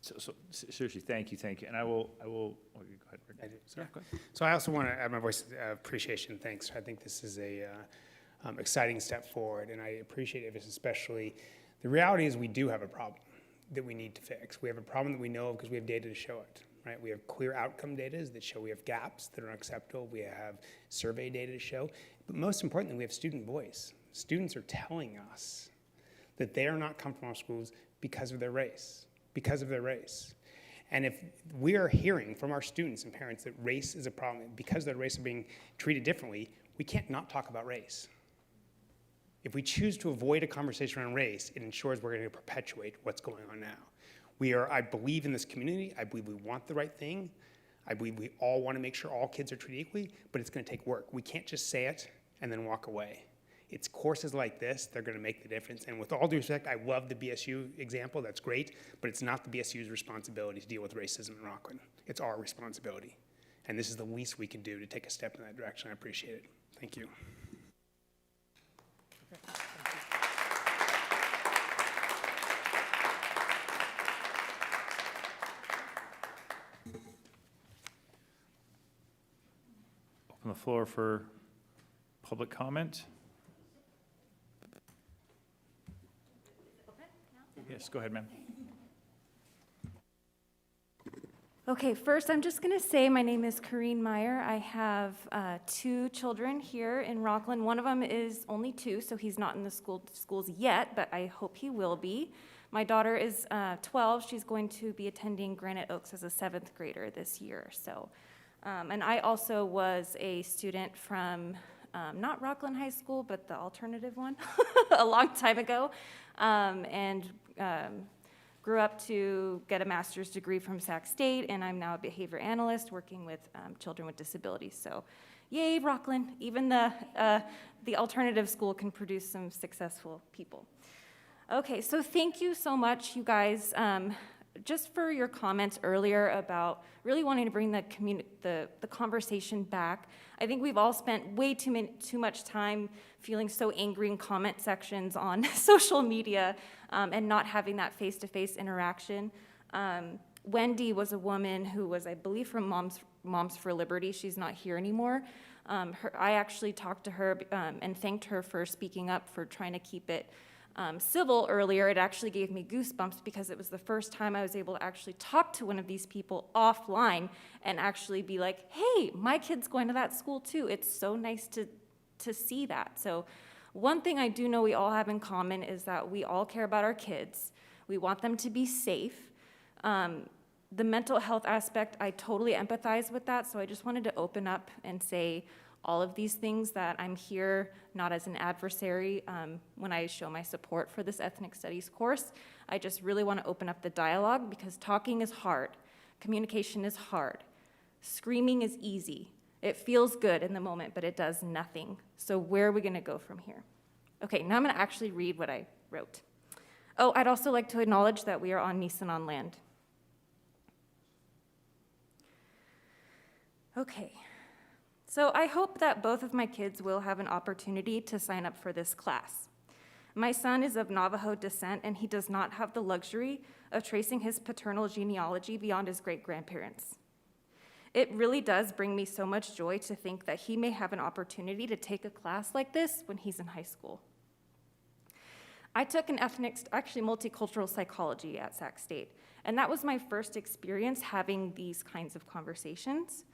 Speaker 3: So seriously, thank you. And I will, oh, you go ahead.
Speaker 7: I do, sorry. Yeah, go ahead. So I also want to add my voice of appreciation. Thanks. I think this is a exciting step forward, and I appreciate it, especially. The reality is we do have a problem that we need to fix. We have a problem that we know of because we have data to show it. right? We have clear outcome data that show we have gaps that are unacceptable. We have survey data to show. But most importantly, we have student voice. Students are telling us that they are not comfortable in schools because of their race, And if we are hearing from our students and parents that race is a problem, because their race are being treated differently, we can't not talk about race. If we choose to avoid a conversation around race, it ensures we're going to perpetuate what's going on now. I believe in this community. I believe we want the right thing. I believe we all want to make sure all kids are treated equally, but it's going to take work. We can't just say it and then walk away. It's courses like this that are going to make the difference. And with all due respect, I love the BSU example. That's great, but it's not the BSU's responsibility to deal with racism in Rocklin. It's our responsibility. And this is the least we can do to take a step in that direction. I appreciate it. Thank you.
Speaker 3: Open the floor for public comment. Yes, go ahead, ma'am.
Speaker 14: Okay, first I'm just going to say my name is Corrine Meyer. I have 2 children here in Rocklin. One of them is only 2, so he's not in the schools yet, but I hope he will be. My daughter is 12. She's going to be attending Granite Oaks as a 7th grader this year. So, and I also was a student from not Rocklin High School, but the alternative one a long time ago, and grew up to get a master's degree from Sac State, and I'm now a behavior analyst working with children with disabilities. So, yay, Rocklin! Even the alternative school can produce some successful people. Okay, so thank you so much, you guys, just for your comments earlier about really wanting to bring the conversation back. I think we've all spent way too much time feeling so angry in comment sections on social media and not having that face-to-face interaction. Wendy was a woman who was, I believe, from Moms for Liberty. She's not here anymore. I actually talked to her and thanked her for speaking up, for trying to keep it civil earlier. It actually gave me goosebumps because it was the first time I was able to actually talk to one of these people offline and actually be like, hey, my kid's going to that school too. It's so nice to see that. So one thing I do know we all have in common is that we all care about our kids. We want them to be safe. The mental health aspect, I totally empathize with that, so I just wanted to open up and say all of these things, that I'm here not as an adversary when I show my support for this ethnic studies course. I just really want to open up the dialogue, because talking is hard. Communication is hard. Screaming is easy. It feels good in the moment, but it does nothing. So where are we going to go from here? Okay, now I'm going to actually read what I wrote. Oh, I'd also like to acknowledge that we are on Nisenan land. Okay. So I hope that both of my kids will have an opportunity to sign up for this class. My son is of Navajo descent, and he does not have the luxury of tracing his paternal genealogy beyond his great-grandparents. It really does bring me so much joy to think that he may have an opportunity to take a class like this when he's in high school. I took an multicultural psychology at Sac State, and that was my first experience having these kinds of conversations.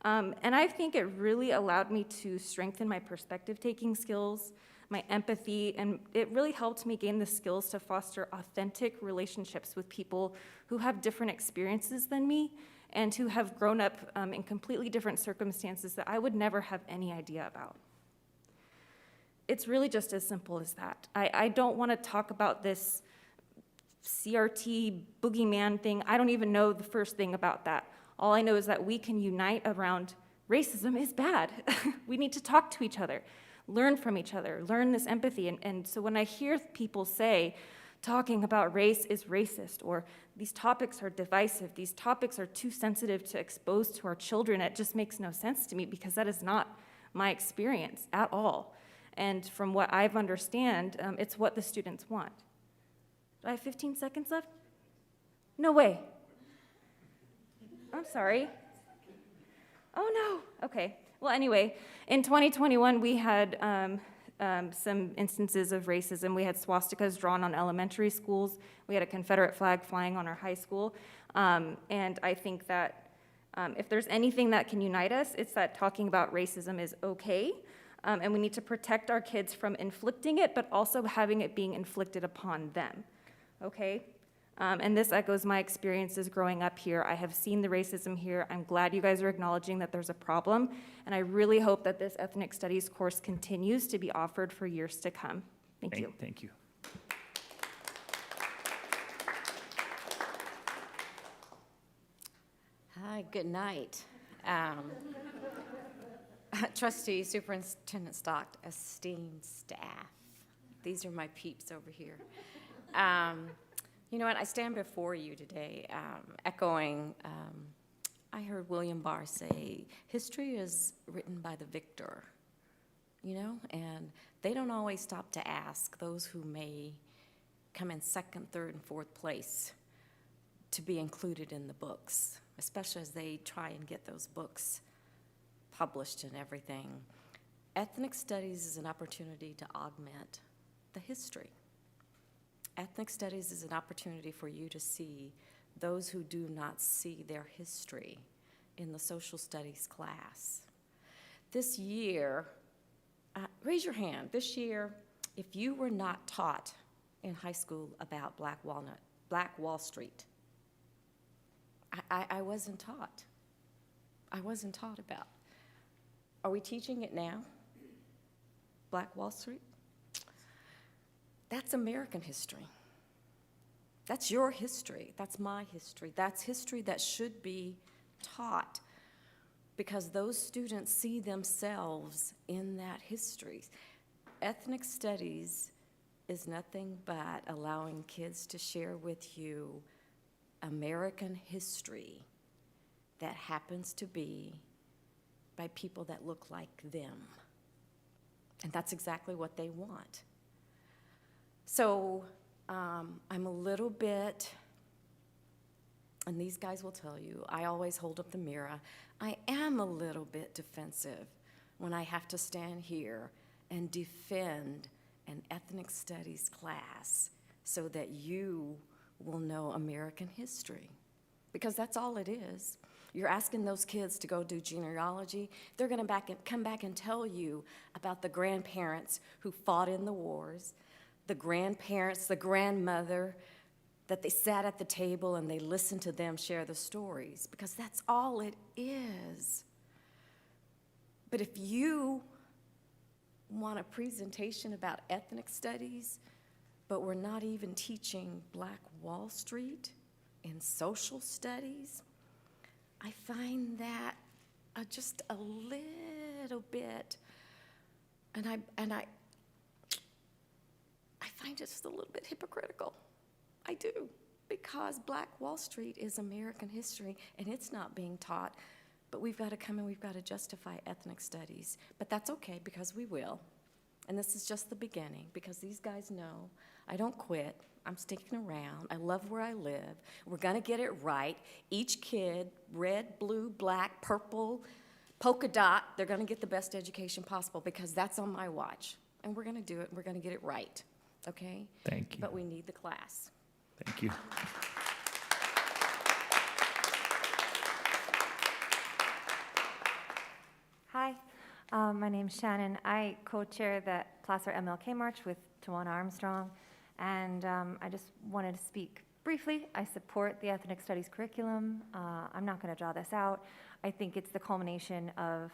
Speaker 14: And I think it really allowed me to strengthen my perspective-taking skills, my empathy, and it really helped me gain the skills to foster authentic relationships with people who have different experiences than me and who have grown up in completely different circumstances that I would never have any idea about. It's really just as simple as that. I don't want to talk about this CRT boogeyman thing. I don't even know the first thing about that. All I know is that we can unite around racism is bad. We need to talk to each other, learn from each other, learn this empathy. And so when I hear people say, talking about race is racist, or these topics are divisive, these topics are too sensitive to expose to our children, it just makes no sense to me, because that is not my experience at all. And from what I've understand, it's what the students want. Do I have 15 seconds left? No way. I'm sorry. Oh no, okay. Well, anyway, in 2021, we had some instances of racism. We had swastikas drawn on elementary schools. We had a Confederate flag flying on our high school. And I think that if there's anything that can unite us, it's that talking about racism is okay. And we need to protect our kids from inflicting it, but also having it being inflicted upon them, okay? And this echoes my experiences growing up here. I have seen the racism here. I'm glad you guys are acknowledging that there's a problem, and I really hope that this ethnic studies course continues to be offered for years to come. Thank you.
Speaker 3: Thank you.
Speaker 15: Hi, good night. Trustee, Superintendent Stock, esteemed staff. These are my peeps over here. You know what, I stand before you today echoing, I heard William Barr say, history is written by the victor, you know, and they don't always stop to ask those who may come in second, third, and fourth place to be included in the books, especially as they try and get those books published and everything. Ethnic studies is an opportunity to augment the history. Ethnic studies is an opportunity for you to see those who do not see their history in the social studies class. This year, raise your hand, this year, if you were not taught in high school about Black Wall Street, I wasn't taught. I wasn't taught about. Are we teaching it now? Black Wall Street? That's American history. That's your history. That's my history. That's history that should be taught because those students see themselves in that history. Ethnic studies is nothing but allowing kids to share with you American history that happens to be by people that look like them. And that's exactly what they want. So I'm a little bit, and these guys will tell you, I always hold up the mirror. I am a little bit defensive when I have to stand here and defend an ethnic studies class so that you will know American history, because that's all it is. You're asking those kids to go do genealogy. They're going to come back and tell you about the grandparents who fought in the wars, the grandparents, the grandmother, that they sat at the table and they listened to them share the stories, because that's all it is. But if you want a presentation about ethnic studies, but we're not even teaching Black Wall Street in social studies, I find that just a little bit, and I find it just a little bit hypocritical. I do, because Black Wall Street is American history, and it's not being taught, but we've got to come and we've got to justify ethnic studies. But that's okay, because we will. And this is just the beginning, because these guys know I don't quit. I'm sticking around. I love where I live. We're going to get it right. Each kid, red, blue, black, purple, polka dot, they're going to get the best education possible, because that's on my watch. And we're going to do it, and we're going to get it right, okay?
Speaker 3: Thank you.
Speaker 15: But we need the class.
Speaker 3: Thank you.
Speaker 17: Hi, my name's Shannon. I co-chair the Placer MLK March with Tawana Armstrong, and I just wanted to speak briefly. I support the ethnic studies curriculum. I'm not going to draw this out. I think it's the culmination of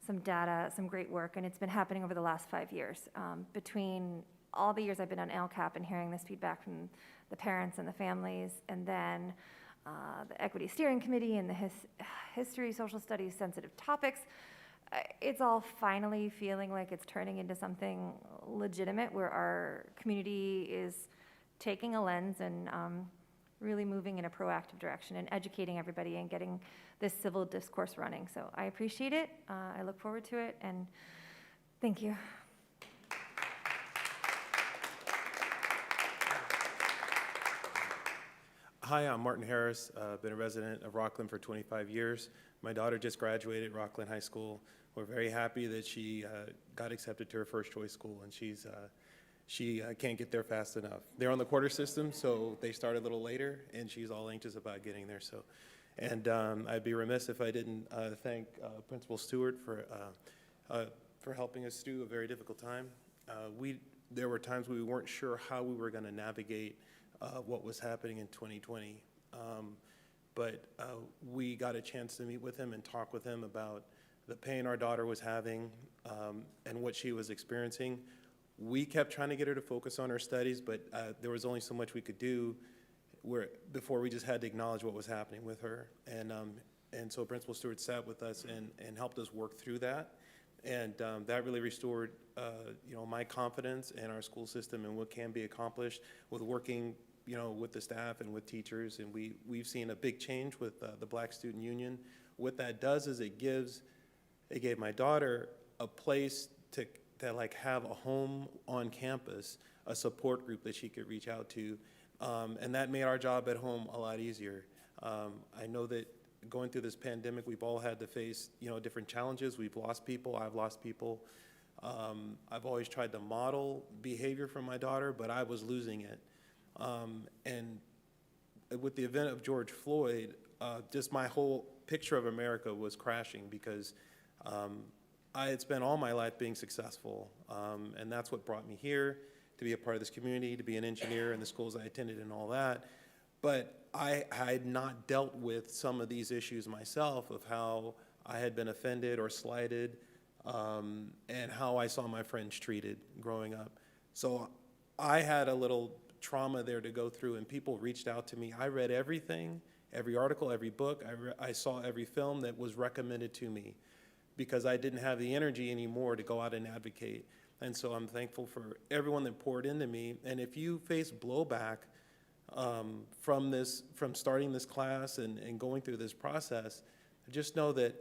Speaker 17: some data, some great work, and it's been happening over the last 5 years. Between all the years I've been on LCAP and hearing this feedback from the parents and the families, and then the Equity Steering Committee and the history, social studies, sensitive topics, it's all finally feeling like it's turning into something legitimate, where our community is taking a lens and really moving in a proactive direction and educating everybody and getting this civil discourse running. So I appreciate it. I look forward to it, and thank you.
Speaker 2: Hi, I'm Martin Harris. Been a resident of Rocklin for 25 years. My daughter just graduated Rocklin High School. We're very happy that she got accepted to her first choice school, and she can't get there fast enough. They're on the quarter system, so they start a little later, and she's all anxious about getting there. So, and I'd be remiss if I didn't thank Principal Stewart for helping us through a very difficult time. There were times we weren't sure how we were going to navigate what was happening in 2020. But we got a chance to meet with him and talk with him about the pain our daughter was having and what she was experiencing. We kept trying to get her to focus on her studies, but there was only so much we could do before we just had to acknowledge what was happening with her. And so Principal Stewart sat with us and helped us work through that. And that really restored, my confidence in our school system and what can be accomplished with working, with the staff and with teachers. And we've seen a big change with the Black Student Union. What that does is it gave my daughter a place to like have a home on campus, a support group that she could reach out to. And that made our job at home a lot easier. I know that going through this pandemic, we've all had to face, different challenges. We've lost people. I've lost people. I've always tried to model behavior from my daughter, but I was losing it. And with the event of George Floyd, just my whole picture of America was crashing because I had spent all my life being successful. And that's what brought me here, to be a part of this community, to be an engineer in the schools I attended and all that. But I had not dealt with some of these issues myself of how I had been offended or slighted and how I saw my friends treated growing up. So I had a little trauma there to go through, and people reached out to me. I read everything, every article, every book. I saw every film that was recommended to me because I didn't have the energy anymore to go out and advocate. And so I'm thankful for everyone that poured into me. And if you face blowback from starting this class and going through this process, just know that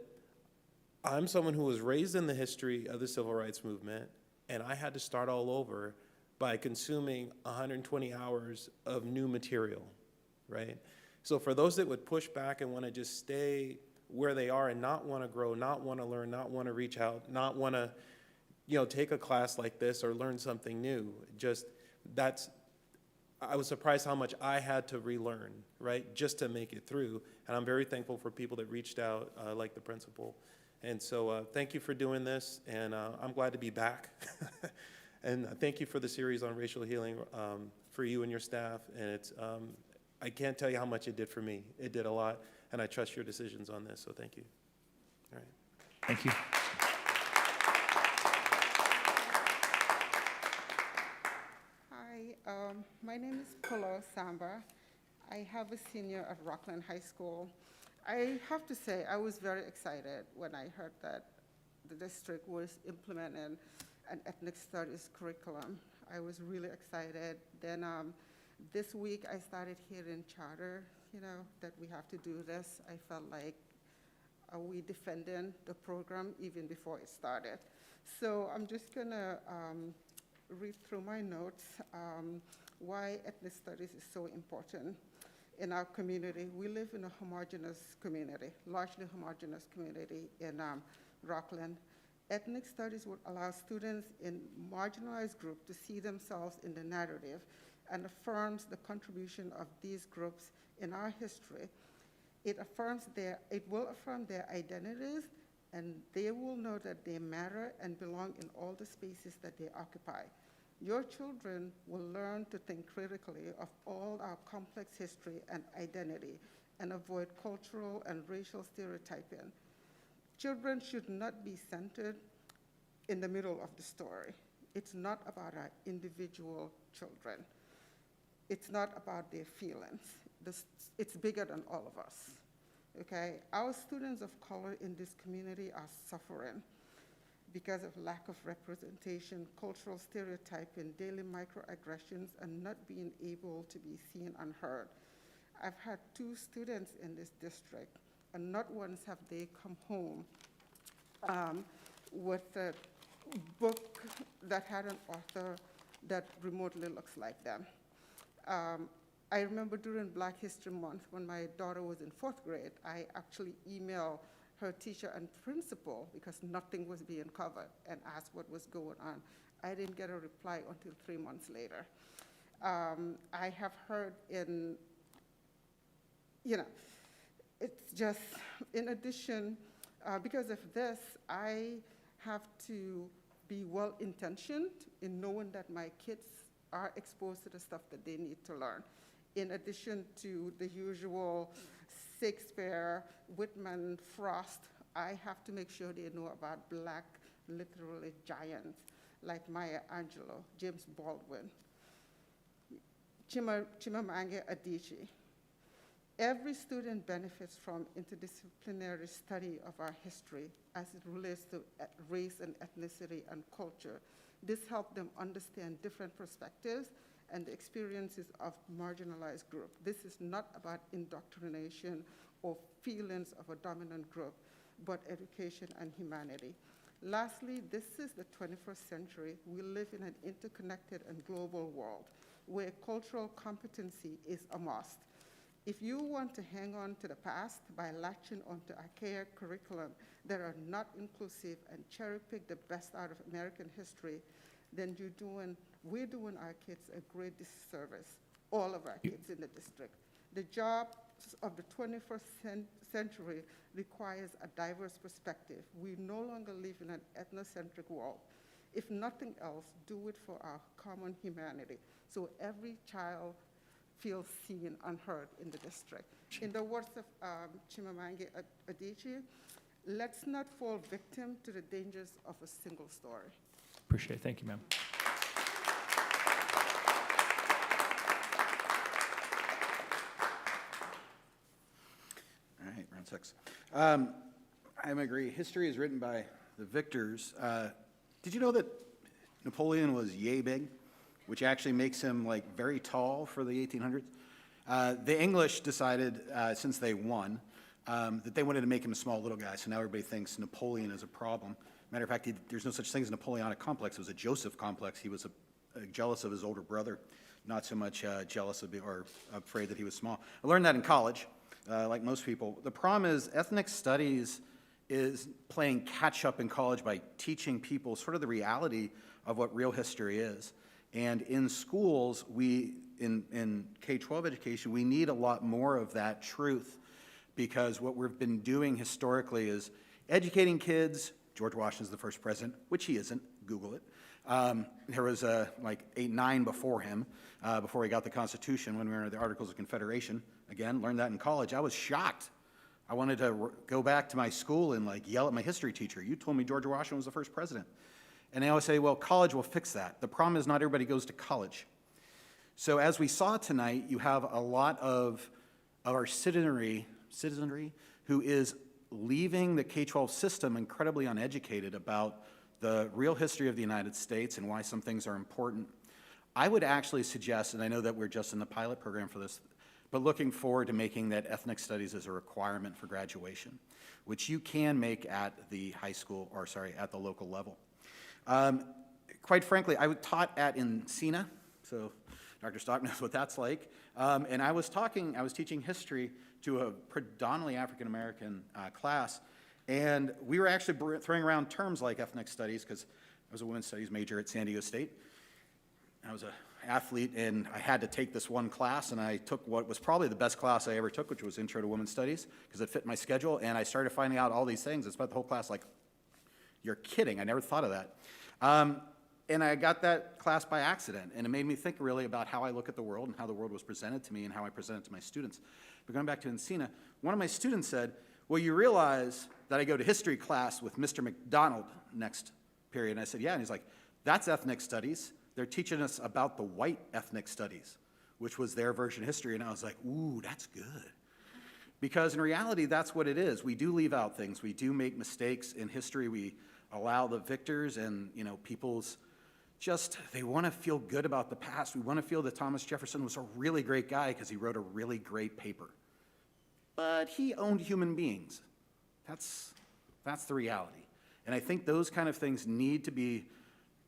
Speaker 2: I'm someone who was raised in the history of the civil rights movement, and I had to start all over by consuming 120 hours of new material, right? So for those that would push back and want to just stay where they are and not want to grow, not want to learn, not want to reach out, not want to, take a class like this or learn something new, I was surprised how much I had to relearn, right, just to make it through. And I'm very thankful for people that reached out, like the principal. And so thank you for doing this, and I'm glad to be back. And thank you for the series on racial healing for you and your staff. And I can't tell you how much it did for me. It did a lot, and I trust your decisions on this, so thank you. All right.
Speaker 3: Thank you.
Speaker 16: Hi, my name is Polo Samba. I have a senior at Rocklin High School. I have to say, I was very excited when I heard that the district was implementing an ethnic studies curriculum. I was really excited. Then this week I started hearing chatter, that we have to do this. I felt like, are we defending the program even before it started? So I'm just gonna read through my notes why ethnic studies is so important in our community. We live in a homogeneous community, largely homogeneous community in Rocklin. Ethnic studies would allow students in marginalized groups to see themselves in the narrative and affirms the contribution of these groups in our history. It will affirm their identities, and they will know that they matter and belong in all the spaces that they occupy. Your children will learn to think critically of all our complex history and identity and avoid cultural and racial stereotyping. Children should not be centered in the middle of the story. It's not about our individual children. It's not about their feelings. It's bigger than all of us, okay? Our students of color in this community are suffering because of lack of representation, cultural stereotyping, daily microaggressions, and not being able to be seen and heard. I've had 2 students in this district, and not once have they come home with a book that had an author that remotely looks like them. I remember during Black History Month, when my daughter was in 4th grade, I actually emailed her teacher and principal because nothing was being covered and asked what was going on. I didn't get a reply until 3 months later. I have heard it's just, in addition, because of this, I have to be well-intentioned in knowing that my kids are exposed to the stuff that they need to learn. In addition to the usual Shakespeare, Whitman, Frost, I have to make sure they know about Black literary giants like Maya Angelou, James Baldwin, Chimamanda Adichie. Every student benefits from interdisciplinary study of our history as it relates to race and ethnicity and culture. This helps them understand different perspectives and the experiences of marginalized groups. This is not about indoctrination or feelings of a dominant group, but education and humanity. Lastly, this is the 21st century. We live in an interconnected and global world where cultural competency is a must. If you want to hang on to the past by latching onto archaic curriculum that are not inclusive and cherry-pick the best out of American history, then we're doing our kids a great disservice, all of our kids in the district. The jobs of the 21st century requires a diverse perspective. We no longer live in an ethnocentric world. If nothing else, do it for our common humanity, so every child feels seen and heard in the district. In the words of Chimamanda Adichie, let's not fall victim to the dangers of a single story.
Speaker 3: Appreciate it. Thank you, ma'am.
Speaker 19: All right, round 6. I agree. History is written by the victors. Did you know that Napoleon was yay big, which actually makes him like very tall for the 1800s? The English decided, since they won, that they wanted to make him a small little guy. So now everybody thinks Napoleon is a problem. Matter of fact, there's no such thing as a Napoleonic complex. It was a Joseph complex. He was jealous of his older brother, not so much jealous of or afraid that he was small. I learned that in college, like most people. The problem is ethnic studies is playing catch up in college by teaching people sort of the reality of what real history is. And in schools, in K-12 education, we need a lot more of that truth, because what we've been doing historically is educating kids. George Washington's the first president, which he isn't. Google it. There was like 8-9 before him, before he got the Constitution, when we were under the Articles of Confederation. Again, learned that in college. I was shocked. I wanted to go back to my school and like yell at my history teacher. You told me George Washington was the first president. And they always say, well, college will fix that. The problem is not everybody goes to college. So as we saw tonight, you have a lot of our citizenry who is leaving the K-12 system incredibly uneducated about the real history of the United States and why some things are important. I would actually suggest, and I know that we're just in the pilot program for this, but looking forward to making that ethnic studies as a requirement for graduation, which you can make at the high school, or sorry, at the local level. Quite frankly, I taught at Encina, so Dr. Stock knows what that's like. And I was teaching history to a predominantly African-American class, and we were actually throwing around terms like ethnic studies, because I was a women's studies major at San Diego State. I was an athlete, and I had to take this one class, and I took what was probably the best class I ever took, which was Intro to Women's Studies, because it fit my schedule, and I started finding out all these things. I spent the whole class like, you're kidding, I never thought of that. And I got that class by accident, and it made me think really about how I look at the world and how the world was presented to me and how I present it to my students. But going back to Encina, one of my students said, well, you realize that I go to history class with Mr. McDonald next period. And I said, yeah. And he's like, that's ethnic studies. They're teaching us about the white ethnic studies, which was their version of history. And I was like, ooh, that's good. Because in reality, that's what it is. We do leave out things. We do make mistakes in history. We allow the victors and, people's they want to feel good about the past. We want to feel that Thomas Jefferson was a really great guy because he wrote a really great paper. But he owned human beings. That's the reality. And I think those kind of things need to be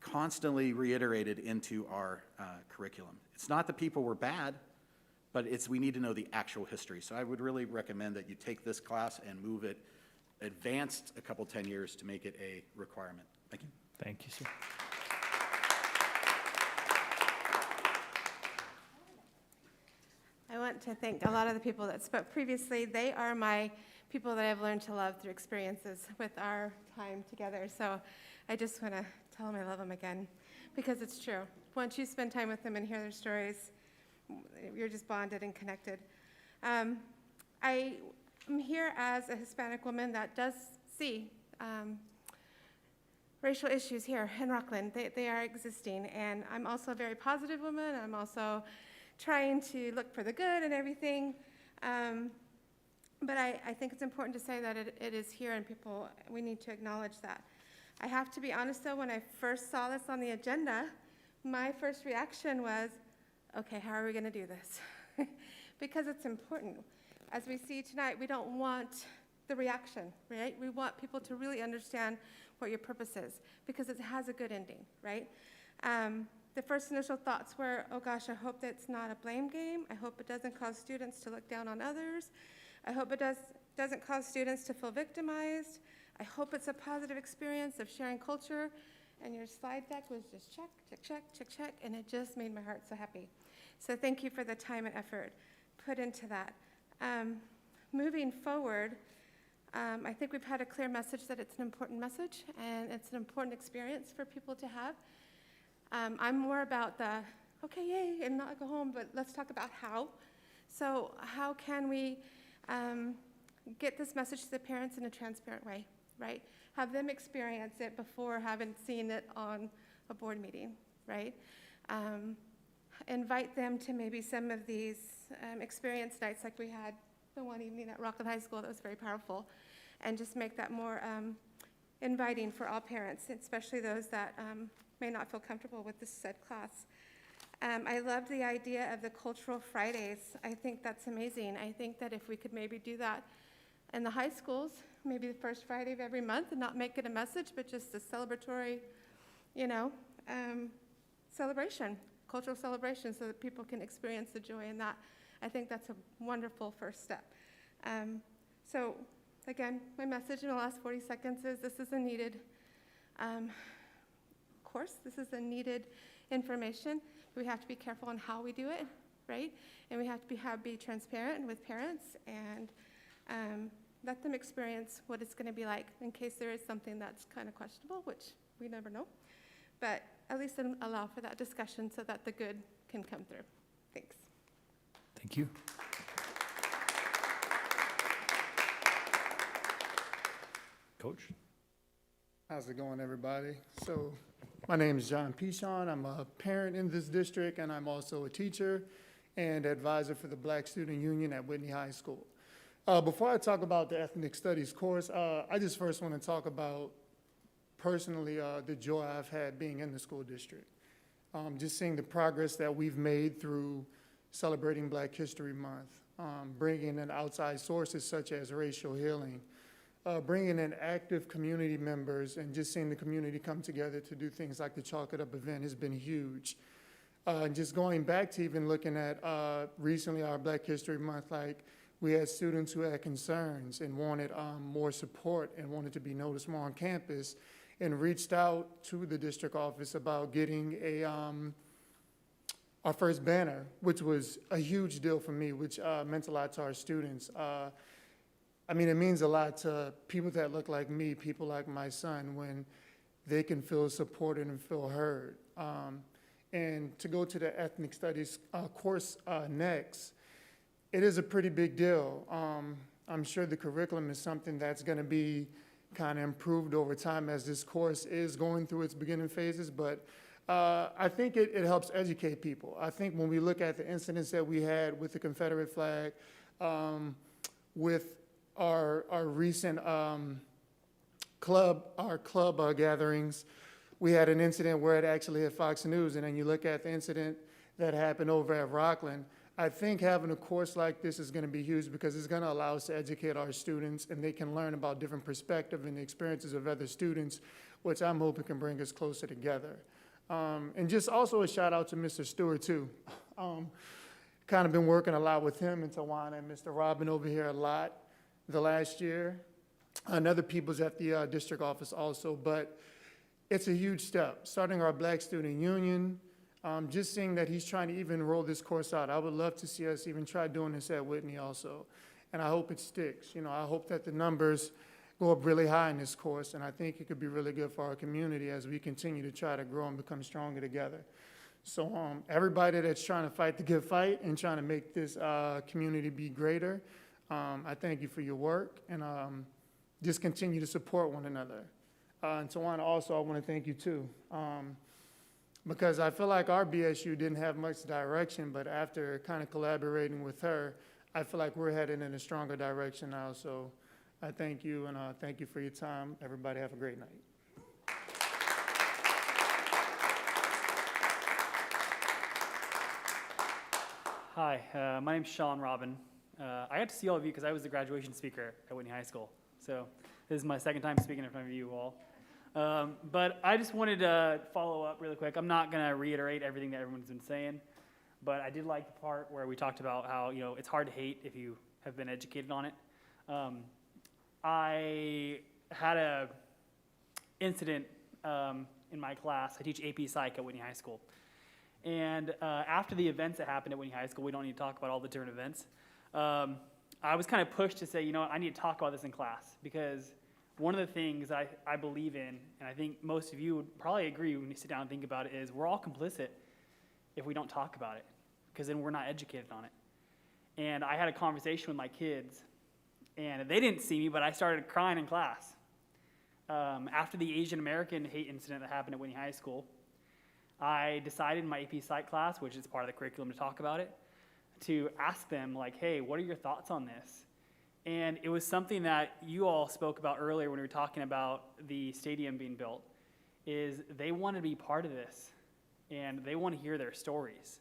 Speaker 19: constantly reiterated into our curriculum. It's not that people were bad, but we need to know the actual history. So I would really recommend that you take this class and move it advanced a couple 10 years to make it a requirement. Thank you.
Speaker 3: Thank you, sir.
Speaker 21: I want to thank a lot of the people that spoke previously. They are my people that I've learned to love through experiences with our time together. So I just want to tell them I love them again, because it's true. Once you spend time with them and hear their stories, you're just bonded and connected. I am here as a Hispanic woman that does see racial issues here in Rocklin. They are existing, and I'm also a very positive woman. I'm also trying to look for the good and everything. But I think it's important to say that it is here, and we need to acknowledge that. I have to be honest, though, when I first saw this on the agenda, my first reaction was, okay, how are we going to do this? Because it's important. As we see tonight, we don't want the reaction, right? We want people to really understand what your purpose is, because it has a good ending, right? The first initial thoughts were, oh gosh, I hope that's not a blame game. I hope it doesn't cause students to look down on others. I hope it doesn't cause students to feel victimized. I hope it's a positive experience of sharing culture. And your slide deck was just check, check, check, check, check, and it just made my heart so happy. So thank you for the time and effort put into that. Moving forward, I think we've had a clear message that it's an important message, and it's an important experience for people to have. I'm more about the, okay, yay, and not go home, but let's talk about how. So how can we get this message to the parents in a transparent way, right? Have them experience it before having seen it on a board meeting, right? Invite them to maybe some of these experience nights like we had the one evening at Rocklin High School that was very powerful, and just make that more inviting for all parents, especially those that may not feel comfortable with this said class. I loved the idea of the Cultural Fridays. I think that's amazing. I think that if we could maybe do that in the high schools, maybe the first Friday of every month, and not make it a message, but just a celebratory, celebration, cultural celebration, so that people can experience the joy in that. I think that's a wonderful first step. So again, my message in the last 40 seconds is this is a needed course. This is a needed information. We have to be careful on how we do it, right? And we have to be transparent with parents and let them experience what it's going to be like in case there is something that's kind of questionable, which we never know. But at least allow for that discussion so that the good can come through. Thanks.
Speaker 3: Thank you. Coach?
Speaker 22: How's it going, everybody? So my name is John Pichon. I'm a parent in this district, and I'm also a teacher and advisor for the Black Student Union at Whitney High School. Before I talk about the Ethnic Studies course, I just first want to talk about personally the joy I've had being in the school district. Just seeing the progress that we've made through celebrating Black History Month, bringing in outside sources such as racial healing, bringing in active community members, and just seeing the community come together to do things like the Chalk It Up event has been huge. And just going back to even looking at recently our Black History Month, like we had students who had concerns and wanted more support and wanted to be noticed more on campus, and reached out to the district office about getting our first banner, which was a huge deal for me, which meant a lot to our students. I mean, it means a lot to people that look like me, people like my son, when they can feel supported and feel heard. And to go to the Ethnic Studies course next, it is a pretty big deal. I'm sure the curriculum is something that's going to be kind of improved over time as this course is going through its beginning phases, but I think it helps educate people. I think when we look at the incidents that we had with the Confederate flag, with our recent club gatherings, we had an incident where it actually hit Fox News, and then you look at the incident that happened over at Rocklin. I think having a course like this is going to be huge because it's going to allow us to educate our students, and they can learn about different perspectives and the experiences of other students, which I'm hoping can bring us closer together. And just also a shout out to Mr. Stewart too. kind of been working a lot with him and Tawana and Mr. Robin over here a lot the last year, and other people's at the district office also. But it's a huge step, starting our Black Student Union, just seeing that he's trying to even roll this course out. I would love to see us even try doing this at Whitney also, and I hope it sticks. You know, I hope that the numbers go up really high in this course, and I think it could be really good for our community as we continue to try to grow and become stronger together. So everybody that's trying to fight the good fight and trying to make this community be greater, I thank you for your work, and just continue to support one another. And Tawana, also, I want to thank you too, because I feel like our BSU didn't have much direction, but after kind of collaborating with her, I feel like we're headed in a stronger direction now. So I thank you, and thank you for your time. Everybody have a great night.
Speaker 5: Hi, my name's Sean Robin. I got to see all of you because I was the graduation speaker at Whitney High School. So this is my second time speaking in front of you all. But I just wanted to follow up really quick. I'm not going to reiterate everything that everyone's been saying, but I did like the part where we talked about how, you know, it's hard to hate if you have been educated on it. I had a incident in my class. I teach AP Psych at Whitney High School. And after the events that happened at Whitney High School, we don't need to talk about all the different events. I was kind of pushed to say, you know what, I need to talk about this in class, because one of the things I believe in, and I think most of you would probably agree when you sit down and think about it, is we're all complicit if we don't talk about it, because then we're not educated on it. And I had a conversation with my kids, and they didn't see me, but I started crying in class. After the Asian American hate incident that happened at Whitney High School, I decided in my AP Psych class, which is part of the curriculum to talk about it, to ask them, like, hey, what are your thoughts on this? And it was something that you all spoke about earlier when we were talking about the stadium being built, is they want to be part of this, and they want to hear their stories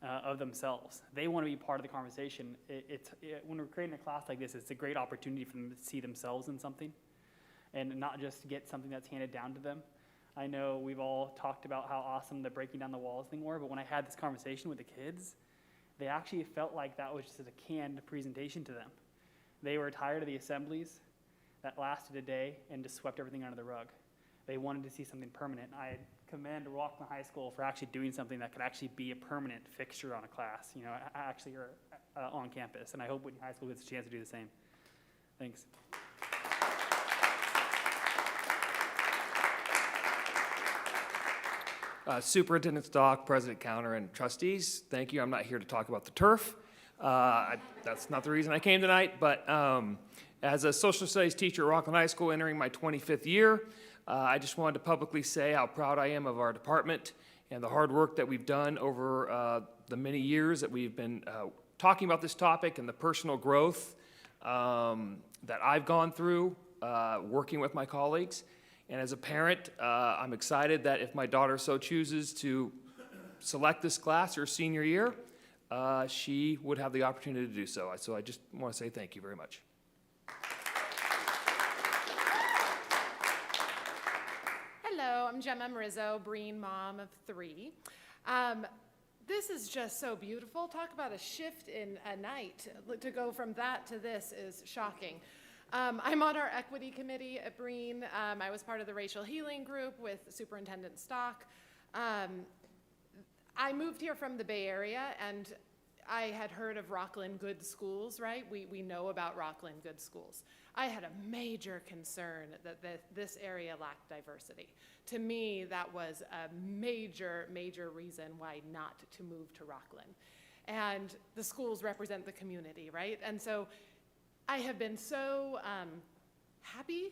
Speaker 5: of themselves. They want to be part of the conversation. When we're creating a class like this, it's a great opportunity for them to see themselves in something, and not just get something that's handed down to them. I know we've all talked about how awesome the breaking down the walls thing were, but when I had this conversation with the kids, they actually felt like that was just a canned presentation to them. They were tired of the assemblies that lasted a day and just swept everything under the rug. They wanted to see something permanent. I commend Rocklin High School for actually doing something that could actually be a permanent fixture on a class, you know, actually on campus. And I hope Whitney High School gets a chance to do the same. Thanks.
Speaker 18: Superintendent Stock, President Counter, and trustees, thank you. I'm not here to talk about the turf. That's not the reason I came tonight, but as a social studies teacher at Rocklin High School entering my 25th year, I just wanted to publicly say how proud I am of our department and the hard work that we've done over the many years that we've been talking about this topic, and the personal growth that I've gone through working with my colleagues. And as a parent, I'm excited that if my daughter so chooses to select this class her senior year, she would have the opportunity to do so. So I just want to say thank you very much.
Speaker 23: Hello, I'm Gemma Marizzo, Breen mom of 3. This is just so beautiful. Talk about a shift in a night. To go from that to this is shocking. I'm on our equity committee at Breen. I was part of the racial healing group with Superintendent Stock. I moved here from the Bay Area, and I had heard of Rocklin Good Schools, right? We know about Rocklin Good Schools. I had a major concern that this area lacked diversity. To me, that was a major, major reason why not to move to Rocklin. And the schools represent the community, right? And so I have been so happy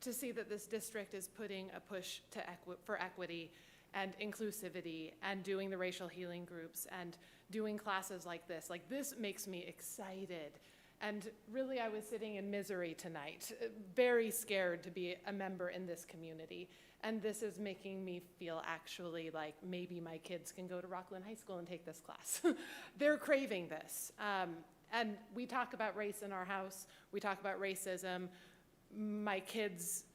Speaker 23: to see that this district is putting a push for equity and inclusivity and doing the racial healing groups and doing classes like this. Like, this makes me excited. And really, I was sitting in misery tonight, very scared to be a member in this community. And this is making me feel actually like maybe my kids can go to Rocklin High School and take this class. They're craving this. And we talk about race in our house. We talk about racism. My kids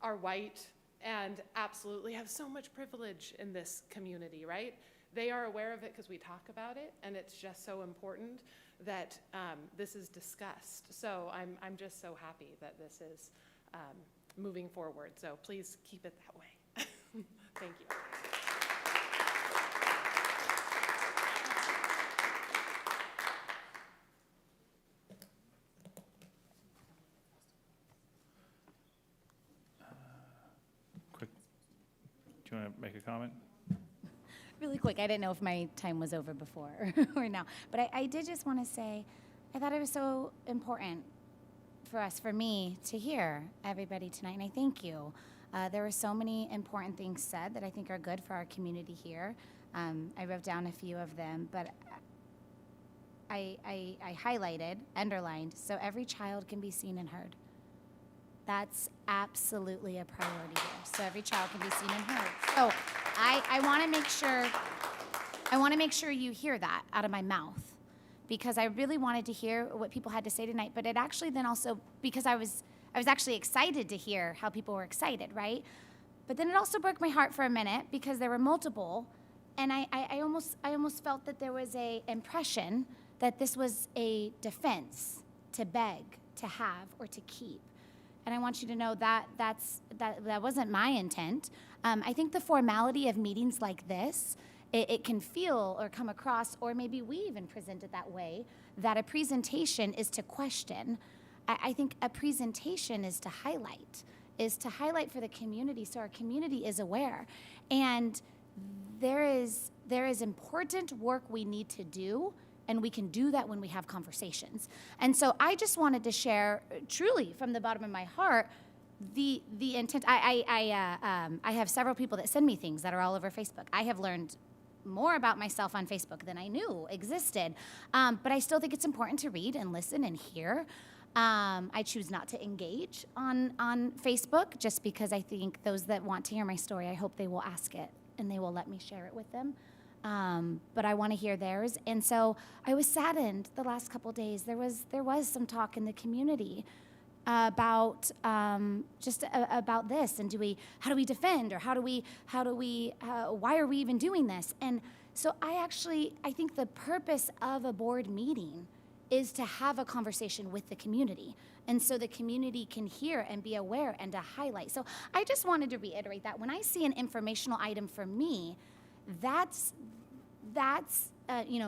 Speaker 23: are white and absolutely have so much privilege in this community, right? they are aware of it because we talk about it, and it's just so important that this is discussed. So I'm just so happy that this is moving forward. So please keep it that way. Thank you.
Speaker 3: Do you want to make a comment?
Speaker 20: Really quick, I didn't know if my time was over before or now, but I did just want to say, I thought it was so important for me to hear everybody tonight, and I thank you. There were so many important things said that I think are good for our community here. I wrote down a few of them, but I highlighted, underlined, so every child can be seen and heard. That's absolutely a priority here. So every child can be seen and heard. So I want to make sure you hear that out of my mouth, because I really wanted to hear what people had to say tonight. But it actually then also, because I was actually excited to hear how people were excited, right? But then it also broke my heart for a minute because there were multiple, and I almost felt that there was a impression that this was a defense to beg, to have, or to keep. And I want you to know that that wasn't my intent. I think the formality of meetings like this, it can feel or come across, or maybe we even present it that way, that a presentation is to question. I think a presentation is to highlight for the community, so our community is aware. And there is important work we need to do, and we can do that when we have conversations. And so I just wanted to share, truly from the bottom of my heart, the intent. I have several people that send me things that are all over Facebook. I have learned more about myself on Facebook than I knew existed. But I still think it's important to read and listen and hear. I choose not to engage on Facebook just because I think those that want to hear my story, I hope they will ask it and they will let me share it with them. But I want to hear theirs. And so I was saddened the last couple days. There was some talk in the community about about this, and how do we defend, or why are we even doing this? And so I think the purpose of a board meeting is to have a conversation with the community, and so the community can hear and be aware and to highlight. So I just wanted to reiterate that when I see an informational item for me, that's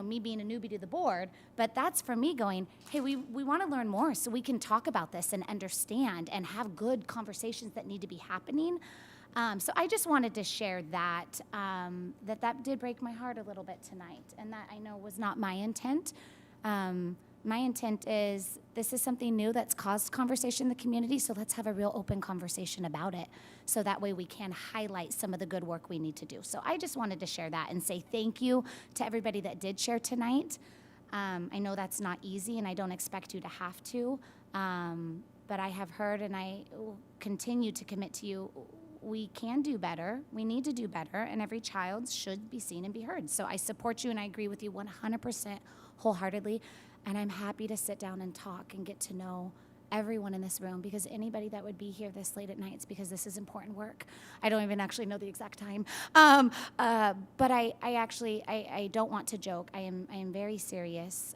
Speaker 20: me being a newbie to the board, but that's for me going, hey, we want to learn more so we can talk about this and understand and have good conversations that need to be happening. So I just wanted to share that, that did break my heart a little bit tonight, and that I know was not my intent. My intent is this is something new that's caused conversation in the community, so let's have a real open conversation about it, so that way we can highlight some of the good work we need to do. So I just wanted to share that and say thank you to everybody that did share tonight. I know that's not easy, and I don't expect you to have to, but I have heard, and I will continue to commit to you, we can do better, we need to do better, and every child should be seen and be heard. So I support you, and I agree with you 100% wholeheartedly. And I'm happy to sit down and talk and get to know everyone in this room, because anybody that would be here this late at night, it's because this is important work. I don't even actually know the exact time. But I don't want to joke. I am very serious.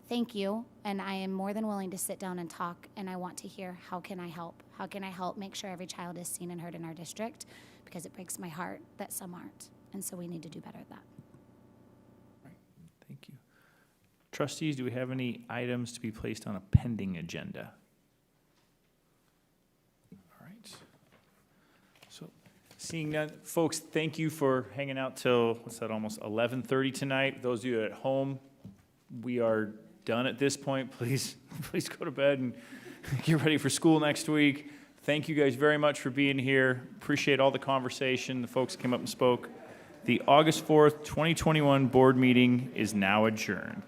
Speaker 20: Thank you. And I am more than willing to sit down and talk, and I want to hear, how can I help? How can I help make sure every child is seen and heard in our district? Because it breaks my heart that some aren't. And so we need to do better at that.
Speaker 3: Thank you. Trustees, do we have any items to be placed on a pending agenda? All right. So, seeing none, folks, thank you for hanging out till, what's that, almost 11:30 tonight. Those of you at home, we are done at this point. Please go to bed and get ready for school next week. Thank you guys very much for being here. Appreciate all the conversation. The folks came up and spoke. The August 4th, 2021 board meeting is now adjourned.